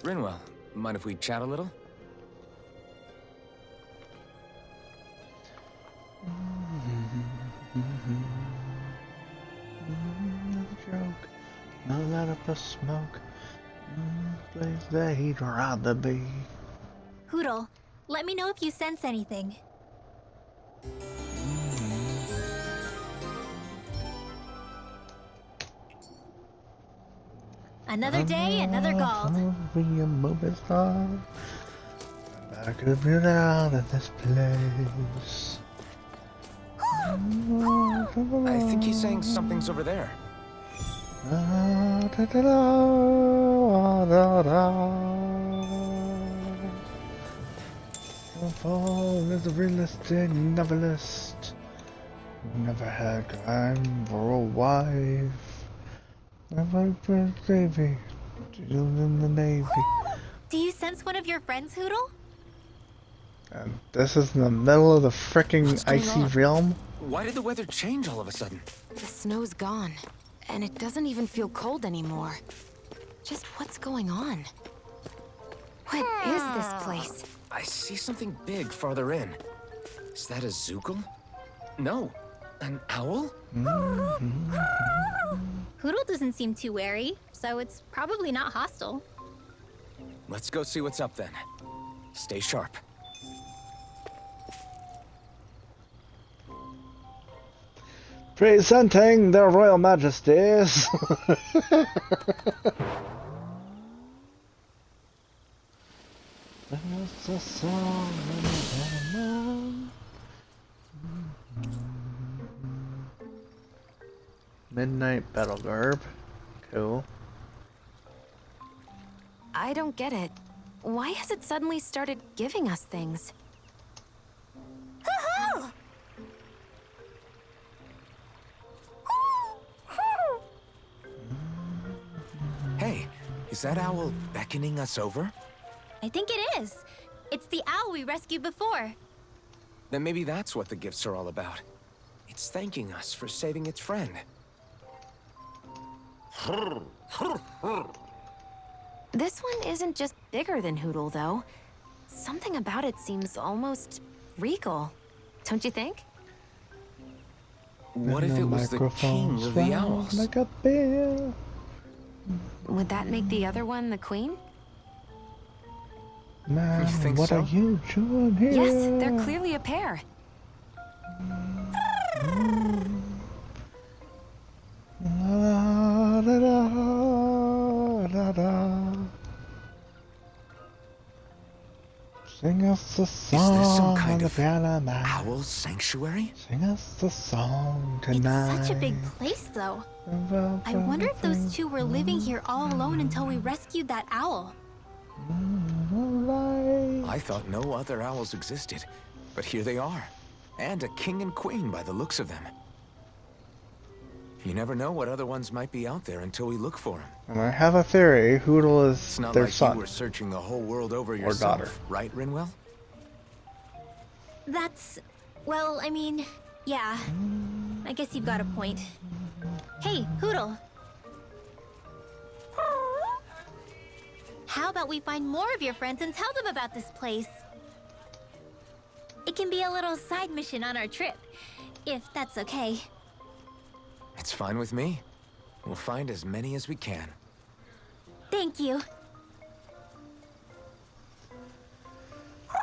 Speaker 4: Rinwell, mind if we chat a little?
Speaker 3: Joke, no let up the smoke. Place that he'd rather be.
Speaker 9: Hootle, let me know if you sense anything. Another day, another Gald.
Speaker 3: Be a movie star. I could be out of this place.
Speaker 4: I think he's saying something's over there.
Speaker 3: Fall is a realistic novelist. Never had crime for a wife. Never been a baby. In the Navy.
Speaker 9: Do you sense one of your friends, Hootle?
Speaker 3: And this is in the middle of the frickin' icy realm?
Speaker 4: Why did the weather change all of a sudden?
Speaker 1: The snow's gone, and it doesn't even feel cold anymore. Just what's going on? What is this place?
Speaker 4: I see something big farther in. Is that a Zookle? No, an owl?
Speaker 9: Hootle doesn't seem too wary, so it's probably not hostile.
Speaker 4: Let's go see what's up then. Stay sharp.
Speaker 3: Presenting their Royal Majesties. There's a song in the Panama. Midnight Battle Garb. Cool.
Speaker 1: I don't get it. Why has it suddenly started giving us things?
Speaker 4: Hey, is that owl beckoning us over?
Speaker 9: I think it is. It's the owl we rescued before.
Speaker 4: Then maybe that's what the gifts are all about. It's thanking us for saving its friend.
Speaker 1: This one isn't just bigger than Hootle, though. Something about it seems almost regal. Don't you think?
Speaker 4: What if it was the king of the owls?
Speaker 3: Like a bear.
Speaker 1: Would that make the other one the queen?
Speaker 3: Man,
Speaker 4: You think
Speaker 3: what
Speaker 4: so?
Speaker 3: are you doing here?
Speaker 1: Yes, they're clearly a pair.
Speaker 3: La, da, da, da, da. Sing us a song.
Speaker 4: Is this some kind
Speaker 3: on
Speaker 4: of
Speaker 3: the piano,
Speaker 4: owl sanctuary?
Speaker 3: Sing us a song tonight.
Speaker 9: It's such a big place, though. I wonder if those two were living here all alone until we rescued that owl.
Speaker 4: I thought no other owls existed, but here they are. And a king and queen by the looks of them. You never know what other ones might be out there until we look for them.
Speaker 3: And I have a theory. Hootle is
Speaker 4: It's not
Speaker 3: their
Speaker 4: like
Speaker 3: son.
Speaker 4: you were searching the whole world over
Speaker 3: Or
Speaker 4: yourself,
Speaker 3: daughter.
Speaker 4: right, Rinwell?
Speaker 9: That's... well, I mean, yeah. I guess you've got a point. Hey, Hootle. How about we find more of your friends and tell them about this place? It can be a little side mission on our trip, if that's okay.
Speaker 4: It's fine with me. We'll find as many as we can.
Speaker 9: Thank you.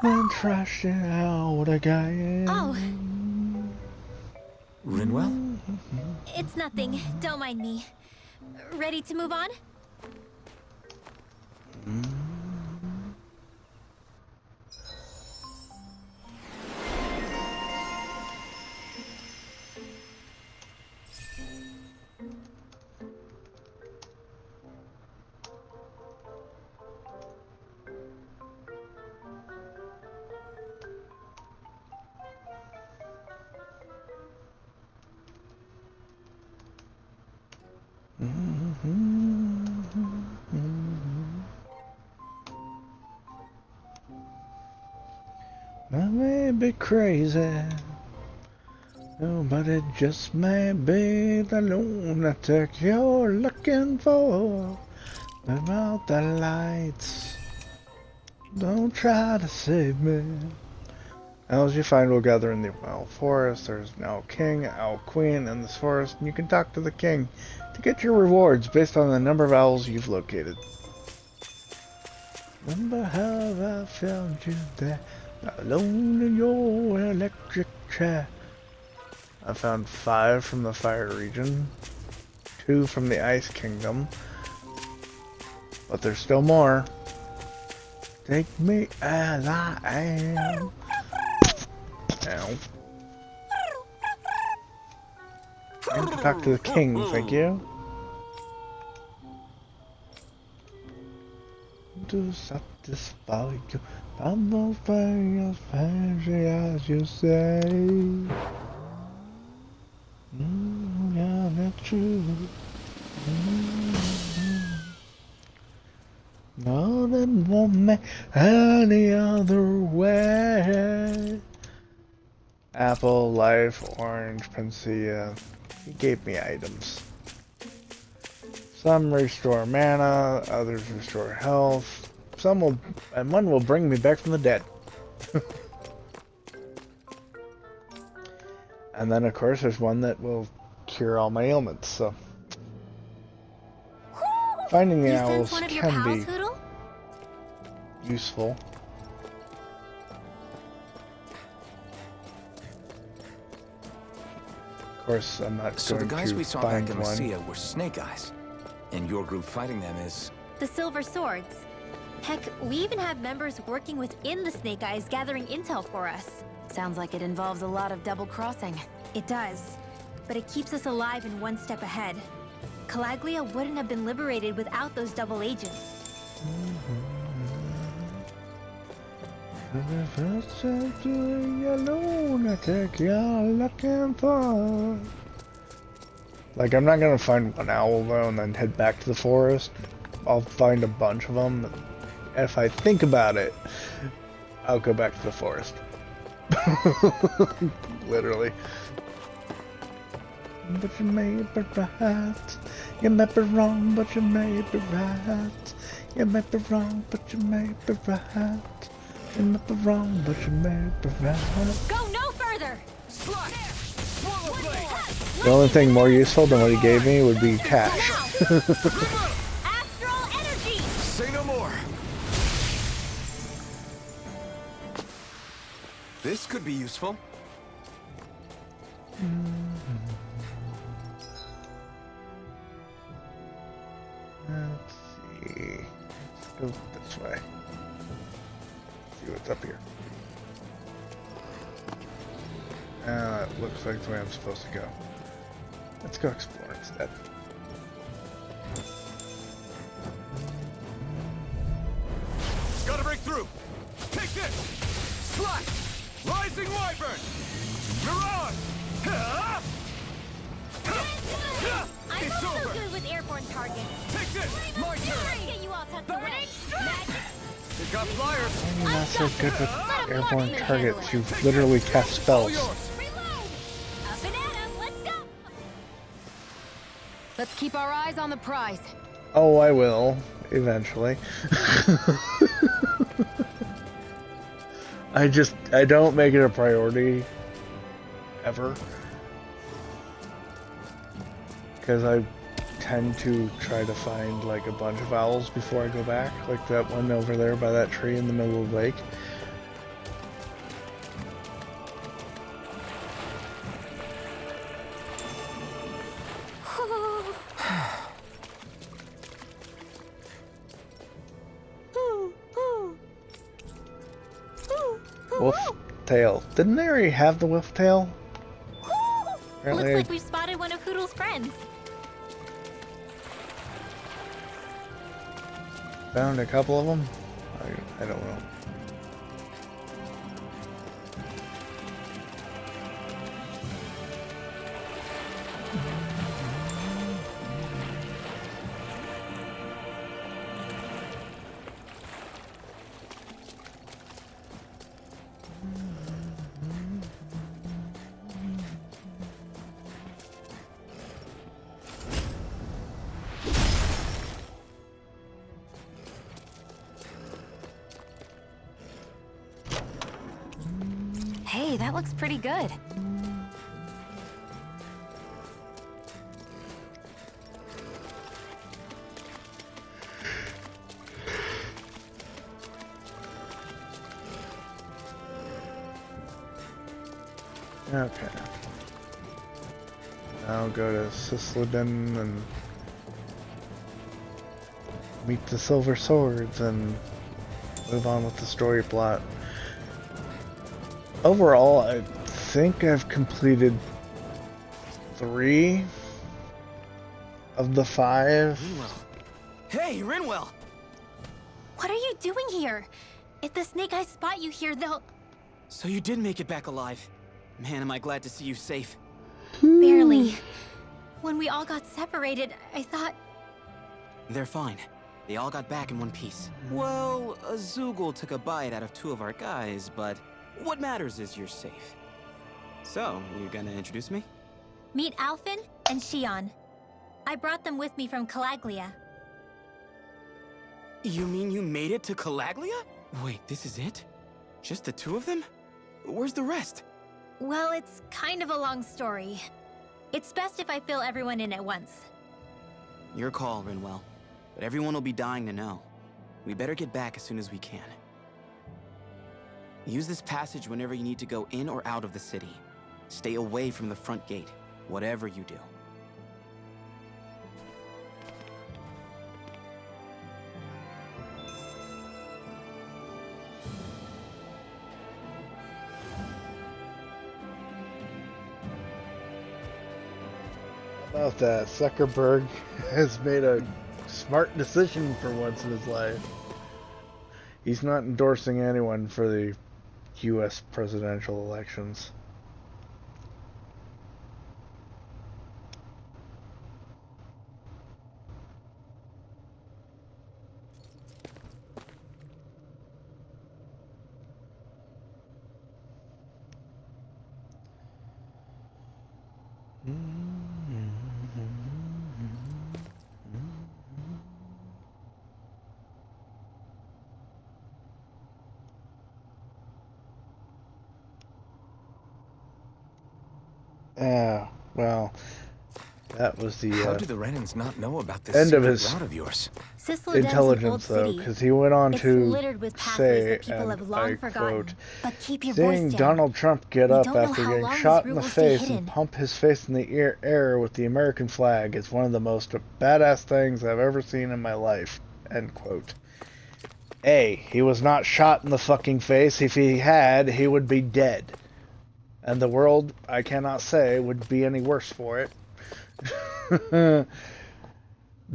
Speaker 3: And trash it out again.
Speaker 9: Oh,
Speaker 4: Rinwell?
Speaker 9: it's nothing. Don't mind me. Ready to move on?
Speaker 3: I may be crazy, oh, but it just may be the lunatic you're looking for. Without the lights, don't try to save me. Owls you find will gather in the Owl Forest. There's an Owl King, Owl Queen in this forest, and you can talk to the king to get your rewards based on the number of owls you've located. Remember how I found you there, alone in your electric chair. I found 5 from the Fire region, 2 from the Ice Kingdom, but there's still more. Take me as I am. Ow. I need to talk to the king, thank you. To satisfy you, I'm not as fancy as you say. Yeah, that's true. No, that won't make any other way. Apple, life, orange, Panacea. He gave me items. Some restore mana, others restore health. Some will, and one will bring me back from the dead. And then, of course, there's one that will cure all my ailments. So finding the owls can be useful. Of course, I'm not
Speaker 4: so
Speaker 3: going
Speaker 4: the guys
Speaker 3: to
Speaker 4: we saw
Speaker 3: find
Speaker 4: back in
Speaker 3: one.
Speaker 4: Lucia were Snake Eyes, and your group fighting them is...
Speaker 9: The Silver Swords. Heck, we even have members working within the Snake Eyes gathering intel for us.
Speaker 1: Sounds like it involves a lot of double crossing.
Speaker 9: It does, but it keeps us alive and one step ahead. Calaglia wouldn't have been liberated without those double agents.
Speaker 3: Like, I'm not gonna find one owl though and then head back to the forest. I'll find a bunch of them. If I think about it, I'll go back to the forest. Literally. But you may be right. You may be wrong, but you may be right. You may be wrong, but you may be right. You may be wrong, but you may be right.
Speaker 11: Go no further!
Speaker 3: The only thing more useful than what he gave me would be cash.
Speaker 11: Astral energy!
Speaker 4: Say no more! This could be useful.
Speaker 3: Let's see. Let's go this way. See what's up here. It looks like the way I'm supposed to go. Let's go explore instead.
Speaker 2: Gotta break through! Take this! Slash! Rising Wyvern! Mirage!
Speaker 11: I'm
Speaker 2: It's
Speaker 11: also
Speaker 2: over!
Speaker 11: good with airborne targets.
Speaker 2: Take this! My turn!
Speaker 11: Get you all tucked away.
Speaker 2: They got flyers!
Speaker 3: You're not so good with airborne targets. You literally cast spells.
Speaker 11: Reload! Up and at 'em, let's go!
Speaker 1: Let's keep our eyes on the prize.
Speaker 3: Oh, I will. Eventually. I don't make it a priority. Ever. Because I tend to try to find like a bunch of owls before I go back. Like that one over there by that tree in the middle of the lake. Wolf tail. Didn't they already have the wolf tail?
Speaker 9: Looks like we've spotted one of Hoodle's friends.
Speaker 3: Found a couple of them. I don't know.
Speaker 1: That looks pretty good.
Speaker 3: Okay. Now go to Sisleden and meet the Silver Swords and move on with the story plot. Overall, I think I've completed 3 of the 5.
Speaker 7: Hey, Rinwell!
Speaker 9: What are you doing here? If the Snake Eyes spot you here, they'll...
Speaker 7: So you did make it back alive. Man, am I glad to see you safe.
Speaker 9: Barely. When we all got separated, I thought...
Speaker 7: They're fine. They all got back in one piece. Well, Azugul took a bite out of 2 of our guys, but what matters is you're safe. So, you gonna introduce me?
Speaker 9: Meet Alphen and Shion. I brought them with me from Calaglia.
Speaker 7: You mean you made it to Calaglia? Wait, this is it? Just the 2 of them? Where's the rest?
Speaker 9: Well, it's kind of a long story. It's best if I fill everyone in at once.
Speaker 7: Your call, Rinwell. But everyone will be dying to know. We better get back as soon as we can. Use this passage whenever you need to go in or out of the city. Stay away from the front gate, whatever you do.
Speaker 3: About that, Zuckerberg has made a smart decision for once in his life. He's not endorsing anyone for the US presidential elections. Well, that was the
Speaker 2: How do the Renans not know about this
Speaker 3: end of
Speaker 2: secret
Speaker 3: his
Speaker 2: route of yours?
Speaker 3: intelligence, though, because he went on to say, and I quote, "Seeing Donald Trump get up after getting shot in the face and pump his face in the air with the American flag is one of the most badass things I've ever seen in my life." End quote. He was not shot in the fucking face. If he had, he would be dead. And the world, I cannot say, would be any worse for it.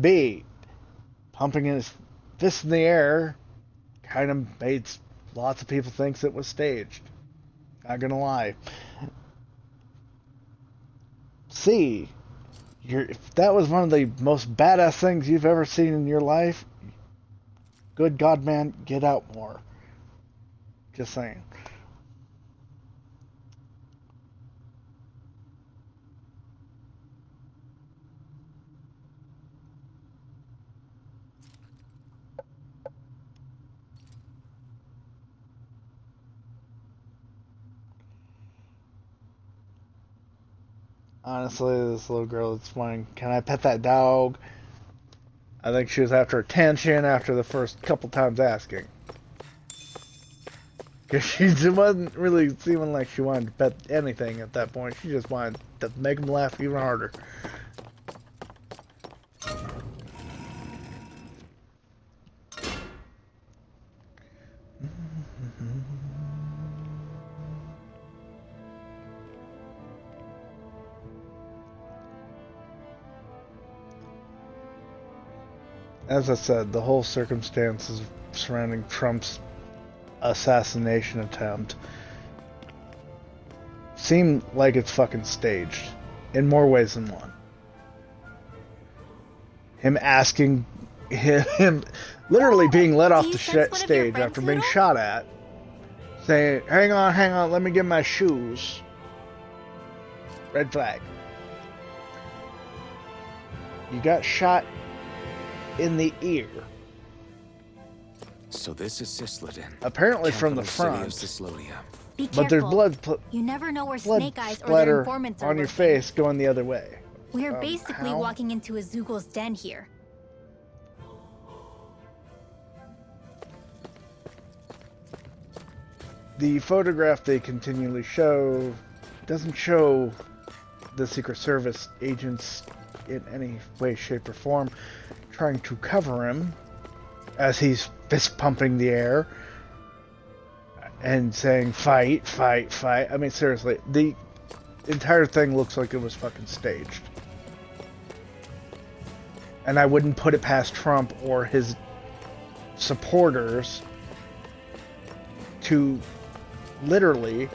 Speaker 3: B, pumping his fist in the air kind of made lots of people think it was staged. Not gonna lie. C, if that was one of the most badass things you've ever seen in your life, good God, man, get out more. Just saying. Honestly, this little girl that's wanting, can I pet that dog? I think she was after attention after the first couple times asking. Because she wasn't really seeming like she wanted to pet anything at that point. She just wanted to make him laugh even harder. As I said, the whole circumstances surrounding Trump's assassination attempt seem like it's fucking staged in more ways than one. Him asking him literally being let off the stage after being shot at, saying, hang on, let me get my shoes. Red flag. You got shot in the ear.
Speaker 2: So this is Sisleden.
Speaker 3: Apparently from the
Speaker 2: capital
Speaker 3: front.
Speaker 2: city of Cyslodia.
Speaker 9: Be careful.
Speaker 3: But there's blood
Speaker 9: you never know where
Speaker 3: blood
Speaker 9: Snake Eyes or their
Speaker 3: splatter
Speaker 9: informants are
Speaker 3: on your
Speaker 9: lurking.
Speaker 3: face going the other way.
Speaker 9: We're basically
Speaker 3: how?
Speaker 9: walking into a Zoogal's den here.
Speaker 3: The photograph they continually show doesn't show the Secret Service agents in any way, shape, or form trying to cover him as he's fist pumping the air and saying, fight, fight, fight. I mean, seriously, the entire thing looks like it was fucking staged. And I wouldn't put it past Trump or his supporters to literally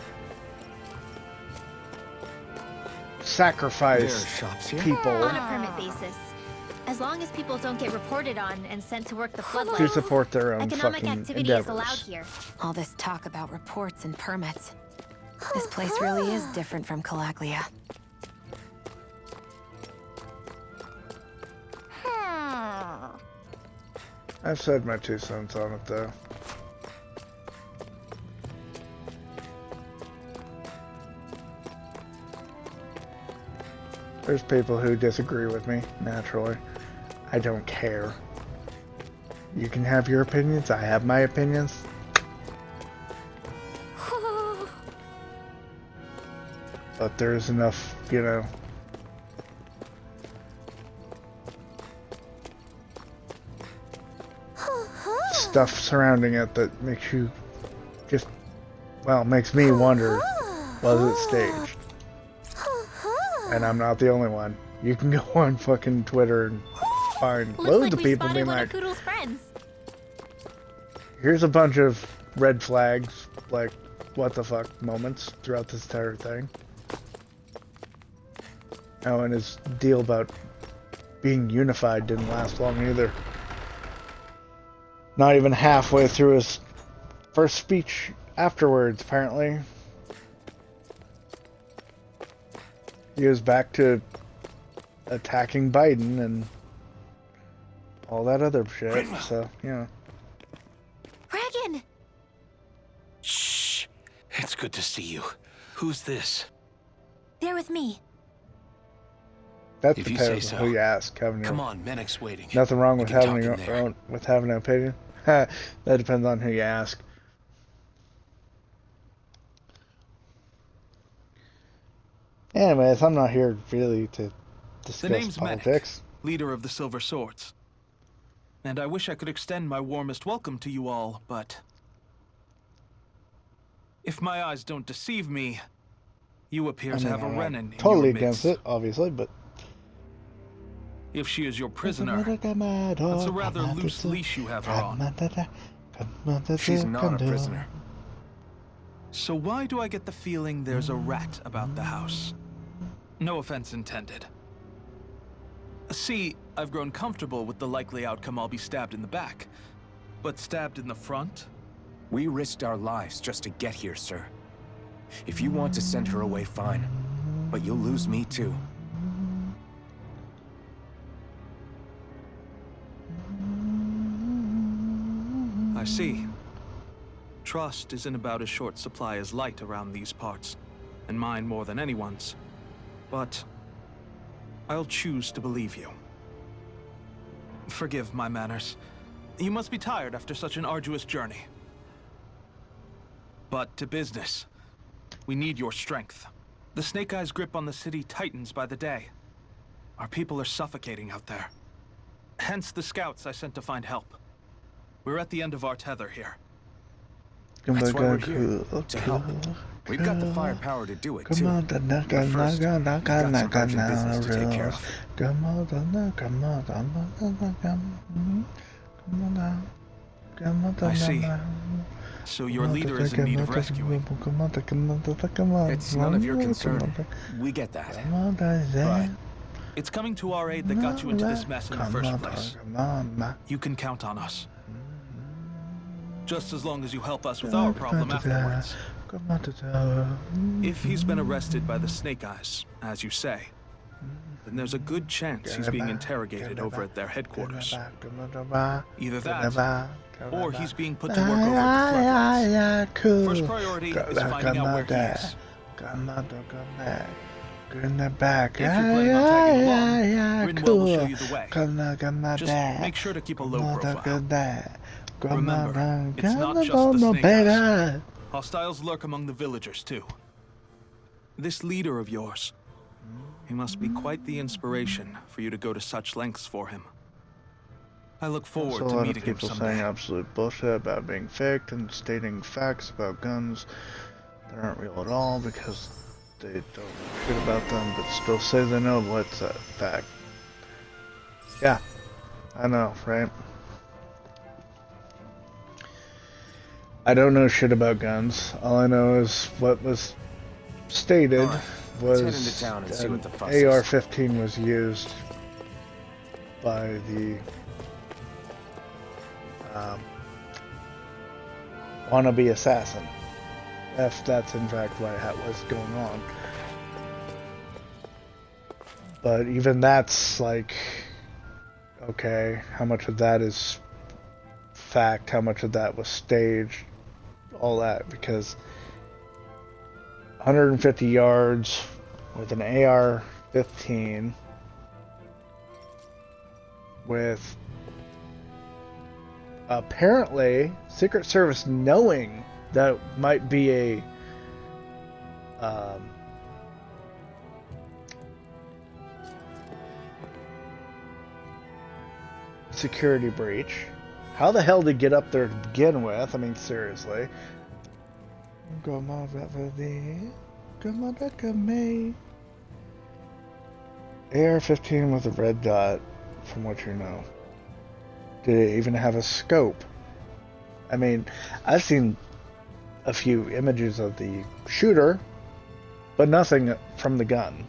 Speaker 3: sacrifice people
Speaker 9: On a permit basis. As long as people don't get reported on and sent to work the floodlights.
Speaker 3: to support their own
Speaker 9: Economic
Speaker 3: fucking
Speaker 9: activity
Speaker 3: endeavors.
Speaker 9: is allowed here.
Speaker 1: All this talk about reports and permits. This place really is different from Calaglia.
Speaker 3: I've said my 2 cents on it, though. There's people who disagree with me, naturally. I don't care. You can have your opinions, I have my opinions. But there's enough, you know, stuff surrounding it that makes you just, well, makes me wonder, was it staged? And I'm not the only one. You can go on fucking Twitter and find loads of people being like, here's a bunch of red flags, like, what the fuck moments throughout this entire thing. Oh, and his deal about being unified didn't last long either. Not even halfway through his first speech afterwards, apparently. He was back to attacking Biden and all that other shit,
Speaker 13: Rinwell.
Speaker 3: so, you know.
Speaker 9: Regan!
Speaker 13: Shh. It's good to see you. Who's this?
Speaker 9: They're with me.
Speaker 3: That
Speaker 13: If you
Speaker 3: depends
Speaker 13: say
Speaker 3: on
Speaker 13: so.
Speaker 3: who you ask, having
Speaker 13: Come
Speaker 3: your,
Speaker 13: on, Menek's waiting.
Speaker 3: nothing wrong with
Speaker 13: We can
Speaker 3: having
Speaker 13: talk
Speaker 3: your
Speaker 13: in there.
Speaker 3: own, with having an opinion. That depends on who you ask. Anyways, I'm not here really to
Speaker 15: The
Speaker 3: discuss
Speaker 15: name's
Speaker 3: politics.
Speaker 15: Menek, leader of the Silver Swords. And I wish I could extend my warmest welcome to you all, but if my eyes don't deceive me, you appear to have a
Speaker 3: I'm
Speaker 15: Renan
Speaker 3: not
Speaker 15: in
Speaker 3: totally
Speaker 15: your
Speaker 3: against
Speaker 15: midst.
Speaker 3: it, obviously, but
Speaker 15: If she is your prisoner, that's a rather loose leash you have her on.
Speaker 4: She's not a prisoner.
Speaker 15: So why do I get the feeling there's a rat about the house? No offense intended. See, I've grown comfortable with the likely outcome I'll be stabbed in the back. But stabbed in the front?
Speaker 4: We risked our lives just to get here, sir. If you want to send her away, fine. But you'll lose me too.
Speaker 15: I see. Trust is in about as short supply as light around these parts, and mine more than anyone's. But I'll choose to believe you. Forgive my manners. You must be tired after such an arduous journey. But to business. We need your strength. The Snake Eyes' grip on the city tightens by the day. Our people are suffocating out there. Hence the scouts I sent to find help. We're at the end of our tether here.
Speaker 4: That's why we're here, to help. We've got the firepower to do it, too. But first, we've got some urgent business to take care of.
Speaker 15: I see. So your leader is in need of rescuing.
Speaker 4: It's none of your concern. We get that. But
Speaker 15: it's coming to our aid that got you into this mess in the first place. You can count on us. Just as long as you help us with our problem afterwards. If he's been arrested by the Snake Eyes, as you say, then there's a good chance he's being interrogated over at their headquarters. Either that, or he's being put to work over at the Floodlights. First priority is finding out where he is. If you're planning on tagging along, Rinwell will show you the way. Just make sure to keep a low profile. Remember, it's not just the Snake Eyes. Hostiles lurk among the villagers, too. This leader of yours, he must be quite the inspiration for you to go to such lengths for him. I look forward to meeting him someday.
Speaker 3: A lot of people saying absolute bullshit about being faked and stating facts about guns that aren't real at all because they don't know shit about them, but still say they know what's a fact. Yeah, I know, right? I don't know shit about guns. All I know is what was stated was AR-15 was used by the wannabe assassin. If that's in fact what was going on. But even that's like, okay, how much of that is fact, how much of that was staged, all that, because 150 yards with an AR-15 with apparently Secret Service knowing that might be a security breach. How the hell did he get up there to begin with? I mean, seriously. AR-15 with a red dot, from what you know. Did it even have a scope? I mean, I've seen a few images of the shooter, but nothing from the gun.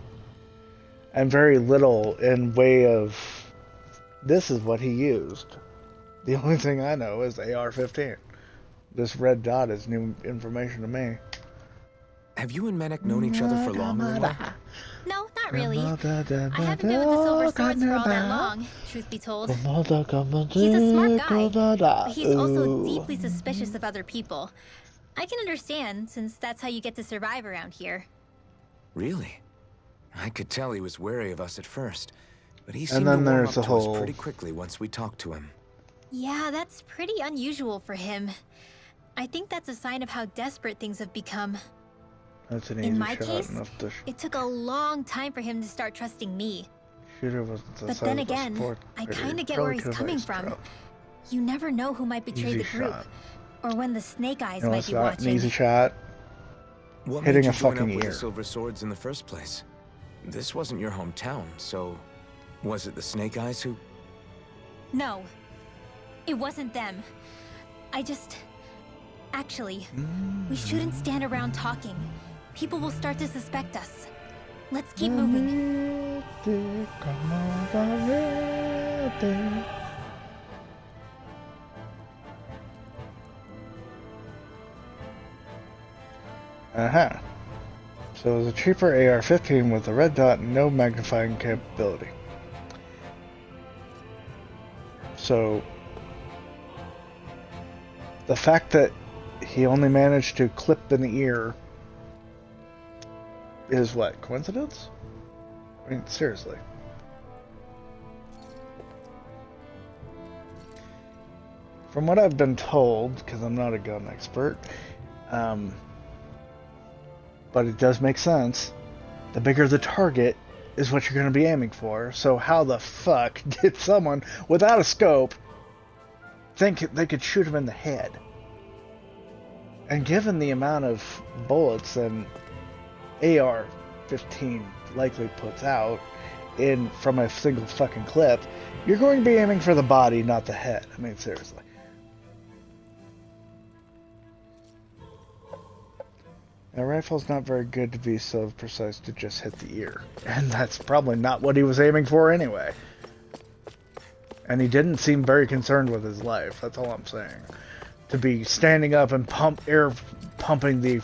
Speaker 3: And very little in way of, this is what he used. The only thing I know is AR-15. This red dot is new information to me.
Speaker 2: Have you and Menek known each other for long?
Speaker 9: No, not really. I haven't been with the Silver Swords for all that long, truth be told. He's a smart guy, but he's also deeply suspicious of other people. I can understand, since that's how you get to survive around here.
Speaker 2: Really? I could tell he was wary of us at first, but he seemed to warm up to us pretty quickly once we talked to him.
Speaker 9: Yeah, that's pretty unusual for him. I think that's a sign of how desperate things have become.
Speaker 3: That's an easy
Speaker 9: In my
Speaker 3: shot.
Speaker 9: case, it took a long time for him to start trusting me.
Speaker 3: Shooter wasn't the
Speaker 9: But then again, I kind of get where he's coming from. You never know who might betray the group, or when the Snake Eyes might be watching.
Speaker 3: An easy shot.
Speaker 2: What
Speaker 3: Hitting
Speaker 2: made you
Speaker 3: a fucking
Speaker 2: join up with
Speaker 3: ear.
Speaker 2: the Silver Swords in the first place? This wasn't your hometown, so was it the Snake Eyes who?
Speaker 9: No, it wasn't them. Actually, we shouldn't stand around talking. People will start to suspect us. Let's keep moving. So it was a cheaper AR-15 with a red dot and no magnifying capability. So the fact that he only managed to clip an ear is what? Coincidence? I mean, seriously. From what I've been told, because I'm not a gun expert, but it does make sense, the bigger the target is what you're going to be aiming for. So how the fuck did someone without a scope think they could shoot him in the head? And given the amount of bullets an AR-15 likely puts out from a single fucking clip, you're going to be aiming for the body, not the head. I mean, seriously. A rifle's not very good to be so precise to just hit the ear. And that's probably not what he was aiming for anyway. And he didn't seem very concerned with his life, that's all I'm saying. To be standing up and air pumping the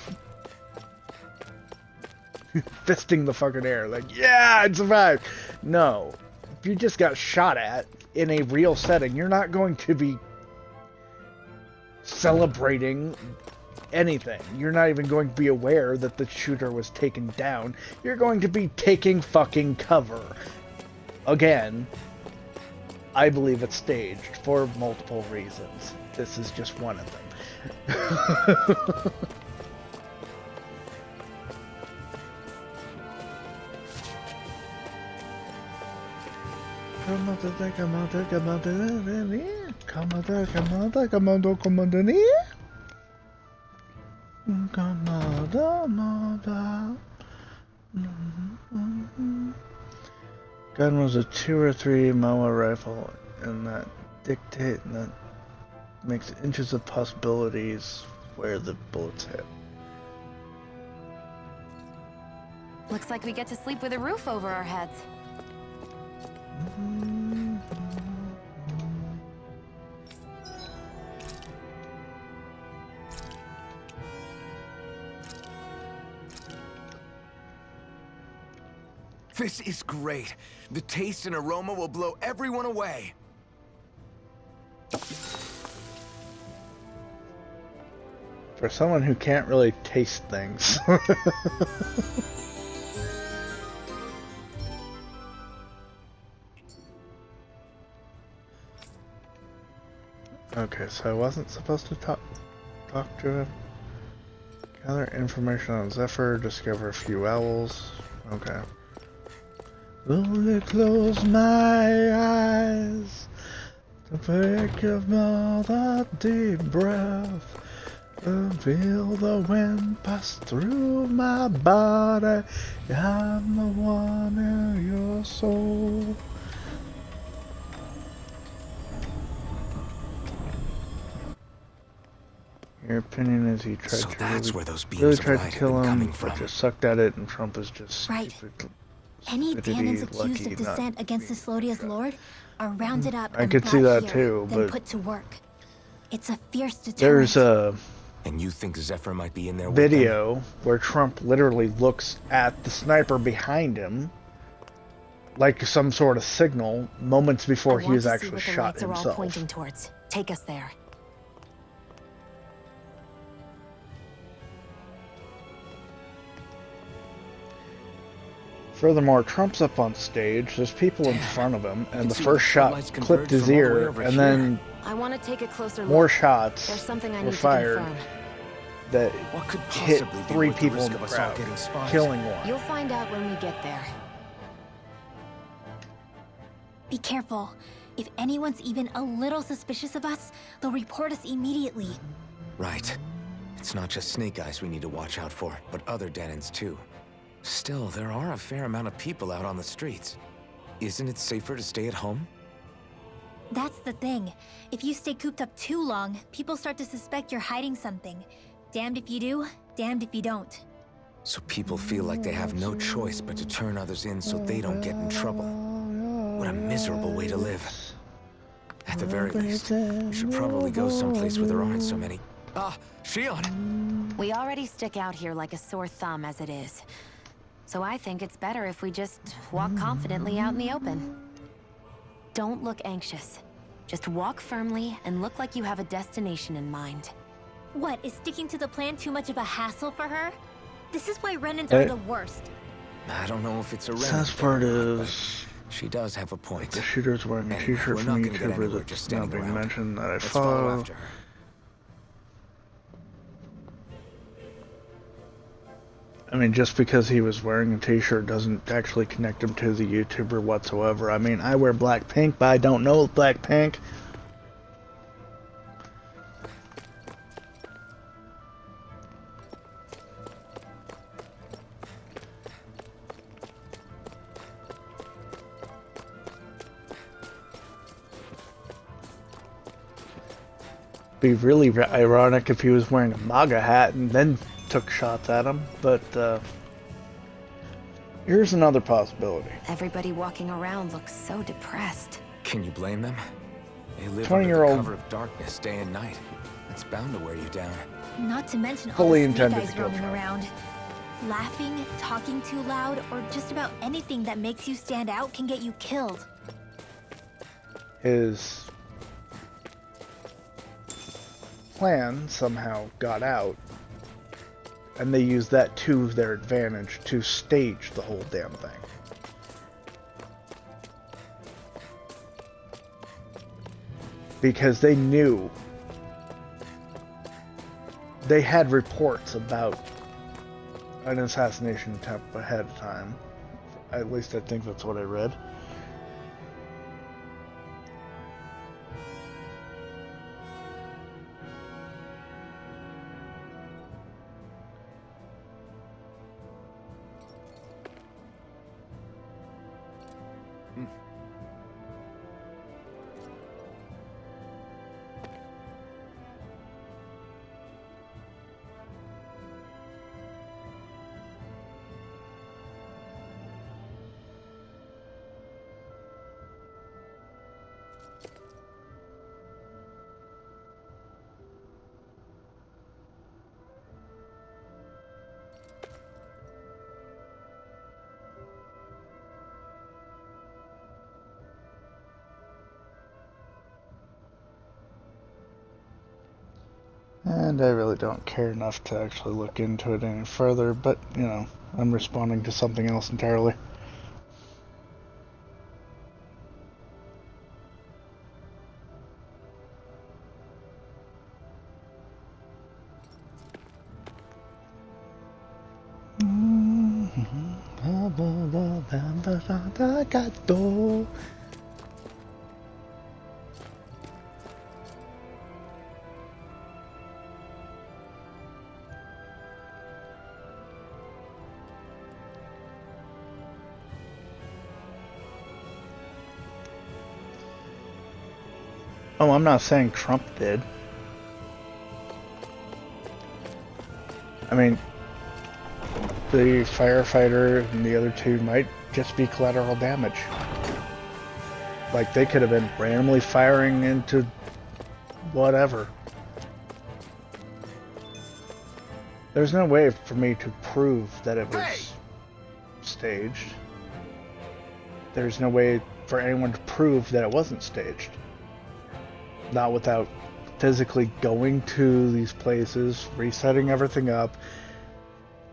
Speaker 3: fisting the fucking air, like, yeah, I survived. No, if you just got shot at in a real setting, you're not going to be celebrating anything. You're not even going to be aware that the shooter was taken down. You're going to be taking fucking cover. Again, I believe it's staged for multiple reasons. This is just one of them. Gun was a 2 or 3 Moa rifle, and that makes inches of possibilities where the bullets hit.
Speaker 1: Looks like we get to sleep with a roof over our heads.
Speaker 2: This is great. The taste and aroma will blow everyone away.
Speaker 3: For someone who can't really taste things. Okay, so I wasn't supposed to talk to him. Gather information on Zephyr, discover a few owls. Okay. Slowly close my eyes to pick up another deep breath. Feel the wind pass through my body. I'm the one in your soul. Your opinion is he tried
Speaker 2: So
Speaker 3: to
Speaker 2: that's
Speaker 3: really,
Speaker 2: where those beams
Speaker 3: really
Speaker 2: of
Speaker 3: tried
Speaker 2: light
Speaker 3: to kill
Speaker 2: have been
Speaker 3: him,
Speaker 2: coming
Speaker 3: but
Speaker 2: from.
Speaker 3: just sucked at it, and Trump is just
Speaker 9: Right.
Speaker 3: stupid.
Speaker 9: Any Danans
Speaker 3: stupidity,
Speaker 9: accused
Speaker 3: lucky
Speaker 9: of dissent
Speaker 3: not
Speaker 9: against Cyslodia's lord are rounded up
Speaker 3: I
Speaker 9: and
Speaker 3: could see
Speaker 9: brought
Speaker 3: that
Speaker 9: here,
Speaker 3: too,
Speaker 9: then
Speaker 3: but
Speaker 9: put to work. It's a fierce deterrent.
Speaker 3: there's a
Speaker 2: And you think Zephyr might be in there with them?
Speaker 3: video where Trump literally looks at the sniper behind him like some sort of signal moments before he was actually shot
Speaker 1: The lights are all
Speaker 3: himself.
Speaker 1: pointing towards. Take us there.
Speaker 3: Furthermore, Trump's up on stage, there's people in front of him, and the
Speaker 2: see
Speaker 3: first
Speaker 2: the
Speaker 3: shot
Speaker 2: floodlights
Speaker 3: clipped
Speaker 2: converge
Speaker 3: his
Speaker 2: from all the way
Speaker 3: ear,
Speaker 2: over
Speaker 3: and
Speaker 2: here.
Speaker 3: then
Speaker 1: I want to take a closer look.
Speaker 3: more shots
Speaker 1: There's something I
Speaker 3: were
Speaker 1: need
Speaker 3: fired
Speaker 1: to confirm.
Speaker 3: that
Speaker 2: What could
Speaker 3: hit
Speaker 2: possibly be
Speaker 3: 3
Speaker 2: worth the
Speaker 3: people
Speaker 2: risk
Speaker 3: in the
Speaker 2: of us all
Speaker 3: crowd,
Speaker 2: getting spotted?
Speaker 3: killing one.
Speaker 1: You'll find out when we get there.
Speaker 9: Be careful. If anyone's even a little suspicious of us, they'll report us immediately.
Speaker 2: Right. It's not just Snake Eyes we need to watch out for, but other Danans too. Still, there are a fair amount of people out on the streets. Isn't it safer to stay at home?
Speaker 9: That's the thing. If you stay cooped up too long, people start to suspect you're hiding something. Damned if you do, damned if you don't.
Speaker 2: So people feel like they have no choice but to turn others in so they don't get in trouble. What a miserable way to live. At the very least, we should probably go someplace where there aren't so many. Ah, Shion!
Speaker 1: We already stick out here like a sore thumb as it is. So I think it's better if we just walk confidently out in the open. Don't look anxious. Just walk firmly and look like you have a destination in mind.
Speaker 9: What, is sticking to the plan too much of a hassle for her? This is why Renans are the worst.
Speaker 2: I don't know if it's a Renan
Speaker 3: Sad part is
Speaker 2: she does have a point.
Speaker 3: the shooter's wearing a
Speaker 2: Anyway,
Speaker 3: t-shirt
Speaker 2: we're
Speaker 3: from
Speaker 2: not
Speaker 3: a
Speaker 2: gonna get
Speaker 3: YouTuber
Speaker 2: anywhere
Speaker 3: that's
Speaker 2: just
Speaker 3: not
Speaker 2: standing
Speaker 3: being
Speaker 2: around.
Speaker 3: mentioned that I
Speaker 2: Let's follow
Speaker 3: follow.
Speaker 2: after her.
Speaker 3: I mean, just because he was wearing a t-shirt doesn't actually connect him to the YouTuber whatsoever. I mean, I wear Blackpink, but I don't know Blackpink. Be really ironic if he was wearing a MAGA hat and then took shots at him, but here's another possibility.
Speaker 1: Everybody walking around looks so depressed.
Speaker 2: Can you blame them? They live
Speaker 3: 20-year-old
Speaker 2: under the cover of darkness day and night. It's bound to wear you down.
Speaker 9: Not to mention all
Speaker 3: Fully
Speaker 9: the snake
Speaker 3: intended
Speaker 9: eyes
Speaker 3: to kill
Speaker 9: roaming
Speaker 3: Trump.
Speaker 9: around. Laughing, talking too loud, or just about anything that makes you stand out can get you killed.
Speaker 3: His plan somehow got out, and they used that to their advantage to stage the whole damn thing. Because they knew, they had reports about an assassination attempt ahead of time. At least I think that's what I read. And I really don't care enough to actually look into it any further, but, you know, I'm responding to something else entirely. Oh, I'm not saying Trump did. I mean, the firefighter and the other two might just be collateral damage. Like, they could have been randomly firing into whatever. There's no way for me to prove that it was staged. There's no way for anyone to prove that it wasn't staged. Not without physically going to these places, resetting everything up,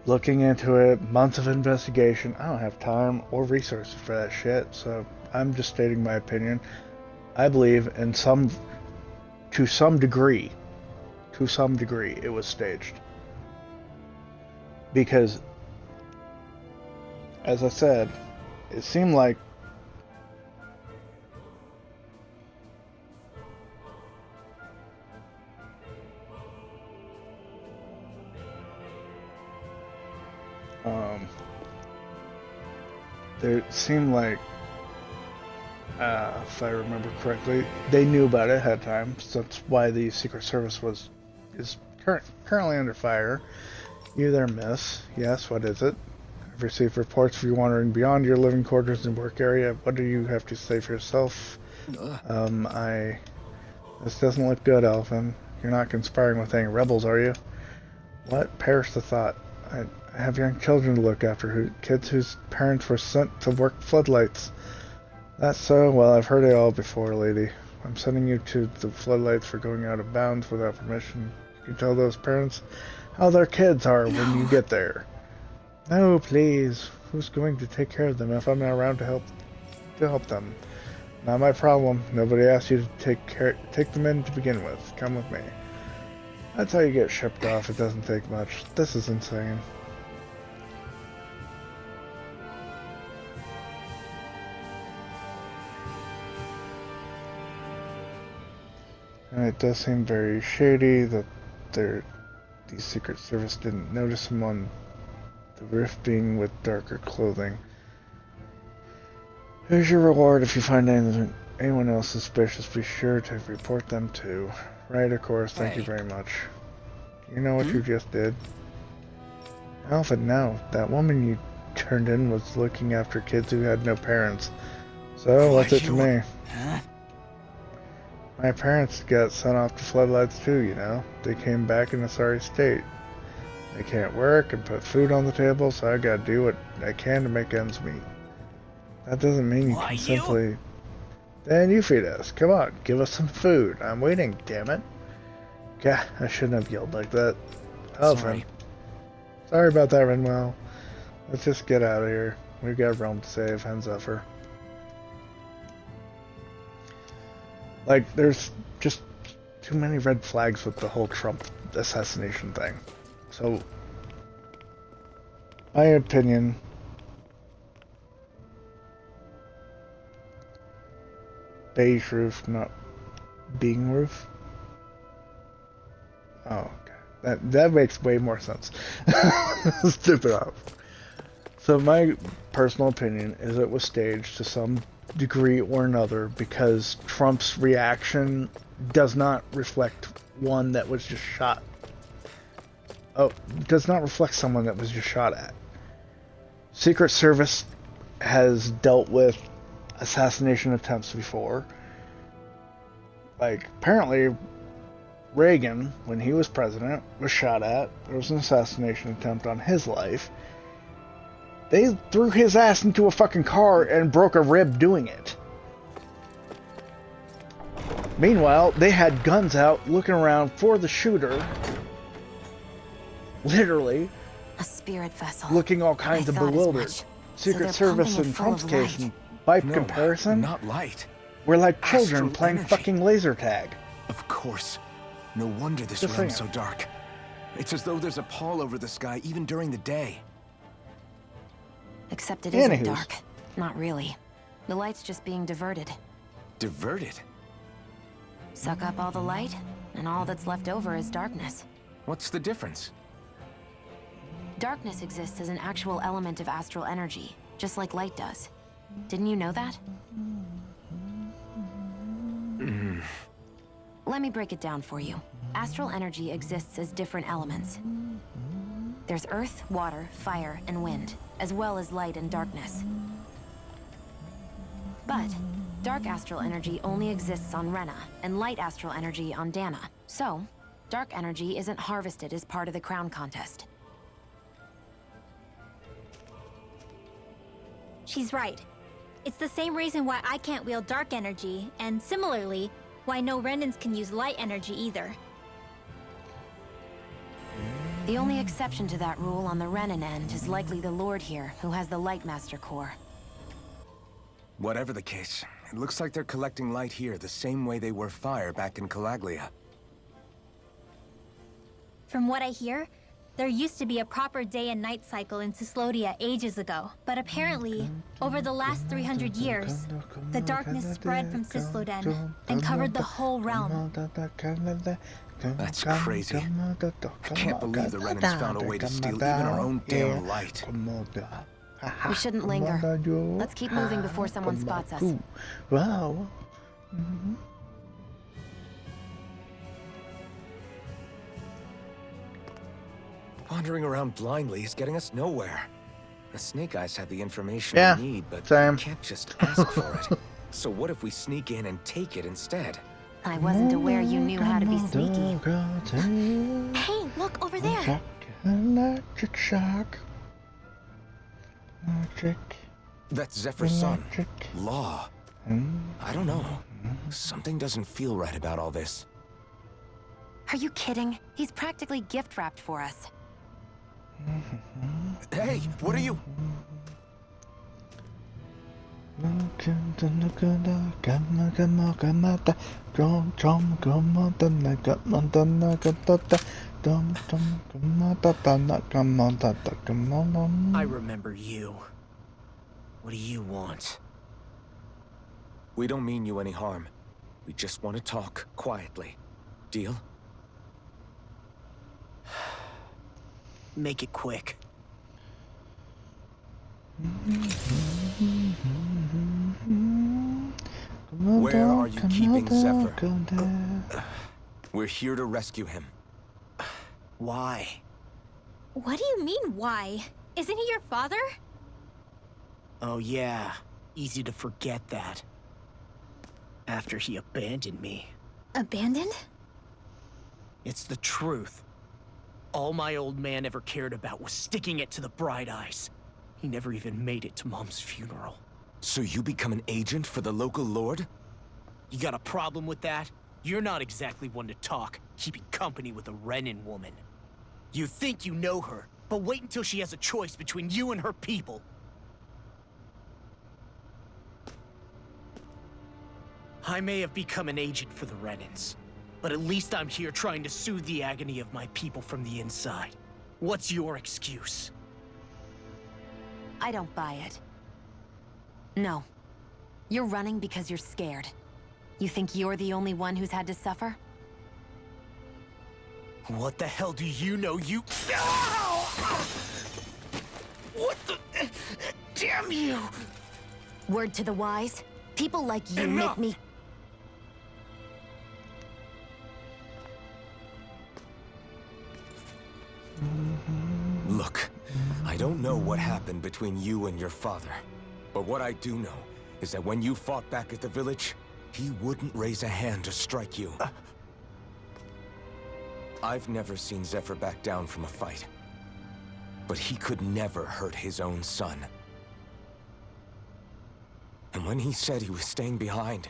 Speaker 3: looking into it, months of investigation. I don't have time or resources for that shit, so I'm just stating my opinion. I believe to some degree, it was staged. Because, as I said, it seemed like it seemed like, if I remember correctly, they knew about it ahead of time. So that's why the Secret Service is currently under fire. You there, miss? Yes, what is it? I've received reports of you wandering beyond your living quarters and work area. What do you have to say for yourself? This doesn't look good, Alvin. You're not conspiring with any rebels, are you? What? Perish the thought. I have young children to look after, kids whose parents were sent to work floodlights. That's so? Well, I've heard it all before, lady. I'm sending you to the floodlights for going out of bounds without permission. You tell those parents how their kids are when you get there. No, please. Who's going to take care of them if I'm not around to help them? Not my problem. Nobody asked you to take them in to begin with. Come with me. That's how you get shipped off. It doesn't take much. This is insane. And it does seem very shady that the Secret Service didn't notice him on the roof being with darker clothing. Here's your reward. If you find anyone else suspicious, be sure to report them too. Right, of course. Thank you very much. You know what you just did? Alvin, no. That woman you turned in was looking after kids who had no parents. So, what's it to me?
Speaker 7: Huh?
Speaker 3: My parents got sent off to floodlights too, you know. They came back in a sorry state. I can't work and put food on the table, so I gotta do what I can to make ends meet. That doesn't mean you can simply... Then you feed us. Come on, give us some food. I'm waiting, damn it. God, I shouldn't have yelled like that. Oh,
Speaker 4: Sorry.
Speaker 3: Sorry about that, Renwell. Let's just get out of here. We've got Rome to save, Henzuffer. Like, there's just too many red flags with the whole Trump assassination thing. So, my opinion... Beige roof, not being roof. Oh, okay. That makes way more sense. Stupid up. So my personal opinion is it was staged to some degree or another because Trump's reaction does not reflect one that was just shot. Oh, does not reflect someone that was just shot at. Secret Service has dealt with assassination attempts before. Like, apparently Reagan, when he was president, was shot at. There was an assassination attempt on his life. They threw his ass into a fucking car and broke a rib doing it. Meanwhile, they had guns out looking around for the shooter. Literally.
Speaker 1: A spirit vessel.
Speaker 3: Looking all kinds of bewildered. Secret Service in Trump's case, by comparison,
Speaker 4: not light.
Speaker 3: We're like children playing fucking laser tag.
Speaker 4: Of course. No wonder this realm's so dark. It's as though there's a pall over the sky even during the day.
Speaker 1: Except it isn't dark. Not really. The light's just being diverted.
Speaker 4: Diverted?
Speaker 1: Suck up all the light, and all that's left over is darkness.
Speaker 4: What's the difference?
Speaker 1: Darkness exists as an actual element of astral energy, just like light does. Didn't you know that? Let me break it down for you. Astral energy exists as different elements. There's earth, water, fire, and wind, as well as light and darkness. But dark astral energy only exists on Rena, and light astral energy on Dana. So, dark energy isn't harvested as part of the crown contest.
Speaker 9: She's right. It's the same reason why I can't wield dark energy, and similarly, why no Renans can use light energy either.
Speaker 1: The only exception to that rule on the Renan end is likely the Lord here, who has the Lightmaster core.
Speaker 4: Whatever the case, it looks like they're collecting light here the same way they were fire back in Calaglia.
Speaker 9: From what I hear, there used to be a proper day and night cycle in Cyslodia ages ago. But apparently, over the last 300 years, the darkness spread from Cysloden and covered the whole realm.
Speaker 4: That's crazy. I can't believe the Renans found a way to steal even our own damn light.
Speaker 1: We shouldn't linger. Let's keep moving before someone spots us.
Speaker 3: Wow.
Speaker 4: Wandering around blindly is getting us nowhere. The Snake Eyes have the information we need, but we can't just ask for it. So what if we sneak in and take it instead?
Speaker 1: I wasn't aware you knew how to be sneaky.
Speaker 9: Hey, look over there!
Speaker 3: Electric shock. Magic.
Speaker 4: That's Zephyr's son. Law. I don't know. Something doesn't feel right about all this.
Speaker 1: Are you kidding? He's practically gift-wrapped for us.
Speaker 4: Hey, what are you...
Speaker 13: I remember you. What do you want?
Speaker 4: We don't mean you any harm. We just want to talk quietly. Deal?
Speaker 13: Make it quick.
Speaker 4: Where are you keeping Zephyr? We're here to rescue him.
Speaker 13: Why?
Speaker 9: What do you mean, why? Isn't he your father?
Speaker 13: Oh yeah, easy to forget that. After he abandoned me.
Speaker 9: Abandoned?
Speaker 13: It's the truth. All my old man ever cared about was sticking it to the Bright Eyes. He never even made it to Mom's funeral.
Speaker 2: So you become an agent for the local lord?
Speaker 13: You got a problem with that? You're not exactly one to talk, keeping company with a Renan woman. You think you know her, but wait until she has a choice between you and her people. I may have become an agent for the Renans, but at least I'm here trying to soothe the agony of my people from the inside. What's your excuse?
Speaker 1: I don't buy it. No. You're running because you're scared. You think you're the only one who's had to suffer?
Speaker 13: What the hell do you know, you... Ow! What the... Damn you!
Speaker 1: Word to the wise, people like you make me...
Speaker 2: Look, I don't know what happened between you and your father. But what I do know is that when you fought back at the village, he wouldn't raise a hand to strike you. I've never seen Zephyr back down from a fight. But he could never hurt his own son. And when he said he was staying behind,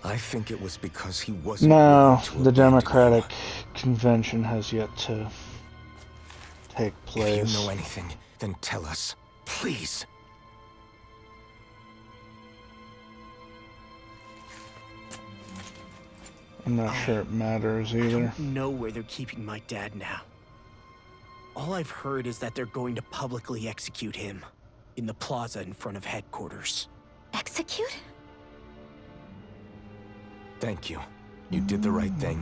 Speaker 2: I think it was because he wasn't...
Speaker 3: No, the Democratic Convention has yet to take place.
Speaker 2: If you know anything, then tell us. Please.
Speaker 3: I'm not sure it matters either.
Speaker 13: I don't know where they're keeping my dad now. All I've heard is that they're going to publicly execute him in the plaza in front of headquarters.
Speaker 1: Execute?
Speaker 2: Thank you. You did the right thing.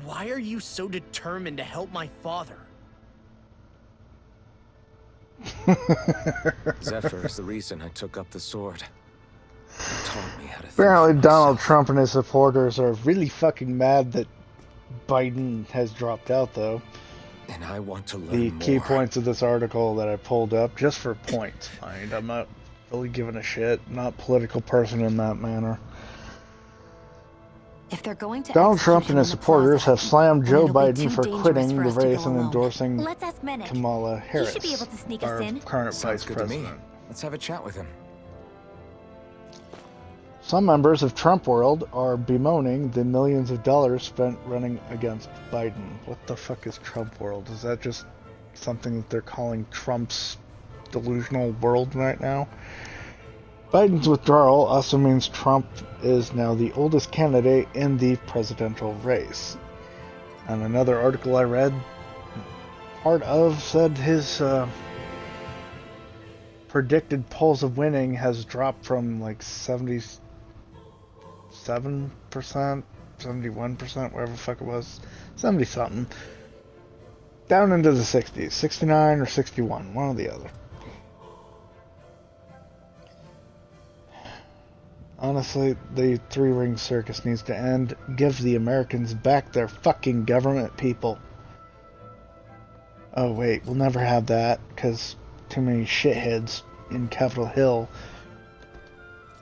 Speaker 13: Why are you so determined to help my father?
Speaker 2: Zephyr is the reason I took up the sword. He taught me how to
Speaker 3: Apparently
Speaker 2: think for
Speaker 3: Donald
Speaker 2: myself.
Speaker 3: Trump and his supporters are really fucking mad that Biden has dropped out, though.
Speaker 2: And I want to learn
Speaker 3: The
Speaker 2: more.
Speaker 3: key points of this article that I pulled up, just for points, mind. I'm not really giving a shit. I'm not a political person in that manner.
Speaker 1: If they're going to
Speaker 3: Donald
Speaker 1: execute
Speaker 3: Trump
Speaker 1: him
Speaker 3: and his
Speaker 1: in the
Speaker 3: supporters
Speaker 1: plaza,
Speaker 3: have slammed
Speaker 1: then
Speaker 3: Joe
Speaker 1: it'll be
Speaker 3: Biden
Speaker 1: too
Speaker 3: for
Speaker 1: dangerous
Speaker 3: quitting
Speaker 1: for
Speaker 3: the
Speaker 1: us to go
Speaker 3: race and
Speaker 1: alone.
Speaker 3: endorsing
Speaker 9: Let's ask Mennick.
Speaker 3: Kamala Harris,
Speaker 9: He should be able to sneak us
Speaker 3: our
Speaker 9: in.
Speaker 3: current
Speaker 2: Sounds
Speaker 3: vice
Speaker 2: good to me.
Speaker 3: president.
Speaker 2: Let's have a chat with him.
Speaker 3: Some members of Trump World are bemoaning the millions of dollars spent running against Biden. What the fuck is Trump World? Is that just something that they're calling Trump's delusional world right now? Biden's withdrawal also means Trump is now the oldest candidate in the presidential race. And another article I read, part of, said his predicted polls of winning has dropped from like 77%, 71%, whatever the fuck it was, 70 something, down into the 60s, 69 or 61, one or the other. Honestly, the three-ring circus needs to end. Give the Americans back their fucking government, people. Oh wait, we'll never have that, because too many shitheads in Capitol Hill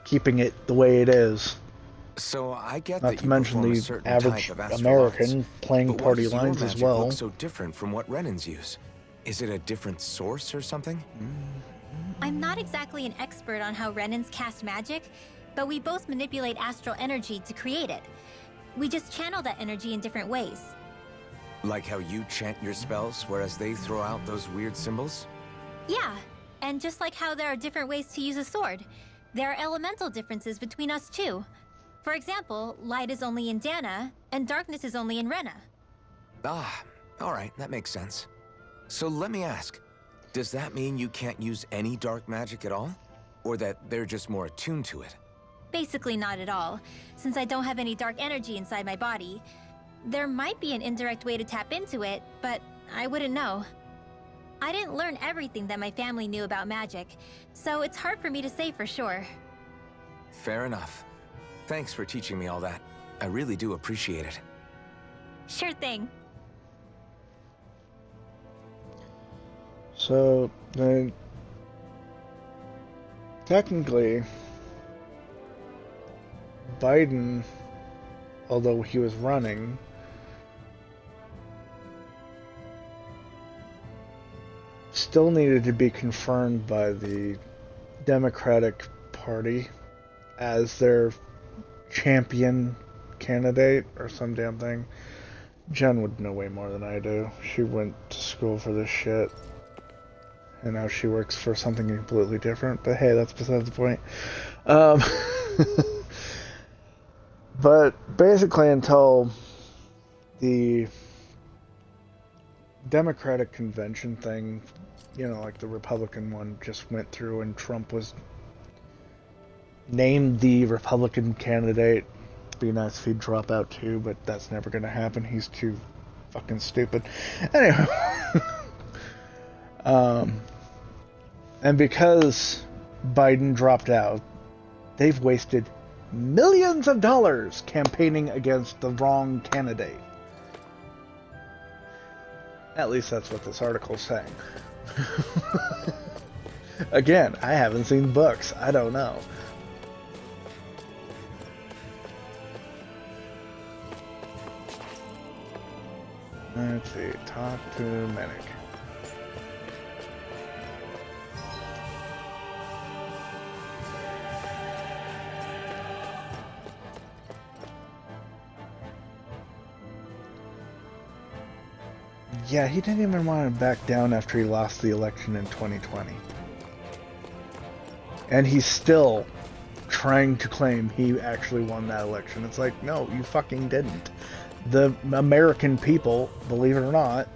Speaker 3: keeping it the way it is.
Speaker 2: So I get
Speaker 3: Not
Speaker 2: that
Speaker 3: to
Speaker 2: you
Speaker 3: mention
Speaker 2: perform a
Speaker 3: the
Speaker 2: certain
Speaker 3: average
Speaker 2: type of astral
Speaker 3: American
Speaker 2: arts,
Speaker 3: playing
Speaker 2: but why
Speaker 3: party
Speaker 2: does your
Speaker 3: lines as
Speaker 2: magic
Speaker 3: well.
Speaker 2: look so different from what Renans use? Is it a different source or something?
Speaker 9: I'm not exactly an expert on how Renans cast magic, but we both manipulate astral energy to create it. We just channel that energy in different ways.
Speaker 2: Like how you chant your spells, whereas they throw out those weird symbols?
Speaker 9: Yeah, and just like how there are different ways to use a sword, there are elemental differences between us too. For example, light is only in Dana, and darkness is only in Rena.
Speaker 2: Ah, alright, that makes sense. So let me ask, does that mean you can't use any dark magic at all? Or that they're just more attuned to it?
Speaker 9: Basically not at all, since I don't have any dark energy inside my body. There might be an indirect way to tap into it, but I wouldn't know. I didn't learn everything that my family knew about magic, so it's hard for me to say for sure.
Speaker 2: Fair enough. Thanks for teaching me all that. I really do appreciate it.
Speaker 9: Sure thing.
Speaker 3: So, the technically, Biden, although he was running, still needed to be confirmed by the Democratic Party as their champion candidate or some damn thing. Jen would know way more than I do. She went to school for this shit. And now she works for something completely different. But hey, that's beside the point. But basically until the Democratic convention thing, you know, like the Republican one just went through and Trump was named the Republican candidate. Be nice if he'd drop out too, but that's never going to happen. He's too fucking stupid. Anyway. And because Biden dropped out, they've wasted millions of dollars campaigning against the wrong candidate. At least that's what this article's saying. Again, I haven't seen books. I don't know. Let's see. Talk to Medic. Yeah, he didn't even want to back down after he lost the election in 2020. And he's still trying to claim he actually won that election. It's like, no, you fucking didn't. The American people, believe it or not,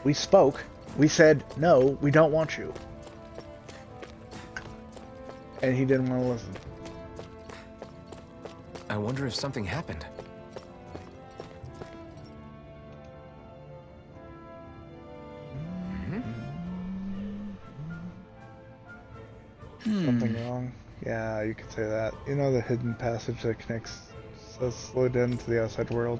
Speaker 3: we spoke. We said, no, we don't want you. And he didn't want to listen.
Speaker 4: I wonder if something happened.
Speaker 3: Something wrong? Yeah, you could say that. You know the hidden passage that connects Slowden to the outside world?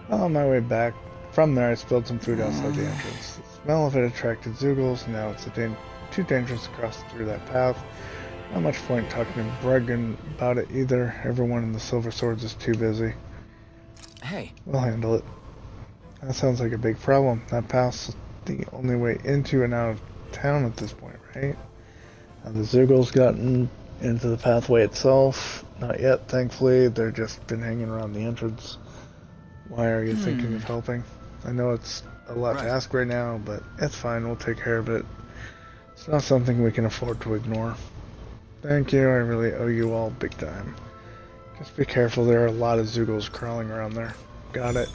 Speaker 3: Well, on my way back from there, I spilled some food outside the entrance. The smell of it attracted Zeugles, and now it's too dangerous to cross through that path. Not much point talking to Bregan about it either. Everyone in the Silver Swords is too busy.
Speaker 4: Hey.
Speaker 3: We'll handle it. That sounds like a big problem. That path's the only way into and out of town at this point, right? Have the Zeugles gotten into the pathway itself? Not yet, thankfully. They've just been hanging around the entrance. Why are you thinking of helping? I know it's a lot to ask right now, but it's fine. We'll take care of it. It's not something we can afford to ignore. Thank you. I really owe you all big time. Just be careful. There are a lot of Zeugles crawling around there. Got it.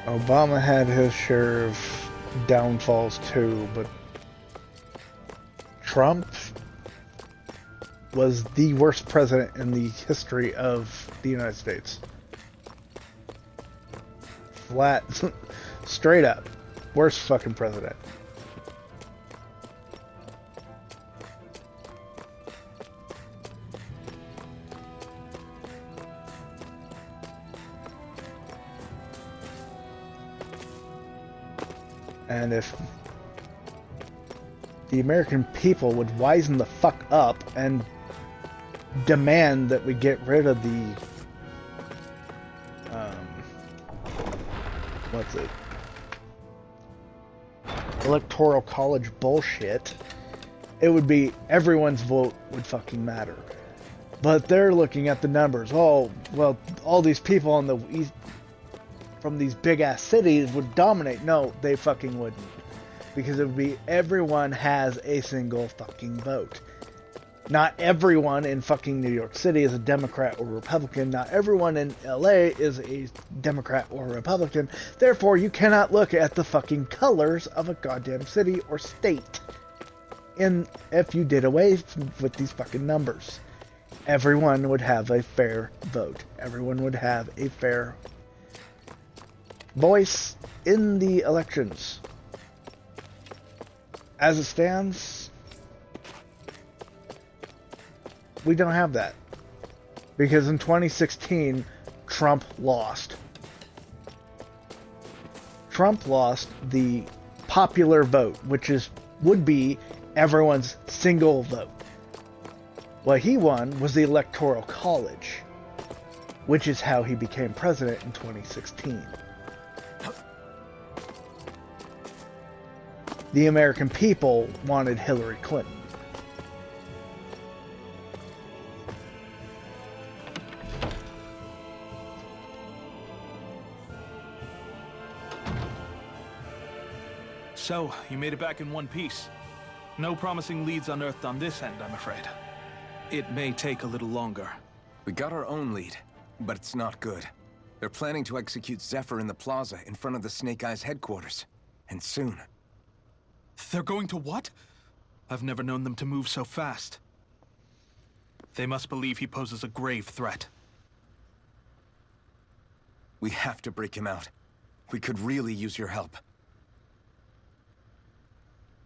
Speaker 3: Obama had his share of downfalls too, but Trump was the worst president in the history of the United States. Flat, straight up, worst fucking president. And if the American people would wisen the fuck up and demand that we get rid of the, Electoral College bullshit, it would be everyone's vote would fucking matter. But they're looking at the numbers. Oh, well, all these people on the east from these big ass cities would dominate. No, they fucking wouldn't. Because it would be everyone has a single fucking vote. Not everyone in fucking New York City is a Democrat or Republican. Not everyone in LA is a Democrat or Republican. Therefore, you cannot look at the fucking colors of a goddamn city or state. If you did away with these fucking numbers. Everyone would have a fair vote. Everyone would have a fair voice in the elections. As it stands, we don't have that. Because in 2016, Trump lost. Trump lost the popular vote, which would be everyone's single vote. What he won was the Electoral College, which is how he became president in 2016. The American people wanted Hillary Clinton.
Speaker 15: So, you made it back in one piece. No promising leads unearthed on this end, I'm afraid. It may take a little longer.
Speaker 4: We got our own lead, but it's not good. They're planning to execute Zephyr in the plaza in front of the Snake Eyes headquarters. And soon.
Speaker 15: They're going to what? I've never known them to move so fast. They must believe he poses a grave threat.
Speaker 4: We have to break him out. We could really use your help.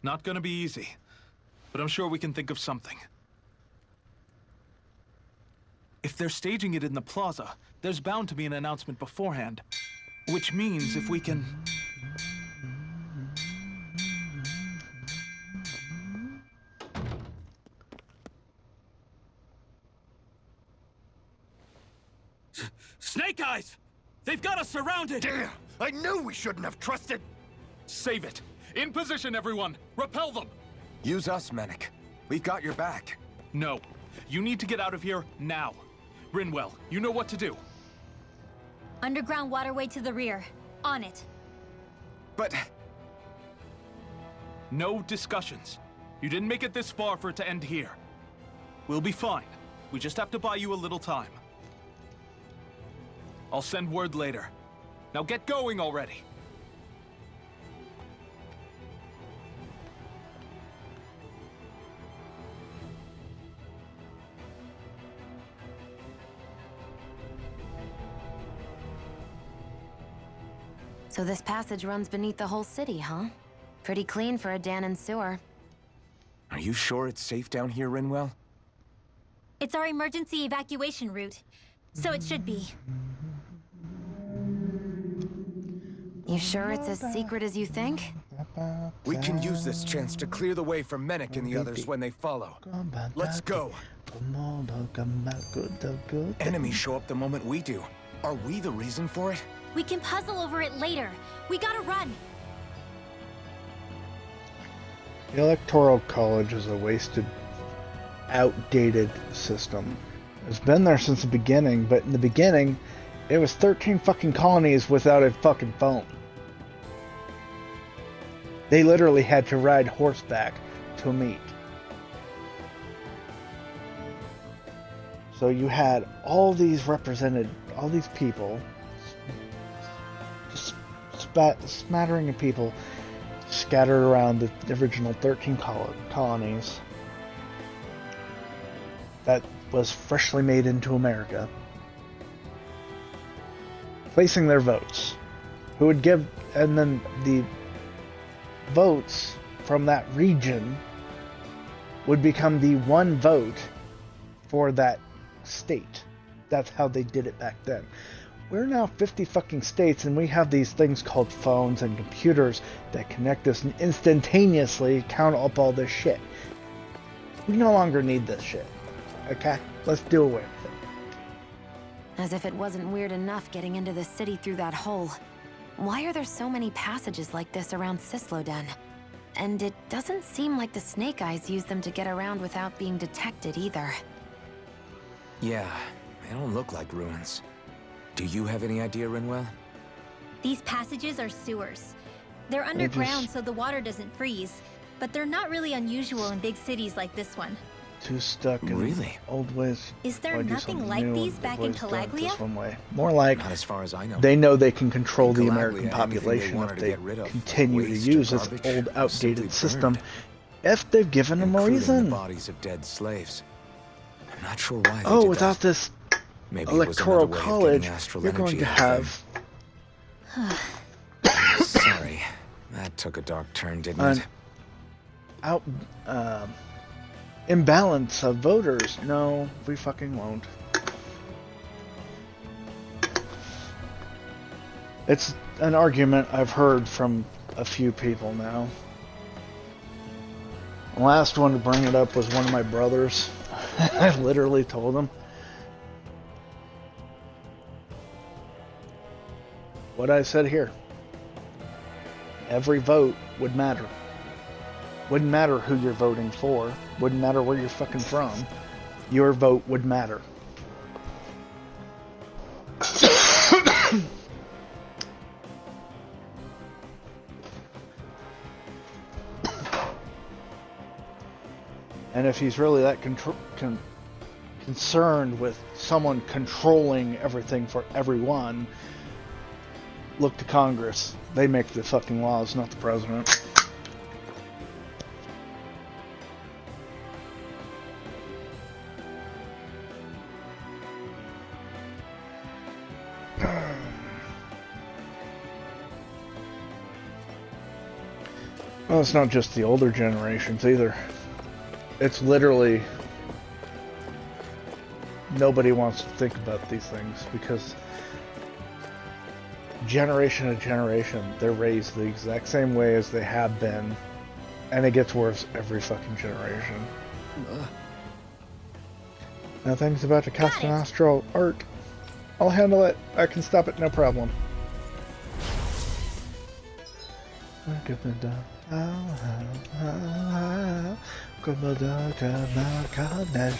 Speaker 15: Not gonna be easy, but I'm sure we can think of something. If they're staging it in the plaza, there's bound to be an announcement beforehand. Which means if we can...
Speaker 12: Snake Eyes! They've got us surrounded! Damn! I knew we shouldn't have trusted!
Speaker 15: Save it! In position, everyone! Repel them!
Speaker 4: Use us, Mennick. We've got your back.
Speaker 15: No. You need to get out of here now. Rinwell, you know what to do.
Speaker 9: Underground waterway to the rear. On it.
Speaker 4: But...
Speaker 15: No discussions. You didn't make it this far for it to end here. We'll be fine. We just have to buy you a little time. I'll send word later. Now get going already!
Speaker 1: So this passage runs beneath the whole city, huh? Pretty clean for a Danon sewer.
Speaker 4: Are you sure it's safe down here, Rinwell?
Speaker 9: It's our emergency evacuation route, so it should be.
Speaker 1: You sure it's as secret as you think?
Speaker 4: We can use this chance to clear the way for Mennick and the others when they follow. Let's go. Enemies show up the moment we do. Are we the reason for it?
Speaker 9: We can puzzle over it later. We gotta run.
Speaker 3: The Electoral College is a wasted, outdated system. It's been there since the beginning, but in the beginning, it was 13 fucking colonies without a fucking phone. They literally had to ride horseback to meet. So you had all these people, smattering of people scattered around the original 13 colonies that was freshly made into America, placing their votes. Who would give, and then the votes from that region would become the one vote for that state. That's how they did it back then. We're now 50 fucking states, and we have these things called phones and computers that connect us and instantaneously count up all this shit. We no longer need this shit. Okay? Let's do away with it.
Speaker 1: As if it wasn't weird enough getting into the city through that hole. Why are there so many passages like this around Sisloden? And it doesn't seem like the Snake Eyes use them to get around without being detected either.
Speaker 4: Yeah, they don't look like ruins. Do you have any idea, Rinwell?
Speaker 9: These passages are sewers. They're underground so the water doesn't freeze, but they're not really unusual in big cities like this one.
Speaker 3: Too stuck in old ways.
Speaker 9: Is there nothing like these back in Calaglia?
Speaker 3: This one way. More like,
Speaker 4: not as far as I know.
Speaker 3: They know they can control the American population if they continue to use this old, outdated system, if they've given them a reason.
Speaker 4: The bodies of dead slaves. I'm not sure why.
Speaker 3: Oh, without this Electoral College, you're going to have
Speaker 4: That took a dark turn, didn't it?
Speaker 3: Imbalance of voters. No, we fucking won't. It's an argument I've heard from a few people now. The last one to bring it up was one of my brothers. I literally told him what I said here. Every vote would matter. Wouldn't matter who you're voting for. Wouldn't matter where you're fucking from. Your vote would matter. And if he's really that concerned with someone controlling everything for everyone, look to Congress. They make the fucking laws, not the president. Well, it's not just the older generations either. It's literally nobody wants to think about these things because generation to generation they're raised the exact same way as they have been, and it gets worse every fucking generation. Nothing's about to cast an astral art. I'll handle it. I can stop it, no problem.
Speaker 11: If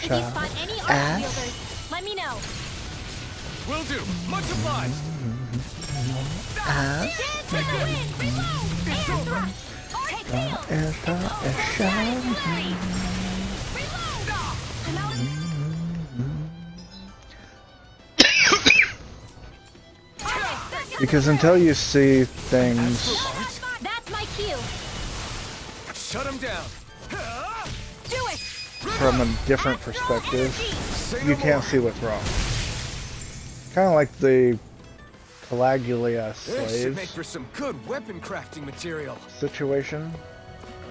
Speaker 11: you find any arc wielders, let me know.
Speaker 2: Will do. Much obliged.
Speaker 3: Because until you see things
Speaker 11: That's my cue.
Speaker 2: Shut him down.
Speaker 11: Do it.
Speaker 3: from a different perspective, you can't see what's wrong. Kind of like the Caligula
Speaker 2: This should make
Speaker 3: slaves
Speaker 2: for some good weapon crafting material.
Speaker 3: situation.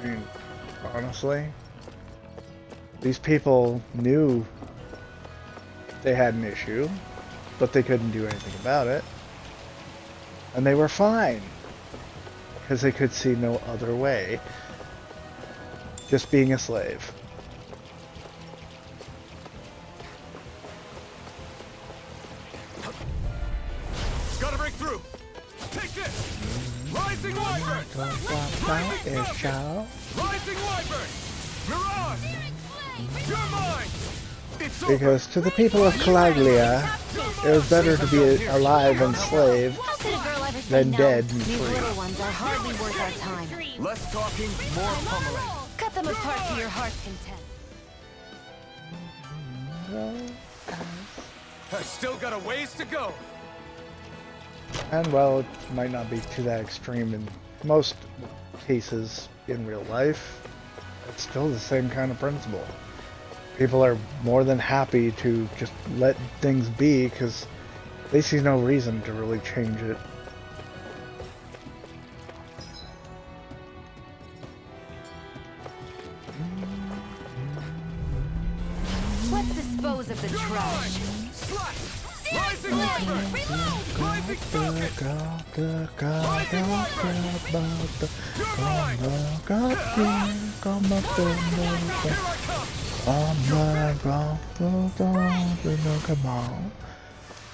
Speaker 3: I mean, honestly, these people knew they had an issue, but they couldn't do anything about it. And they were fine, because they could see no other way. Just being a slave.
Speaker 2: Gotta break through. Take this. Rising Wyvern. Rising Wyvern. Mirage. You're mine. It's over.
Speaker 3: Because to the people of Caligula, it was better to be alive and slave than dead and
Speaker 1: These
Speaker 3: free.
Speaker 1: little ones are hardly worth our time.
Speaker 2: Less talking, more pummeling.
Speaker 1: Cut them apart to your heart's content.
Speaker 2: I've still got a ways to go.
Speaker 3: And well, it might not be to that extreme in most cases in real life. It's still the same kind of principle. People are more than happy to just let things be because they see no reason to really change it.
Speaker 1: Let's dispose of the trash.
Speaker 2: Rising Wyvern. Rising Falcon.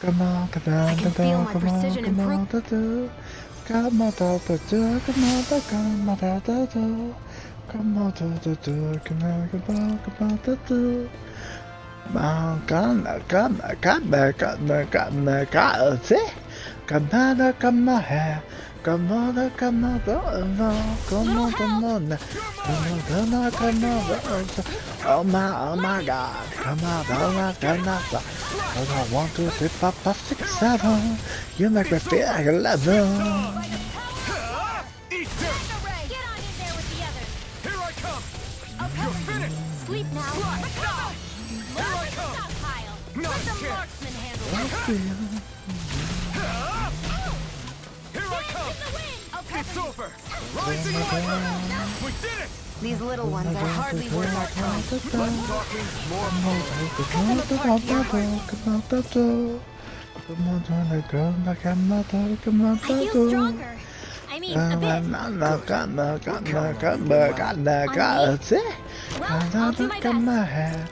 Speaker 2: You're mine.
Speaker 1: I can feel my precision improve.
Speaker 3: Oh my god, come on, I 1, 2, 3, 4, 5, 6, 7. You make me feel like 11.
Speaker 11: Get on in there with the others.
Speaker 2: Here I come. You're finished.
Speaker 11: Sleep now.
Speaker 2: Here I come.
Speaker 11: Stockpile.
Speaker 2: Not
Speaker 11: Let
Speaker 2: a
Speaker 11: the
Speaker 2: chance.
Speaker 11: marksman handle it.
Speaker 2: Here I come.
Speaker 11: Okay.
Speaker 2: It's over! Rising Light! We did it!
Speaker 1: These little ones are hardly worth our time.
Speaker 2: Less talking, more
Speaker 9: I feel stronger. I mean, a bit. Well, I'll do my best.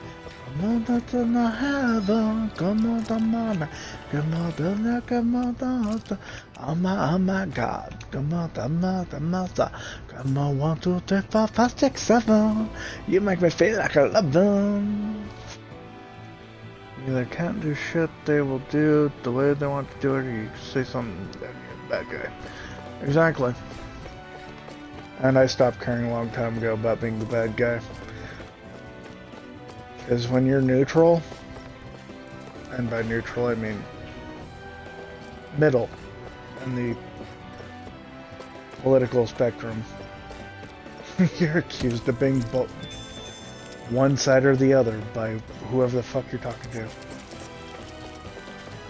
Speaker 3: Oh my God. Come on, 1, 2, 3, 4, 5, 6, 7. You make me feel like I love them. You either can't do shit they will do the way they want to do it, or you say something that you're a bad guy. Exactly. And I stopped caring a long time ago about being the bad guy. Because when you're neutral, and by neutral I mean middle in the political spectrum, you're accused of being both one side or the other by whoever the fuck you're talking to.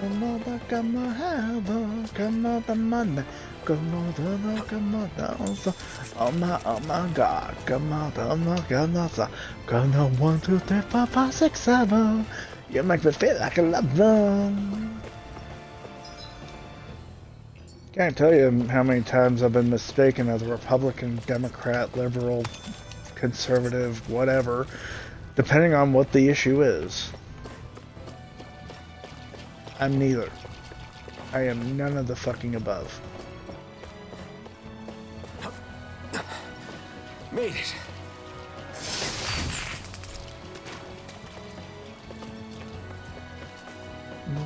Speaker 3: Oh my God, come on, 1, 2, 3, 4, 5, 6, 7. You make me feel like I love them. Can't tell you how many times I've been mistaken as a Republican, Democrat, liberal, conservative, whatever, depending on what the issue is. I'm neither. I am none of the fucking above.
Speaker 2: Made it.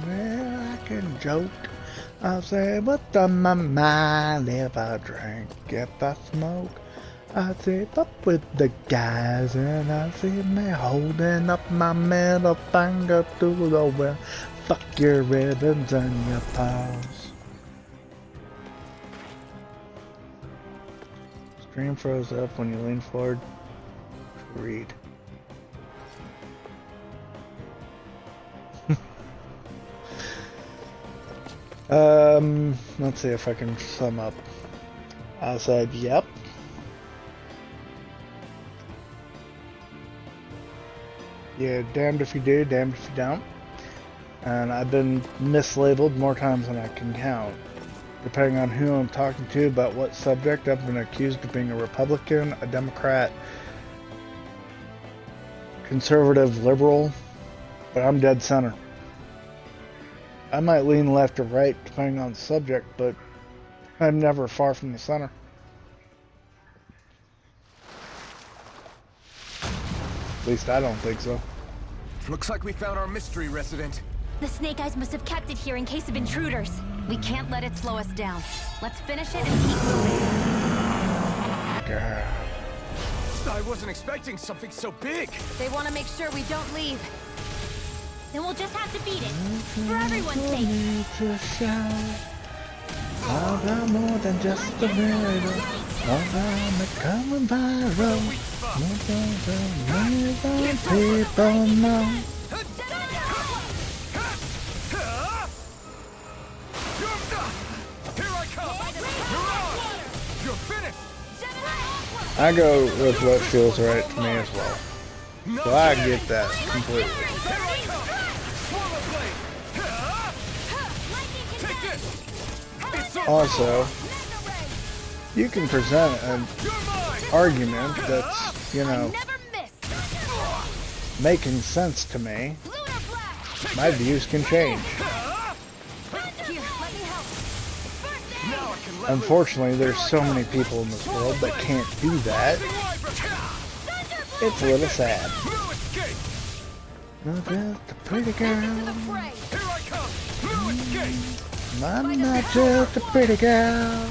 Speaker 3: Well, I can joke. I'll say what's on my mind if I drink, if I smoke. I sit up with the guys and I see me holding up my middle finger to the wind. Fuck your ribbons and your paws. Screen froze up when you lean forward to read. Let's see if I can sum up. I said, yep. Yeah, damned if you do, damned if you don't. And I've been mislabeled more times than I can count. Depending on who I'm talking to about what subject, I've been accused of being a Republican, a Democrat, conservative, liberal, but I'm dead center. I might lean left or right depending on the subject, but I'm never far from the center. At least I don't think so.
Speaker 2: Looks like we found our mystery resident.
Speaker 9: The Snake Eyes must have kept it here in case of intruders.
Speaker 1: We can't let it slow us down. Let's finish it and keep moving.
Speaker 2: I wasn't expecting something so big.
Speaker 1: They want to make sure we don't leave.
Speaker 9: Then we'll just have to beat it. For everyone's sake.
Speaker 3: I've got more than just a riddle. I'm coming viral. More than people know.
Speaker 2: Here I come! You're on! You're finished!
Speaker 3: I go with what feels right to me as well. So I get that completely. Also, you can present an argument that's, you know, making sense to me. My views can change. Unfortunately, there's so many people in this world that can't do that. It's a little sad. Not just a pretty girl. I'm not just a pretty girl.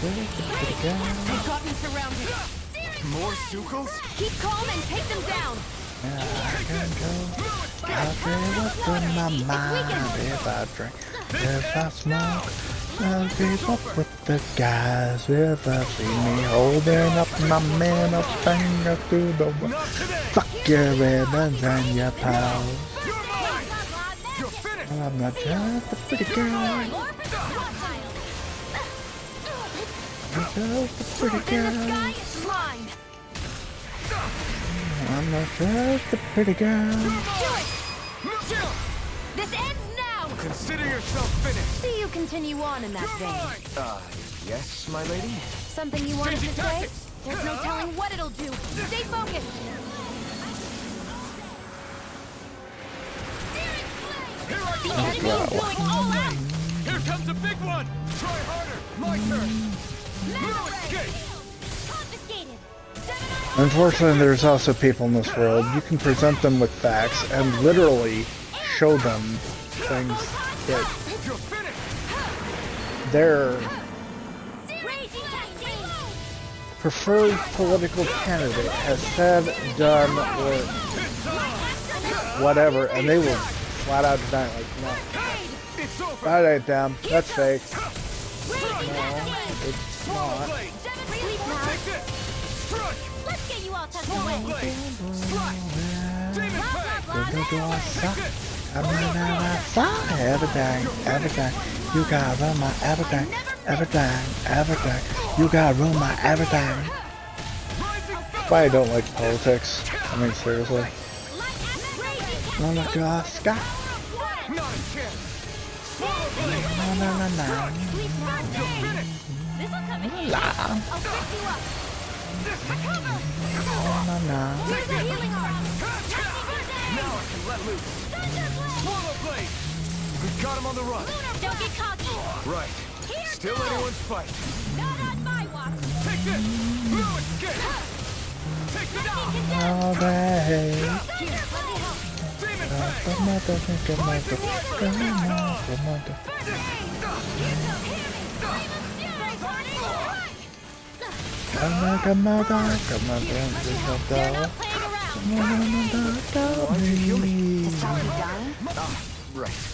Speaker 11: They've got me surrounded.
Speaker 2: More Sukals?
Speaker 11: Keep calm and take them down.
Speaker 3: I can go. I'll drink what's in my mind if I drink, if I smoke. I'll keep up with the guys if I see me holding up my middle finger through the world. Fuck your ribbons and your pals. I'm not just a pretty girl. I'm just a pretty girl. I'm not just a pretty girl.
Speaker 11: This ends now!
Speaker 2: Consider yourself finished.
Speaker 1: See you continue on in that vein.
Speaker 2: Yes, my lady?
Speaker 1: Something you wanted to say?
Speaker 11: There's no telling what it'll do. Stay focused! The enemy is going all out!
Speaker 2: Here comes a big one! Try harder! My turn! No escape!
Speaker 11: Confiscated!
Speaker 3: Unfortunately, there's also people in this world. You can present them with facts and literally show them things that their preferred political candidate has said, done, or whatever, and they will flat out deny it, like, no. That ain't them. That's fake. No, it's not.
Speaker 11: Let's get you all tucked away!
Speaker 3: Everything. You gotta run my everything. You gotta run my everything. That's why I don't like politics. I mean, seriously. Scott.
Speaker 2: We've got him on the run.
Speaker 11: Don't get cocky!
Speaker 2: Right. Still anyone's fight.
Speaker 11: Not on my watch!
Speaker 2: Take this! No escape! Take it out!
Speaker 3: All day.
Speaker 2: Demon Right.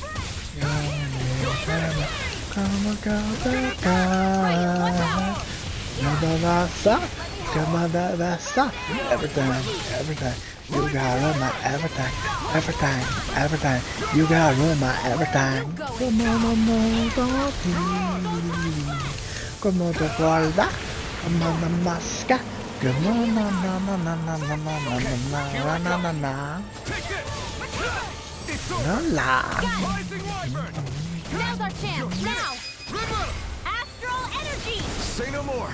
Speaker 3: Everything. You gotta run my everything. You gotta run my everything. Come on, guarda. Come on, masca. Come on,
Speaker 11: Now's our chance! Now! Astral energy!
Speaker 2: Say no more.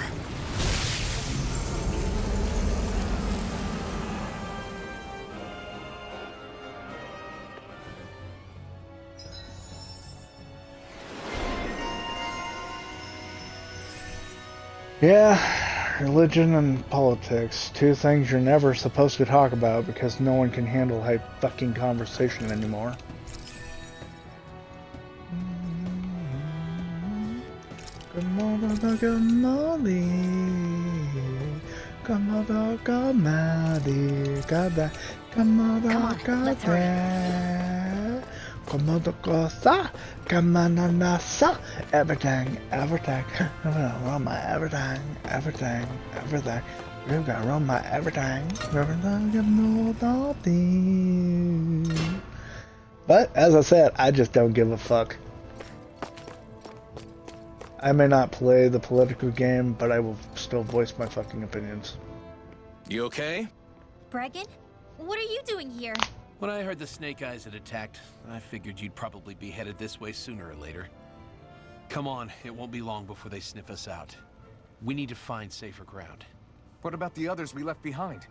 Speaker 3: Yeah, religion and politics. Two things you're never supposed to talk about because no one can handle a fucking conversation anymore. Everything. I'm gonna run my everything. You gotta run my everything. But as I said, I just don't give a fuck. I may not play the political game, but I will still voice my fucking opinions.
Speaker 16: You okay?
Speaker 9: Bregan? What are you doing here?
Speaker 16: When I heard the Snake Eyes had attacked, I figured you'd probably be headed this way sooner or later. Come on, it won't be long before they sniff us out. We need to find safer ground.
Speaker 2: What about the others we left behind?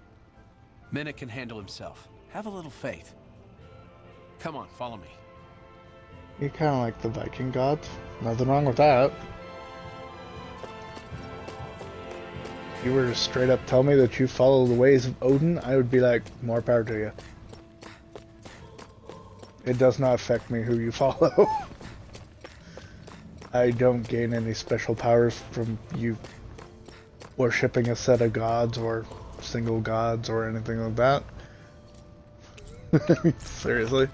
Speaker 16: Menek can handle himself. Have a little faith. Come on, follow me.
Speaker 3: You're kind of like the Viking gods. Nothing wrong with that. If you were to straight up tell me that you follow the ways of Odin, I would be like, more power to you. It does not affect me who you follow. I don't gain any special powers from you worshipping a set of gods or single gods or anything like that. Seriously.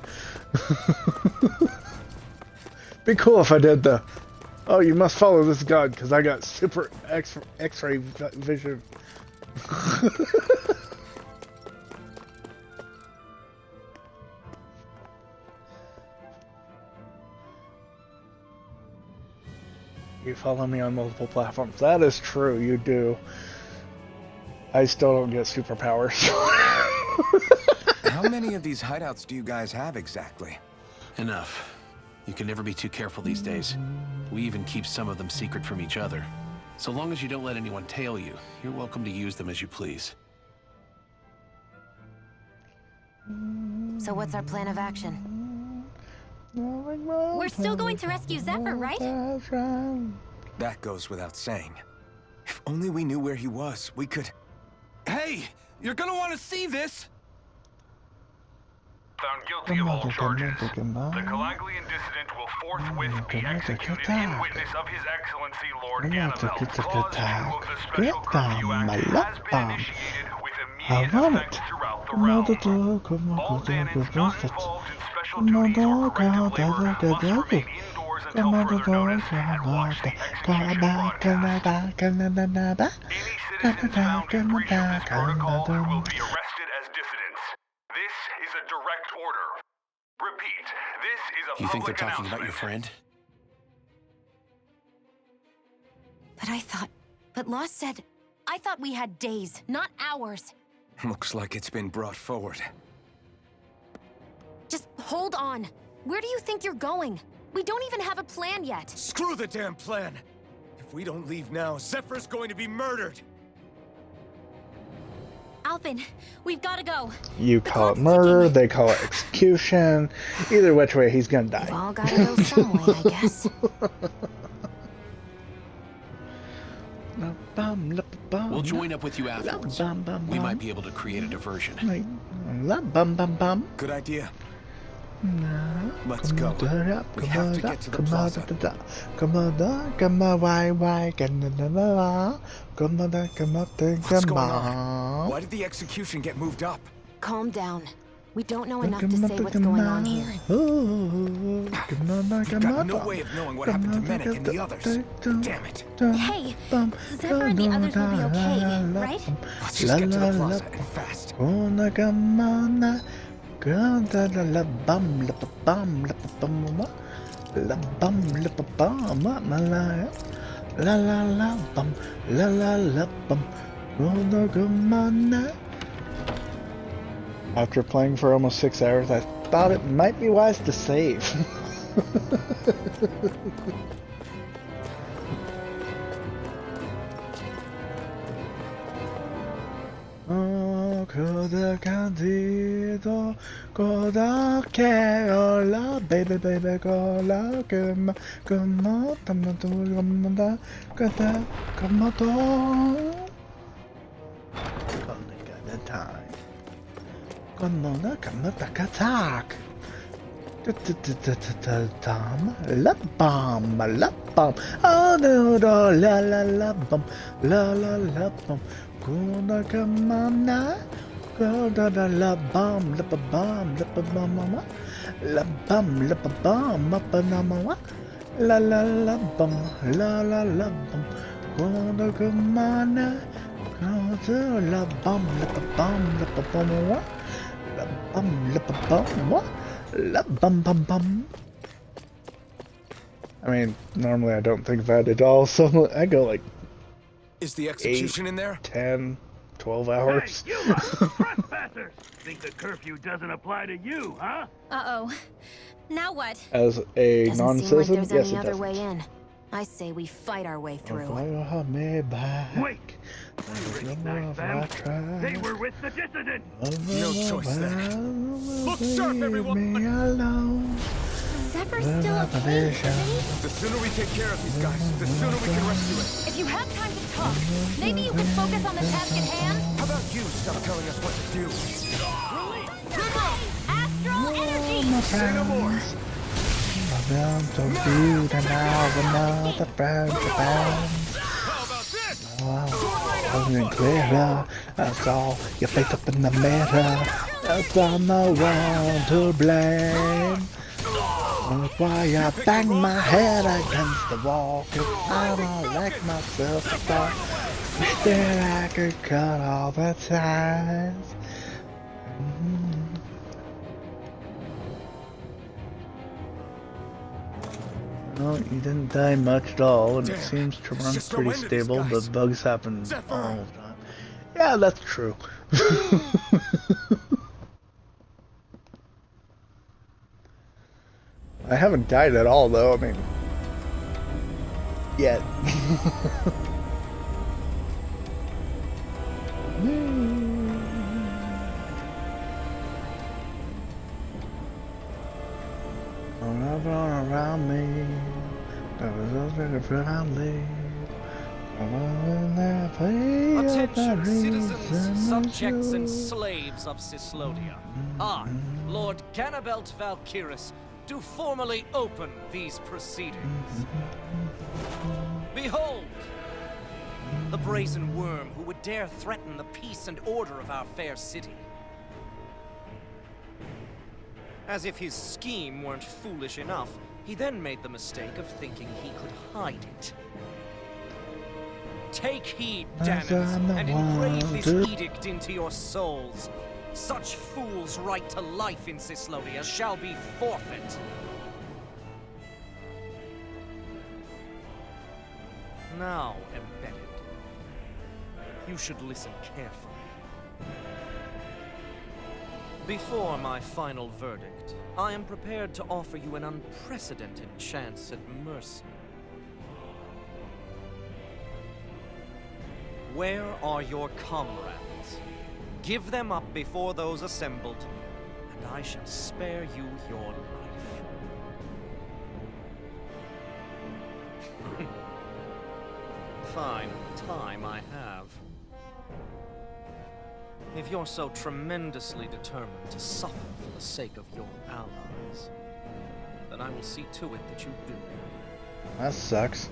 Speaker 3: Be cool if I did though. Oh, you must follow this god because I got super X-ray vision. You follow me on multiple platforms. That is true, you do. I still don't get superpowers.
Speaker 2: How many of these hideouts do you guys have exactly?
Speaker 16: Enough. You can never be too careful these days. We even keep some of them secret from each other. So long as you don't let anyone tail you, you're welcome to use them as you please.
Speaker 1: So what's our plan of action?
Speaker 9: We're still going to rescue Zephyr, right?
Speaker 2: That goes without saying. If only we knew where he was, we could...
Speaker 14: Hey! You're gonna want to see this!
Speaker 17: Found guilty of all charges, the Calaglian dissident will forthwith be executed in witness of His Excellency Lord Annabelle. Clause 2 of the Special Curfew Act has been initiated with immediate effect throughout the realm. All Danons not involved in special duties or corrective labor must remain indoors until further notice and watch the execution broadcast. Any citizens found in breach of this protocol will be arrested as dissidents. This is a direct order. Repeat, this is a
Speaker 16: You think they're
Speaker 17: public
Speaker 16: talking
Speaker 17: announcement.
Speaker 16: about your friend?
Speaker 1: But Lost said, I thought we had days, not hours.
Speaker 2: Looks like it's been brought forward.
Speaker 1: Just hold on. Where do you think you're going? We don't even have a plan yet.
Speaker 2: Screw the damn plan! If we don't leave now, Zephyr's going to be murdered!
Speaker 9: Alphen, we've got to go.
Speaker 3: You call it murder, they call it execution. Either which way, he's gonna die.
Speaker 1: We've all got to go some way, I guess.
Speaker 16: We'll join up with you afterwards. We might be able to create a diversion.
Speaker 2: Good idea. Let's go. We have to get to the plaza. What's going on? Why did the execution get moved up?
Speaker 1: Calm down. We don't know enough to say what's going on here.
Speaker 2: We've got no way of knowing what happened to Menek and the others. Damn it.
Speaker 9: Hey, Zephyr and the others will be okay, right?
Speaker 2: Let's just get to the plaza and fast.
Speaker 3: After playing for almost 6 hours, I thought it might be wise to save. Baby, baby, come on, come on, come on, come attack. La bomb, la bomb. Oh no, no, la la la bomb, la la la bomb. Gonna come on now. Go da da la bomb, la bomb, la bomb, la bomb, la bomb, up and mama. La la la bomb, la la la bomb. Gonna come on now. Go to la bomb, la bomb, la bomb. La bum, la bum, what? La bum bum bum. I mean, normally I don't think that at all, so I go like...
Speaker 2: Is the execution
Speaker 3: 8,
Speaker 2: in there?
Speaker 3: 10, 12 hours.
Speaker 17: Hey, you trespassers! Think the curfew doesn't apply to you, huh?
Speaker 9: Uh-oh. Now what?
Speaker 3: As a
Speaker 1: Doesn't
Speaker 3: non-citizen,
Speaker 1: seem like there's
Speaker 3: yes
Speaker 1: any
Speaker 3: it
Speaker 1: other
Speaker 3: does.
Speaker 1: way in. I say we fight our way through.
Speaker 17: Wait! Recognize them? They were with the dissident!
Speaker 2: No choice there. Look sharp, everyone!
Speaker 9: Zephyr's still okay, isn't he?
Speaker 2: The sooner we take care of these guys, the sooner we can rescue it.
Speaker 11: If you have time to talk, maybe you can focus on the task at hand?
Speaker 2: How about you stop telling us what to do?
Speaker 11: Astral energy!
Speaker 2: Say no more!
Speaker 3: So cute and now another friend. Wow, wasn't clearer. I saw your face up in the mirror. There's no one to blame. That's why I bang my head against the wall. 'Cause I don't like myself at all. Instead I could cut all the ties. Well, you didn't die much at all, and
Speaker 2: Damn,
Speaker 3: it seems to run
Speaker 2: just no
Speaker 3: pretty
Speaker 2: end to these
Speaker 3: stable,
Speaker 2: guys.
Speaker 3: but bugs happen
Speaker 2: Zephyr!
Speaker 3: all the time. Yeah, that's true. I haven't died at all, though. I mean, yet. Around me, that was already friendly.
Speaker 18: Attention, citizens, subjects, and slaves of Cyslodia. I, Lord Ganabelt Valkyris, do formally open these proceedings. Behold! The brazen worm who would dare threaten the peace and order of our fair city. As if his scheme weren't foolish enough, he then made the mistake of thinking he could hide it. Take heed, damners, and engrave this edict into your souls. Such fools' right to life in Cyslodia shall be forfeit. Now, embedded, you should listen carefully. Before my final verdict, I am prepared to offer you an unprecedented chance at mercy. Where are your comrades? Give them up before those assembled, and I shall spare you your life. Fine time I have. If you're so tremendously determined to suffer for the sake of your allies, then I will see to it that you do.
Speaker 3: That sucks.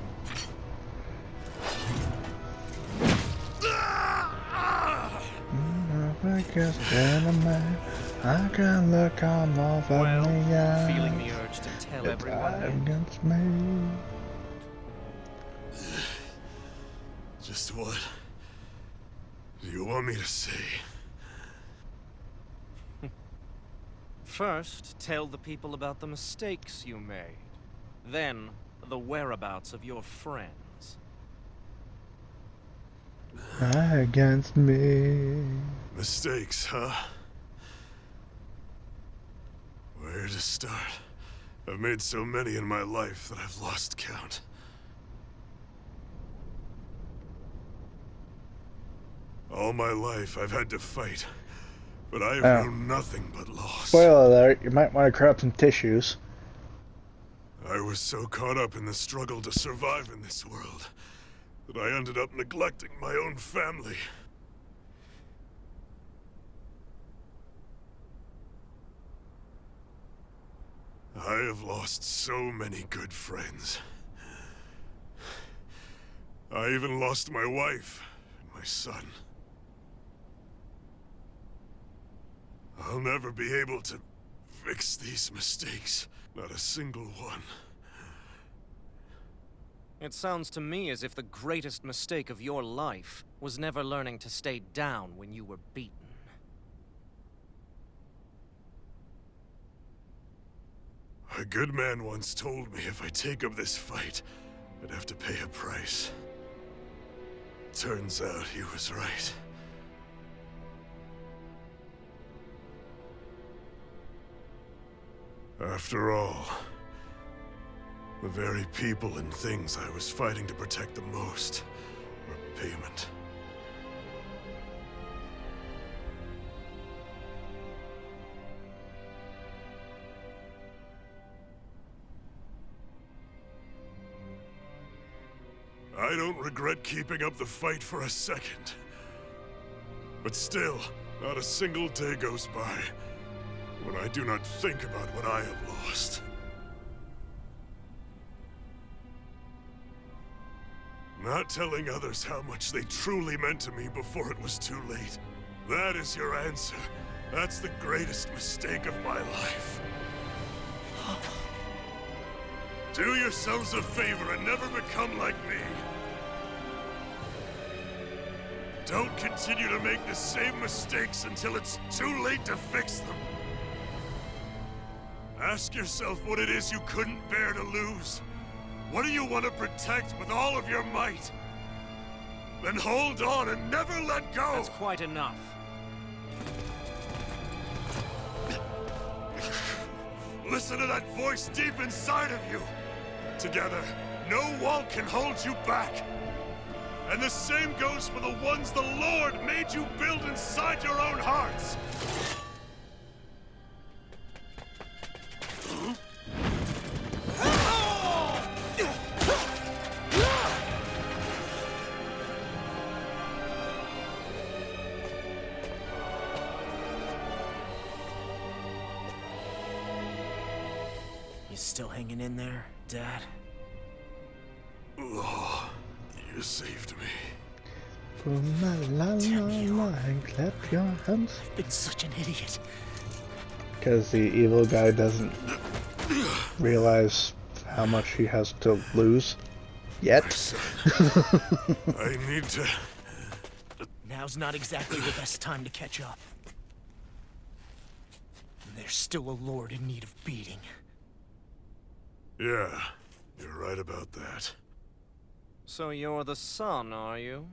Speaker 3: I can look on off
Speaker 18: Well,
Speaker 3: the eye.
Speaker 18: feeling the urge to tell everyone.
Speaker 3: Against me.
Speaker 6: Just what do you want me to say?
Speaker 18: First, tell the people about the mistakes you made. Then, the whereabouts of your friends.
Speaker 3: Against me.
Speaker 6: Mistakes, huh? Where to start? I've made so many in my life that I've lost count. All my life I've had to fight, but I have known nothing but loss.
Speaker 3: Spoiler alert, you might want to grab some tissues.
Speaker 6: I was so caught up in the struggle to survive in this world that I ended up neglecting my own family. I have lost so many good friends. I even lost my wife and my son. I'll never be able to fix these mistakes. Not a single one.
Speaker 18: It sounds to me as if the greatest mistake of your life was never learning to stay down when you were beaten.
Speaker 6: A good man once told me if I take up this fight, I'd have to pay a price. Turns out he was right. After all, the very people and things I was fighting to protect the most were payment. I don't regret keeping up the fight for a second. But still, not a single day goes by when I do not think about what I have lost. Not telling others how much they truly meant to me before it was too late. That is your answer. That's the greatest mistake of my life. Do yourselves a favor and never become like me. Don't continue to make the same mistakes until it's too late to fix them. Ask yourself what it is you couldn't bear to lose, What do you want to protect with all of your might? Then hold on and never let go!
Speaker 18: That's quite enough.
Speaker 6: Listen to that voice deep inside of you! Together, no wall can hold you back! And the same goes for the ones the Lord made you build inside your own hearts!
Speaker 18: You still hanging in there, Dad?
Speaker 6: Oh, you saved me.
Speaker 3: And clap your hands.
Speaker 18: I've been such an idiot.
Speaker 3: Because the evil guy doesn't realize how much he has to lose yet.
Speaker 6: I need to...
Speaker 13: Now's not exactly the best time to catch up. There's still a lord in need of beating.
Speaker 6: Yeah, you're right about that.
Speaker 18: So you're the son, are you?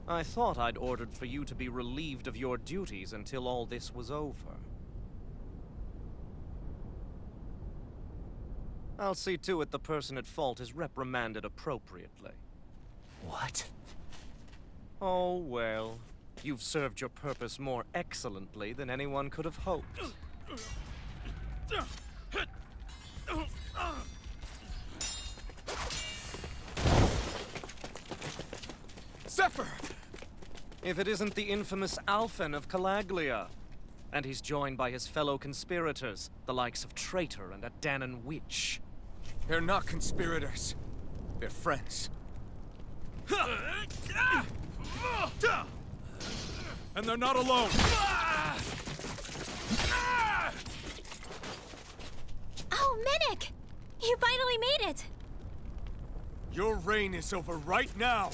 Speaker 18: I thought I'd ordered for you to be relieved of your duties until all this was over. I'll see to it the person at fault is reprimanded appropriately.
Speaker 13: What?
Speaker 18: Oh, well. You've served your purpose more excellently than anyone could have hoped.
Speaker 2: Zephyr!
Speaker 18: If it isn't the infamous Alphen of Calaglia. And he's joined by his fellow conspirators, the likes of Traitor and a Danan Witch.
Speaker 2: They're not conspirators. They're friends. And they're not alone.
Speaker 9: Oh, Mennick! You finally made it!
Speaker 2: Your reign is over right now.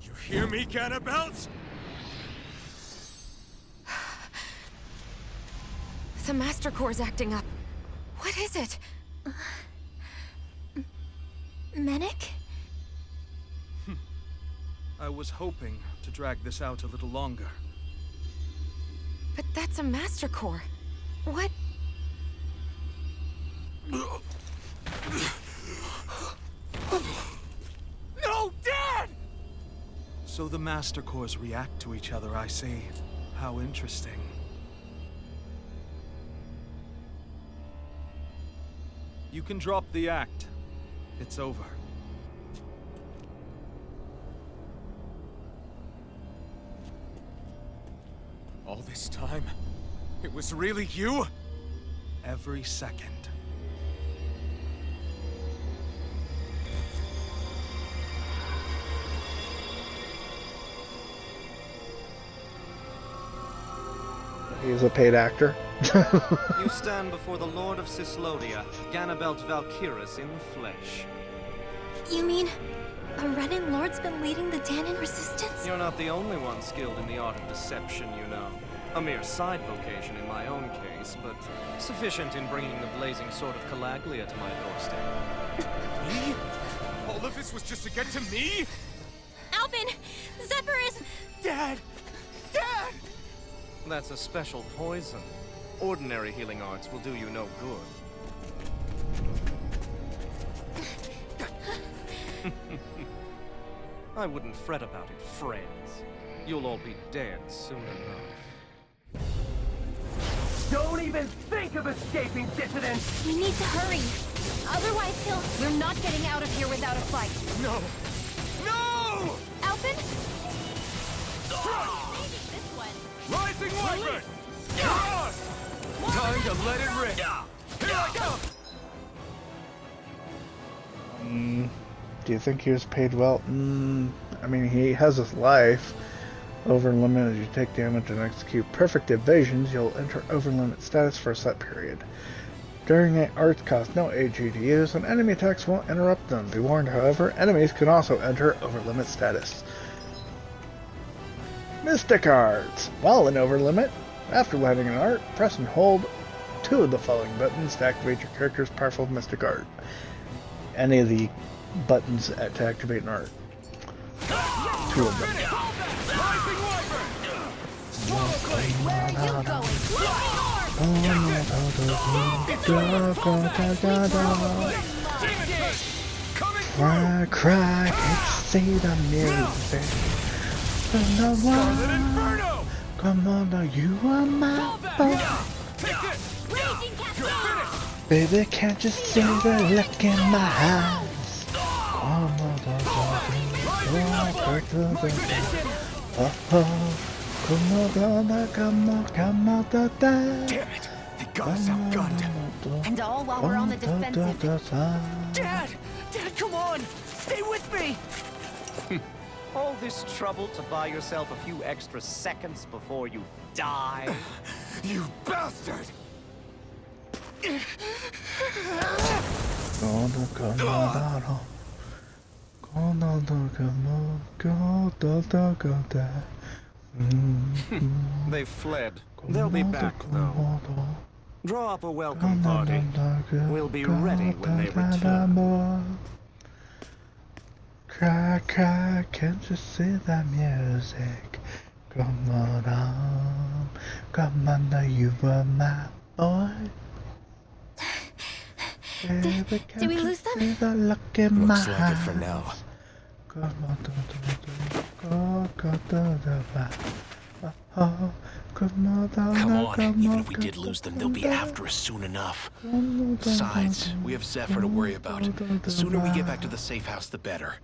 Speaker 2: You hear me, Ganabelt?
Speaker 1: The Master Core's acting up. What is it?
Speaker 9: Mennick?
Speaker 15: I was hoping to drag this out a little longer.
Speaker 1: But that's a Master Core. What?
Speaker 2: No, Dad!
Speaker 15: So the Master Cores react to each other, I see. How interesting. You can drop the act. It's over.
Speaker 2: All this time, it was really you?
Speaker 15: Every second.
Speaker 3: He's a paid actor.
Speaker 18: You stand before the Lord of Cyslodia, Ganabelt Valkyrus in the flesh.
Speaker 9: You mean a Renan Lord's been leading the Danan resistance?
Speaker 18: You're not the only one skilled in the art of deception, you know. A mere side vocation in my own case, but sufficient in bringing the blazing sword of Calaglia to my doorstep.
Speaker 2: Me? All of this was just to get to me?
Speaker 9: Alphen! Zephyr is...
Speaker 2: Dad! Dad!
Speaker 18: That's a special poison. Ordinary healing arts will do you no good. I wouldn't fret about it, friends. You'll all be dead soon enough.
Speaker 8: Don't even think of escaping, dissidents!
Speaker 9: We need to hurry. Otherwise he'll...
Speaker 11: We're not getting out of here without a fight.
Speaker 2: No! No!
Speaker 9: Alphen?
Speaker 2: Rising weapon! Time to let it rip! Here I come!
Speaker 3: Do you think he was paid well? I mean, he has his life. Over limit, as you take damage and execute perfect evasions, you'll enter over limit status for a set period. During it, arts cost no AG to use, and enemy attacks won't interrupt them. Be warned, however, enemies can also enter over limit status. Mystic Arts. While in over limit, After landing an art, press and hold 2 of the following buttons to activate your character's powerful mystic art. Any of the buttons to activate an art. 2 of them. Cry, cry, can't see the music. Come on, now you are my boy. Baby, can't you see the look in my eyes? Come on, come on,
Speaker 2: Damn it! They got us outgunned.
Speaker 1: And all while we're on the defensive.
Speaker 13: Dad! Dad, come on! Stay with me!
Speaker 18: All this trouble to buy yourself a few extra seconds before you die?
Speaker 2: You bastard!
Speaker 18: They fled. They'll be back, though. Draw up a welcome party. We'll be ready when they return.
Speaker 3: Cry, cry, can't you see the music? Come on, now you are my boy. Baby,
Speaker 9: Did we lose them?
Speaker 3: see the look in my
Speaker 2: Looks like it for now.
Speaker 3: Come on,
Speaker 16: even if we did lose them, they'll be after us soon enough. Besides, we have Zephyr to worry about. The sooner we get back to the safe house, the better.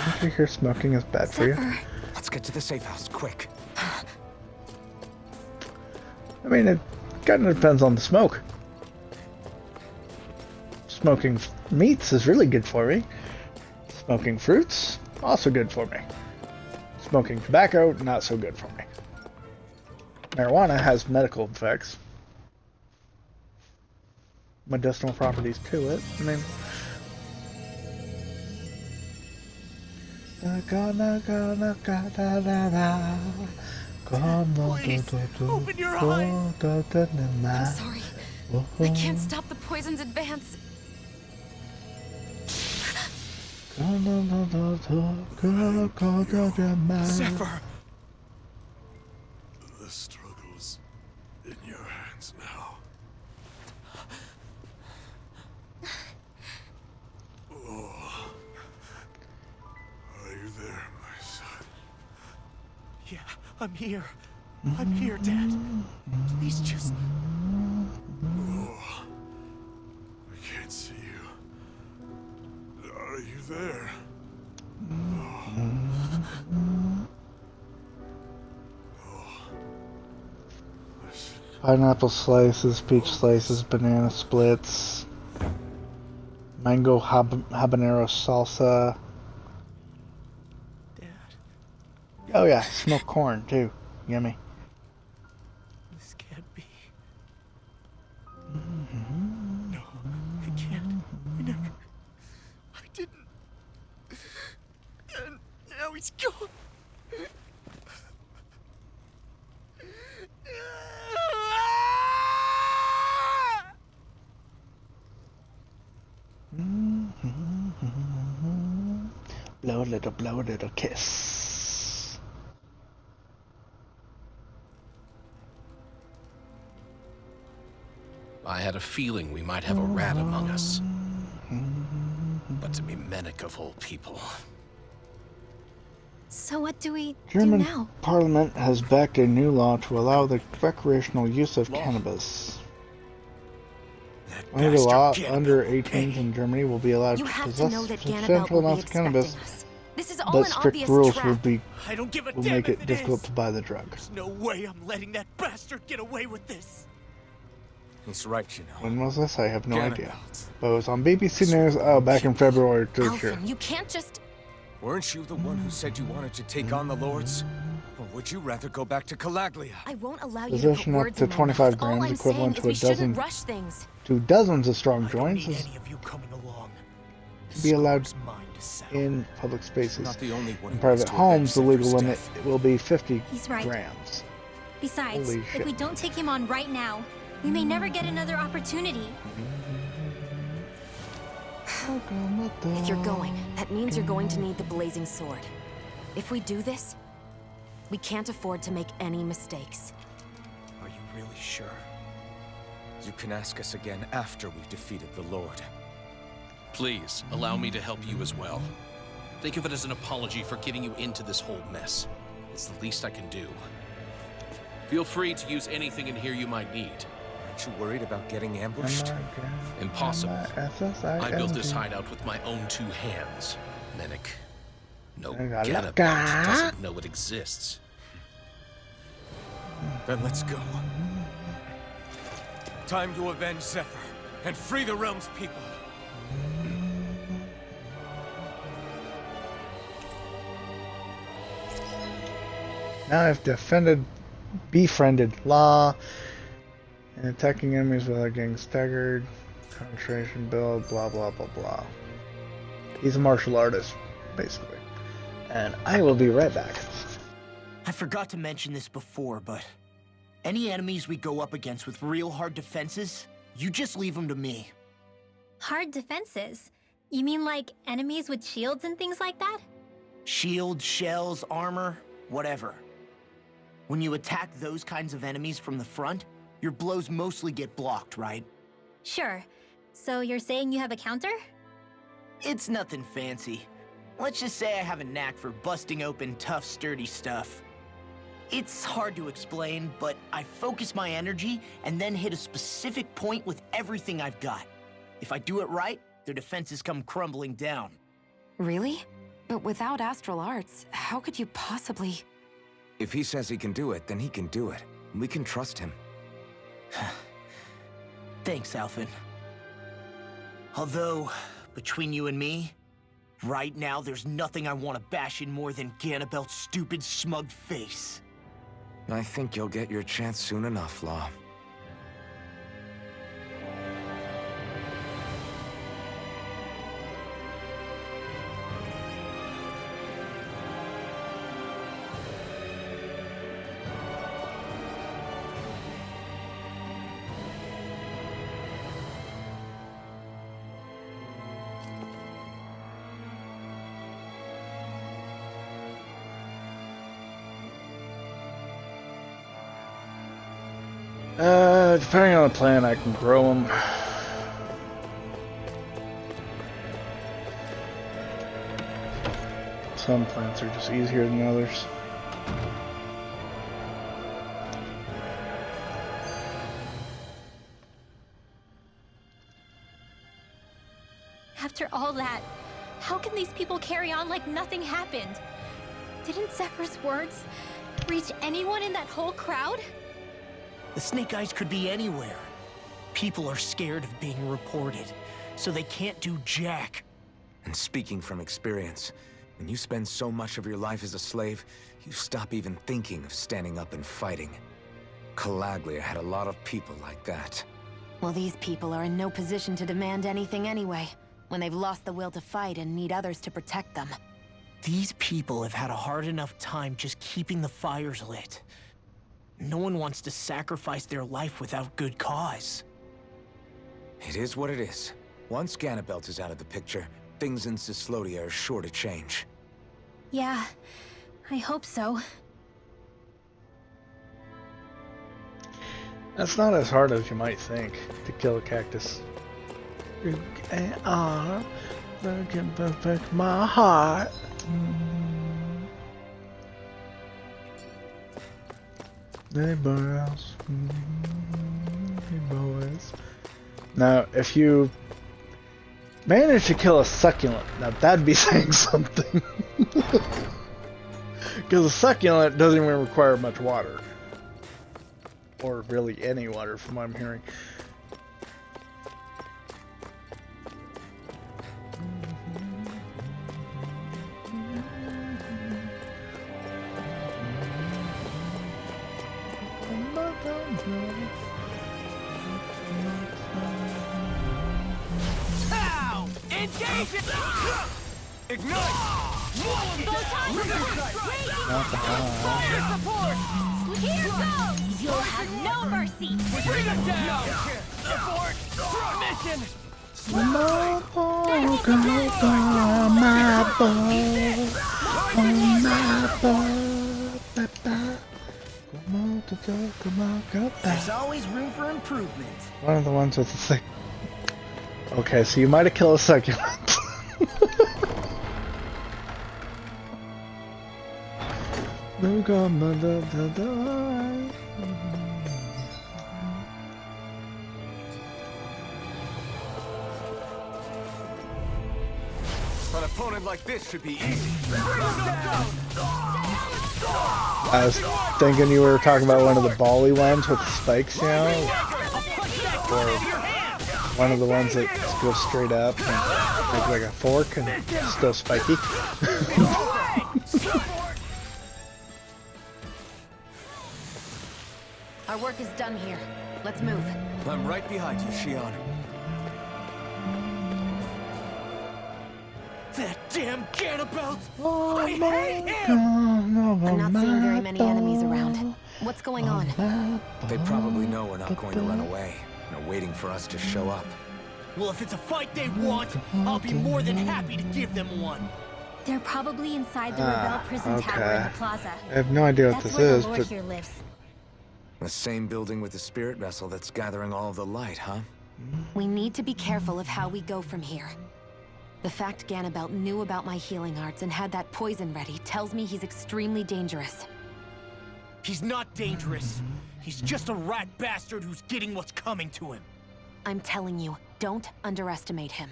Speaker 3: Don't you hear smoking is bad for you?
Speaker 2: Let's get to the safe house, quick.
Speaker 3: I mean, it kind of depends on the smoke. Smoking meats is really good for me. Smoking fruits, also good for me. Smoking tobacco, not so good for me. Marijuana has medical effects. Medicinal properties to it. I mean...
Speaker 11: Please, open your eyes.
Speaker 1: I'm sorry. I can't stop the poison's advance.
Speaker 2: Zephyr! The struggle's in your hands now. Oh. Are you there, my son?
Speaker 13: Yeah, I'm here. I'm here, Dad. Please just...
Speaker 2: Oh. I can't see you. Are you there?
Speaker 3: Pineapple slices, peach slices, banana splits, mango habanero salsa.
Speaker 13: Dad.
Speaker 3: Oh yeah, smoked corn too. Yummy.
Speaker 13: This can't be. No, I can't. I never... I didn't. And now he's gone.
Speaker 3: Blow a little kiss.
Speaker 16: I had a feeling we might have a rat among us. But to be Mennick of all people.
Speaker 9: So what do we
Speaker 3: German
Speaker 9: do now?
Speaker 3: Parliament has backed a new law to allow the recreational use of cannabis. Under the law, under 18s in Germany will be allowed to possess substantial amounts of cannabis,
Speaker 1: This is all
Speaker 3: but
Speaker 1: an
Speaker 3: strict
Speaker 1: obvious
Speaker 3: rules
Speaker 1: trap.
Speaker 3: will make it difficult to buy the drug.
Speaker 13: There's no way I'm letting that bastard get away with this.
Speaker 2: He's right, you know.
Speaker 3: When was this? I have no
Speaker 2: Ganabelt.
Speaker 3: idea. But it was on BBC News, back in February this year.
Speaker 1: Alphen, you can't just...
Speaker 2: Weren't you the one who said you wanted to take on the Lords? Or would you rather go back to Calaglia?
Speaker 1: I won't allow you to put
Speaker 3: Possession up
Speaker 1: words
Speaker 3: to
Speaker 1: in my
Speaker 3: 25
Speaker 1: mouth. All
Speaker 3: grams,
Speaker 1: I'm
Speaker 3: equivalent
Speaker 1: saying
Speaker 3: to a
Speaker 1: is we shouldn't
Speaker 3: dozen,
Speaker 1: rush things.
Speaker 3: to dozens of strong joints,
Speaker 13: Any of you coming along?
Speaker 3: to be allowed in public spaces. In private homes, the legal limit will be 50
Speaker 9: He's right.
Speaker 3: grams.
Speaker 9: Besides,
Speaker 3: Holy
Speaker 9: if
Speaker 3: shit.
Speaker 9: we don't take him on right now, we may never get another opportunity.
Speaker 1: If you're going, that means you're going to need the blazing sword. If we do this, we can't afford to make any mistakes.
Speaker 7: Are you really sure?
Speaker 2: You can ask us again after we've defeated the Lord.
Speaker 16: Please, allow me to help you as well. Think of it as an apology for getting you into this whole mess. It's the least I can do. Feel free to use anything in here you might need.
Speaker 2: Aren't you worried about getting ambushed?
Speaker 16: Impossible. I built this hideout with my own 2 hands, Menik. No Ganabout doesn't know it exists.
Speaker 2: Then let's go. Time to avenge Zephyr and free the realm's people.
Speaker 3: Now I've befriended Law, and attacking enemies without getting staggered, concentration build, blah blah blah blah. He's a martial artist, basically. And I will be right back.
Speaker 13: I forgot to mention this before, but any enemies we go up against with real hard defenses, you just leave them to me.
Speaker 9: Hard defenses? You mean like enemies with shields and things like that?
Speaker 13: Shields, shells, armor, whatever. When you attack those kinds of enemies from the front, your blows mostly get blocked, right?
Speaker 9: Sure. So you're saying you have a counter?
Speaker 13: It's nothing fancy. Let's just say I have a knack for busting open tough, sturdy stuff. It's hard to explain, but I focus my energy and then hit a specific point with everything I've got. If I do it right, their defenses come crumbling down.
Speaker 1: Really? But without astral arts, how could you possibly...
Speaker 2: If he says he can do it, then he can do it. We can trust him.
Speaker 13: Thanks, Alphen. Although, between you and me, right now there's nothing I want to bash in more than Ganabelt's stupid, smug face.
Speaker 2: I think you'll get your chance soon enough, Law.
Speaker 3: Depending on the plan, I can grow them. Some plants are just easier than others.
Speaker 9: After all that, how can these people carry on like nothing happened? Didn't Zephyr's words reach anyone in that whole crowd?
Speaker 13: The Snake Eyes could be anywhere. People are scared of being reported, so they can't do jack.
Speaker 2: And speaking from experience, when you spend so much of your life as a slave, you stop even thinking of standing up and fighting. Calaglia had a lot of people like that.
Speaker 1: Well, these people are in no position to demand anything anyway, when they've lost the will to fight and need others to protect them.
Speaker 13: These people have had a hard enough time just keeping the fires lit. No one wants to sacrifice their life without good cause.
Speaker 2: It is what it is. Once Ganabelt is out of the picture, things in Cyslodia are sure to change.
Speaker 9: Yeah, I hope so.
Speaker 3: That's not as hard as you might think to kill a cactus. You are looking perfect, my heart. Neighbors, boys. Now, if you manage to kill a succulent, now that'd be saying something. Because a succulent doesn't even require much water. Or really any water, from what I'm hearing.
Speaker 11: Engage it!
Speaker 2: Ignite!
Speaker 11: Fire support!
Speaker 9: Here goes! You'll have no mercy!
Speaker 11: Bring it down! Support! Mission!
Speaker 13: There's always room for improvement.
Speaker 3: One of the ones with the thing. Okay, so you might have killed a succulent.
Speaker 2: An opponent like this should be easy.
Speaker 3: I was thinking you were talking about one of the bally ones with the spikes, you know? Or one of the ones that go straight up and make like a fork and still spiky.
Speaker 1: Our work is done here. Let's move.
Speaker 2: I'm right behind you, Shion.
Speaker 13: That damn Ganabelt!
Speaker 1: I hate him! I'm not seeing very many enemies around. What's going on?
Speaker 2: They probably know we're not going to run away and are waiting for us to show up.
Speaker 13: Well, if it's a fight they want, I'll be more than happy to give them one.
Speaker 9: They're probably inside the Rebel prison tower in the plaza.
Speaker 3: I have no idea what
Speaker 9: That's
Speaker 3: this
Speaker 9: where
Speaker 3: is,
Speaker 9: the Lord
Speaker 3: but
Speaker 9: here lives.
Speaker 2: The same building with the spirit vessel that's gathering all of the light, huh?
Speaker 1: We need to be careful of how we go from here. The fact Ganabelt knew about my healing arts and had that poison ready tells me he's extremely dangerous.
Speaker 13: He's not dangerous. He's just a rat bastard who's getting what's coming to him.
Speaker 1: I'm telling you, don't underestimate him.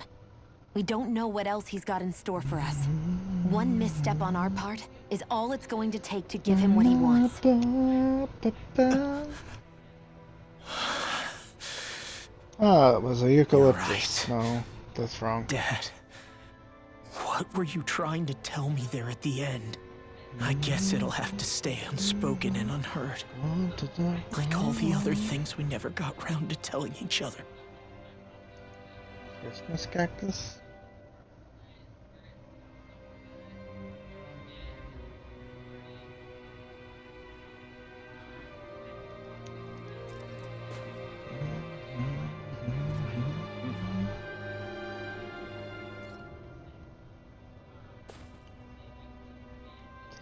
Speaker 1: We don't know what else he's got in store for us. One misstep on our part is all it's going to take to give him what he wants.
Speaker 3: Oh, it was a eucalyptus. No, that's wrong.
Speaker 13: Dad, what were you trying to tell me there at the end? I guess it'll have to stay unspoken and unheard. Like all the other things we never got round to telling each other.
Speaker 3: Christmas cactus?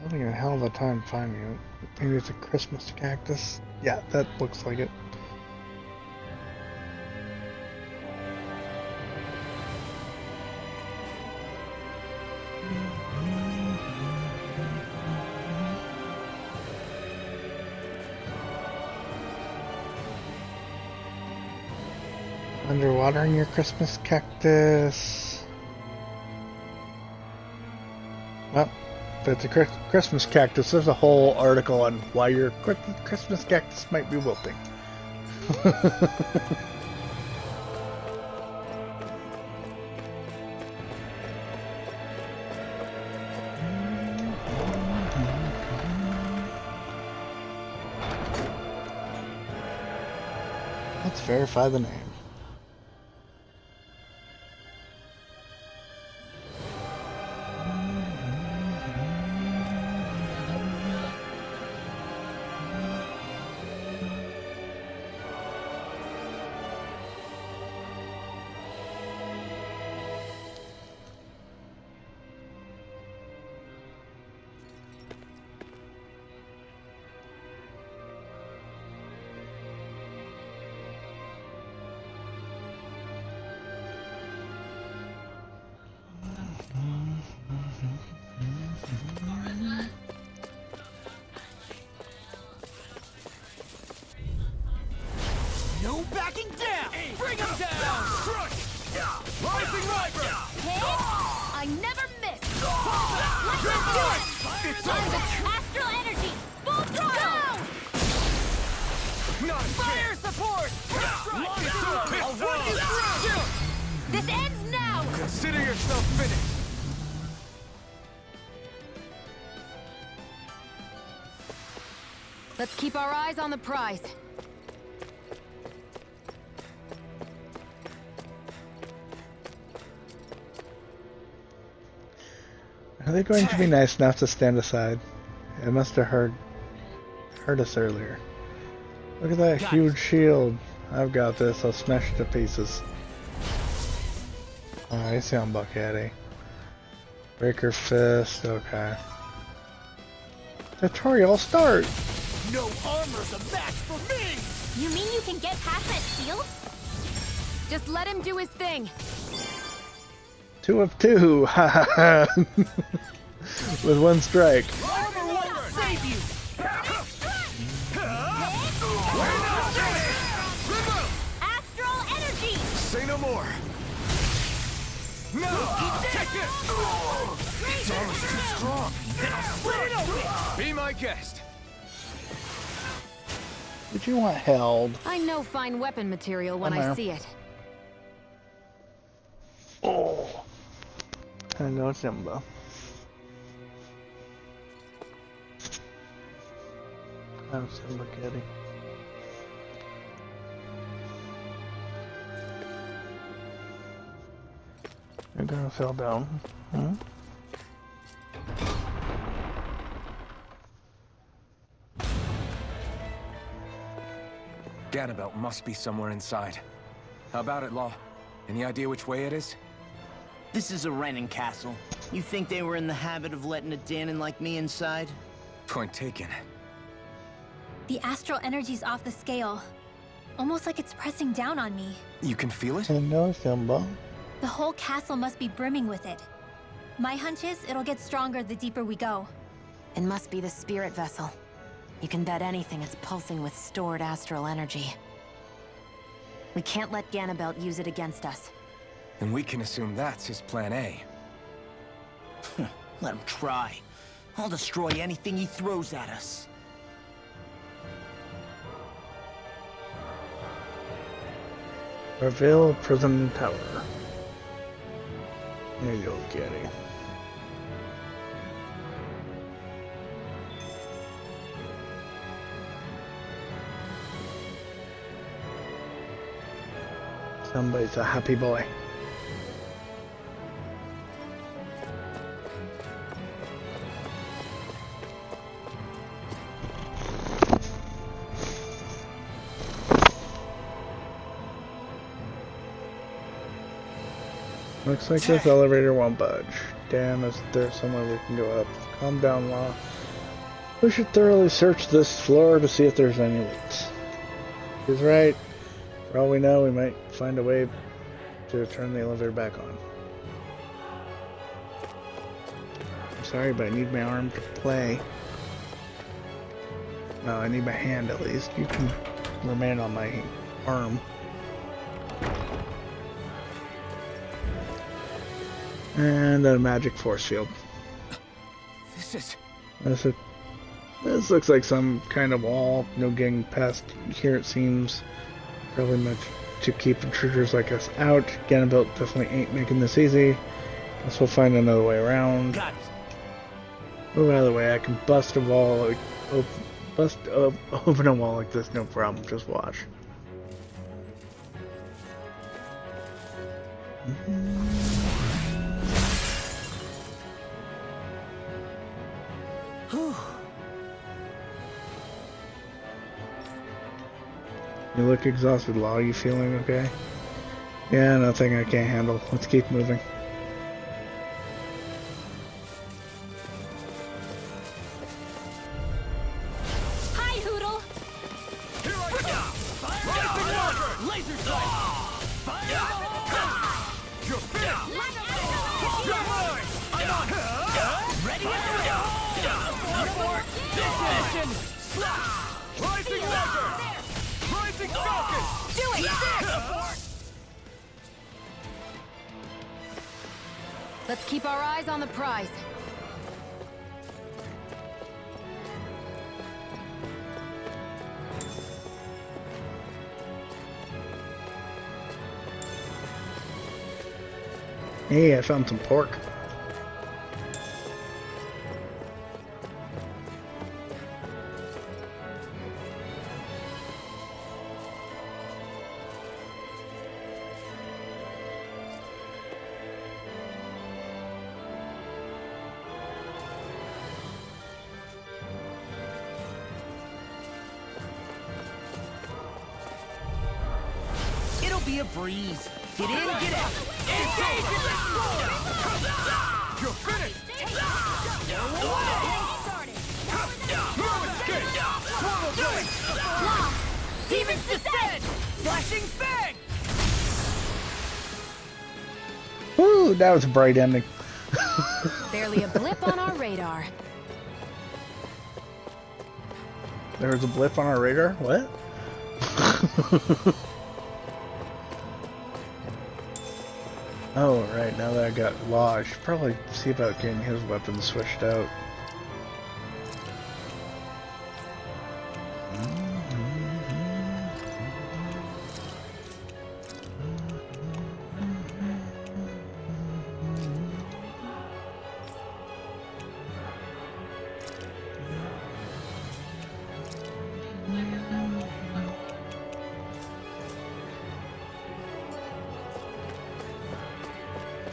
Speaker 3: Having a hell of a time finding it. Maybe it's a Christmas cactus. Yeah, that looks like it. Underwatering your Christmas cactus. Well, if it's a Christmas cactus, there's a whole article on why your Christmas cactus might be wilting. Let's verify the name.
Speaker 11: No backing down! Bring him down! Crush! Rising Rider!
Speaker 9: Hit! I never miss! Let's do it! Astral energy! Full throttle!
Speaker 11: Fire support! I'll run you through!
Speaker 9: This ends now!
Speaker 2: Consider yourself finished.
Speaker 1: Let's keep our eyes on the prize.
Speaker 3: they going to be nice enough to stand aside? It must have hurt us earlier. Look at that huge shield. I've got this. I'll smash it to pieces. Oh, I sound buckheady. Breaker fist. Okay. Tutorial start.
Speaker 13: No armor's a match for me!
Speaker 11: You mean you can get past that shield? Just let him do his thing.
Speaker 3: 2 of 2. With 1 strike.
Speaker 13: Armor won't save you!
Speaker 11: Astral energy!
Speaker 2: Say no more. No! Take it! It's almost too strong. Be my guest.
Speaker 3: Did you want held?
Speaker 1: I know fine weapon material when I see it.
Speaker 3: Oh. I know Simba. I'm Simba Kitty. You're gonna fall down. Hmm?
Speaker 2: Ganabelt must be somewhere inside. How about it, Law? Any idea which way it is?
Speaker 13: This is a Renan castle. You think they were in the habit of letting a Danon like me inside?
Speaker 2: Point taken.
Speaker 9: The astral energy's off the scale. Almost like it's pressing down on me.
Speaker 2: You can feel it?
Speaker 3: I know Simba.
Speaker 9: The whole castle must be brimming with it. My hunch is it'll get stronger the deeper we go.
Speaker 1: It must be the spirit vessel. You can bet anything it's pulsing with stored astral energy. We can't let Ganabelt use it against us.
Speaker 2: And we can assume that's his plan A.
Speaker 13: Let him try. I'll destroy anything he throws at us.
Speaker 3: Reveal Prison Tower. There you go, Kitty. Somebody's a happy boy. Looks like this elevator won't budge. Damn, is there somewhere we can go up? Calm down, Law. We should thoroughly search this floor to see if there's any leaks. He's right. For all we know, we might find a way to turn the elevator back on. I'm sorry, but I need my arm to play. No, I need my hand at least. You can remain on my arm. And a magic force field. This looks like some kind of wall. No getting past here, it seems. Probably much to keep intruders like us out. Ganabelt definitely ain't making this easy. Guess we'll find another way around. Move out of the way. I can bust a wall, open a wall like this, no problem. Just watch. You look exhausted, Law. You feeling okay? Yeah, nothing I can't handle. Let's keep moving.
Speaker 11: Hi, Hootle!
Speaker 13: Here I go! Rising water! Laser sight! You're finished! You're mine! I'm on! Ready? Abort! This mission! Rising laser! Rising focus!
Speaker 11: Do it!
Speaker 1: Let's keep our eyes on the prize.
Speaker 3: Hey, I found some pork.
Speaker 13: be a breeze. Get in, get out. Engage!
Speaker 2: You're finished!
Speaker 11: Demons descend!
Speaker 13: Flashing fang!
Speaker 3: Woo, that was a bright ending.
Speaker 1: Barely a blip on our radar.
Speaker 3: There was a blip on our radar? What? Oh, right, now that I got Law, I should probably see about getting his weapon switched out.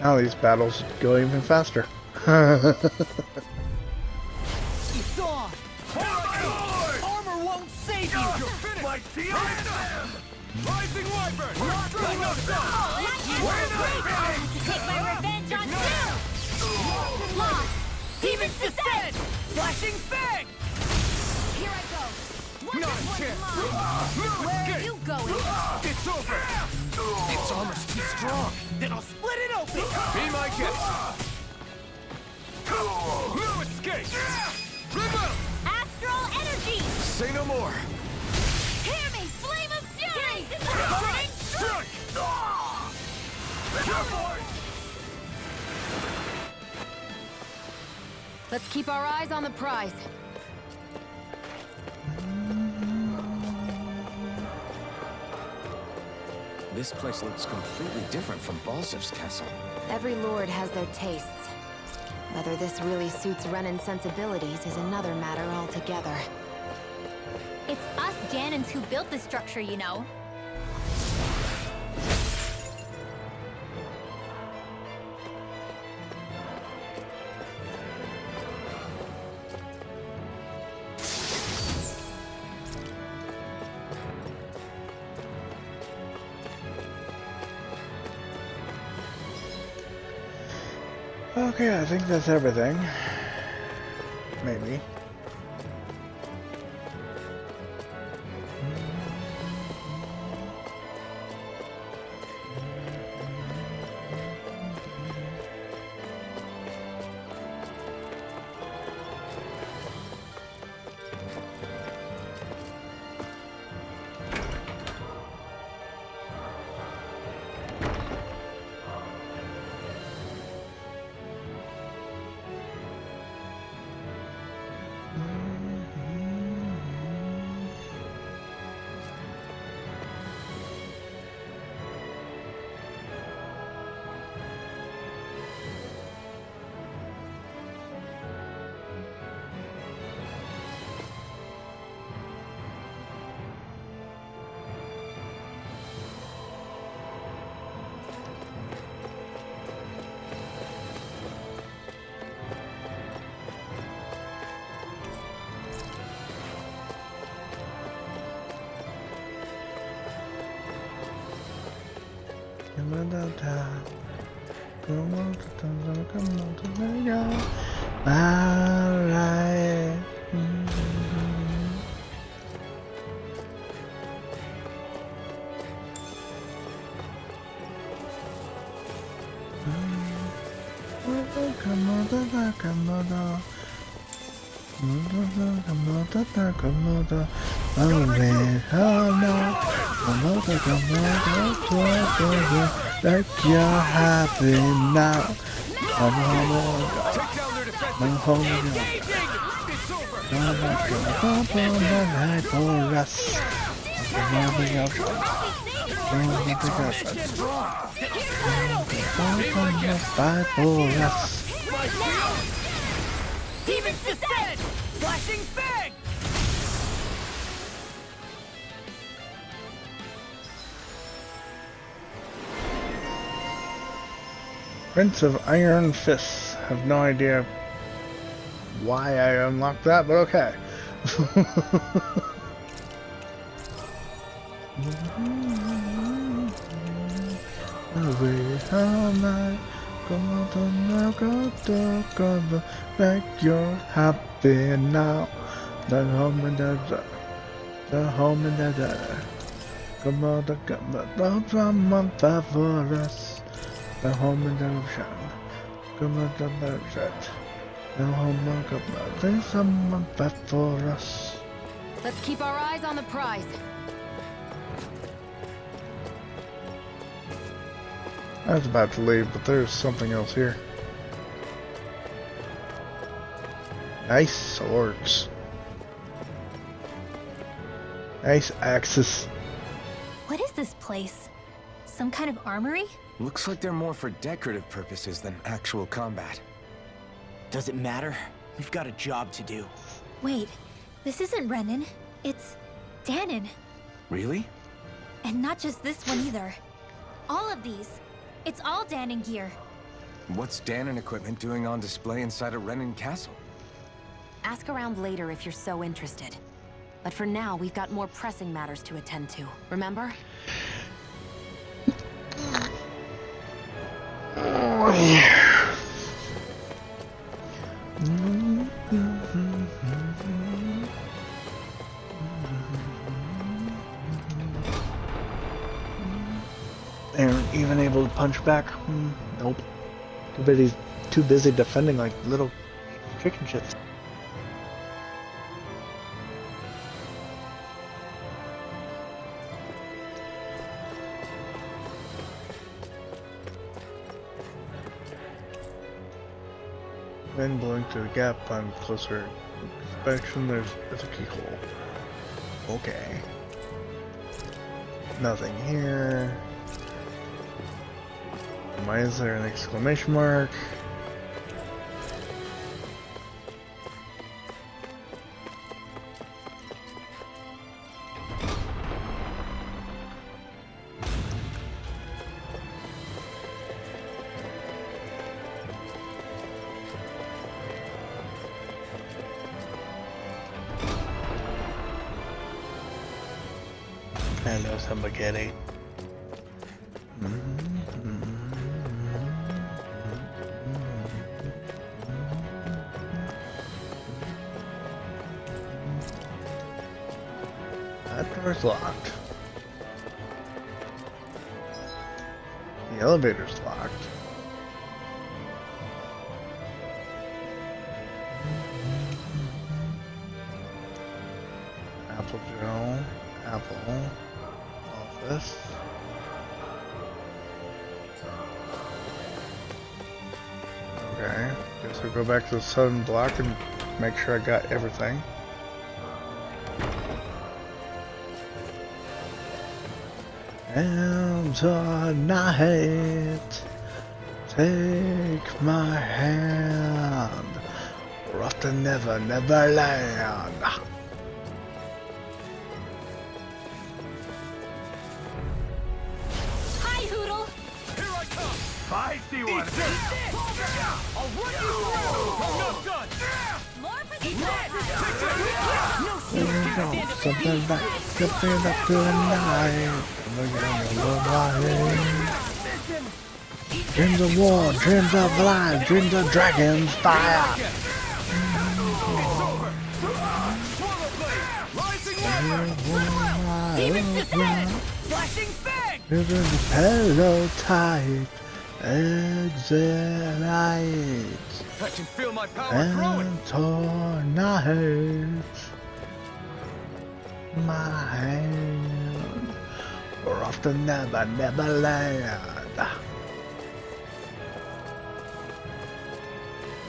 Speaker 3: Now these battles go even faster.
Speaker 13: It's on! Armor won't save you!
Speaker 2: You're finished! My team Rising Wyvern!
Speaker 11: Take my revenge on you! Lost! Demons descend!
Speaker 13: Flashing fang!
Speaker 11: Here I go!
Speaker 2: Not a chance!
Speaker 11: Where are you going?
Speaker 2: It's over! Its armor's too strong!
Speaker 13: Then I'll split it open!
Speaker 2: Be my guest! No escape! Rebel!
Speaker 11: Astral energy!
Speaker 2: Say no more!
Speaker 11: Hear me! Flame of fury! Burning strike!
Speaker 1: Let's keep our eyes on the prize.
Speaker 4: This place looks completely different from Balzev's castle.
Speaker 1: Every lord has their tastes. Whether this really suits Renan's sensibilities is another matter altogether.
Speaker 9: It's us Janins who built this structure, you know.
Speaker 3: Okay, I think that's everything. Maybe. Alright. Like you're happy now. I'm home
Speaker 13: Demons descend! Flashing fang!
Speaker 3: Prince of Iron Fists. Have no idea why I unlocked that, but okay. away all night. Come on, go, like you're happy now. The home in the home in the come on, someone fight for us. The home in the ocean. Come on, the home, come on, there's someone fight for us.
Speaker 1: Let's keep our eyes on the prize.
Speaker 3: I was about to leave, but there's something else here. Nice swords. Nice axes.
Speaker 9: What is this place? Some kind of armory?
Speaker 4: Looks like they're more for decorative purposes than actual combat.
Speaker 13: Does it matter? We've got a job to do.
Speaker 9: Wait, this isn't Renan. It's Danon.
Speaker 4: Really?
Speaker 9: And not just this one either. All of these. It's all Danon gear.
Speaker 4: What's Danon equipment doing on display inside a Renan castle?
Speaker 1: Ask around later if you're so interested. But for now, we've got more pressing matters to attend to. Remember?
Speaker 3: Oh, yeah. They aren't even able to punch back. Nope. Too busy defending like little chicken shits. Then blowing through the gap on closer inspection, there's a keyhole. Okay. Nothing here. Why is there an exclamation mark? Hello, spaghetti. That door's locked. The elevator's locked. Apple Joe. Apple. Office. Okay. Guess we'll go back to the southern block and make sure I got everything. And tonight, take my hand. We're off to Never Neverland.
Speaker 11: Hi, Hootle!
Speaker 17: Here I come! I see one!
Speaker 11: I'll run you through! I'm not done! More for the
Speaker 3: Something back to the night. Dreams of war, dreams of life, dreams of dragons, fire. Hello, type, exit light.
Speaker 17: I can feel my power growing!
Speaker 3: And tonight, my hand, we're off to Never Neverland.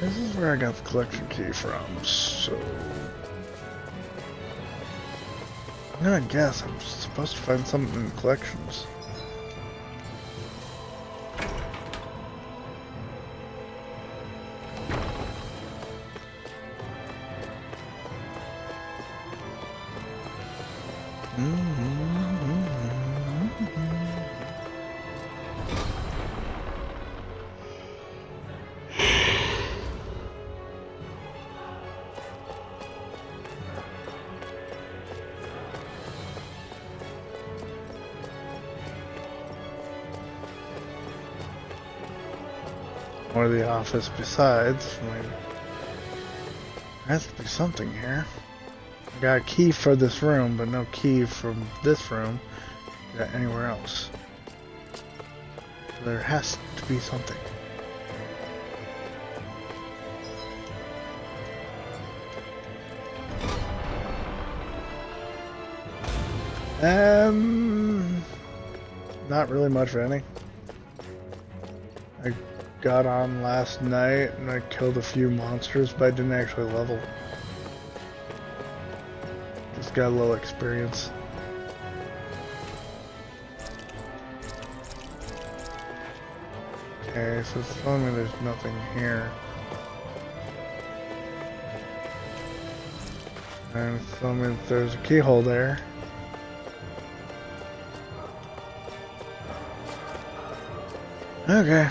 Speaker 3: This is where I got the collection key from, so I'm gonna guess I'm supposed to find something in collections. Or the office besides. I mean, there has to be something here. I got a key for this room, but no key from this room to anywhere else. So there has to be something. Not really much of anything. I got on last night and I killed a few monsters, but I didn't actually level. Just got a little experience. Okay, so it's telling me there's nothing here. And it's telling me that there's a keyhole there. Okay.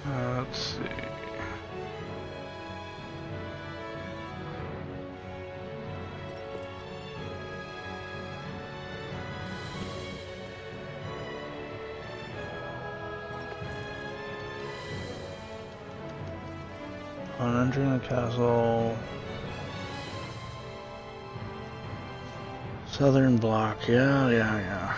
Speaker 3: Let's see. On entering the castle, southern block. Yeah.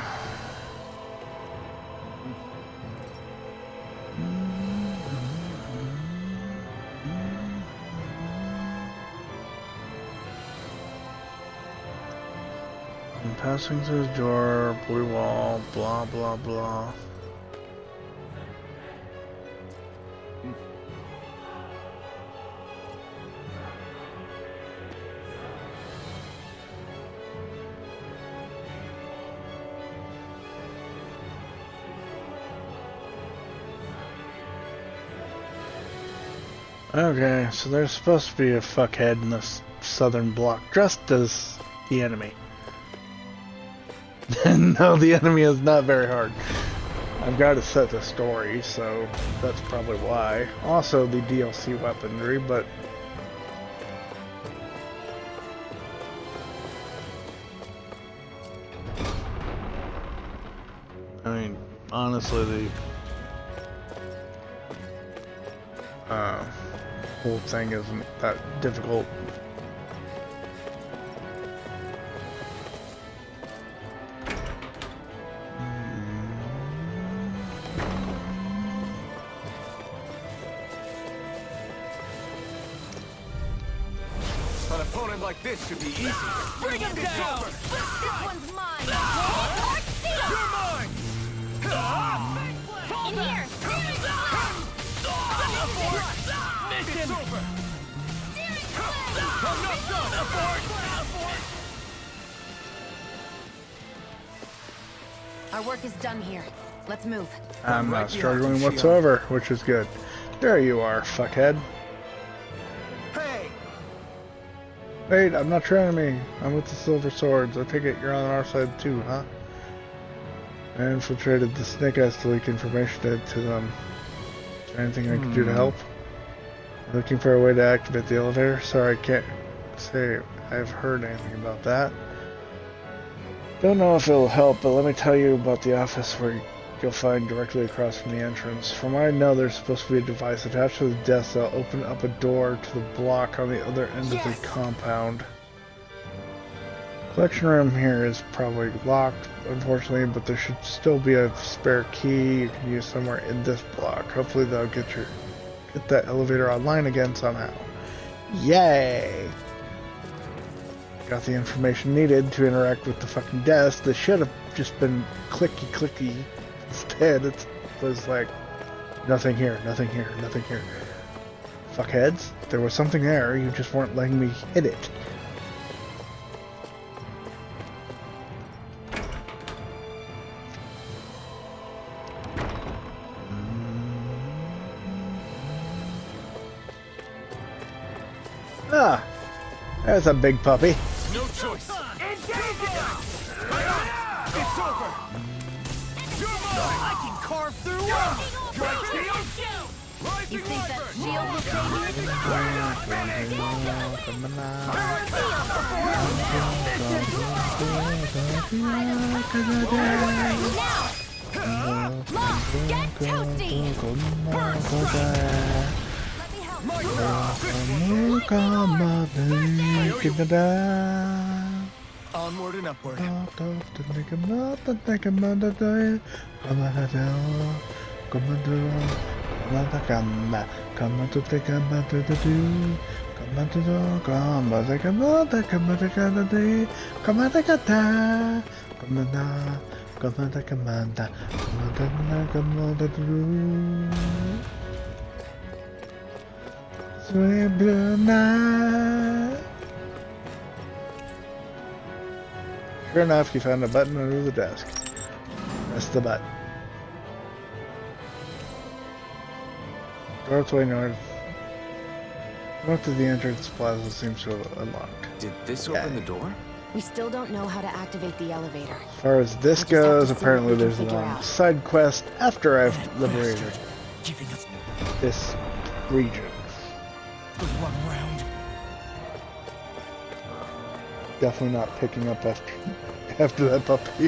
Speaker 3: Passing through the door, blue wall, blah blah blah. Okay, so there's supposed to be a fuckhead in this southern block dressed as the enemy. No, the enemy is not very hard. I've got to set the story, so that's probably why. Also, the DLC weaponry, but... I mean, honestly, the... whole thing isn't that difficult.
Speaker 2: An opponent like this should be easy.
Speaker 11: Bring him down! This one's mine!
Speaker 2: You're mine!
Speaker 11: In here!
Speaker 2: It's over! I'm not done!
Speaker 1: Our work is done here. Let's move.
Speaker 3: I'm not struggling whatsoever, which is good. There you are, fuckhead.
Speaker 2: Hey!
Speaker 3: Wait, I'm not your enemy. I'm with the Silver Swords. I take it you're on our side too, huh? I infiltrated the Snake Eyes to leak information to them. Is there anything I can do to help? Looking for a way to activate the elevator? Sorry, I can't say I've heard anything about that. Don't know if it'll help, but let me tell you about the office where you'll find directly across from the entrance. From what I know, there's supposed to be a device attached to the desk that'll open up a door to the block on the other end of the compound. Collection room here is probably locked, unfortunately, but there should still be a spare key you can use somewhere in this block. Hopefully they'll get that elevator online again somehow. Yay! Got the information needed to interact with the fucking desk. This should have just been clicky. Instead, it was like, nothing here, nothing here, nothing here. Fuckheads, there was something there, you just weren't letting me hit it. Ah, there's a big puppy.
Speaker 2: No choice. It's over.
Speaker 13: I can carve through one.
Speaker 11: You think that shield will save you? Get toasty!
Speaker 2: Onward and upward.
Speaker 3: Sweet blue night. Sure enough, you found a button under the desk. Press the button. Northway north. North of the entrance plaza seems to have unlocked.
Speaker 4: Did this open the door?
Speaker 1: We still don't know how to activate the elevator.
Speaker 3: As far as this goes, apparently there's a long side quest after I've liberated this region.
Speaker 13: The one round.
Speaker 3: Definitely not picking up after that puppy.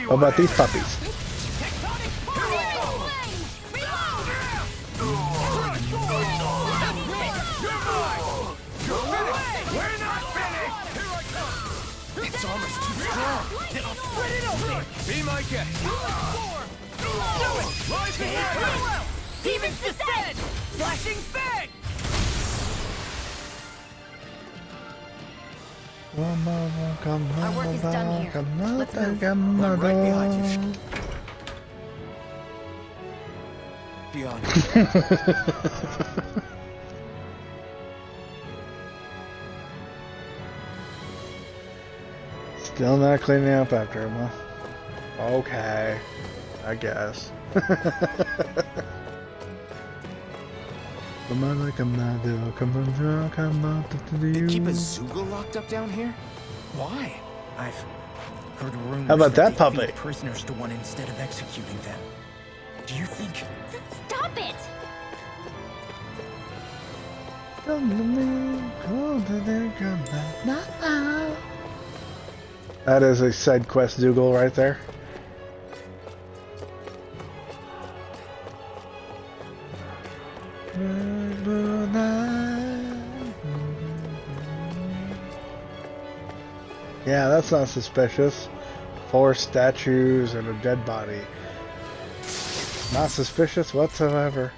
Speaker 3: How about these puppies?
Speaker 2: It's almost too strong. Spread it open. Be my guest. Do it. Rising Air.
Speaker 11: Demon's Descent! Flashing Fang!
Speaker 1: Our work is done here. Let's move.
Speaker 2: I'm right behind you. Beyond.
Speaker 3: Still not cleaning up after him, huh? Okay, I guess.
Speaker 4: They keep a Zoogle locked up down here? Why?
Speaker 13: I've heard rumors.
Speaker 3: How about that
Speaker 13: they
Speaker 3: puppy?
Speaker 13: feed prisoners to one instead of executing them. Do you think?
Speaker 9: Stop it!
Speaker 3: That is a side quest Zoogle right there. Yeah, that's not suspicious. 4 statues and a dead body. Not suspicious whatsoever.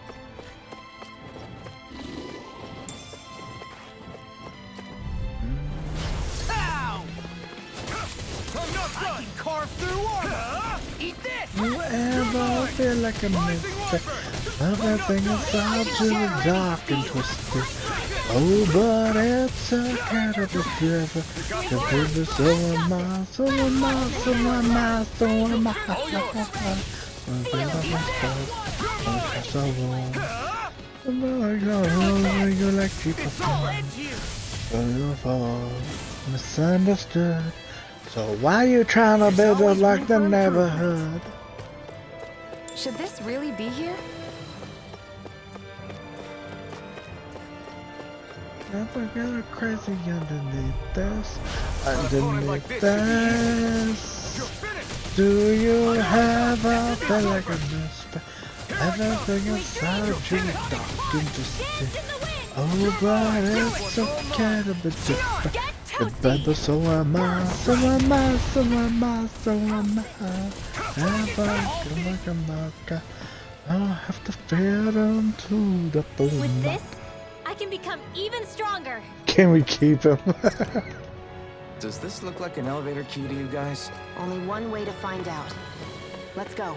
Speaker 3: You ever feel like a mystic? Everything inside you is dark and twisted. Oh, but it's a kind of a forever. The baby, so am I, so am I, so am I, so am I. You like people fall, misunderstood. So why you trying to build it like the neighborhood?
Speaker 1: Should this really be here?
Speaker 3: Get a crazy underneath this. Underneath this. Do you have a feel like a misfit? Everything inside of you is dark and twisted. Oh, but it's okay to be different. But better, so am I, so am I, so am I, so am I. I'll have to fit onto the boom.
Speaker 11: With this, I can become even stronger.
Speaker 3: Can we keep him?
Speaker 4: Does this look like an elevator key to you guys?
Speaker 1: Only one way to find out. Let's go.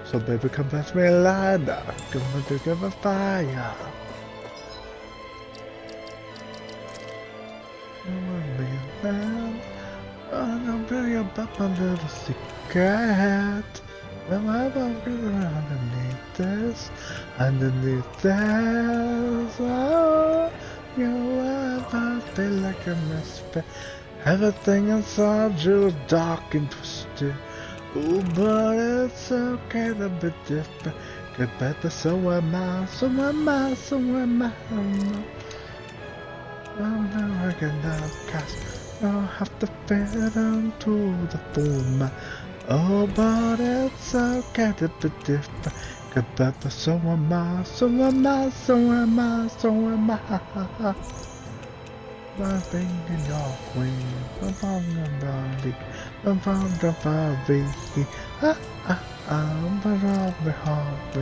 Speaker 3: So baby, come pass me a ladder. Come to give a fire. I'm bring about my little secret. Am I underneath this? Underneath this? Oh, you ever feel like a misfit? Everything inside you is dark and twisted. Ooh, but it's okay to be different. Get better, so am I, so am I, so am I. I'm never gonna cast. I'll have to fit into the form. Oh, but it's okay to be different. Get better, so am I, so am I, so am I, so am I. My finger in your wing, I'm on the body, I'm on the body. I'm on my heart,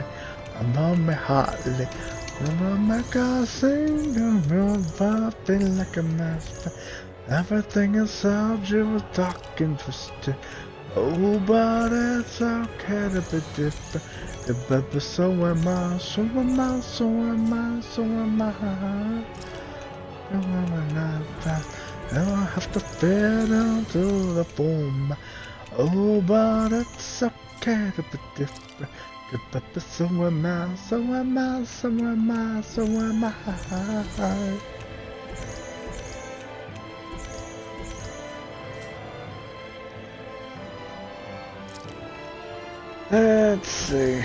Speaker 3: I'm on my heart. I'm on my car, sing, I'm feeling like a master. Everything inside you is dark and twisted. Oh, but it's okay to be different. Get better, so am I, so am I, so am I, so am I. I have to fit into the form. Oh, but it's okay to be different. Get better, so am I, so am I, so am I, so am I. Let's see.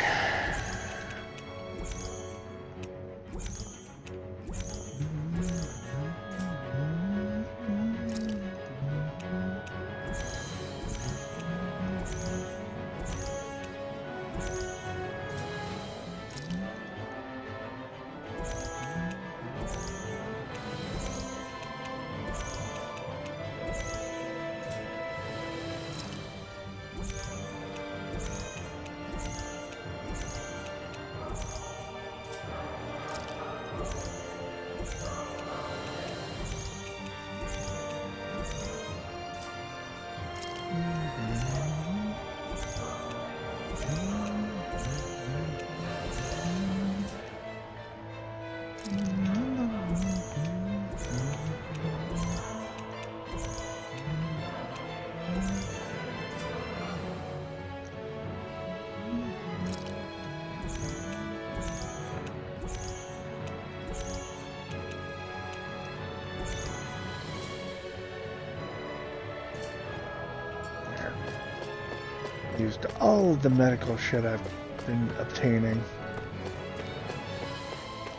Speaker 3: Used all the medical shit I've been obtaining.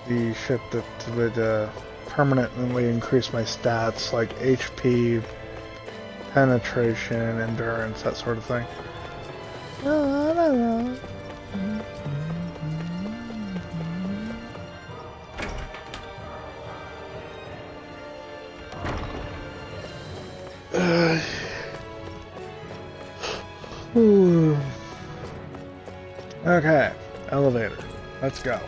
Speaker 3: The shit that would permanently increase my stats, like HP, penetration, endurance, that sort of thing. Oh, I don't know. Okay, elevator. Let's go.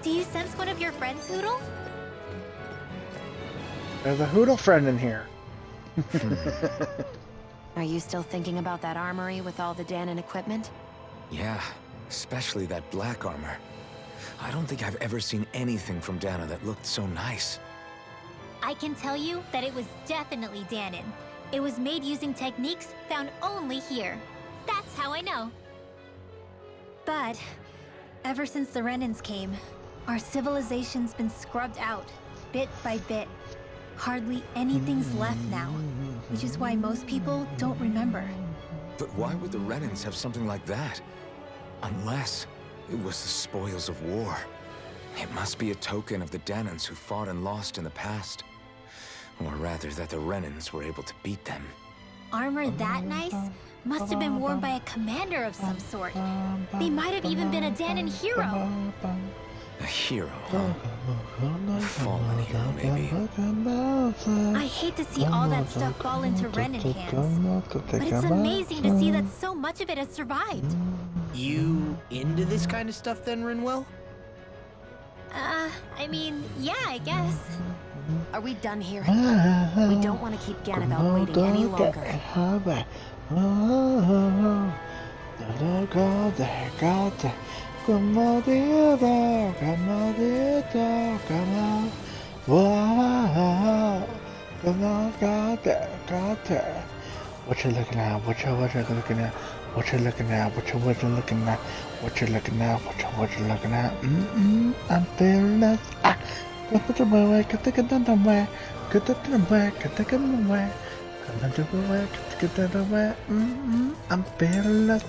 Speaker 9: Do you sense one of your friends, Hootle?
Speaker 3: There's a Hootle friend in here.
Speaker 1: Are you still thinking about that armory with all the Dahnan equipment?
Speaker 4: Yeah, especially that black armor. I don't think I've ever seen anything from Dahna that looked so nice.
Speaker 9: I can tell you that it was definitely Dahnan. It was made using techniques found only here. That's how I know. But ever since the Renans came, our civilization's been scrubbed out, bit by bit. Hardly anything's left now, which is why most people don't remember.
Speaker 2: But why would the Renans have something like that? Unless it was the spoils of war. It must be a token of the Dahnans who fought and lost in the past. Or rather, that the Renans were able to beat them.
Speaker 9: Armor that nice must have been worn by a commander of some sort. They might have even been a Dahnan hero.
Speaker 2: A hero, huh? A fallen hero, maybe.
Speaker 9: I hate to see all that stuff fall into Renan hands, but it's amazing to see that so much of it has survived.
Speaker 13: You into this kind of stuff then, Rinwell?
Speaker 9: I mean, yeah, I guess.
Speaker 1: Are we done here? We don't want to keep Ganabel waiting any longer.
Speaker 3: Come on, dear dog, come on, dear dog, come on. Whoa, come on, got that. What you looking at? What you looking at? What you looking at? What you looking at? What you looking at? What you looking at? I'm feeling it. Get the way, get the way, get the way, get the way. Come on, do the way, get the way. I'm feeling it.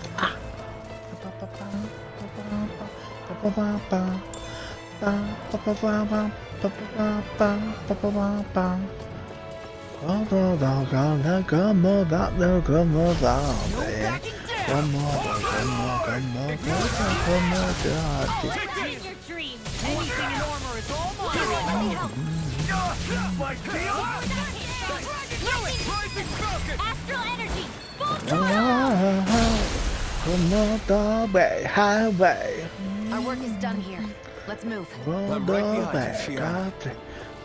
Speaker 9: Astral energy!
Speaker 3: Highway.
Speaker 1: Our work is done here. Let's move.
Speaker 2: I'm right behind you, Shionne.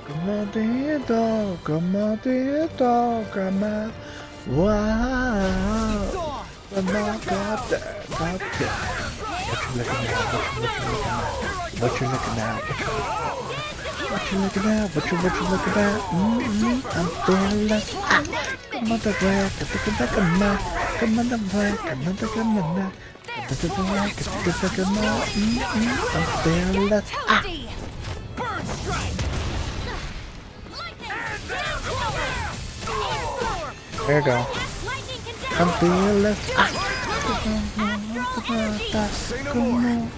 Speaker 3: Come on, dear dog, come on, dear dog, come on. Wow. Come on, got that. What you looking at? What you looking at? What you looking at? I'm feeling it. Come on, the way, come on, the way, come on, come on. I'm feeling it.
Speaker 11: Bird strike!
Speaker 3: There you go. I'm feeling it.
Speaker 2: Say no more.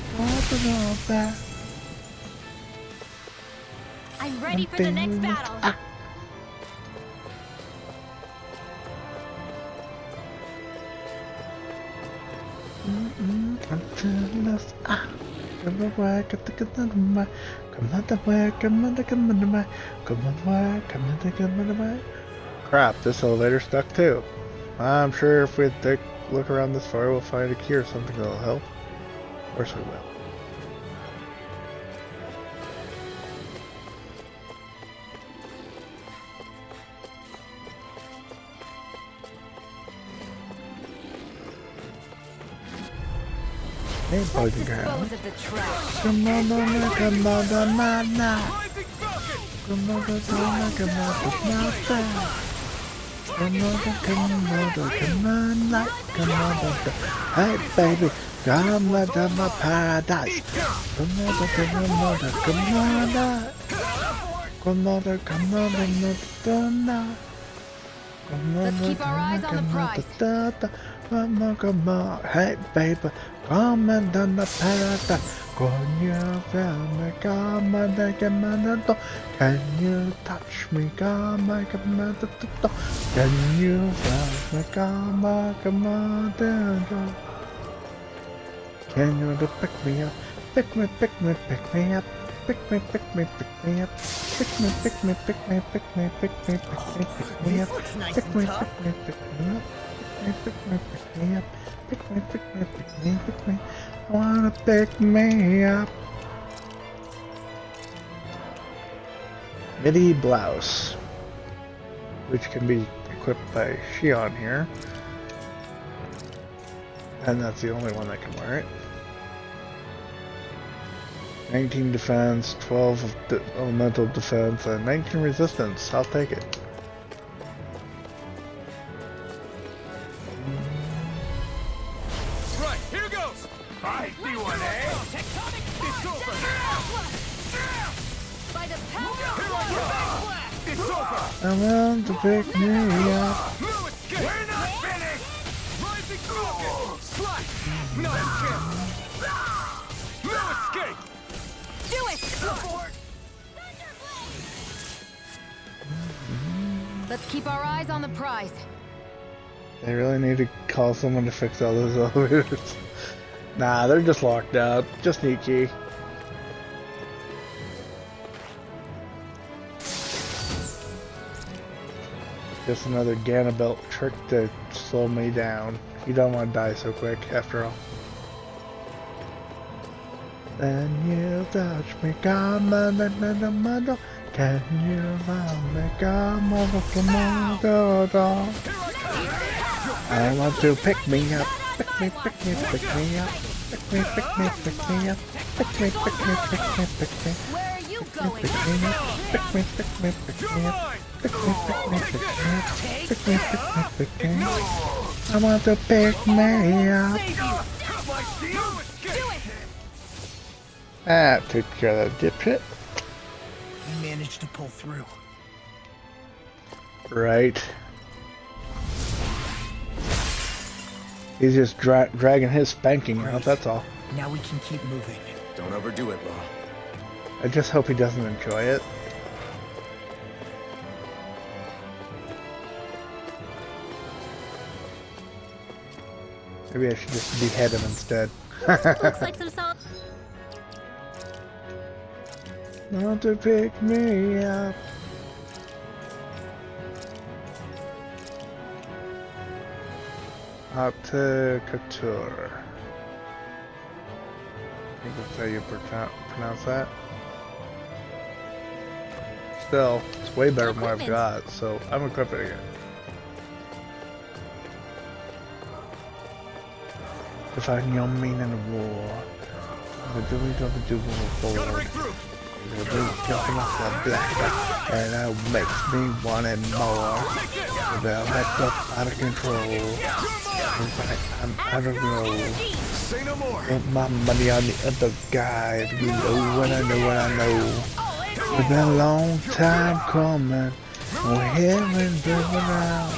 Speaker 9: I'm ready for the next battle.
Speaker 3: I'm feeling it. Come on, way, come on, way. Crap, this elevator's stuck too. I'm sure if we take a look around this far, we'll find a key or something that'll help. Of course we will. Hey, boys and girls.
Speaker 1: Dispose of the trash.
Speaker 3: Come on, come on, come on, come on, come on, come on, hey baby, come on to my paradise. Come on,
Speaker 11: Let's keep our eyes on the prize.
Speaker 3: Come on, hey baby, come on to my paradise. Can you feel me? Come on, can you touch me? Come on, can you feel me? Come on, can you pick me up? Pick me up. Pick me, pick me up. Pick me, pick me, pick me up. Pick me, pick me, pick me, pick me, pick me, pick me up. Pick me, pick me, pick me up. Pick me, pick me up. Pick me, pick me, pick me, pick me. I wanna pick me up. MIDI blouse, which can be equipped by Shionne here, and that's the only one that can wear it. 19 defense, 12 of elemental defense, and 19 resistance. I'll take it.
Speaker 11: Right, here goes! I see one, eh? Tectonic! It's over! By the power of
Speaker 3: I want to pick me up.
Speaker 4: No escape! We're not finished! Rising focus! Slice! No chance! No escape!
Speaker 11: Do it! Let's keep our eyes on the prize.
Speaker 3: They really need to call someone to fix all those elevators. Nah, they're just locked out. Just need key. Just another Ganabelt trick to slow me down. You don't want to die so quick, after all. Then you touch me, come on, mother. Can you love me, come on, come. I want to pick me up, pick me, pick me, pick me up, pick me, pick me, pick me up, pick me, pick me, pick me, pick me.
Speaker 11: Where are you going?
Speaker 3: Pick me up, pick me, pick me, pick me up, pick me, pick me, pick me up, pick me, pick me, pick me up. I want to pick me up. Ah, took care of that dipshit.
Speaker 13: We managed to pull through.
Speaker 3: Right. He's just dragging his spanking out, that's all.
Speaker 13: Now we can keep moving.
Speaker 4: Don't overdo it, Law.
Speaker 3: I just hope he doesn't enjoy it. Maybe I should just behead him instead.
Speaker 9: Looks like some salt.
Speaker 3: Want to pick me up. Haute Couture. I think that's how you pronounce that. Still, it's way better than what I've got, so I'm equipping it. Define your meaning of war. The WW forward. The jumping off the black, and that makes me want it more. The head up out of control. I'm out of roll. Put my money on the other guy. You know what I know, what I know. It's been a long time coming. We're here and driven out.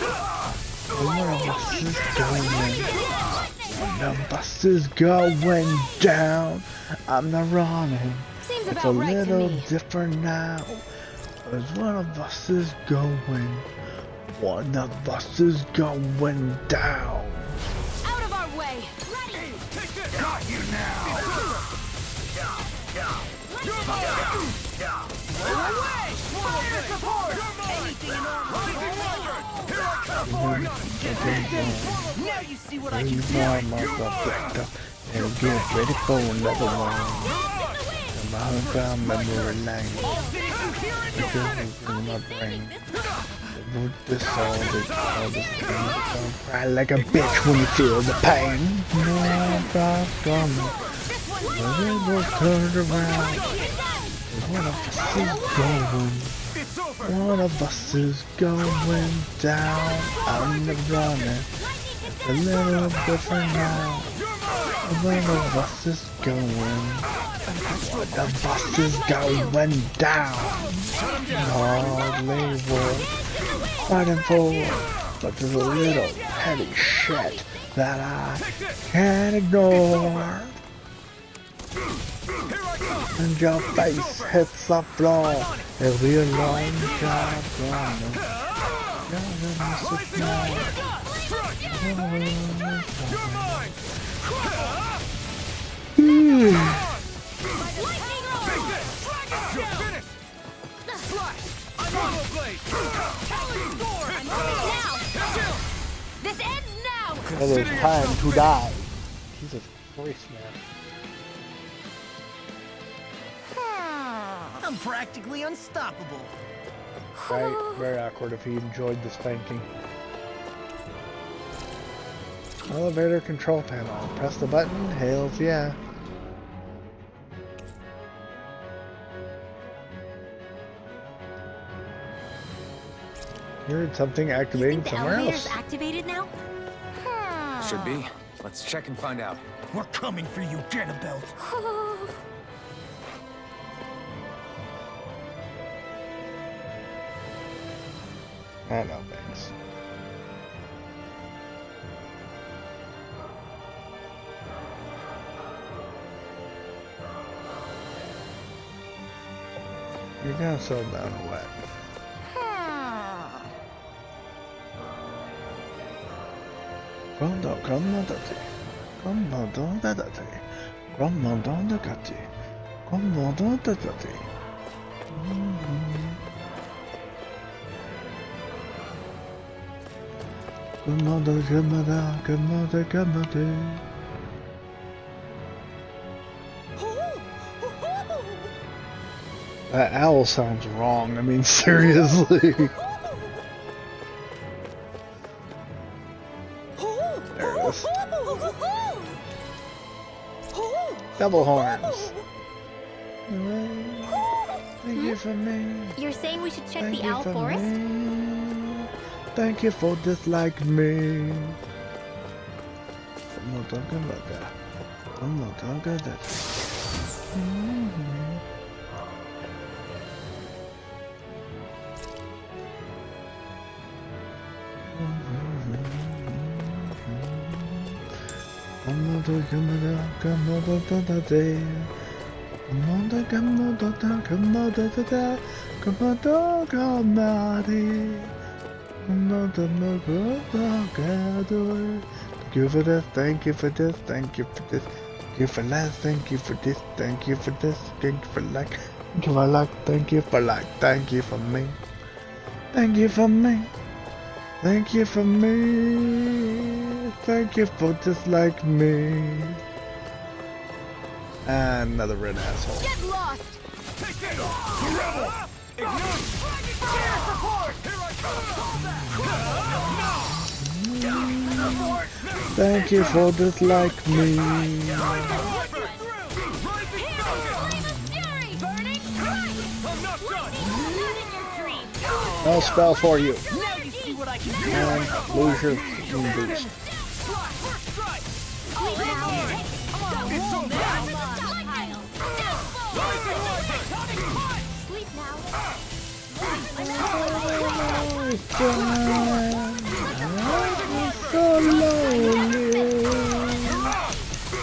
Speaker 3: One of us is going. The bus is going down. I'm not running. It's a little different now. As one of us is going. One of us is going down.
Speaker 11: Out of our way! Ready!
Speaker 4: Got you now! You're mine! Away! Fire support! Anything in armor! Here I come!
Speaker 13: Now you see what I
Speaker 3: You
Speaker 13: can
Speaker 3: know
Speaker 13: do!
Speaker 3: I'm up and get ready for another one. I'm down memory lane. Because it's in my brain. This all this thing. Don't cry like a bitch when you feel the pain. No, I'm coming. We will turn around. One of us is going. One of us is going down. I'm the running. It's a little different now. One of us is going. The bus is going down. Hardly worth fighting for, but there's a little petty shit that I can't ignore. And your face hits the floor. It'll be a long job running.
Speaker 11: This ends now!
Speaker 3: It is time to die. Jesus Christ, man.
Speaker 13: I'm practically unstoppable.
Speaker 3: Right, very awkward if he enjoyed the spanking. Elevator control panel. Press the button. Hells yeah. Heard something activating somewhere
Speaker 9: Elevator's
Speaker 3: else.
Speaker 9: activated now?
Speaker 4: Should be. Let's check and find out.
Speaker 13: We're coming for you, Ganabelt.
Speaker 3: I know, thanks. You're gonna settle down or what? Quando comodati, comodo dadati, comodo dagati, comodo dadati. Comodo, comodo, comodo, comodo. That owl sounds wrong. I mean, seriously. There it is. Double horns. Thank you for me.
Speaker 9: You're saying we should check
Speaker 3: Thank
Speaker 9: the
Speaker 3: you
Speaker 9: owl
Speaker 3: for
Speaker 9: forest?
Speaker 3: me. Thank you for disliking me. I'm not talking about that. I'm not talking about that. Thank you for this, thank you for this, thank you for this, thank you for that, thank you for this, thank you for this, thank you for like, thank you for like, thank you for like, thank you for me, thank you for me, thank you for me, thank you for just like me. Another red asshole.
Speaker 11: Get lost!
Speaker 2: Take it! The rebel! Ignite! Fire support! Here I come!
Speaker 3: Thank you for just like me. No spell for you. And lose your boost. So lonely.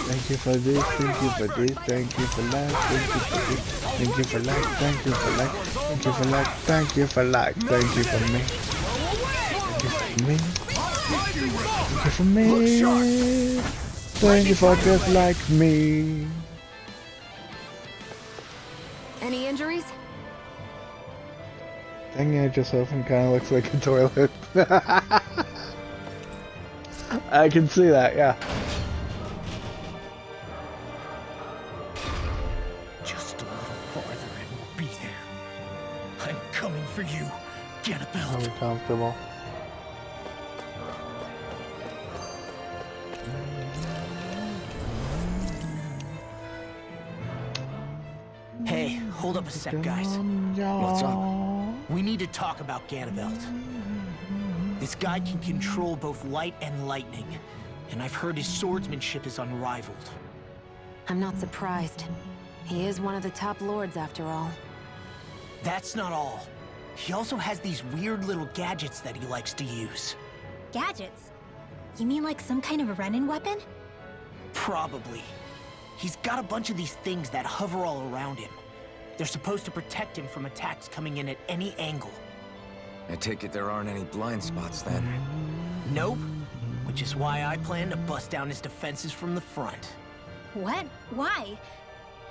Speaker 3: Thank you for this, thank you for this, thank you for that, thank you for this, thank you for that, thank you for that, thank you for that, thank you for that, thank you for me. Thank you for me. Thank you for just like me.
Speaker 11: Any injuries?
Speaker 3: Dang it, just open kind of looks like a toilet. I can see that, yeah.
Speaker 13: Just a little farther and we'll be there. I'm coming for you. Get a belt.
Speaker 3: Uncomfortable.
Speaker 13: Hey, hold up a sec, guys.
Speaker 2: What's up?
Speaker 13: We need to talk about Ganabelt. This guy can control both light and lightning, and I've heard his swordsmanship is unrivaled.
Speaker 1: I'm not surprised. He is one of the top lords after all.
Speaker 13: That's not all. He also has these weird little gadgets that he likes to use.
Speaker 9: Gadgets? You mean like some kind of a Renin weapon?
Speaker 13: Probably. He's got a bunch of these things that hover all around him. They're supposed to protect him from attacks coming in at any angle.
Speaker 2: I take it there aren't any blind spots then.
Speaker 13: Nope. Which is why I plan to bust down his defenses from the front.
Speaker 9: What? Why?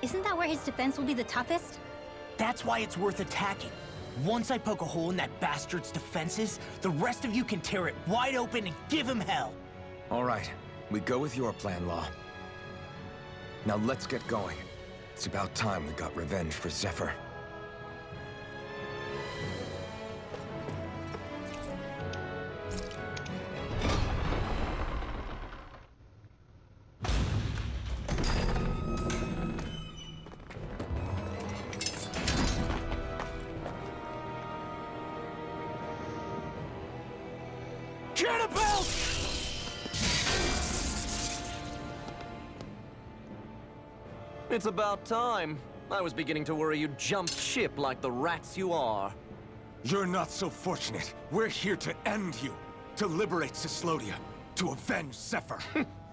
Speaker 9: Isn't that where his defense will be the toughest?
Speaker 13: That's why it's worth attacking. Once I poke a hole in that bastard's defenses, the rest of you can tear it wide open and give him hell.
Speaker 2: All right, we go with your plan, Law. Now let's get going. It's about time we got revenge for Zephyr.
Speaker 18: It's about time. I was beginning to worry you jumped ship like the rats you are.
Speaker 2: You're not so fortunate. We're here to end you. To liberate Cyslodia. To avenge Zephyr.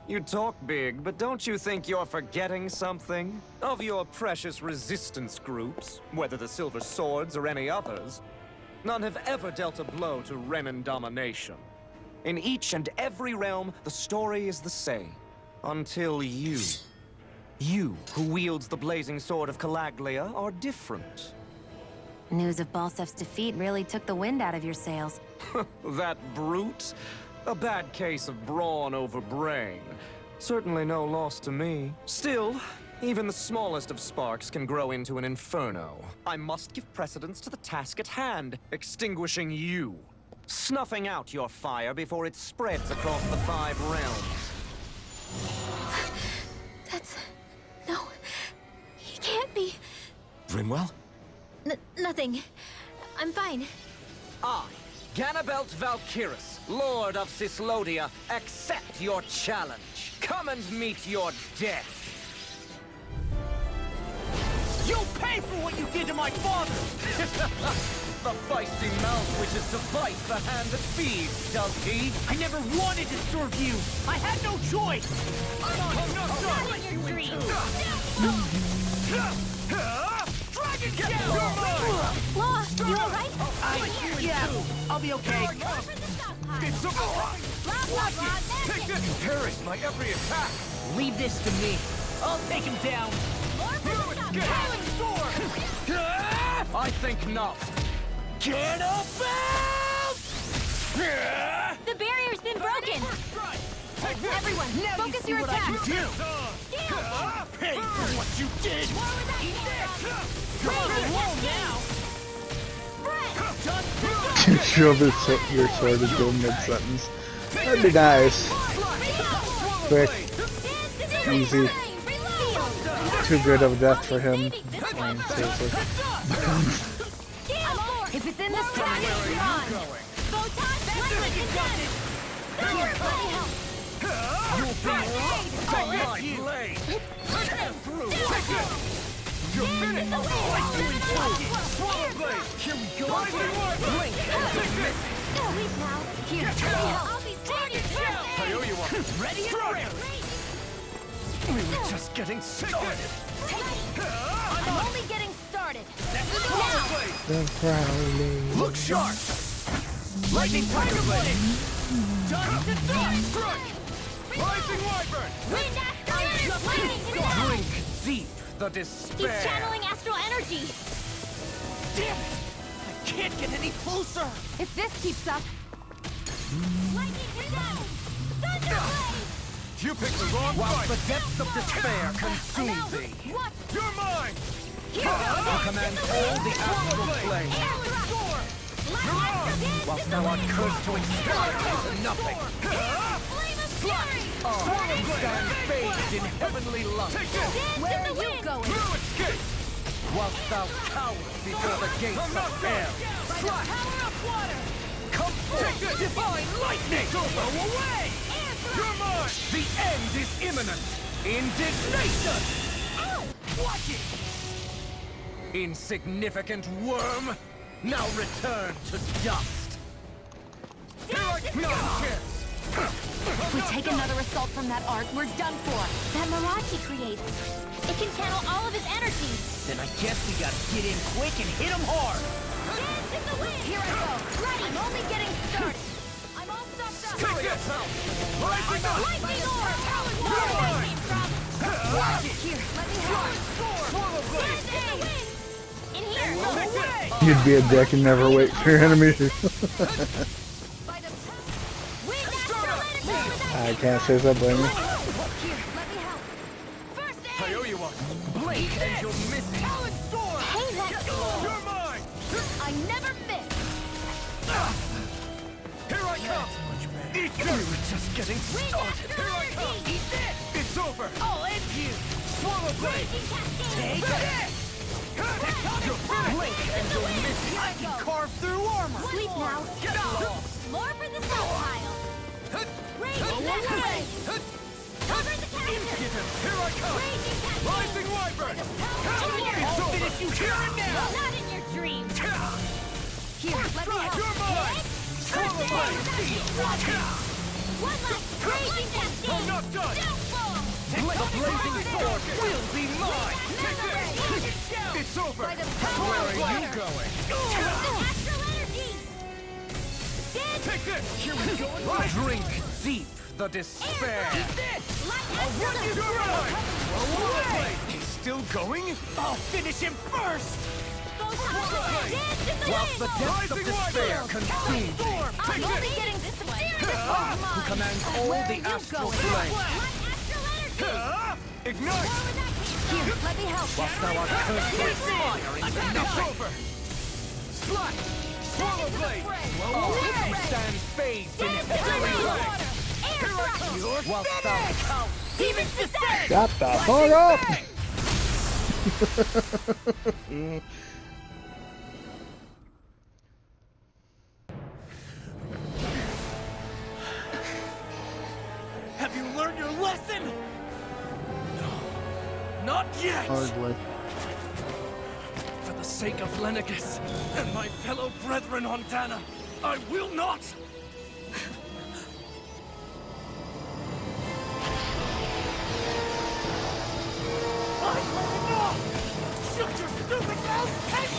Speaker 18: You talk big, but don't you think you're forgetting something? Of your precious resistance groups, whether the Silver Swords or any others, none have ever dealt a blow to Renan domination. In each and every realm, the story is the same. Until you. You, who wields the blazing sword of Calaglia, are different.
Speaker 1: News of Balsef's defeat really took the wind out of your sails.
Speaker 18: That brute? A bad case of brawn over brain. Certainly no loss to me. Still, even the smallest of sparks can grow into an inferno. I must give precedence to the task at hand, extinguishing you. Snuffing out your fire before it spreads across the 5 realms.
Speaker 9: That's... no. He can't be.
Speaker 2: Rinwell?
Speaker 9: Nothing. I'm fine.
Speaker 18: I, Ganabelt Valkyris, Lord of Cyslodia, accept your challenge. Come and meet your death.
Speaker 13: You'll pay for what you did to my father!
Speaker 18: The feisty mouth wishes to bite the hand that feeds, does he?
Speaker 13: I never wanted to serve you! I had no choice!
Speaker 11: Not in your dreams!
Speaker 13: Dragon Shell!
Speaker 9: Law, you alright?
Speaker 13: Yeah, I'll be okay.
Speaker 2: It's a Watch it! Parry my every attack!
Speaker 13: Leave this to me. I'll take him down.
Speaker 18: Killing sword! I think not.
Speaker 13: Get up!
Speaker 11: The barrier's been broken! Everyone, focus your attack!
Speaker 13: Pay for what you did!
Speaker 11: You're
Speaker 13: alone now!
Speaker 3: Shove your sword into him mid-sentence. That'd be nice. Quick. Easy. Too good of a death for him. I mean, seriously.
Speaker 11: If it's in the sky, it's gone! Photon, liquid, condensed!
Speaker 18: You'll be lost on my blade!
Speaker 2: You're finished!
Speaker 11: Swallow blade!
Speaker 2: Here we go!
Speaker 11: Blink and don't miss it! Leave now! Here, I'll be standing first!
Speaker 2: I owe you one!
Speaker 13: Ready and ready!
Speaker 2: We were just getting started!
Speaker 11: I'm only getting started!
Speaker 3: The Crowley.
Speaker 2: Look sharp!
Speaker 13: Lightning Tiger Blade! Done to
Speaker 2: Strike! Rising Wyvern!
Speaker 11: Wind astral energy! Lightning condensed!
Speaker 18: Drink deep the despair!
Speaker 11: He's channeling astral energy!
Speaker 13: Damn it! I can't get any closer!
Speaker 11: If this keeps up... Lightning condensed! Thunderblade!
Speaker 2: You picked the wrong
Speaker 18: While
Speaker 2: fight!
Speaker 18: the depths of despair consume thee!
Speaker 11: What?
Speaker 2: You're mine!
Speaker 18: I command all the astral flame! Whilst thou art cursed to experience into nothing! We stand bathed in heavenly love!
Speaker 11: Where are you going?
Speaker 18: Whilst thou cowerest before the gates of hell!
Speaker 11: By the power of water!
Speaker 18: Come forth, divine lightning! Go away!
Speaker 2: You're mine!
Speaker 18: The end is imminent! Indignation!
Speaker 11: Ow!
Speaker 18: Watch it! Insignificant worm! Now return to dust!
Speaker 11: Here I come!
Speaker 10: If we take another assault from that arc, we're done for.
Speaker 11: That Marachi creates. It can channel all of his energy.
Speaker 13: Then I guess we gotta get in quick and hit him hard!
Speaker 11: Dance in the wind! Here I go! Ready! I'm only getting started! I'm all stuffed up!
Speaker 2: Take this! Rising up!
Speaker 11: Lightning orb! Where did that came from?
Speaker 2: Watch it!
Speaker 11: Here, let me have it!
Speaker 2: Swallow blade!
Speaker 11: Dance in the wind! In here!
Speaker 2: Take this!
Speaker 3: You'd be a dick and never wait for your enemy. I can't say that, blame me.
Speaker 11: Here, let me help. First aid!
Speaker 2: I owe you one!
Speaker 18: Blink and you'll miss it!
Speaker 11: Hey, let's go!
Speaker 2: You're mine!
Speaker 11: I never miss!
Speaker 2: Here I come! Eat this! We were just getting started! Here I come!
Speaker 11: Eat this!
Speaker 2: It's over!
Speaker 13: I'll end you!
Speaker 2: Swallow blade!
Speaker 11: Raging cascade!
Speaker 13: Take it!
Speaker 18: Blink and you'll miss it!
Speaker 13: I can carve through armor!
Speaker 11: Sleep now!
Speaker 2: Get out!
Speaker 11: More for the south pile! Raging cascade! Cover the cascade!
Speaker 2: Here I come!
Speaker 11: Raging cascade!
Speaker 2: Rising Wyvern!
Speaker 11: In here!
Speaker 2: It's over!
Speaker 13: Finish you here and now!
Speaker 11: Not in your dreams! Here, let me help.
Speaker 2: You're mine!
Speaker 11: One last crazy testing!
Speaker 2: I'm not done!
Speaker 11: Let
Speaker 2: the blazing sword will be mine! It's over! Where are you going?
Speaker 11: Astral energy!
Speaker 2: Take this! Here we go!
Speaker 18: Drink deep the despair.
Speaker 2: I'll run you through! He's still going?
Speaker 18: I'll finish him first!
Speaker 11: Whilst
Speaker 18: the depths of despair consume me,
Speaker 11: I'm only getting this way.
Speaker 18: who commands all the astral flame,
Speaker 2: Ignite!
Speaker 11: Here, let me help.
Speaker 18: whilst thou art cursed with fire into nothing.
Speaker 2: Slash! Swallow blade!
Speaker 18: Oh, he stands bathed in heavenly light, whilst thou counts
Speaker 11: Demons descend!
Speaker 3: Shut the fuck up!
Speaker 18: Have you learned your lesson? No, not yet!
Speaker 3: Hardly.
Speaker 18: For the sake of Lenegis and my fellow brethren on Dana, I will not! I will not! Shut your stupid mouth and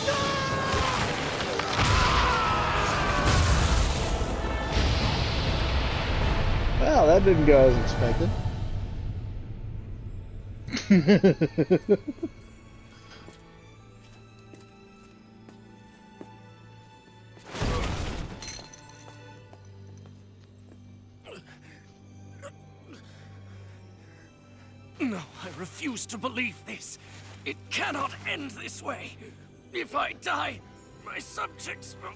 Speaker 3: Well, that didn't go as expected.
Speaker 18: No, I refuse to believe this. It cannot end this way. If I die, my subjects will...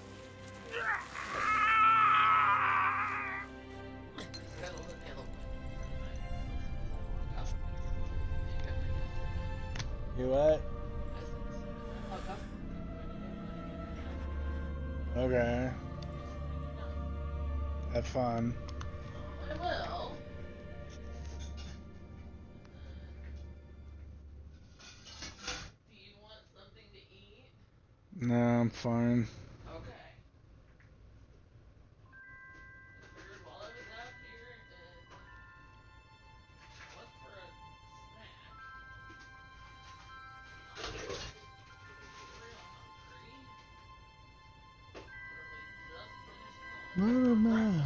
Speaker 3: You what? Okay. Have fun.
Speaker 19: I will. Do you want something to eat?
Speaker 3: No, I'm fine.
Speaker 19: Okay. While I was out here and looked for a snack.
Speaker 3: What about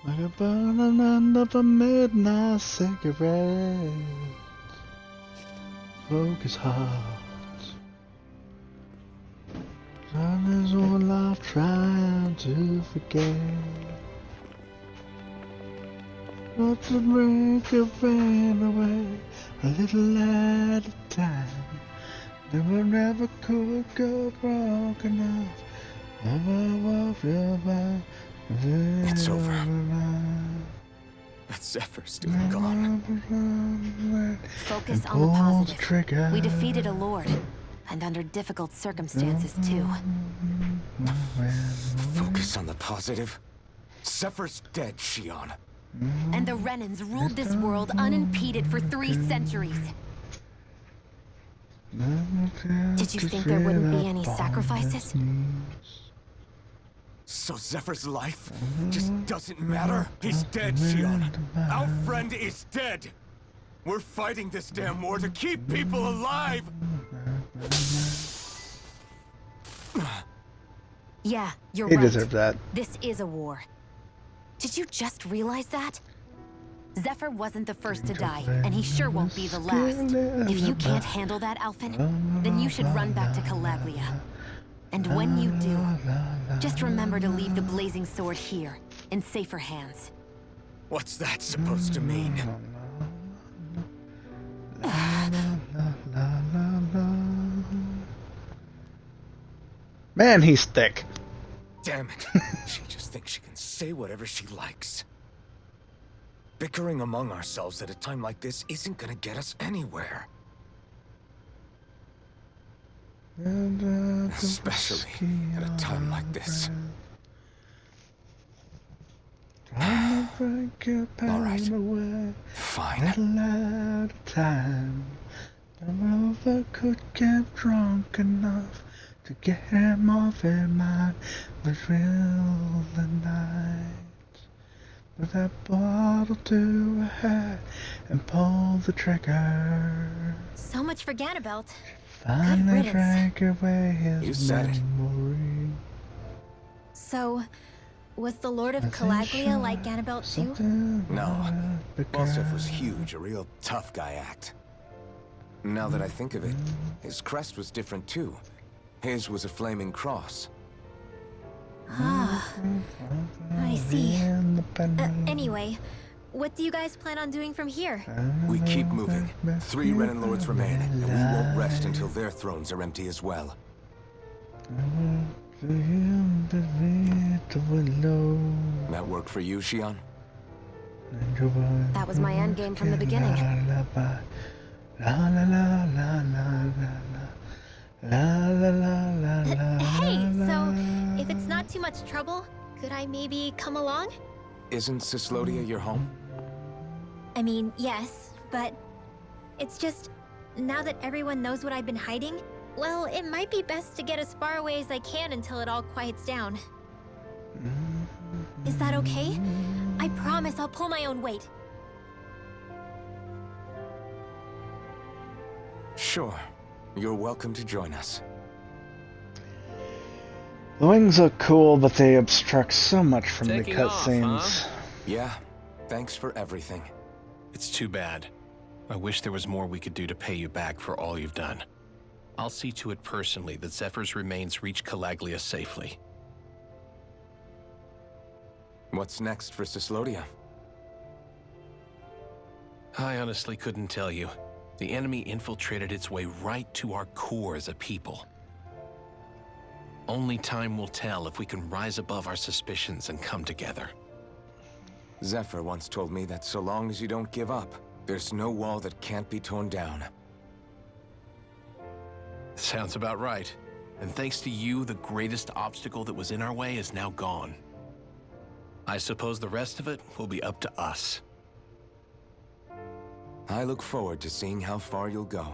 Speaker 3: like a burning end of a midnight cigarette? Focus heart. Son is all life trying to forget. Not to break a friend away, a little at a time. Never could go broke enough.
Speaker 2: It's over. That Zephyr's still gone.
Speaker 1: Focus on the positive. We defeated a lord, and under difficult circumstances, too.
Speaker 2: Focus on the positive. Zephyr's dead, Shion.
Speaker 1: And the Renans ruled this world unimpeded for 3 centuries. Did you think there wouldn't be any sacrifices?
Speaker 2: So Zephyr's life just doesn't matter? He's dead, Shion. Our friend is dead. We're fighting this damn war to keep people alive.
Speaker 1: Yeah, you're
Speaker 3: He
Speaker 1: right.
Speaker 3: deserved that.
Speaker 1: This is a war. Did you just realize that? Zephyr wasn't the first to die, and he sure won't be the last. If you can't handle that, Alphen, then you should run back to Calaglia. And when you do, just remember to leave the blazing sword here, in safer hands.
Speaker 2: What's that supposed to mean?
Speaker 3: Man, he's thick.
Speaker 2: Damn it. She just thinks she can say whatever she likes. Bickering among ourselves at a time like this isn't gonna get us anywhere. Especially at a time like this.
Speaker 3: All right.
Speaker 2: Fine.
Speaker 3: At a time, the rover could get drunk enough to get him off her mind, the thrill the night. Put that bottle to her head and pull the trigger.
Speaker 9: So much for Ganabelt.
Speaker 3: Finally drank away
Speaker 4: You
Speaker 3: his
Speaker 4: said it.
Speaker 3: memory.
Speaker 9: So, was the Lord of Calaglia like Ganabelt too?
Speaker 4: No. Balsef was huge, a real tough guy act. Now that I think of it, his crest was different too. His was a flaming cross.
Speaker 9: Ah, I see. Anyway, what do you guys plan on doing from here?
Speaker 4: We keep moving. 3 Renan Lords remain, and we won't rest until their thrones are empty as well. That work for you, Xion?
Speaker 1: That was my endgame from the beginning.
Speaker 9: Hey, so if it's not too much trouble, could I maybe come along?
Speaker 4: Isn't Cyslodia your home?
Speaker 9: I mean, yes, but it's just, now that everyone knows what I've been hiding, well, it might be best to get as far away as I can until it all quiets down. Is that okay? I promise I'll pull my own weight.
Speaker 4: Sure. You're welcome to join us.
Speaker 3: The wings look cool, but they obstruct so much from
Speaker 16: Taking
Speaker 3: the
Speaker 16: off,
Speaker 3: cutscenes.
Speaker 16: huh?
Speaker 4: Yeah. Thanks for everything.
Speaker 16: It's too bad. I wish there was more we could do to pay you back for all you've done. I'll see to it personally that Zephyr's remains reach Calaglia safely.
Speaker 4: What's next for Cyslodia?
Speaker 16: I honestly couldn't tell you. The enemy infiltrated its way right to our core as a people. Only time will tell if we can rise above our suspicions and come together.
Speaker 4: Zephyr once told me that so long as you don't give up, there's no wall that can't be torn down.
Speaker 16: Sounds about right. And thanks to you, the greatest obstacle that was in our way is now gone. I suppose the rest of it will be up to us.
Speaker 4: I look forward to seeing how far you'll go.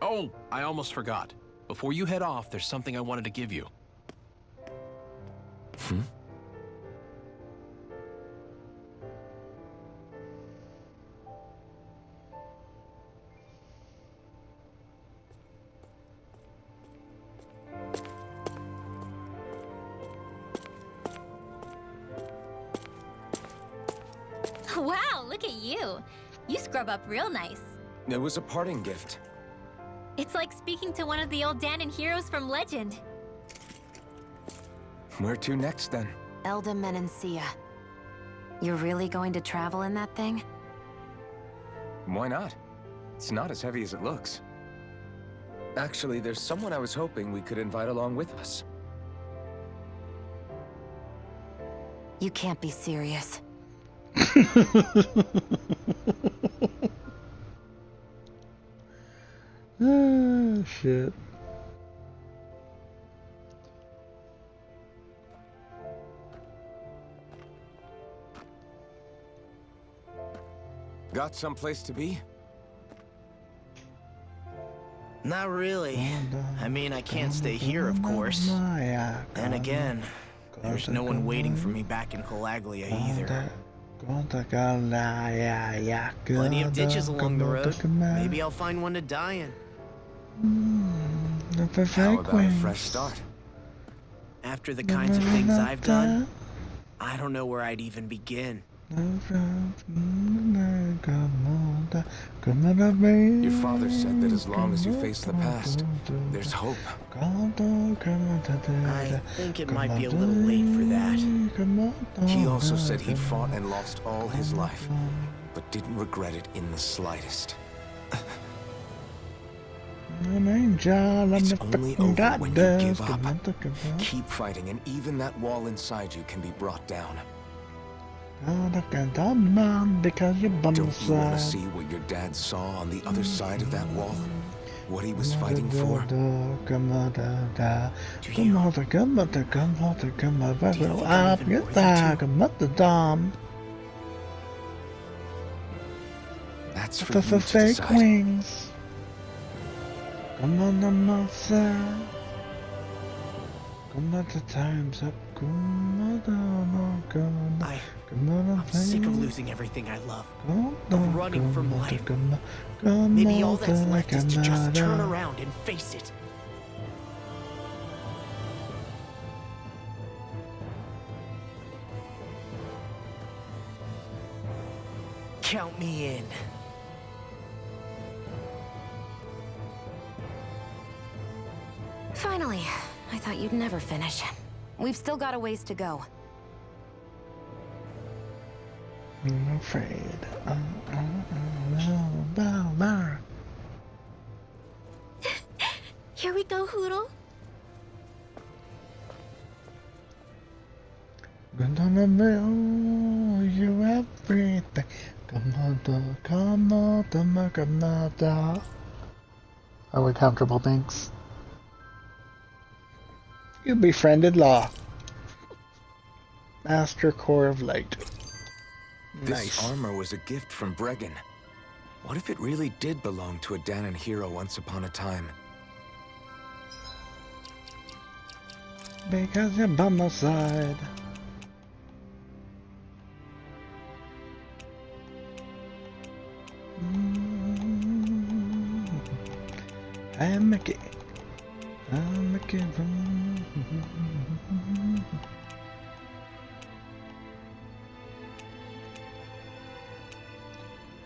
Speaker 16: Oh, I almost forgot. Before you head off, there's something I wanted to give you.
Speaker 9: Wow, look at you. You scrub up real nice.
Speaker 4: It was a parting gift.
Speaker 9: It's like speaking to one of the old Danon heroes from legend.
Speaker 4: Where to next, then?
Speaker 1: Elda Menancia. You're really going to travel in that thing?
Speaker 4: Why not? It's not as heavy as it looks. Actually, there's someone I was hoping we could invite along with us.
Speaker 1: You can't be serious.
Speaker 3: Oh, shit.
Speaker 4: Got someplace to be?
Speaker 13: Not really. I mean, I can't stay here, of course. And again, there's no one waiting for me back in Calaglia either. Plenty of ditches along the road. Maybe I'll find one to die in.
Speaker 4: How about a fresh start?
Speaker 13: After the kinds of things I've done, I don't know where I'd even begin.
Speaker 4: Your father said that as long as you face the past, there's hope.
Speaker 13: I think it might be a little late for that.
Speaker 4: He also said he'd fought and lost all his life, but didn't regret it in the slightest. It's only over when you give up. Keep fighting, and even that wall inside you can be brought down. Don't you want to see what your dad saw on the other side of that wall? What he was fighting for? That's for you to decide.
Speaker 3: Wings. Come on, monster. The time's up.
Speaker 13: I'm sick of losing everything I love. Of running from life. Maybe all that's left is to just turn around and face it. Count me in.
Speaker 1: Finally. I thought you'd never finish. We've still got a ways to go.
Speaker 3: I'm afraid.
Speaker 9: Here we go, Hootle.
Speaker 3: Gonna mail you everything. Come on. Are we comfortable, thanks? You befriended Law. Master Core of Light.
Speaker 2: This armor was a gift from Bregan. What if it really did belong to a Dahnan hero once upon a time?
Speaker 3: Because you're by my side. I'm Mickey. I'm Mickey.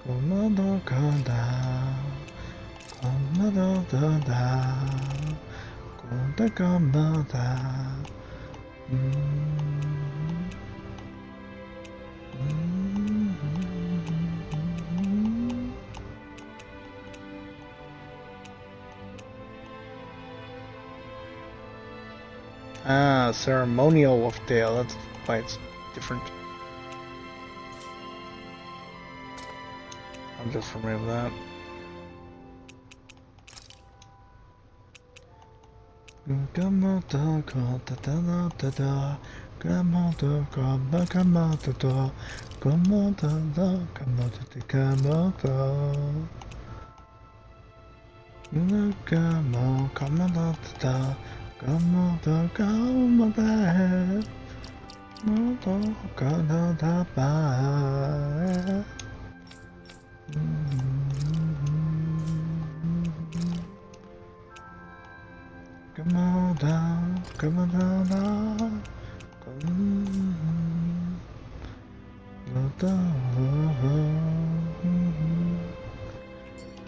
Speaker 3: Komodo Konda. Komodo Konda. Konda Komoda. Ah, ceremonial Wolftail, that's why it's different. I'll just remove that.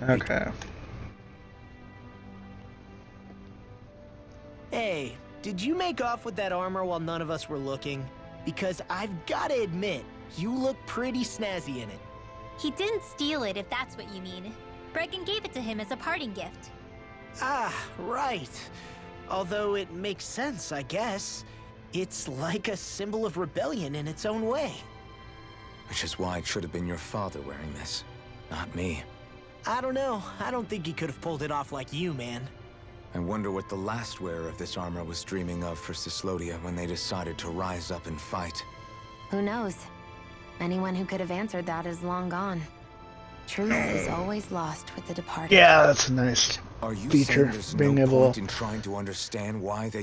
Speaker 3: Okay.
Speaker 13: Hey, did you make off with that armor while none of us were looking? Because I've gotta admit, you look pretty snazzy in it.
Speaker 9: He didn't steal it, if that's what you mean. Bregan gave it to him as a parting gift.
Speaker 13: Ah, right. Although it makes sense, I guess. It's like a symbol of rebellion in its own way.
Speaker 2: Which is why it should have been your father wearing this, not me.
Speaker 13: I don't know. I don't think he could have pulled it off like you, man.
Speaker 2: I wonder what the last wearer of this armor was dreaming of for Cyslodia when they decided to rise up and fight.
Speaker 1: Who knows? Anyone who could have answered that is long gone. Truth is always lost with the departed.
Speaker 3: Yeah, that's a nice feature, being able to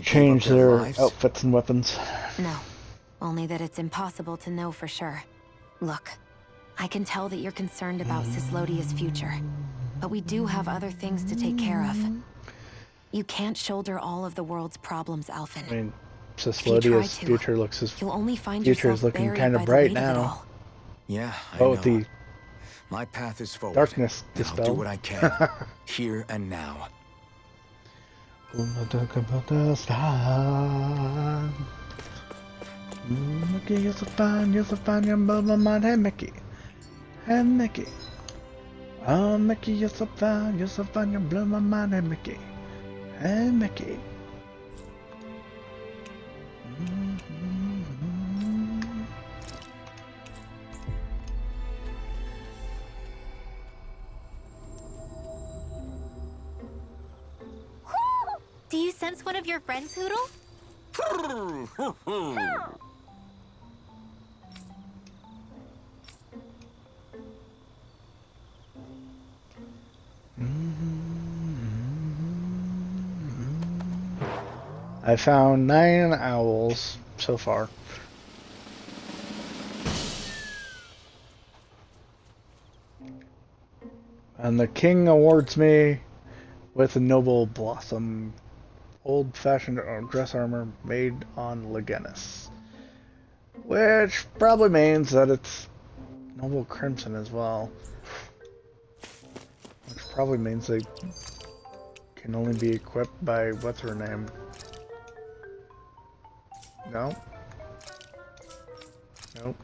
Speaker 3: change their outfits and weapons.
Speaker 1: No, only that it's impossible to know for sure. Look, I can tell that you're concerned about Cyslodia's future, but we do have other things to take care of. You can't shoulder all of the world's problems, Alphen.
Speaker 3: I mean, Cyslodia's future looks as
Speaker 1: you'll only find
Speaker 3: future is looking kind of bright now.
Speaker 2: Yeah, I
Speaker 3: know.
Speaker 2: the my path is forward.
Speaker 3: Darkness
Speaker 2: and
Speaker 3: dispelled.
Speaker 2: I'll do what I can, here and now.
Speaker 3: Mickey, you're so fine, you blow my mind. Hey, Mickey. Hey, Mickey. Oh, Mickey, you're so fine, you blow my mind. Hey, Mickey. Hey, Mickey.
Speaker 9: Do you sense one of your friends, Hootle?
Speaker 3: I found 9 owls so far. And the king awards me with a noble blossom, old-fashioned dress armor made on Leganis. Which probably means that it's noble crimson as well. Which probably means they can only be equipped by what's her name. No? Nope.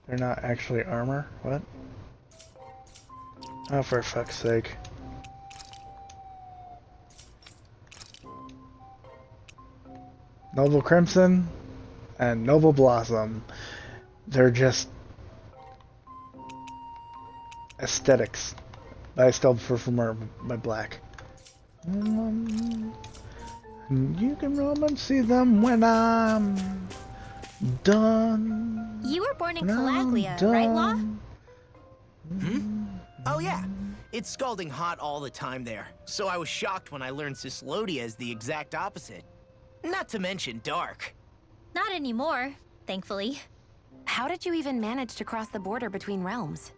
Speaker 3: They're not actually armor? What? Oh, for fuck's sake. Noble Crimson and Noble Blossom. They're just aesthetics. But I still prefer my black. You can roam and see them when I'm done.
Speaker 9: You were born in Calaglia, right, Law?
Speaker 13: Oh yeah. It's scalding hot all the time there. So I was shocked when I learned Cyslodia is the exact opposite. Not to mention dark.
Speaker 9: Not anymore, thankfully.
Speaker 1: How did you even manage to cross the border between realms?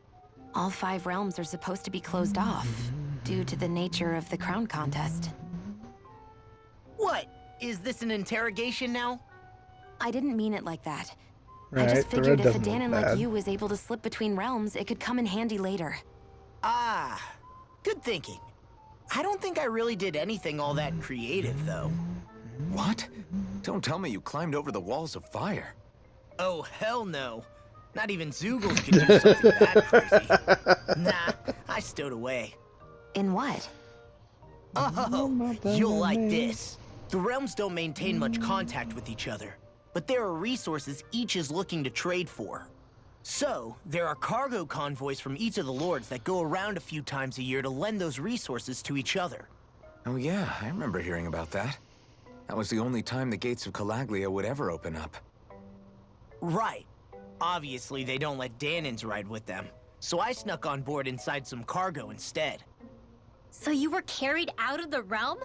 Speaker 1: All 5 realms are supposed to be closed off, due to the nature of the crown contest.
Speaker 13: What? Is this an interrogation now?
Speaker 1: I didn't mean it like that.
Speaker 3: Right,
Speaker 1: I just figured if a
Speaker 3: doesn't look
Speaker 1: Danon
Speaker 3: bad.
Speaker 1: like you was able to slip between realms, it could come in handy later.
Speaker 13: Ah, good thinking. I don't think I really did anything all that creative, though.
Speaker 2: What? Don't tell me you climbed over the walls of fire.
Speaker 13: Oh, hell no. Not even Zeugles could do something that crazy. Nah, I stowed away.
Speaker 1: In what?
Speaker 13: Oh, you'll like this. The realms don't maintain much contact with each other, but there are resources each is looking to trade for. So, there are cargo convoys from each of the lords that go around a few times a year to lend those resources to each other.
Speaker 2: Oh yeah, I remember hearing about that. That was the only time the gates of Calaglia would ever open up.
Speaker 13: Right. Obviously, they don't let Danons ride with them, so I snuck on board inside some cargo instead.
Speaker 9: So you were carried out of the realm?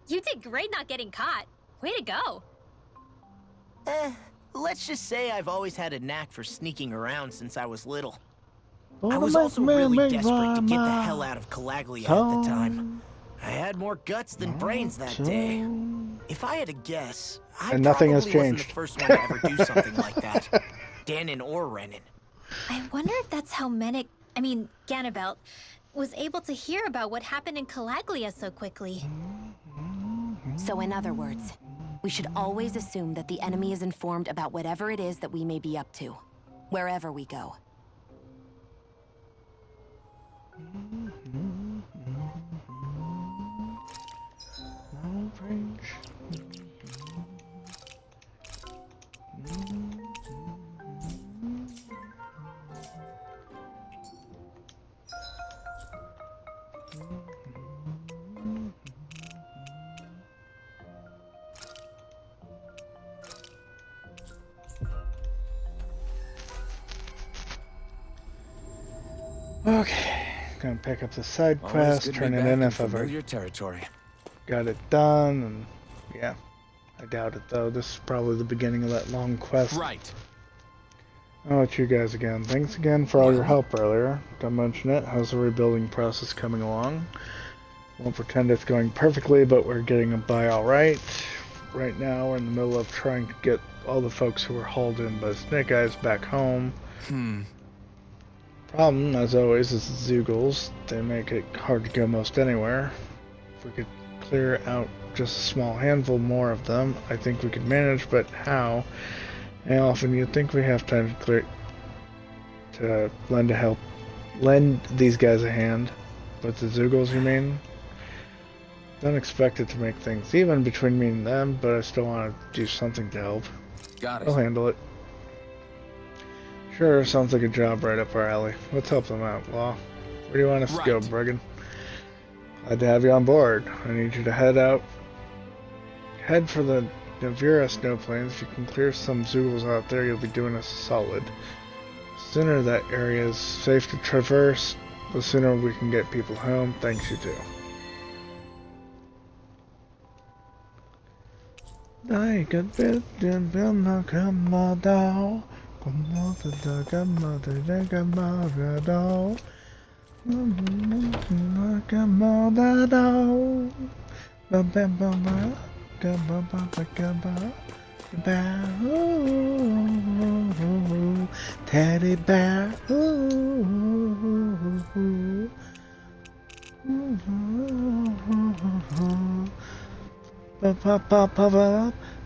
Speaker 9: You did great not getting caught. Way to go.
Speaker 13: Let's just say I've always had a knack for sneaking around since I was little.
Speaker 3: Oh,
Speaker 13: I was also really desperate to get the hell out of Calaglia at the time. I had more guts than brains that day. If I had to guess, I
Speaker 3: And nothing has
Speaker 13: probably wasn't
Speaker 3: changed.
Speaker 13: the first one to ever do something like that. Danon or Renan.
Speaker 9: I wonder if that's how Ganabelt, was able to hear about what happened in Calaglia so quickly.
Speaker 1: So in other words, we should always assume that the enemy is informed about whatever it is that we may be up to, wherever we go.
Speaker 3: Okay, gonna pick up the side
Speaker 2: Always
Speaker 3: quest,
Speaker 2: good to
Speaker 3: turn
Speaker 2: be
Speaker 3: it
Speaker 2: back
Speaker 3: in
Speaker 2: in
Speaker 3: if ever
Speaker 2: familiar territory.
Speaker 3: got it done, and yeah, I doubt it though. This is probably the beginning of that long quest.
Speaker 16: Right.
Speaker 3: Oh, it's you guys again. Thanks again for all your help earlier. Don't mention it. How's the rebuilding process coming along? Won't pretend it's going perfectly, but we're getting by alright. Right now, we're in the middle of trying to get all the folks who were hauled in by Snake Eyes back home. Problem, as always, is the Zeugles. They make it hard to go most anywhere. If we could clear out just a small handful more of them, I think we could manage, but how? And often you'd think we have time to clear to lend these guys a hand. With the Zeugles, you mean? Don't expect it to make things even between me and them, but I still want to do something to help.
Speaker 2: Got it.
Speaker 3: I'll handle it. Sure, sounds like a job right up our alley. Let's help them out, Law. Where do you want us to go, Bruggen? Glad to have you on board. I need you to head for the Navira snow plains. If you can clear some Zeugles out there, you'll be doing us a solid. The sooner that area is safe to traverse, the sooner we can get people home. Thanks, you too. I could fit in the camera. Come on to the camera, the camera. Come on, the Teddy bear.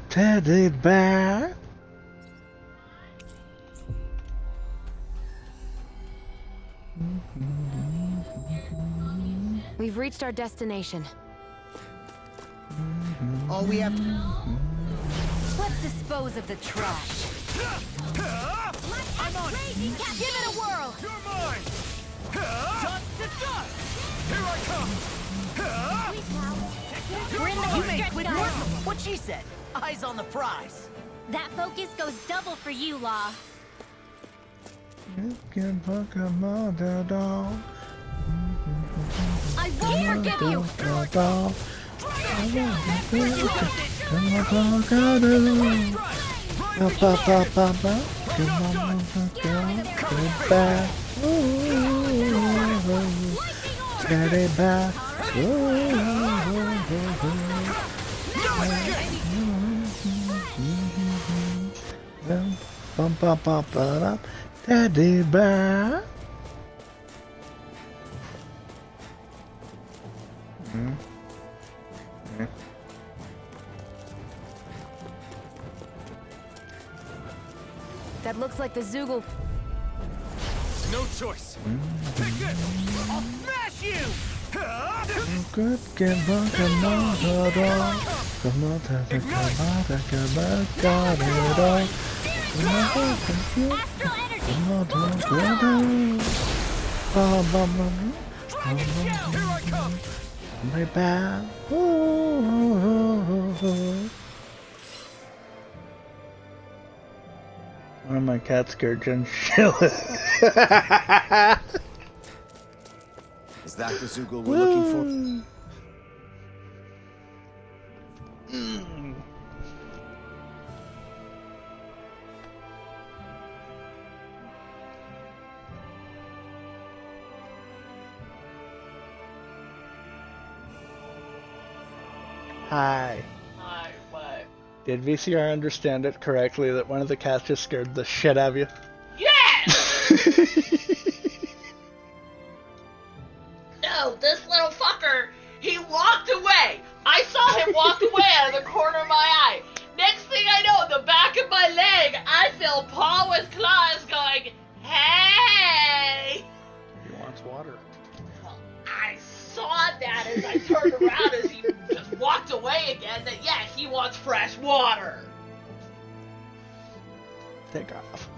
Speaker 3: Teddy bear.
Speaker 1: We've reached our destination.
Speaker 13: All we have to...
Speaker 1: Let's dispose of the trash.
Speaker 11: I'm on it. Give it a whirl.
Speaker 2: You're mine! Dust to dust! Here I come!
Speaker 13: We're in the quick work. What she said. Eyes on the prize.
Speaker 9: That focus goes double for you, Law.
Speaker 3: You can fuck a mother dog.
Speaker 11: I won't forgive you.
Speaker 3: Get it back. Teddy bear.
Speaker 1: That looks like the Zoogle.
Speaker 2: No choice. Take this! I'll smash you!
Speaker 3: Good give back another dog. Come on, take it got it all. My bad. One of my cats scared Jen shitless.
Speaker 4: Is that the Zoogle we're looking for?
Speaker 3: Hi.
Speaker 19: Hi, what?
Speaker 3: Did VCR understand it correctly that one of the cats just scared the shit out of you?
Speaker 19: Yes! No, this little fucker, he walked away. I saw him walk away out of the corner of my eye. Next thing I know, in the back of my leg, I feel paw with claws going, hey!
Speaker 3: He wants water.
Speaker 19: I saw that as I turned around as he just walked away again, that yeah, he wants fresh water.
Speaker 3: Take off.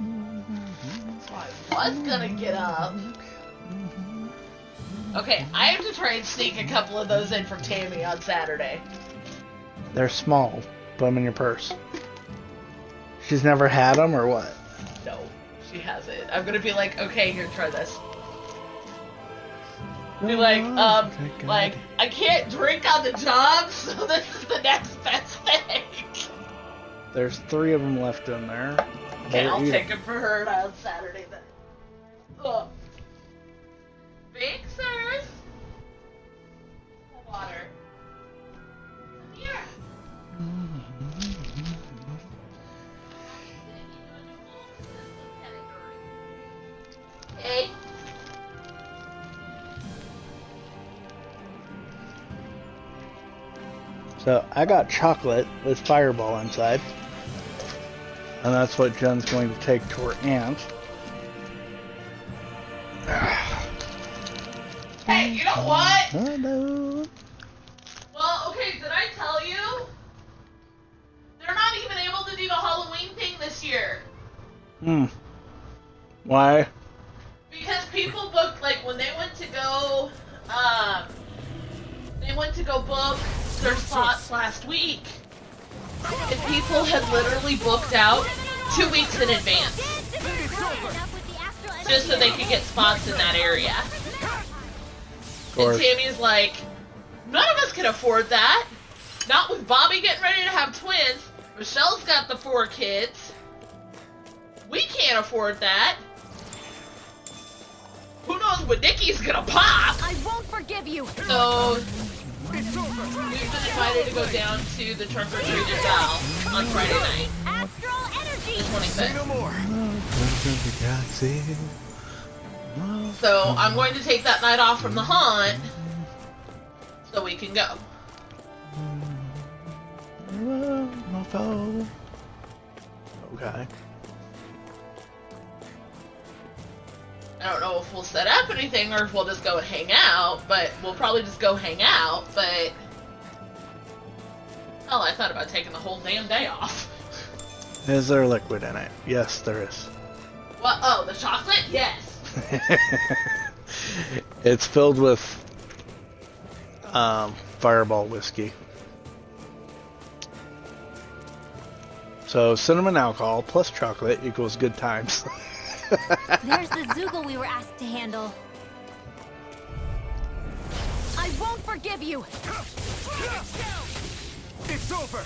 Speaker 19: So I was gonna get up. Okay, I have to try and sneak a couple of those in from Tammy on Saturday.
Speaker 3: They're small. Put them in your purse. She's never had them or what?
Speaker 19: No, she hasn't. I'm gonna be like, okay, here, try this. Be like, I can't drink on the job, so this is the next best thing.
Speaker 3: There's 3 of them left in there.
Speaker 19: Okay, I'll take them for her on Saturday then. Ugh. Mixers. Water. Come here. Hey.
Speaker 3: So I got chocolate with Fireball inside. And that's what Jen's going to take to her aunt.
Speaker 19: Hey, you know what?
Speaker 3: Hello.
Speaker 19: Well, okay, did I tell you? They're not even able to do the Halloween thing this year.
Speaker 3: Why?
Speaker 19: Because people booked, like, when they went to go book their slots last week, and people had literally booked out 2 weeks in advance. Just so they could get spots in that area. And Tammy's like, none of us can afford that. Not with Bobby getting ready to have twins, Michelle's got the 4 kids. We can't afford that. Who knows what Nikki's gonna pop?
Speaker 11: I won't forgive you.
Speaker 19: So we've been invited to go down to the trunk or treat as well on Friday night.
Speaker 11: Astral energy.
Speaker 19: The 25th.
Speaker 2: No more.
Speaker 19: So I'm going to take that night off from the haunt so we can go.
Speaker 3: Okay.
Speaker 19: I don't know if we'll set up anything or if we'll just go and hang out, but we'll probably just go hang out, but... Oh, I thought about taking the whole damn day off.
Speaker 3: Is there liquid in it? Yes, there is.
Speaker 19: What? Oh, the chocolate? Yes.
Speaker 3: It's filled with Fireball whiskey. So cinnamon alcohol plus chocolate equals good times.
Speaker 9: There's the Zoogle we were asked to handle.
Speaker 11: I won't forgive you.
Speaker 2: It's over.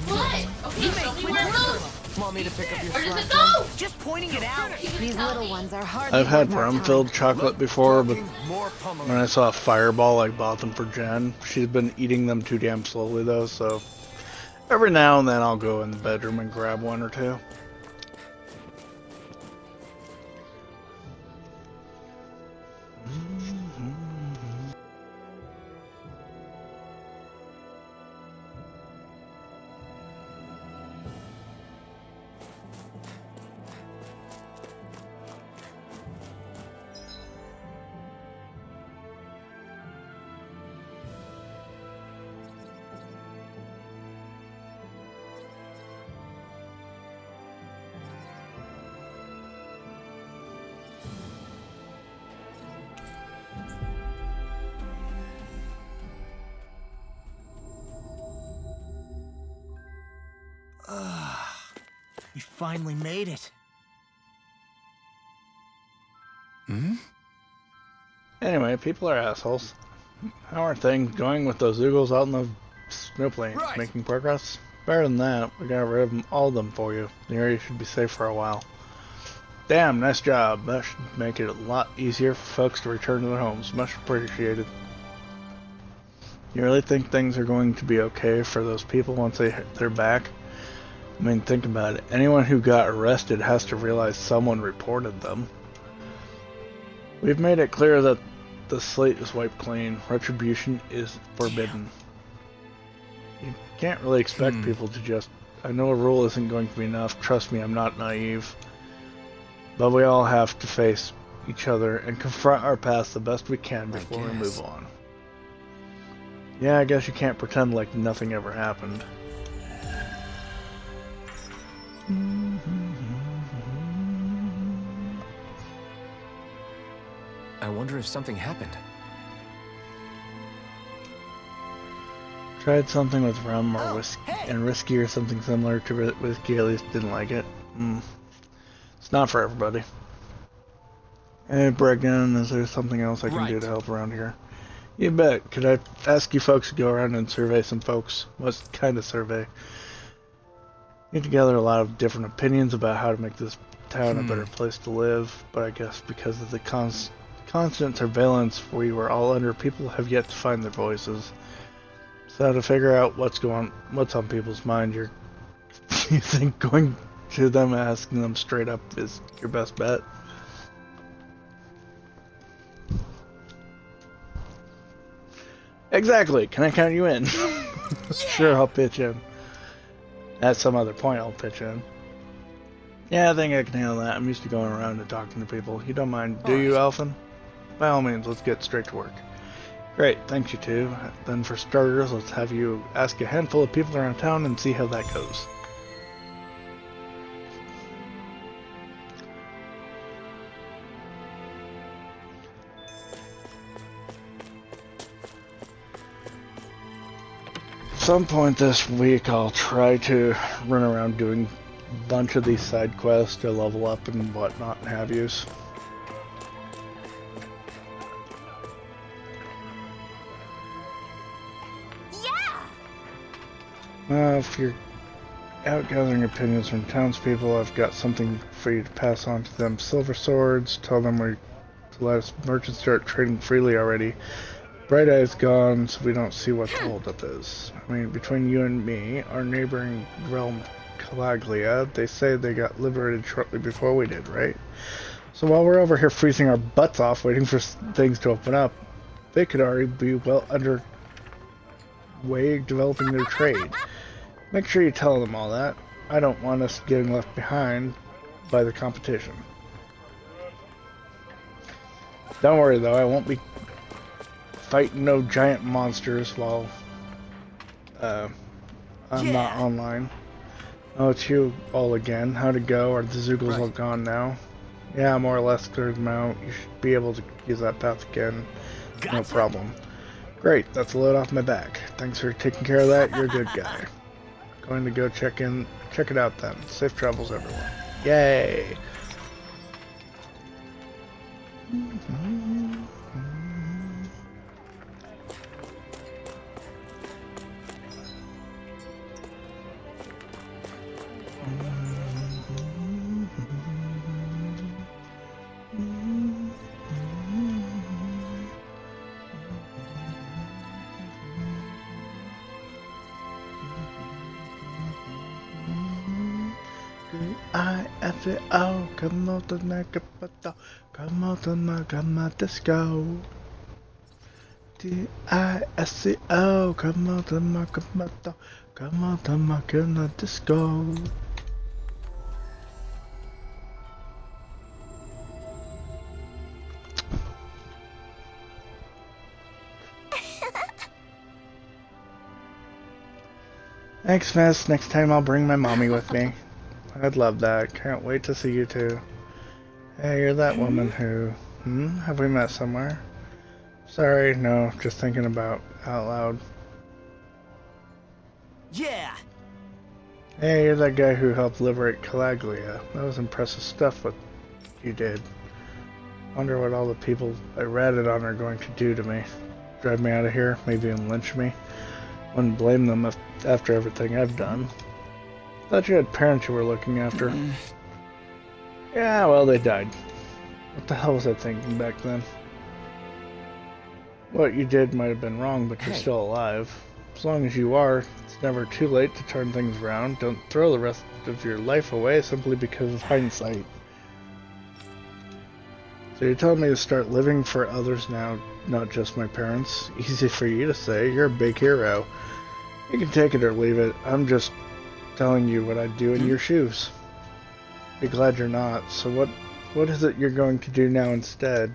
Speaker 19: What? Okay, show me where it goes.
Speaker 1: Want me to pick up your
Speaker 19: Where does it
Speaker 1: slime?
Speaker 19: go?
Speaker 1: Just pointing it out. These little ones are hard to
Speaker 3: I've had
Speaker 1: more time.
Speaker 3: rum-filled chocolate before, but
Speaker 2: More
Speaker 3: when I saw Fireball, I bought them for Jen. She's been eating them too damn slowly though, so every now and then I'll go in the bedroom and grab one or two.
Speaker 13: You finally made it.
Speaker 3: Anyway, people are assholes. How are things going with those Zoogles out in the snow plains?
Speaker 2: Right.
Speaker 3: Making progress? Better than that, we got rid of them, all of them for you. The area should be safe for a while. Damn, nice job. That should make it a lot easier for folks to return to their homes. Much appreciated. You really think things are going to be okay for those people once they're back? I mean, think about it. Anyone who got arrested has to realize someone reported them. We've made it clear that the slate is wiped clean. Retribution is forbidden. You can't really expect people to just... I know a rule isn't going to be enough. Trust me, I'm not naive. But we all have to face each other and confront our past the best we can before we move on. Yeah, I guess you can't pretend like nothing ever happened.
Speaker 4: I wonder if something happened.
Speaker 3: Tried something with rum or whiskey and whiskey or something similar to whiskey, at least didn't like it. It's not for everybody. Hey Bregan, is there something else I can do to help around here? You bet. Could I ask you folks to go around and survey some folks? What kind of survey? Get together a lot of different opinions about how to make this town a better place to live, but I guess because of the constant surveillance we were all under, people have yet to find their voices. So to figure out what's on people's mind, you think going to them and asking them straight up is your best bet? Exactly. Can I count you in? Sure, I'll pitch in. At some other point, I'll pitch in. Yeah, I think I can handle that. I'm used to going around and talking to people. You don't mind, do you, Alphen? By all means, let's get straight to work. Great, thanks you two. Then for starters, let's have you ask a handful of people around town and see how that goes. At some point this week, I'll try to run around doing a bunch of these side quests to level up and whatnot and have yous. If you're out gathering opinions from townspeople, I've got something for you to pass on to them. Silver swords, tell them to let us merchants start trading freely already. Bright Eye's gone, so we don't see what the holdup is. I mean, between you and me, our neighboring realm, Calaglia, they say they got liberated shortly before we did, right? So while we're over here freezing our butts off waiting for things to open up, they could already be well underway developing their trade. Make sure you tell them all that. I don't want us getting left behind by the competition. Don't worry though, I won't be fighting no giant monsters while I'm not online. Oh, it's you all again. How'd it go? Are the Zeugles all gone now? Yeah, more or less cleared them out. You should be able to use that path again. No problem. Great, that's a load off my back. Thanks for taking care of that. You're a good guy. Going to go check it out then. Safe travels, everyone. Yay! I-F-E-O, come on to Nakapato, come on to Nagama Disco. D-I-S-C-O, come on to Nakapato, come on to Nagama Disco. Thanks, Miss. Next time I'll bring my mommy with me. I'd love that. Can't wait to see you too. Hey, you're that woman who... Have we met somewhere? Sorry, no. Just thinking about out loud.
Speaker 13: Yeah!
Speaker 3: Hey, you're that guy who helped liberate Calaglia. That was impressive stuff what you did. Wonder what all the people I ratted on are going to do to me. Drive me out of here? Maybe even lynch me? Wouldn't blame them after everything I've done. Thought you had parents you were looking after. Yeah, well, they died. What the hell was I thinking back then? What you did might have been wrong, but you're still alive. As long as you are, it's never too late to turn things around. Don't throw the rest of your life away simply because of hindsight. So you're telling me to start living for others now, not just my parents? Easy for you to say. You're a big hero. You can take it or leave it. I'm just telling you what I'd do in your shoes. Be glad you're not. So what is it you're going to do now instead?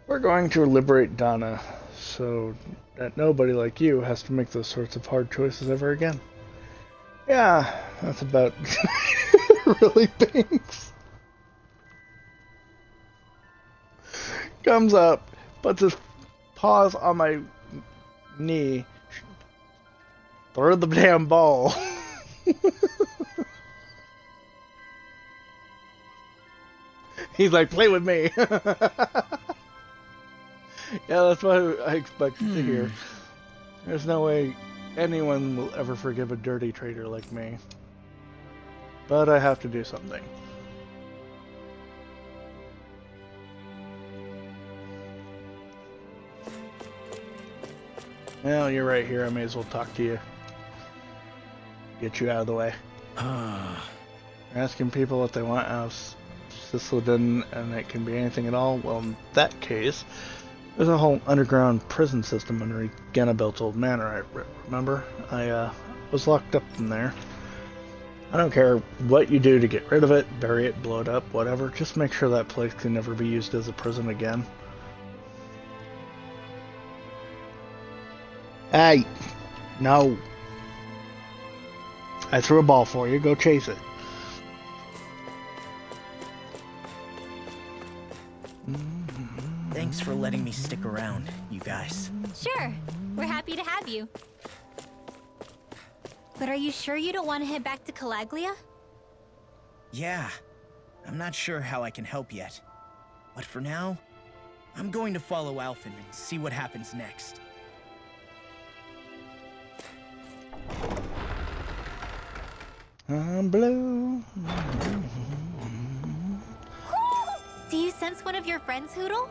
Speaker 3: We're going to liberate Donna, so that nobody like you has to make those sorts of hard choices ever again. Yeah, that's about really thinks. Comes up, puts his paws on my knee, throw the damn ball. He's like, play with me. Yeah, that's what I expected to hear. There's no way anyone will ever forgive a dirty traitor like me. But I have to do something. Well, you're right here. I may as well talk to you. Get you out of the way. Asking people what they want out of Cicely, and it can be anything at all. Well, in that case, there's a whole underground prison system underneath Ganabelt's old manor, I remember. I was locked up in there. I don't care what you do to get rid of it, bury it, blow it up, whatever. Just make sure that place can never be used as a prison again. Hey! No! I threw a ball for you, go chase it.
Speaker 13: Thanks for letting me stick around, you guys.
Speaker 9: Sure. We're happy to have you. But are you sure you don't want to head back to Calaglia?
Speaker 13: Yeah. I'm not sure how I can help yet. But for now, I'm going to follow Alphen and see what happens next.
Speaker 3: I'm blue.
Speaker 9: Do you sense one of your friends, Hootle?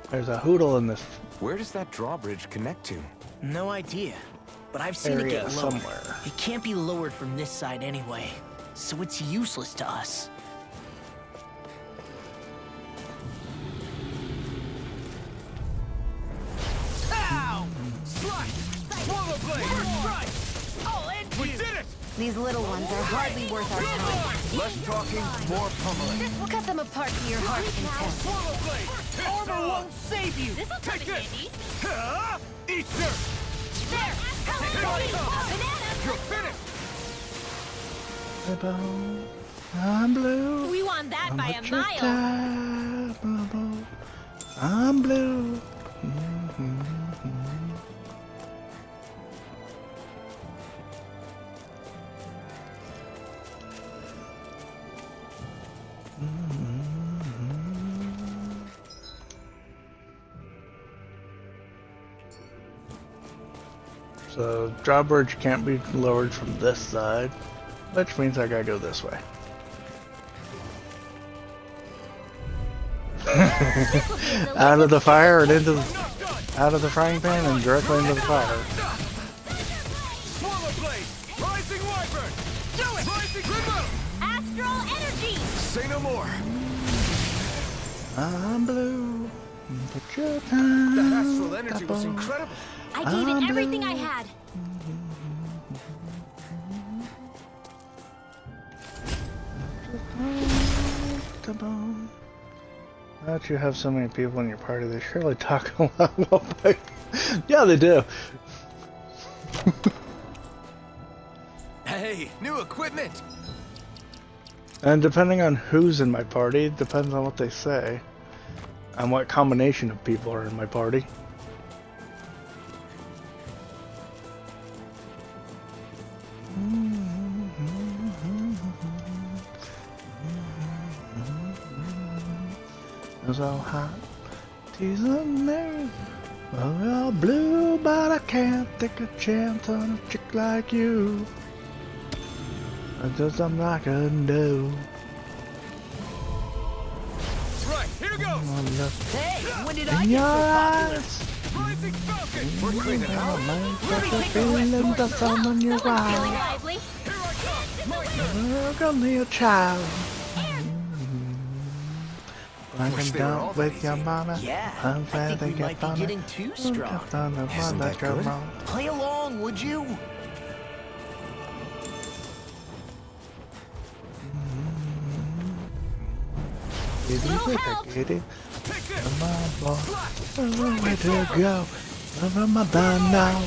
Speaker 3: There's a Hootle in this.
Speaker 4: Where does that drawbridge connect to?
Speaker 13: No idea. But I've seen it
Speaker 3: Area
Speaker 13: get lowered.
Speaker 3: somewhere.
Speaker 13: It can't be lowered from this side anyway, so it's useless to us.
Speaker 11: Ow! Strike! Swallow blade! Strike! I'll end you! We did it!
Speaker 1: These little ones are hardly worth our time.
Speaker 2: Less talking, more pummeling.
Speaker 1: We'll cut them apart to your heart's content.
Speaker 11: Swallow blade! Armor won't save you! This'll come in handy!
Speaker 2: Eat dirt!
Speaker 11: There! Banana!
Speaker 2: You're finished!
Speaker 3: I'm blue.
Speaker 9: We won that by a mile.
Speaker 3: I'm blue. So drawbridge can't be lowered from this side, which means I gotta go this way. Out of the fire and into the, out of the frying pan and directly into the fire.
Speaker 11: Swallow blade! Rising wyvern! Do it! Rising remote!
Speaker 9: Astral energy!
Speaker 2: Say no more.
Speaker 3: I'm blue. Put your time.
Speaker 2: That astral energy was incredible.
Speaker 9: I gave it everything I had.
Speaker 3: Now that you have so many people in your party, they surely talk a lot about. Yeah, they do.
Speaker 4: Hey, new equipment!
Speaker 3: And depending on who's in my party, depends on what they say. And what combination of people are in my party. So hot, tease of me. Well, you're blue, but I can't take a chance on a chick like you. That's just something I can do.
Speaker 11: Right, here goes!
Speaker 13: Hey, when did I
Speaker 3: In
Speaker 13: get
Speaker 3: your
Speaker 13: so popular?
Speaker 3: eyes,
Speaker 11: Rising falcon!
Speaker 2: We're cleaning house.
Speaker 3: such a feeling to summon you
Speaker 9: Feeling
Speaker 3: wild.
Speaker 9: lively.
Speaker 11: Here I come!
Speaker 3: Look only a child. Like
Speaker 4: Wish
Speaker 3: a
Speaker 4: they were all
Speaker 3: dog
Speaker 4: that
Speaker 3: with your
Speaker 4: easy.
Speaker 3: mama.
Speaker 13: Yeah,
Speaker 3: I'm
Speaker 13: I
Speaker 3: glad
Speaker 13: think
Speaker 3: they
Speaker 13: we
Speaker 3: get
Speaker 13: might be
Speaker 3: on
Speaker 13: getting
Speaker 3: it.
Speaker 13: too strong.
Speaker 4: Isn't that good?
Speaker 13: Play along, would you?
Speaker 3: Get it? Come on, boy. Where to go? I'm done now.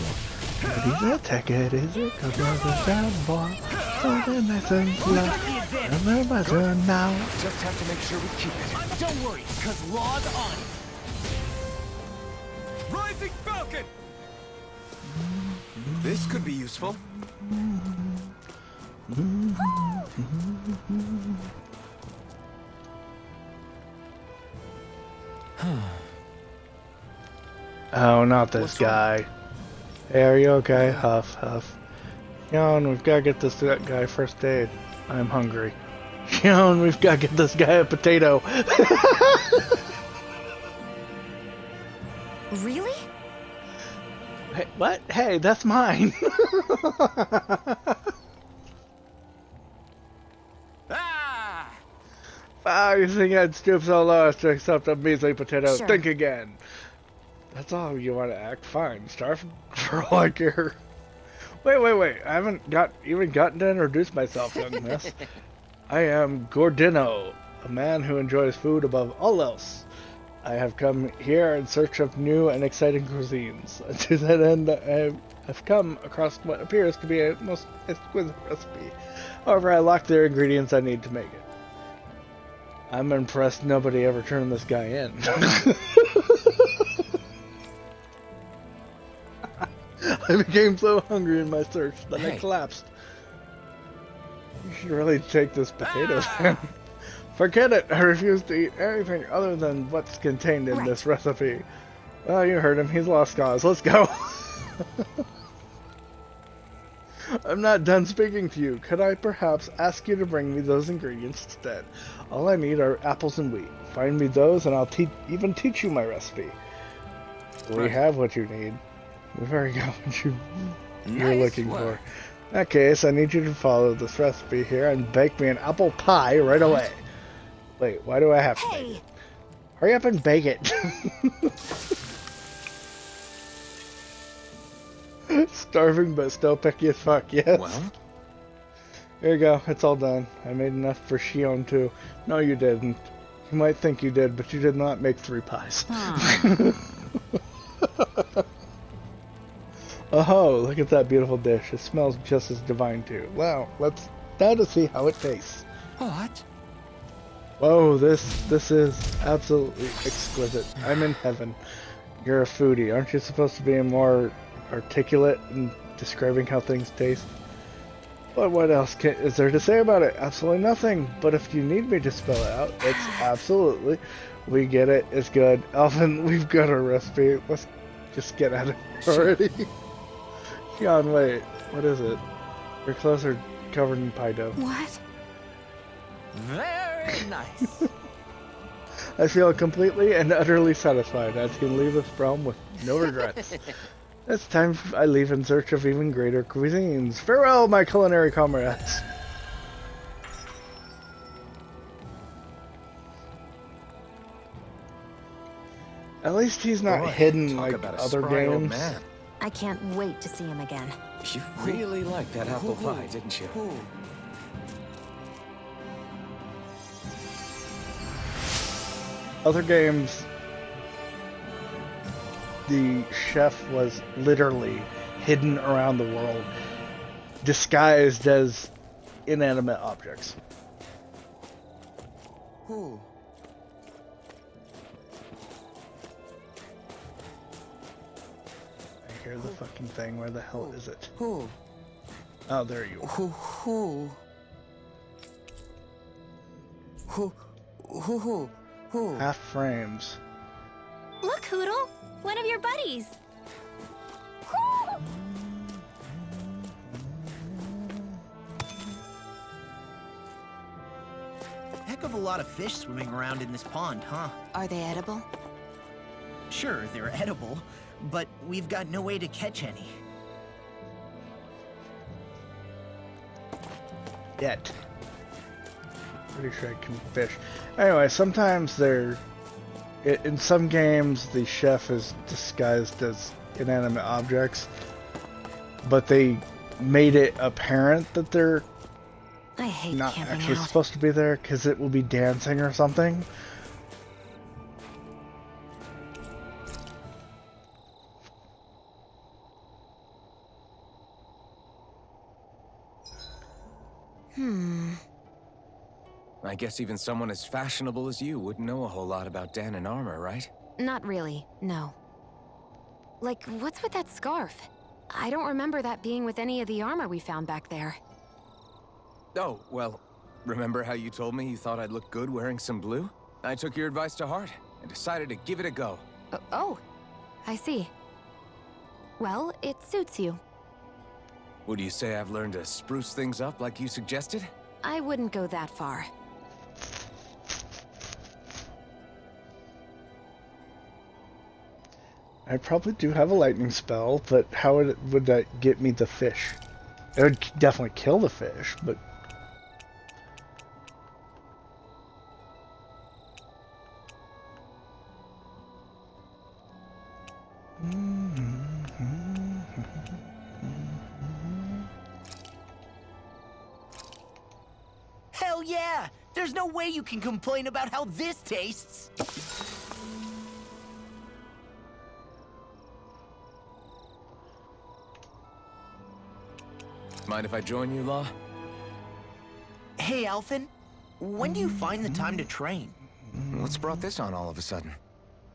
Speaker 3: What is it? Take it, is it? Cause you're the bad boy. Something nice and slow. Remember turn now.
Speaker 2: Just have to make sure we keep it.
Speaker 13: Don't worry, cause log on.
Speaker 11: Rising falcon!
Speaker 4: This could be useful.
Speaker 3: Oh, not this guy. Hey, are you okay? Huff, huff. Yon, we've got to get this guy first aid. I'm hungry. Yon, we've got to get this guy a potato.
Speaker 1: Really?
Speaker 3: Hey, what? Hey, that's mine. Ah, you think I'd stoop so low as to accept a measly potato?
Speaker 1: Sure.
Speaker 3: Think again. That's all you want to act fine. Starving for all I care. Wait. I haven't even gotten to introduce myself, young miss. I am Gordino, a man who enjoys food above all else. I have come here in search of new and exciting cuisines. To that end, I have come across what appears to be a most exquisite recipe. However, I lack the ingredients I need to make it. I'm impressed nobody ever turned this guy in. I became so hungry in my search that I collapsed. You should really take this potato then. Forget it! I refuse to eat anything other than what's contained in this recipe. Well, you heard him. He's lost cause. Let's go. I'm not done speaking to you. Could I perhaps ask you to bring me those ingredients instead? All I need are apples and wheat. Find me those and I'll even teach you my recipe. We have what you need. We've already got what you're looking for. In that case, I need you to follow this recipe here and bake me an apple pie right away. Wait, why do I have to bake it? Hurry up and bake it. Starving but still picky as fuck, yes. Well? Here you go, it's all done. I made enough for Shion too. No, you didn't. You might think you did, but you did not make 3 pies. Oh, look at that beautiful dish. It smells just as divine too. Wow, let's now to see how it tastes.
Speaker 13: What?
Speaker 3: Whoa, this is absolutely exquisite. I'm in heaven. You're a foodie. Aren't you supposed to be more articulate in describing how things taste? But what else is there to say about it? Absolutely nothing. But if you need me to spell it out, it's absolutely. We get it. It's good. Alvin, we've got a recipe. Let's just get at it already. Shion, wait. What is it? Your clothes are covered in pie dough.
Speaker 13: What? Very nice.
Speaker 3: I feel completely and utterly satisfied. I can leave this realm with no regrets. It's time I leave in search of even greater cuisines. Farewell, my culinary comrades. At least he's not hidden like other games.
Speaker 1: I can't wait to see him again.
Speaker 4: You really liked that apple pie, didn't you?
Speaker 3: Other games, the chef was literally hidden around the world, disguised as inanimate objects.
Speaker 13: Who?
Speaker 3: I hear the fucking thing. Where the hell is it?
Speaker 13: Who?
Speaker 3: Oh, there you are.
Speaker 13: Who?
Speaker 3: Half frames.
Speaker 9: Look, Hootle! One of your buddies!
Speaker 13: Heck of a lot of fish swimming around in this pond, huh?
Speaker 1: Are they edible?
Speaker 13: Sure, they're edible, but we've got no way to catch any.
Speaker 3: Yet. Pretty sure I can fish. Anyway, sometimes they're... In some games, the chef is disguised as inanimate objects, but they made it apparent that they're
Speaker 1: I hate
Speaker 3: not
Speaker 1: camping
Speaker 3: actually
Speaker 1: out.
Speaker 3: supposed to be there because it will be dancing or something.
Speaker 4: I guess even someone as fashionable as you wouldn't know a whole lot about Dahnan armor, right?
Speaker 1: Not really, no. Like, what's with that scarf? I don't remember that being with any of the armor we found back there.
Speaker 4: Oh, well, remember how you told me you thought I'd look good wearing some blue? I took your advice to heart and decided to give it a go.
Speaker 1: Oh, I see. Well, it suits you.
Speaker 4: Would you say I've learned to spruce things up like you suggested?
Speaker 1: I wouldn't go that far.
Speaker 3: I probably do have a lightning spell, but how would that get me the fish? It would definitely kill the fish, but...
Speaker 13: Hell yeah! There's no way you can complain about how this tastes!
Speaker 4: Mind if I join you, Law?
Speaker 13: Hey, Alphen. When do you find the time to train?
Speaker 4: What's brought this on all of a sudden?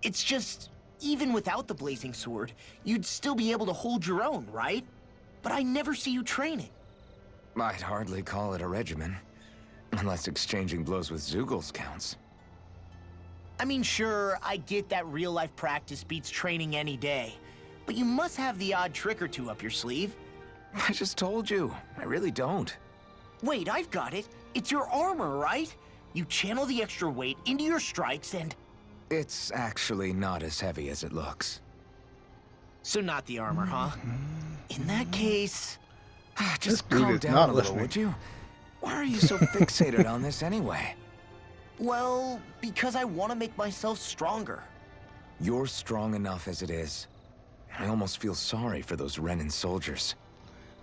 Speaker 13: It's just, even without the blazing sword, you'd still be able to hold your own, right? But I never see you training.
Speaker 4: I'd hardly call it a regimen. Unless exchanging blows with Zeugles counts.
Speaker 13: I mean, sure, I get that real-life practice beats training any day. But you must have the odd trick or two up your sleeve.
Speaker 4: I just told you. I really don't.
Speaker 13: Wait, I've got it. It's your armor, right? You channel the extra weight into your strikes and...
Speaker 4: It's actually not as heavy as it looks.
Speaker 13: So not the armor, huh? In that case...
Speaker 4: Just calm down a little, would you? Why are you so fixated on this anyway?
Speaker 13: Well, because I want to make myself stronger.
Speaker 4: You're strong enough as it is. I almost feel sorry for those Renan soldiers.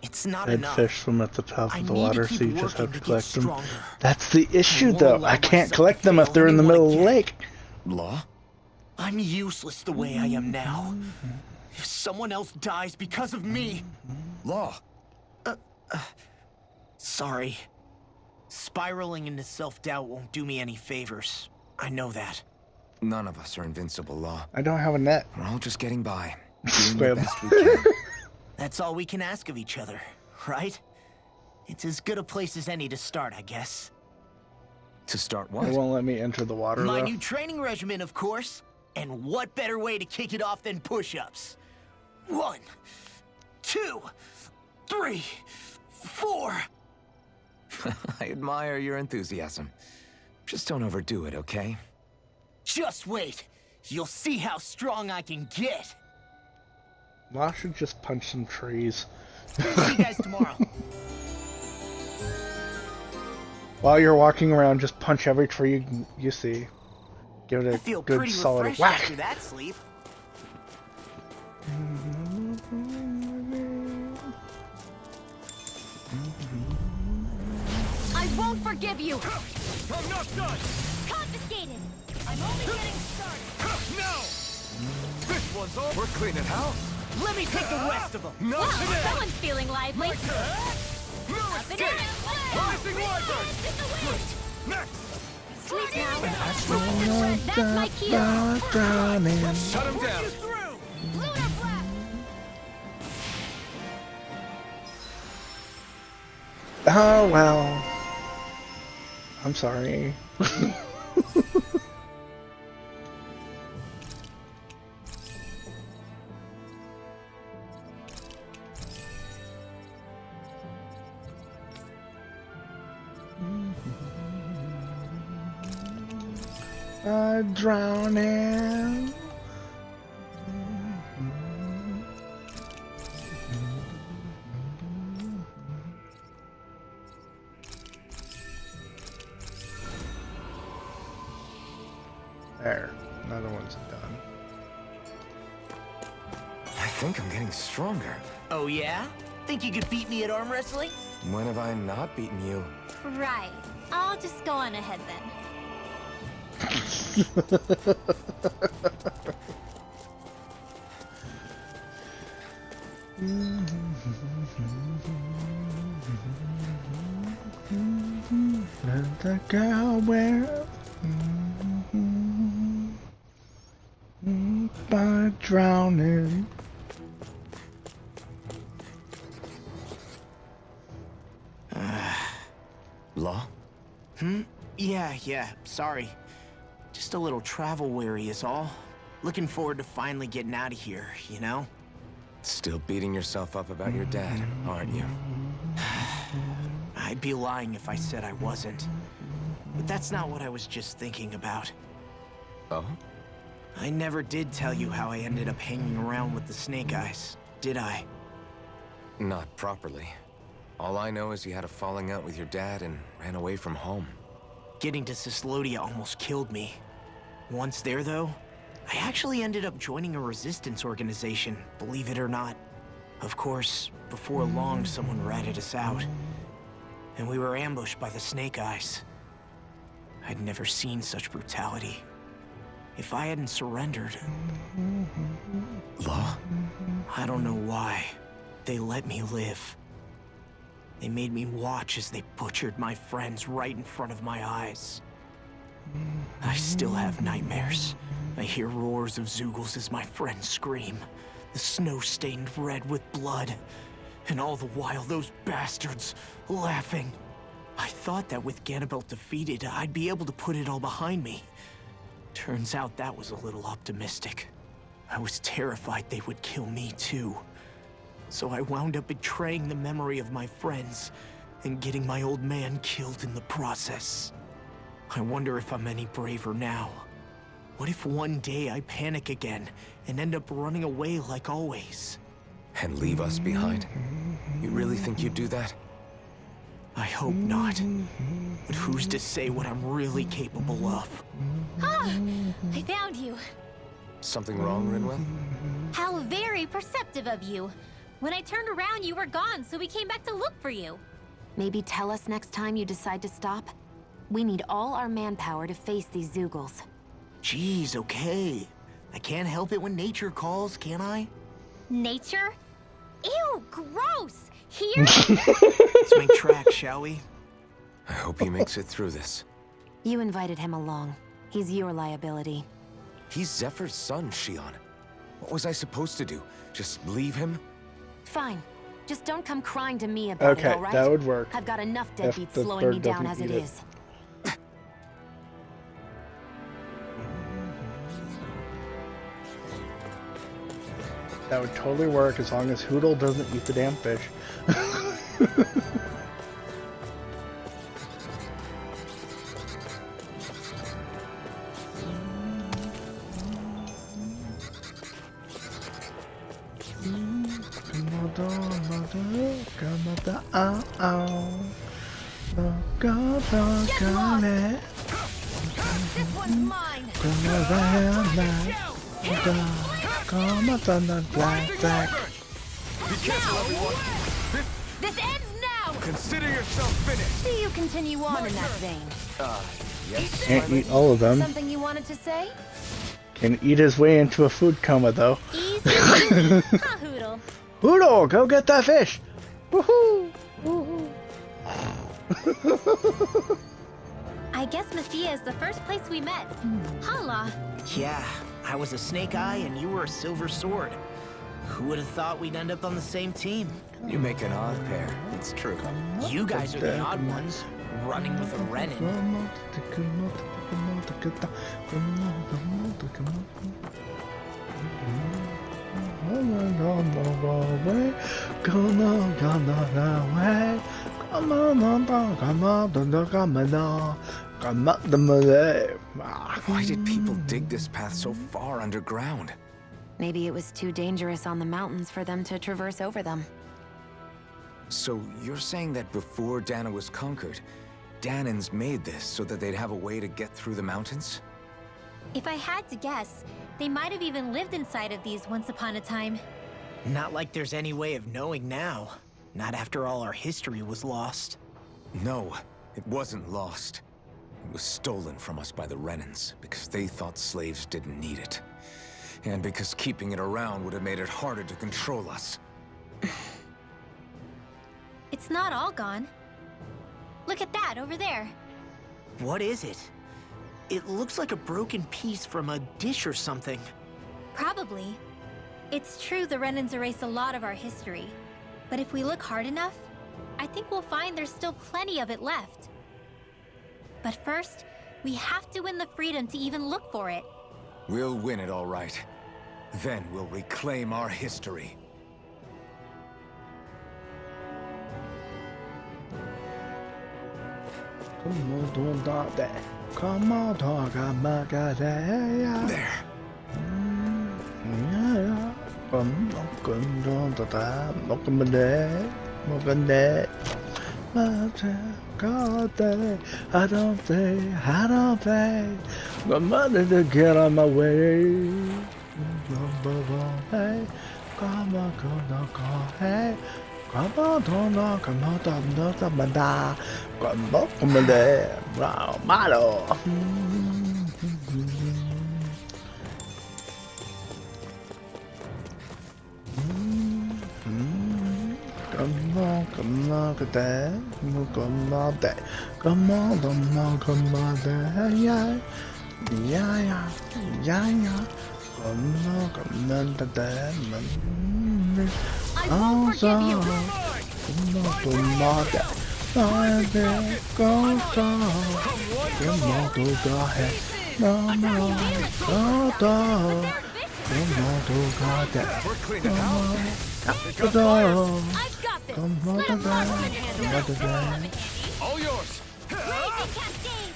Speaker 13: It's not
Speaker 3: Dead
Speaker 13: enough.
Speaker 3: fish swim at the top of the water, so you just have to collect them.
Speaker 13: stronger.
Speaker 3: That's the issue, though. I can't collect them if they're in the middle of the lake.
Speaker 4: Law?
Speaker 13: I'm useless the way I am now. If someone else dies because of me...
Speaker 4: Law.
Speaker 13: Sorry. Spiraling into self-doubt won't do me any favors. I know that.
Speaker 4: None of us are invincible, Law.
Speaker 3: I don't have a net.
Speaker 4: We're all just getting by. Doing the best we can.
Speaker 13: That's all we can ask of each other, right? It's as good a place as any to start, I guess.
Speaker 4: To start what?
Speaker 3: They won't let me enter the water,
Speaker 13: My
Speaker 3: though.
Speaker 13: new training regimen, of course. And what better way to kick it off than push-ups? 1, 2, 3, 4.
Speaker 4: I admire your enthusiasm. Just don't overdo it, okay?
Speaker 13: Just wait. You'll see how strong I can get.
Speaker 3: Law should just punch some trees.
Speaker 13: See you guys tomorrow.
Speaker 3: While you're walking around, just punch every tree you see. Give it a good solid whack.
Speaker 13: After that sleep.
Speaker 11: I won't forgive you!
Speaker 2: I'm not done!
Speaker 11: Confiscated! I'm only getting started!
Speaker 2: No! This one's all... We're cleaning house.
Speaker 13: Let me take the rest of them.
Speaker 2: Not
Speaker 11: Wow,
Speaker 2: today!
Speaker 11: someone's feeling lively!
Speaker 2: No escape! Rising Wyvern! Next!
Speaker 11: Sweet now! That's my key!
Speaker 2: Shut him down!
Speaker 11: Lunar Blast!
Speaker 3: Oh, well. I'm sorry. Drowning. There, another one's done.
Speaker 4: I think I'm getting stronger.
Speaker 13: Oh yeah? Think you could beat me at arm wrestling?
Speaker 4: When have I not beaten you?
Speaker 9: Right. I'll just go on ahead then.
Speaker 3: Let the girl wear by drowning.
Speaker 4: Law?
Speaker 13: Yeah, sorry. Just a little travel weary is all. Looking forward to finally getting out of here, you know?
Speaker 4: Still beating yourself up about your dad, aren't you?
Speaker 13: I'd be lying if I said I wasn't. But that's not what I was just thinking about.
Speaker 4: Oh?
Speaker 13: I never did tell you how I ended up hanging around with the Snake Eyes, did I?
Speaker 4: Not properly. All I know is you had a falling out with your dad and ran away from home.
Speaker 13: Getting to Cyslodia almost killed me. Once there, though, I actually ended up joining a resistance organization, believe it or not. Of course, before long, someone ratted us out. And we were ambushed by the Snake Eyes. I'd never seen such brutality. If I hadn't surrendered...
Speaker 4: Law?
Speaker 13: I don't know why. They let me live. They made me watch as they butchered my friends right in front of my eyes. I still have nightmares. I hear roars of Zeugles as my friends scream. The snow stained red with blood. And all the while, those bastards laughing. I thought that with Ganabelt defeated, I'd be able to put it all behind me. Turns out that was a little optimistic. I was terrified they would kill me too. So I wound up betraying the memory of my friends and getting my old man killed in the process. I wonder if I'm any braver now. What if one day I panic again and end up running away like always?
Speaker 2: And leave us behind? You really think you'd do that?
Speaker 13: I hope not. But who's to say what I'm really capable of?
Speaker 9: Ah! I found you.
Speaker 2: Something wrong, Rinwell?
Speaker 9: How very perceptive of you. When I turned around, you were gone, so we came back to look for you.
Speaker 1: Maybe tell us next time you decide to stop? We need all our manpower to face these Zeugles.
Speaker 13: Jeez, okay. I can't help it when nature calls, can I?
Speaker 9: Nature? Ew, gross! Here?
Speaker 13: Let's make tracks, shall we?
Speaker 2: I hope he makes it through this.
Speaker 1: You invited him along. He's your liability.
Speaker 2: He's Zephyr's son, Shion. What was I supposed to do? Just leave him?
Speaker 1: Fine. Just don't come crying to me about it, all right?
Speaker 3: Okay, that would work.
Speaker 1: I've got enough
Speaker 3: If
Speaker 1: deadbeats
Speaker 3: the
Speaker 1: slowing me
Speaker 3: bird
Speaker 1: down
Speaker 3: doesn't
Speaker 1: as it
Speaker 3: eat it.
Speaker 1: is.
Speaker 3: That would totally work as long as Hootle doesn't eat the damn fish.
Speaker 11: This one's mine.
Speaker 3: Come on, black.
Speaker 2: Be careful, everyone!
Speaker 11: This ends now.
Speaker 2: Consider yourself finished!
Speaker 1: See you continue on in that vein.
Speaker 2: Yes.
Speaker 3: Can't eat all of them.
Speaker 1: Something you wanted to say?
Speaker 3: Can eat his way into a food coma, though.
Speaker 9: Easy, huh, Hootle?
Speaker 3: Hootle, go get that fish! Woohoo! Woohoo!
Speaker 9: I guess Messia is the first place we met. Hala.
Speaker 13: Yeah, I was a Snake Eye and you were a Silver Sword. Who would have thought we'd end up on the same team?
Speaker 2: You make an odd pair, it's true.
Speaker 13: You guys are the odd ones, running with a Renin.
Speaker 2: Why did people dig this path so far underground?
Speaker 1: Maybe it was too dangerous on the mountains for them to traverse over them.
Speaker 2: So you're saying that before Dahna was conquered, Dahnans made this so that they'd have a way to get through the mountains?
Speaker 9: If I had to guess, they might have even lived inside of these once upon a time.
Speaker 13: Not like there's any way of knowing now. Not after all our history was lost.
Speaker 2: No, it wasn't lost. It was stolen from us by the Renins because they thought slaves didn't need it. And because keeping it around would have made it harder to control us.
Speaker 9: It's not all gone. Look at that over there.
Speaker 13: What is it? It looks like a broken piece from a dish or something.
Speaker 9: Probably. It's true the Renins erased a lot of our history. But if we look hard enough, I think we'll find there's still plenty of it left. But first, we have to win the freedom to even look for it.
Speaker 2: We'll win it all right. Then we'll reclaim our history.
Speaker 3: I don't think I'm ready to get on my way. Come
Speaker 11: I won't forgive you.
Speaker 3: the door.
Speaker 11: I've got this.
Speaker 3: Come on,
Speaker 11: Let
Speaker 3: the
Speaker 11: him launch and
Speaker 3: door.
Speaker 11: handle
Speaker 3: Come on, the door.
Speaker 2: All yours.
Speaker 11: Blazing cascade.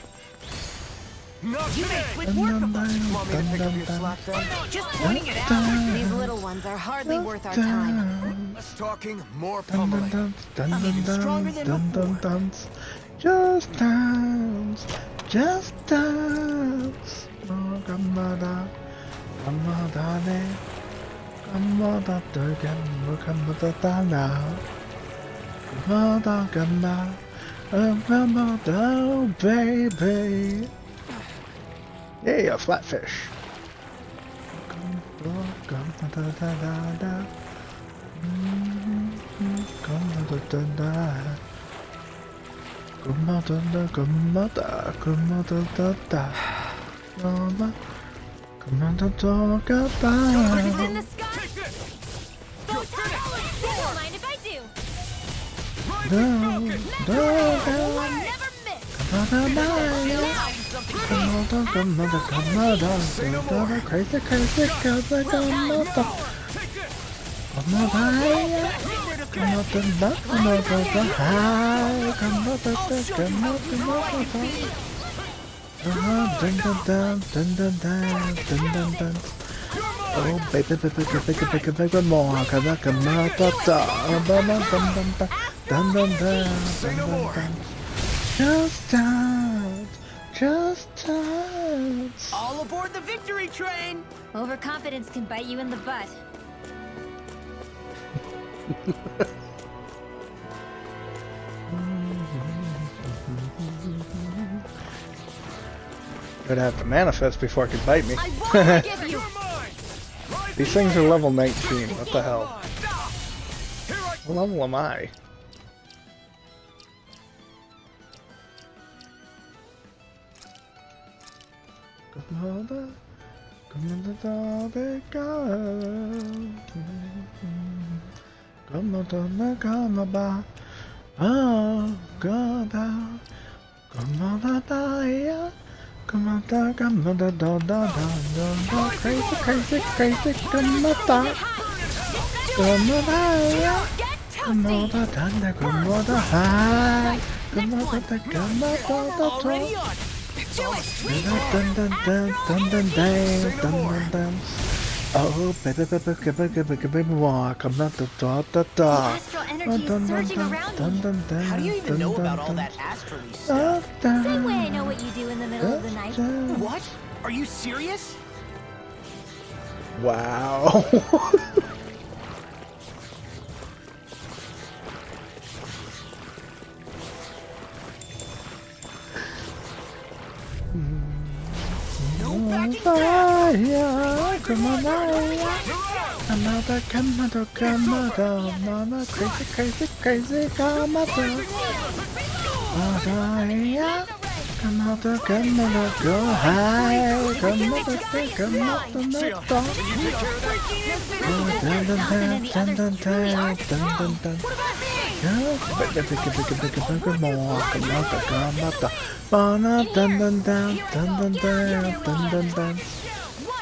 Speaker 2: Not
Speaker 1: You
Speaker 2: today.
Speaker 1: made quick work of us.
Speaker 2: Want me to pick up your slack then?
Speaker 1: Just pointing it out. These little ones are hardly worth our time.
Speaker 2: Less talking, more
Speaker 3: Dun,
Speaker 2: pummeling.
Speaker 3: dun, dun,
Speaker 1: I'm even
Speaker 3: dun,
Speaker 1: stronger than
Speaker 3: dun, dun, dance. Just dance. Just dance. Oh, come on, come on, darling. Come on, doctor, come on, now. Come on, come on. Come on, down, baby. Yeah, a flatfish. Come on, come on, da da da da. Come on, da da da. Come on, da da, come on, da, come on, da da da. Come on, da da, goodbye.
Speaker 11: It's in the sky. Don't mind if I do.
Speaker 3: Down, down,
Speaker 11: One never miss.
Speaker 3: Crazy, crazy, crazy, come on, come on, high. Come on, come on, come on, high. Come on, come on, come on, dun, dun, dun, dun, dun, dun. Oh, baby, baby, baby, baby, baby, more. Come on, come on, da, da, dun, dun, dun, dun, dun, dun, dun, dun, dun. Just dance, just dance.
Speaker 13: All aboard the victory train!
Speaker 9: Overconfidence can bite you in the butt.
Speaker 3: I'd have to manifest before it could bite me.
Speaker 11: I won't forgive you.
Speaker 3: These things are level 19. What the hell? What level am I? Come on, da, come on, da, da, da, da, da, crazy, crazy, crazy, come on, da, come on, da, come on, da, da, come on, da, high, come on, da, come on, da, da, da. Dun dun dun dun dun dun dun dun. Oh, baby, baby, baby, baby, baby, walk. I'm not the da da da.
Speaker 9: Astral energy is surging around me.
Speaker 13: How do you even know about all that astrally
Speaker 3: stuff?
Speaker 9: Same way I know what you do in the middle of the night.
Speaker 13: What? Are you serious?
Speaker 3: Wow. Come on, mama, crazy, crazy, crazy, come on, come on, go high, come on,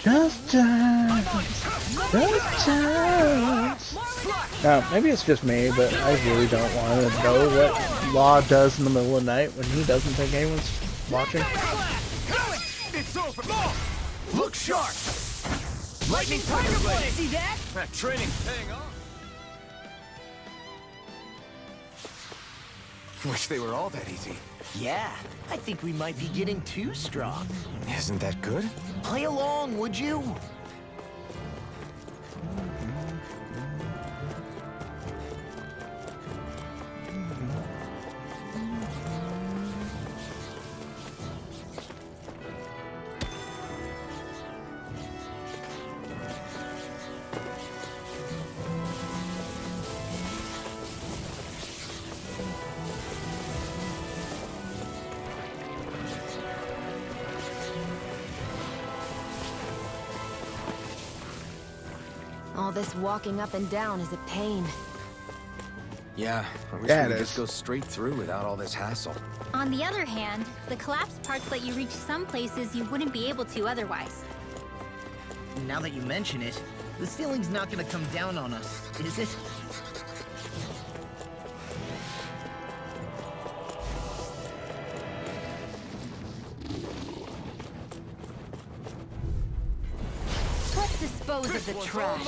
Speaker 3: Just dance, just dance. Now, maybe it's just me, but I really don't want to know what Law does in the middle of the night when he doesn't think anyone's watching.
Speaker 2: It's over. Look sharp. Lightning tiger blade. See that? That training's paying off. Wish they were all that easy.
Speaker 13: Yeah, I think we might be getting too strong.
Speaker 2: Isn't that good?
Speaker 13: Play along, would you?
Speaker 1: All this walking up and down is a pain.
Speaker 2: Yeah, I wish
Speaker 3: Yeah,
Speaker 2: we
Speaker 3: it
Speaker 2: could
Speaker 3: is.
Speaker 2: just go straight through without all this hassle.
Speaker 9: On the other hand, the collapsed parts let you reach some places you wouldn't be able to otherwise.
Speaker 13: Now that you mention it, The ceiling's not gonna come down on us, is it?
Speaker 1: Let's dispose of the trash.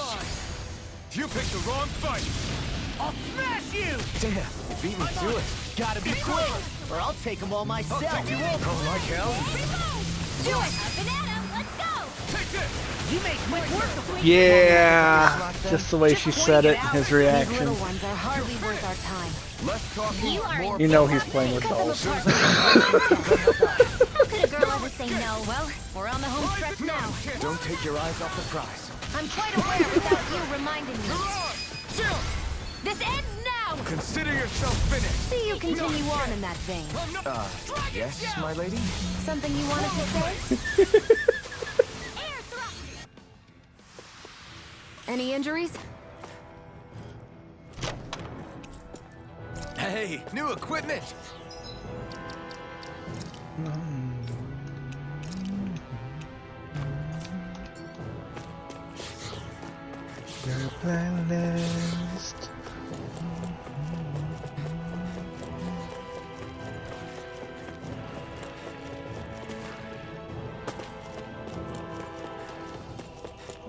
Speaker 2: You picked the wrong fight!
Speaker 13: I'll smash you!
Speaker 2: Damn, you beat me to it.
Speaker 13: Gotta be quick, or I'll take them all myself.
Speaker 2: Oh, like hell?
Speaker 11: Do it! A banana, let's go!
Speaker 2: Take this!
Speaker 13: You make quick work of it.
Speaker 3: Yeah, just the way she said it, his
Speaker 1: These
Speaker 3: reaction.
Speaker 1: little ones are hardly worth our time.
Speaker 2: Less talking, more...
Speaker 3: You know he's playing with dolls.
Speaker 9: How could a girl ever say no?
Speaker 1: Well, we're on the home stretch now.
Speaker 2: Don't take your eyes off the prize.
Speaker 1: I'm quite aware without you reminding me. This ends now!
Speaker 2: Consider yourself finished!
Speaker 1: See you continue on in that vein.
Speaker 2: Yes, my lady?
Speaker 1: Something you wanted to say? Any injuries?
Speaker 2: Hey, new equipment!
Speaker 3: Your playlist.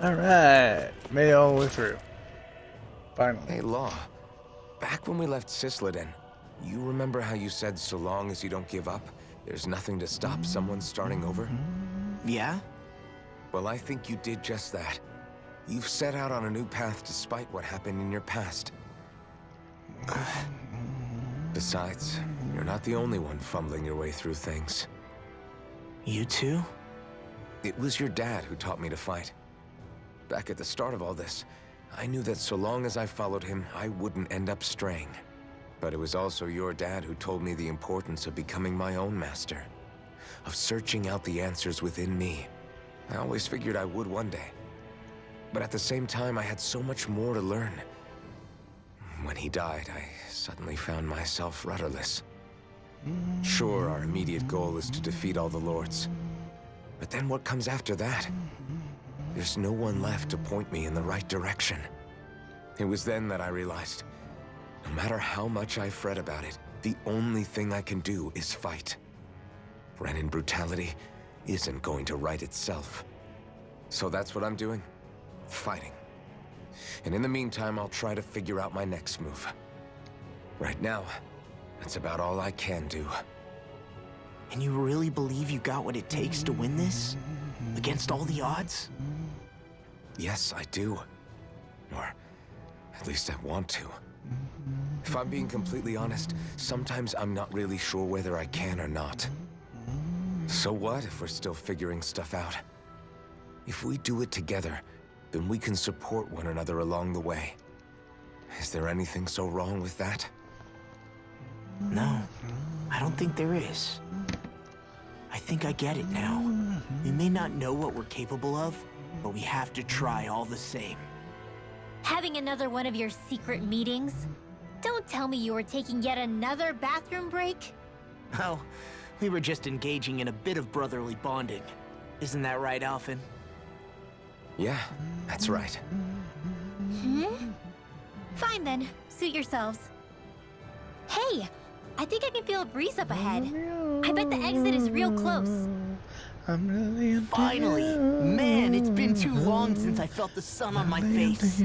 Speaker 3: Alright, made it all the way through. Finally.
Speaker 4: Hey, Law. Back when we left Cisleden, you remember how you said so long as you don't give up, there's nothing to stop someone starting over?
Speaker 13: Yeah?
Speaker 4: Well, I think you did just that. You've set out on a new path despite what happened in your past. Besides, you're not the only one fumbling your way through things.
Speaker 13: You too?
Speaker 4: It was your dad who taught me to fight. Back at the start of all this, I knew that so long as I followed him, I wouldn't end up straying. But it was also your dad who told me the importance of becoming my own master, of searching out the answers within me. I always figured I would one day. But at the same time, I had so much more to learn. When he died, I suddenly found myself rudderless. Sure, our immediate goal is to defeat all the lords. But then what comes after that? There's no one left to point me in the right direction. It was then that I realized, no matter how much I fret about it, the only thing I can do is fight. Renin brutality isn't going to right itself. So that's what I'm doing. Fighting. And in the meantime, I'll try to figure out my next move. Right now, that's about all I can do.
Speaker 13: And you really believe you got what it takes to win this? Against all the odds?
Speaker 4: Yes, I do. Or at least I want to. If I'm being completely honest, sometimes I'm not really sure whether I can or not. So what if we're still figuring stuff out? If we do it together, then we can support one another along the way. Is there anything so wrong with that?
Speaker 13: No, I don't think there is. I think I get it now. We may not know what we're capable of, but we have to try all the same.
Speaker 9: Having another one of your secret meetings? Don't tell me you were taking yet another bathroom break?
Speaker 13: Oh, we were just engaging in a bit of brotherly bonding. Isn't that right, Alphen?
Speaker 4: Yeah, that's right.
Speaker 9: Fine then, suit yourselves. Hey, I think I can feel a breeze up ahead. I bet the exit is real close.
Speaker 3: I'm really into
Speaker 13: Finally!
Speaker 3: you.
Speaker 13: Man, it's been too long since I felt the sun on my face.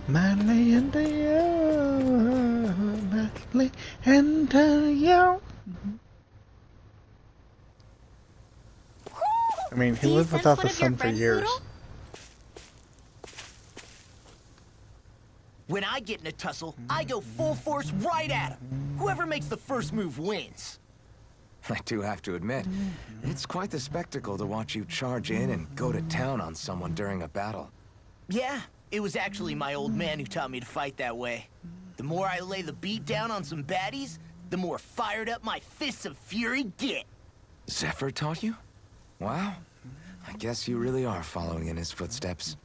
Speaker 3: Madly into you. Madly into you. I mean, he lived without the sun for years.
Speaker 13: When I get in a tussle, I go full force right at him. Whoever makes the first move wins.
Speaker 4: I do have to admit, it's quite the spectacle to watch you charge in and go to town on someone during a battle.
Speaker 13: Yeah, it was actually my old man who taught me to fight that way. The more I lay the beat down on some baddies, the more fired up my fists of fury get.
Speaker 4: Zephyr taught you? Wow. I guess you really are following in his footsteps.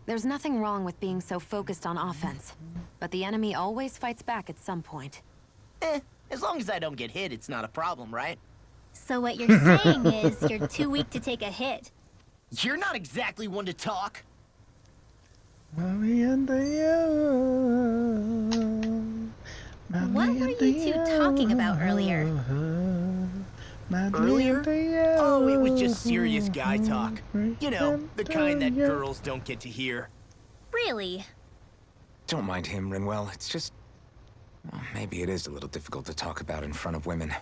Speaker 1: There's nothing wrong with being so focused on offense, but the enemy always fights back at some point.
Speaker 13: As long as I don't get hit, it's not a problem, right?
Speaker 9: So what you're saying is you're too weak to take a hit.
Speaker 13: You're not exactly one to talk.
Speaker 9: What were you two talking about earlier?
Speaker 13: Earlier? Oh, it was just serious guy talk. You know, the kind that girls don't get to hear.
Speaker 9: Really?
Speaker 4: Don't mind him, Rinwell. It's just... well, maybe it is a little difficult to talk about in front of women.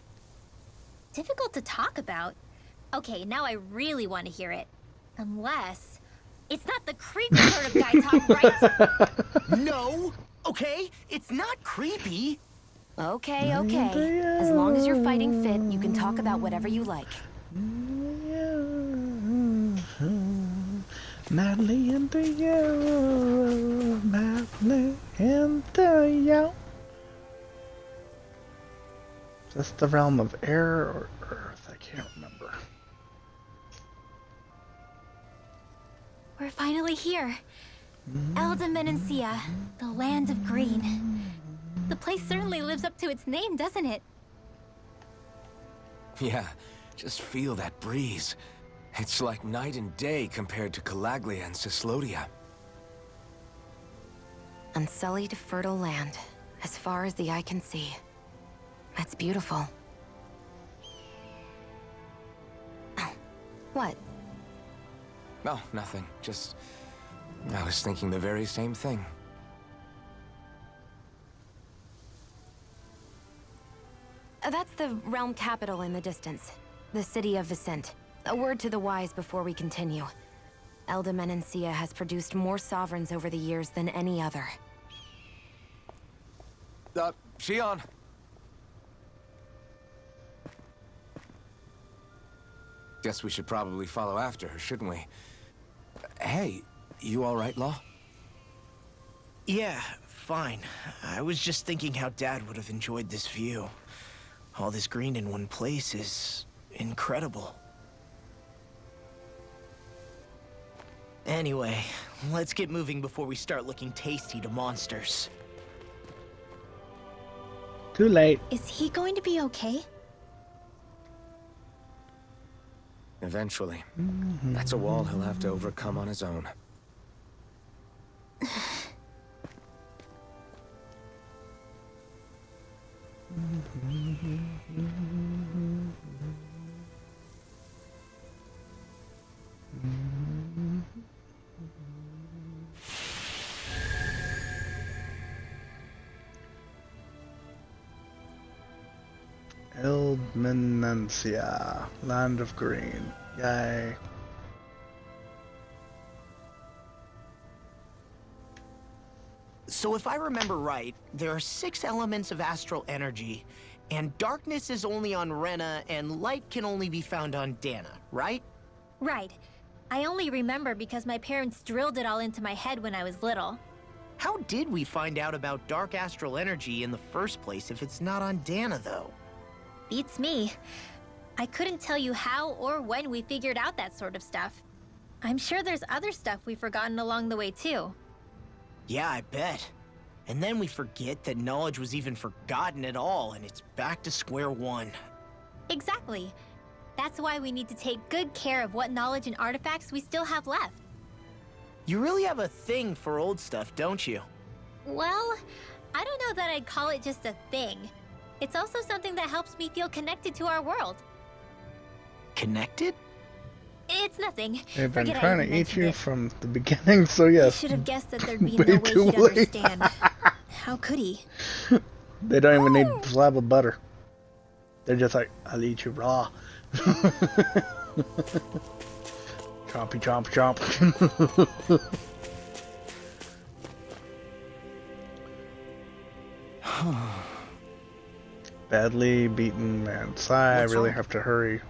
Speaker 9: Difficult to talk about? Okay, now I really want to hear it. Unless... it's not the creepy sort of guy talk, right?
Speaker 13: No! Okay? It's not creepy.
Speaker 1: Okay. As long as you're fighting fit, you can talk about whatever you like.
Speaker 3: Madly into you, madly into you. Is this the realm of air or earth? I can't remember.
Speaker 9: We're finally here. Elda Menancia, the land of green. The place certainly lives up to its name, doesn't it?
Speaker 4: Yeah, just feel that breeze. It's like night and day compared to Calaglia and Cyslodia.
Speaker 1: Unsullied, fertile land, as far as the eye can see. That's beautiful. Oh, what?
Speaker 4: Oh, nothing. Just... I was thinking the very same thing.
Speaker 1: That's the realm capital in the distance. The city of Vicent. A word to the wise before we continue. Elda Menancia has produced more sovereigns over the years than any other.
Speaker 4: Shionne! Guess we should probably follow after her, shouldn't we? Hey, you all right, Law?
Speaker 13: Yeah, fine. I was just thinking how Dad would have enjoyed this view. All this green in one place is incredible. Anyway, let's get moving before we start looking tasty to monsters.
Speaker 3: Too late.
Speaker 9: Is he going to be okay?
Speaker 4: Eventually. That's a wall he'll have to overcome on his own.
Speaker 3: Elda Menancia, land of green. Yay.
Speaker 13: So if I remember right, there are 6 elements of astral energy, and darkness is only on Rena, and light can only be found on Dana, right?
Speaker 9: Right. I only remember because my parents drilled it all into my head when I was little.
Speaker 13: How did we find out about dark astral energy in the first place if it's not on Dana, though?
Speaker 9: Beats me. I couldn't tell you how or when we figured out that sort of stuff. I'm sure there's other stuff we've forgotten along the way, too.
Speaker 13: Yeah, I bet. And then we forget that knowledge was even forgotten at all, and it's back to square one.
Speaker 9: Exactly. That's why we need to take good care of what knowledge and artifacts we still have left.
Speaker 13: You really have a thing for old stuff, don't you?
Speaker 9: Well, I don't know that I'd call it just a thing. It's also something that helps me feel connected to our world.
Speaker 13: Connected?
Speaker 9: It's nothing.
Speaker 3: They've been
Speaker 9: Forget I
Speaker 3: trying to
Speaker 9: even
Speaker 3: eat
Speaker 9: mentioned
Speaker 3: you
Speaker 9: it.
Speaker 3: from the beginning, so yes.
Speaker 9: He should have guessed that there'd be
Speaker 3: Way
Speaker 9: no way
Speaker 3: too
Speaker 9: he'd
Speaker 3: late.
Speaker 9: understand. How could he?
Speaker 3: They don't even need a slab of butter. They're just like, I'll eat you raw. Chompy chomp chomp. Badly beaten man. Sigh, I really have to hurry.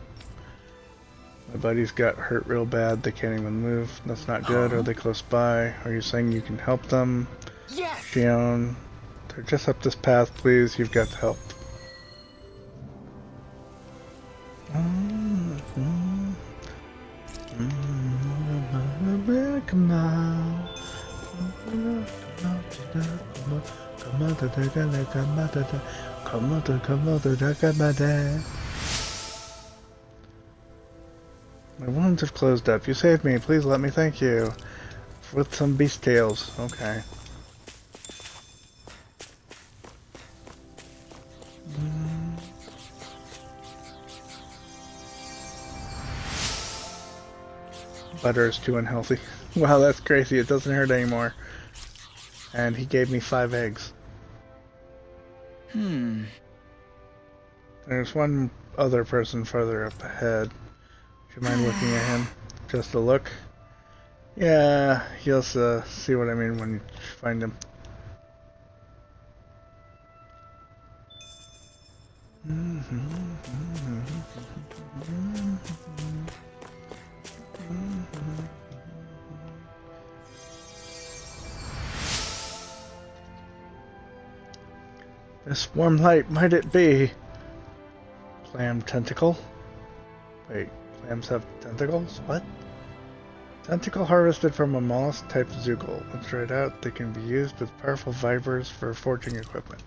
Speaker 3: My buddies got hurt real bad. They can't even move. That's not good. Are they close by? Are you saying you can help them?
Speaker 13: Yes!
Speaker 3: Shionne, they're just up this path, please. You've got to help. My wounds have closed up. You saved me. Please let me thank you. With some beast tails. Okay. Butter is too unhealthy. Wow, that's crazy. It doesn't hurt anymore. And he gave me 5 eggs. There's one other person further up ahead. Do you mind looking at him? Just a look? Yeah, you'll see what I mean when you find him. This warm light, might it be? Clam tentacle? Wait, clams have tentacles? What? Tentacle harvested from a mollusk type Zeugle. Once dried out, they can be used with powerful fibers for forging equipment.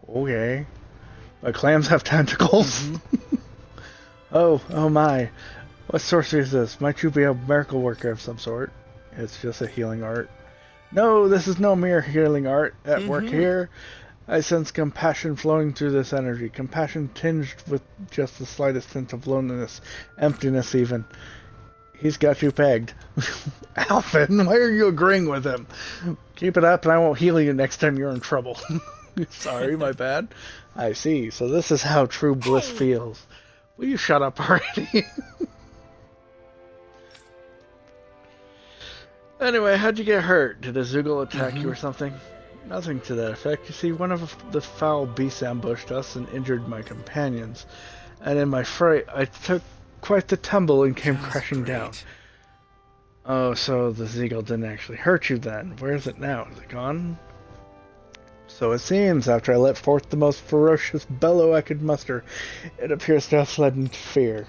Speaker 3: Okay. But clams have tentacles? Oh my. What sorcery is this? Might you be a miracle worker of some sort? It's just a healing art. No, this is no mere healing art at work here. I sense compassion flowing through this energy. Compassion tinged with just the slightest hint of loneliness, emptiness even. He's got you pegged. Alphen, why are you agreeing with him? Keep it up and I won't heal you next time you're in trouble. Sorry, my bad. I see. So this is how true bliss feels. Will you shut up already? Anyway, how'd you get hurt? Did a Zeugle attack you or something? Nothing to that effect. You see, one of the foul beasts ambushed us and injured my companions. And in my fright, I took quite the tumble and came crashing down. Oh, so the Zeugle didn't actually hurt you then. Where is it now? Is it gone? So it seems, after I let forth the most ferocious bellow I could muster, it appears to have fled into fear.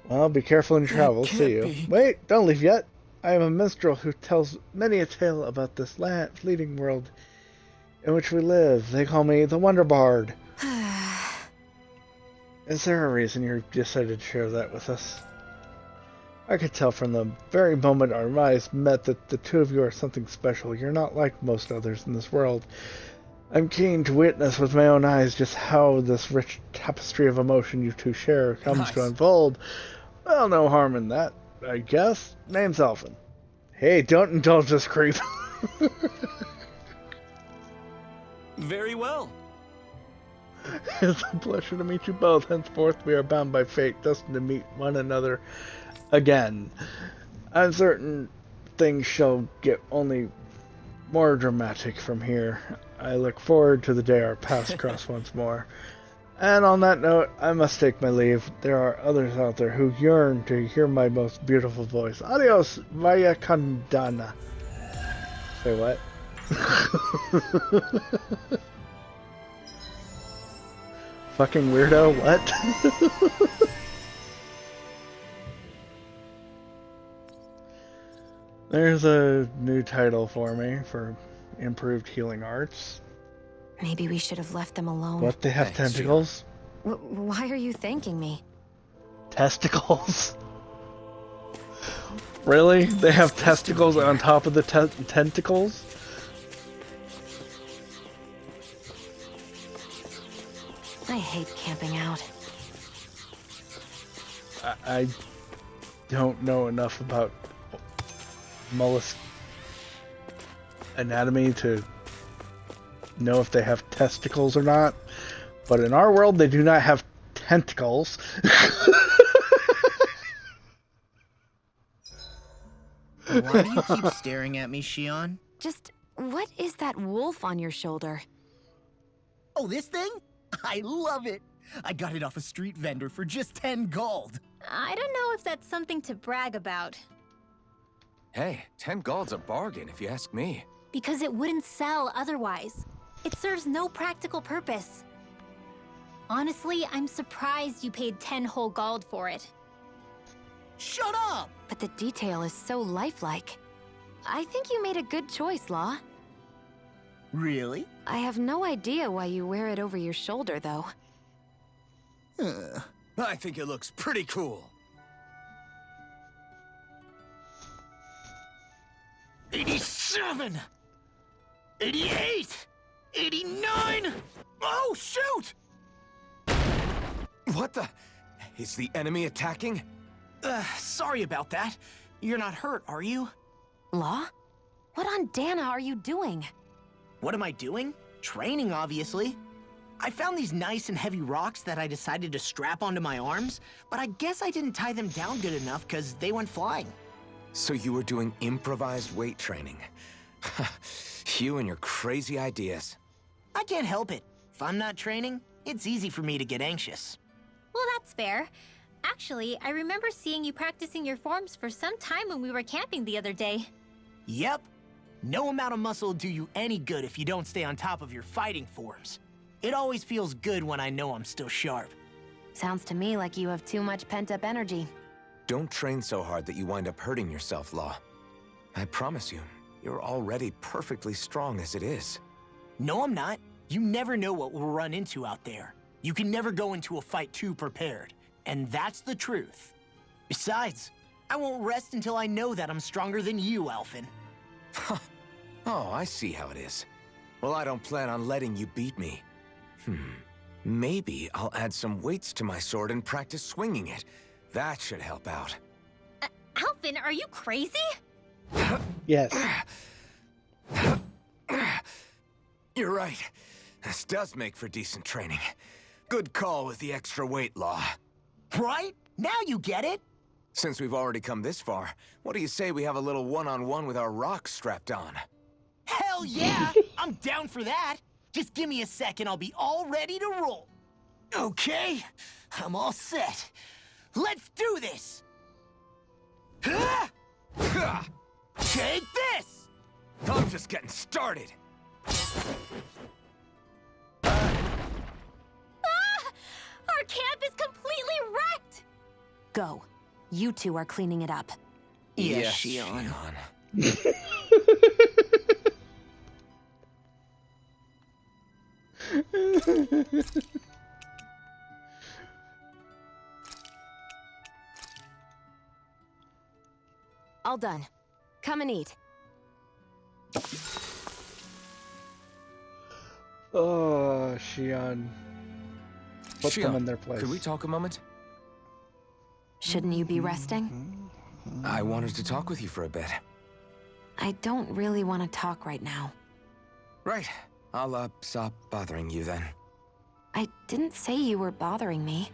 Speaker 3: Well, be careful in your travels. See you. Wait, don't leave yet. I am a minstrel who tells many a tale about this fleeting world in which we live. They call me the Wonder Bard. Is there a reason you decided to share that with us? I could tell from the very moment our eyes met that the two of you are something special. You're not like most others in this world. I'm keen to witness with my own eyes just how this rich tapestry of emotion you two share comes to unfold. Well, no harm in that, I guess. Name's Alphen. Hey, don't indulge this creep.
Speaker 7: Very well.
Speaker 3: It's a pleasure to meet you both. Henceforth, we are bound by fate, destined to meet one another again. I'm certain things shall get only more dramatic from here. I look forward to the day our paths cross once more. And on that note, I must take my leave. There are others out there who yearn to hear my most beautiful voice. Adios, vaya condana. Say what? Fucking weirdo, what? There's a new title for me for improved healing arts.
Speaker 1: Maybe we should have left them alone.
Speaker 3: What, they have tentacles?
Speaker 1: Why are you thanking me?
Speaker 3: Testicles? Really? They have testicles on top of the tentacles?
Speaker 1: I hate camping out.
Speaker 3: I don't know enough about mollusk anatomy to know if they have testicles or not, but in our world they do not have tentacles.
Speaker 13: Why do you keep staring at me, Shion?
Speaker 1: Just, what is that wolf on your shoulder?
Speaker 13: Oh, this thing? I love it! I got it off a street vendor for just 10 gold.
Speaker 9: I don't know if that's something to brag about.
Speaker 2: Hey, 10 gold's a bargain if you ask me.
Speaker 9: Because it wouldn't sell otherwise. It serves no practical purpose. Honestly, I'm surprised you paid 10 whole gold for it.
Speaker 13: Shut up!
Speaker 1: But the detail is so lifelike. I think you made a good choice, Law.
Speaker 13: Really?
Speaker 1: I have no idea why you wear it over your shoulder, though.
Speaker 2: I think it looks pretty cool.
Speaker 13: 87, 88, 89. Oh, shoot!
Speaker 4: What the? Is the enemy attacking?
Speaker 13: Sorry about that. You're not hurt, are you?
Speaker 1: Law? What on Dana are you doing?
Speaker 13: What am I doing? Training, obviously. I found these nice and heavy rocks that I decided to strap onto my arms, but I guess I didn't tie them down good enough because they went flying.
Speaker 4: So you were doing improvised weight training. You and your crazy ideas.
Speaker 13: I can't help it. If I'm not training, it's easy for me to get anxious.
Speaker 9: Well, that's fair. Actually, I remember seeing you practicing your forms for some time when we were camping the other day.
Speaker 13: Yep. No amount of muscle will do you any good if you don't stay on top of your fighting forms. It always feels good when I know I'm still sharp.
Speaker 1: Sounds to me like you have too much pent-up energy.
Speaker 4: Don't train so hard that you wind up hurting yourself, Law. I promise you, you're already perfectly strong as it is.
Speaker 13: No, I'm not. You never know what we'll run into out there. You can never go into a fight too prepared. And that's the truth. Besides, I won't rest until I know that I'm stronger than you, Alphen.
Speaker 4: Oh, I see how it is. Well, I don't plan on letting you beat me. Maybe I'll add some weights to my sword and practice swinging it. That should help out.
Speaker 9: Alphen, are you crazy?
Speaker 3: Yes.
Speaker 4: You're right. This does make for decent training. Good call with the extra weight, Law.
Speaker 13: Right? Now you get it!
Speaker 4: Since we've already come this far, what do you say we have a little one-on-one with our rocks strapped on?
Speaker 13: Hell yeah! I'm down for that! Just give me a second, I'll be all ready to roll. Okay, I'm all set. Let's do this! Take this!
Speaker 4: I'm just getting started.
Speaker 9: Our camp is completely wrecked!
Speaker 1: Go. You two are cleaning it up.
Speaker 13: Yes, Shion.
Speaker 1: All done. Come and eat.
Speaker 3: Oh, Shion. Put them in their place.
Speaker 4: Could we talk a moment?
Speaker 1: Shouldn't you be resting?
Speaker 4: I wanted to talk with you for a bit.
Speaker 1: I don't really want to talk right now.
Speaker 4: Right. I'll, stop bothering you then.
Speaker 1: I didn't say you were bothering me.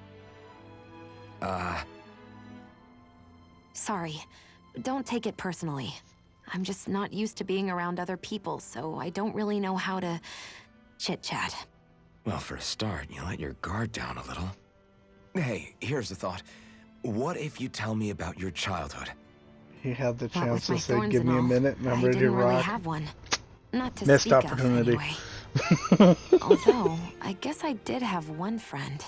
Speaker 1: Sorry. Don't take it personally. I'm just not used to being around other people, so I don't really know how to chit-chat.
Speaker 4: Well, for a start, you let your guard down a little. Hey, here's a thought. What if you tell me about your childhood?
Speaker 3: He had the
Speaker 1: What
Speaker 3: chance
Speaker 1: with
Speaker 3: to
Speaker 1: my
Speaker 3: say,
Speaker 1: thorns
Speaker 3: give
Speaker 1: and
Speaker 3: me a
Speaker 1: all,
Speaker 3: minute and I'm
Speaker 1: I
Speaker 3: ready to
Speaker 1: didn't really
Speaker 3: rock.
Speaker 1: have one. Not to
Speaker 3: Missed
Speaker 1: speak of,
Speaker 3: opportunity.
Speaker 1: anyway. Although, I guess I did have one friend.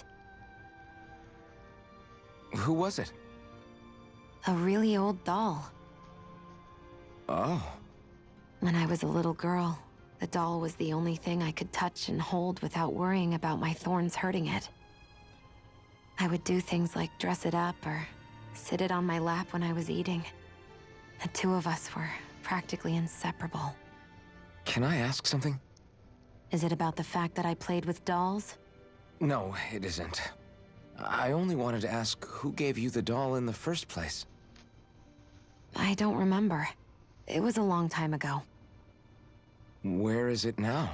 Speaker 4: Who was it?
Speaker 1: A really old doll.
Speaker 4: Oh.
Speaker 1: When I was a little girl, the doll was the only thing I could touch and hold without worrying about my thorns hurting it. I would do things like dress it up or sit it on my lap when I was eating. The two of us were practically inseparable.
Speaker 4: Can I ask something?
Speaker 1: Is it about the fact that I played with dolls?
Speaker 4: No, it isn't. I only wanted to ask who gave you the doll in the first place.
Speaker 1: I don't remember. It was a long time ago.
Speaker 4: Where is it now?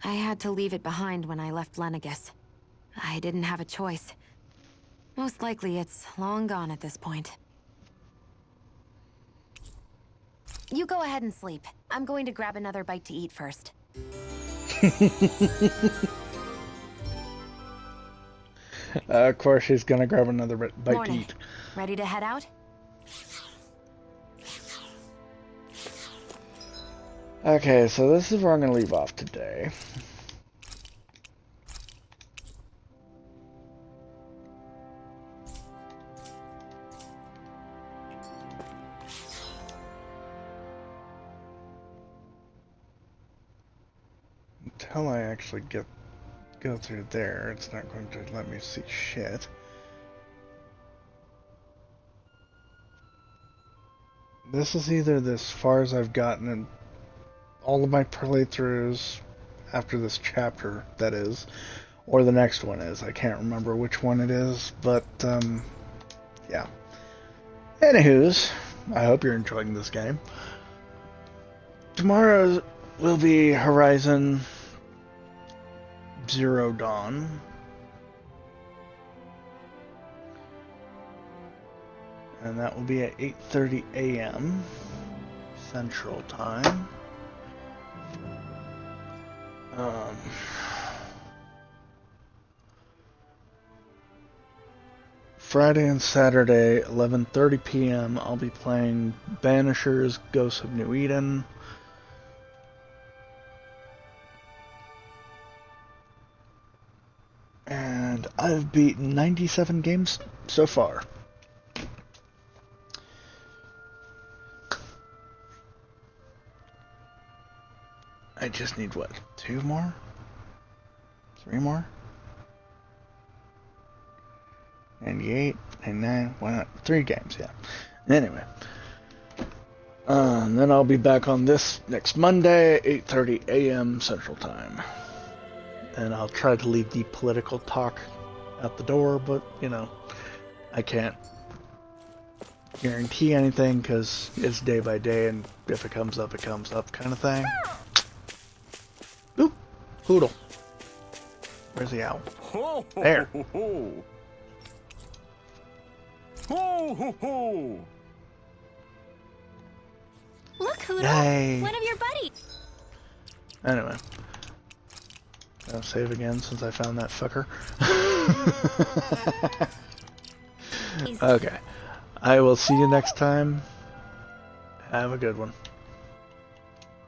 Speaker 1: I had to leave it behind when I left Lenegis. I didn't have a choice. Most likely it's long gone at this point. You go ahead and sleep. I'm going to grab another bite to eat first.
Speaker 3: Of course, she's gonna grab another bite
Speaker 1: Morning.
Speaker 3: to eat.
Speaker 1: Ready to head out?
Speaker 3: Okay, so this is where I'm gonna leave off today. Until I actually go through there, it's not going to let me see shit. This is either as far as I've gotten in all of my playthroughs after this chapter, that is, or the next one is. I can't remember which one it is, but, yeah. Anywho's, I hope you're enjoying this game. Tomorrow will be Horizon Zero Dawn. And that will be at 8:30 a.m. Central Time. Friday and Saturday, 11:30 p.m. I'll be playing Banishers: Ghosts of New Eden. And I've beaten 97 games so far. I just need, what, 2 more? 3 more? 98, 99, why not? 3 games, yeah. Anyway. And then I'll be back on this next Monday, 8:30 a.m. Central Time. And I'll try to leave the political talk at the door, but, you know, I can't guarantee anything because it's day by day, and if it comes up kind of thing. Oop! Poodle. Where's the owl? There.
Speaker 9: Look, Hoodle!
Speaker 3: Yay.
Speaker 9: One of your buddies!
Speaker 3: Anyway. I'll save again since I found that fucker. Okay. I will see you next time. Have a good one.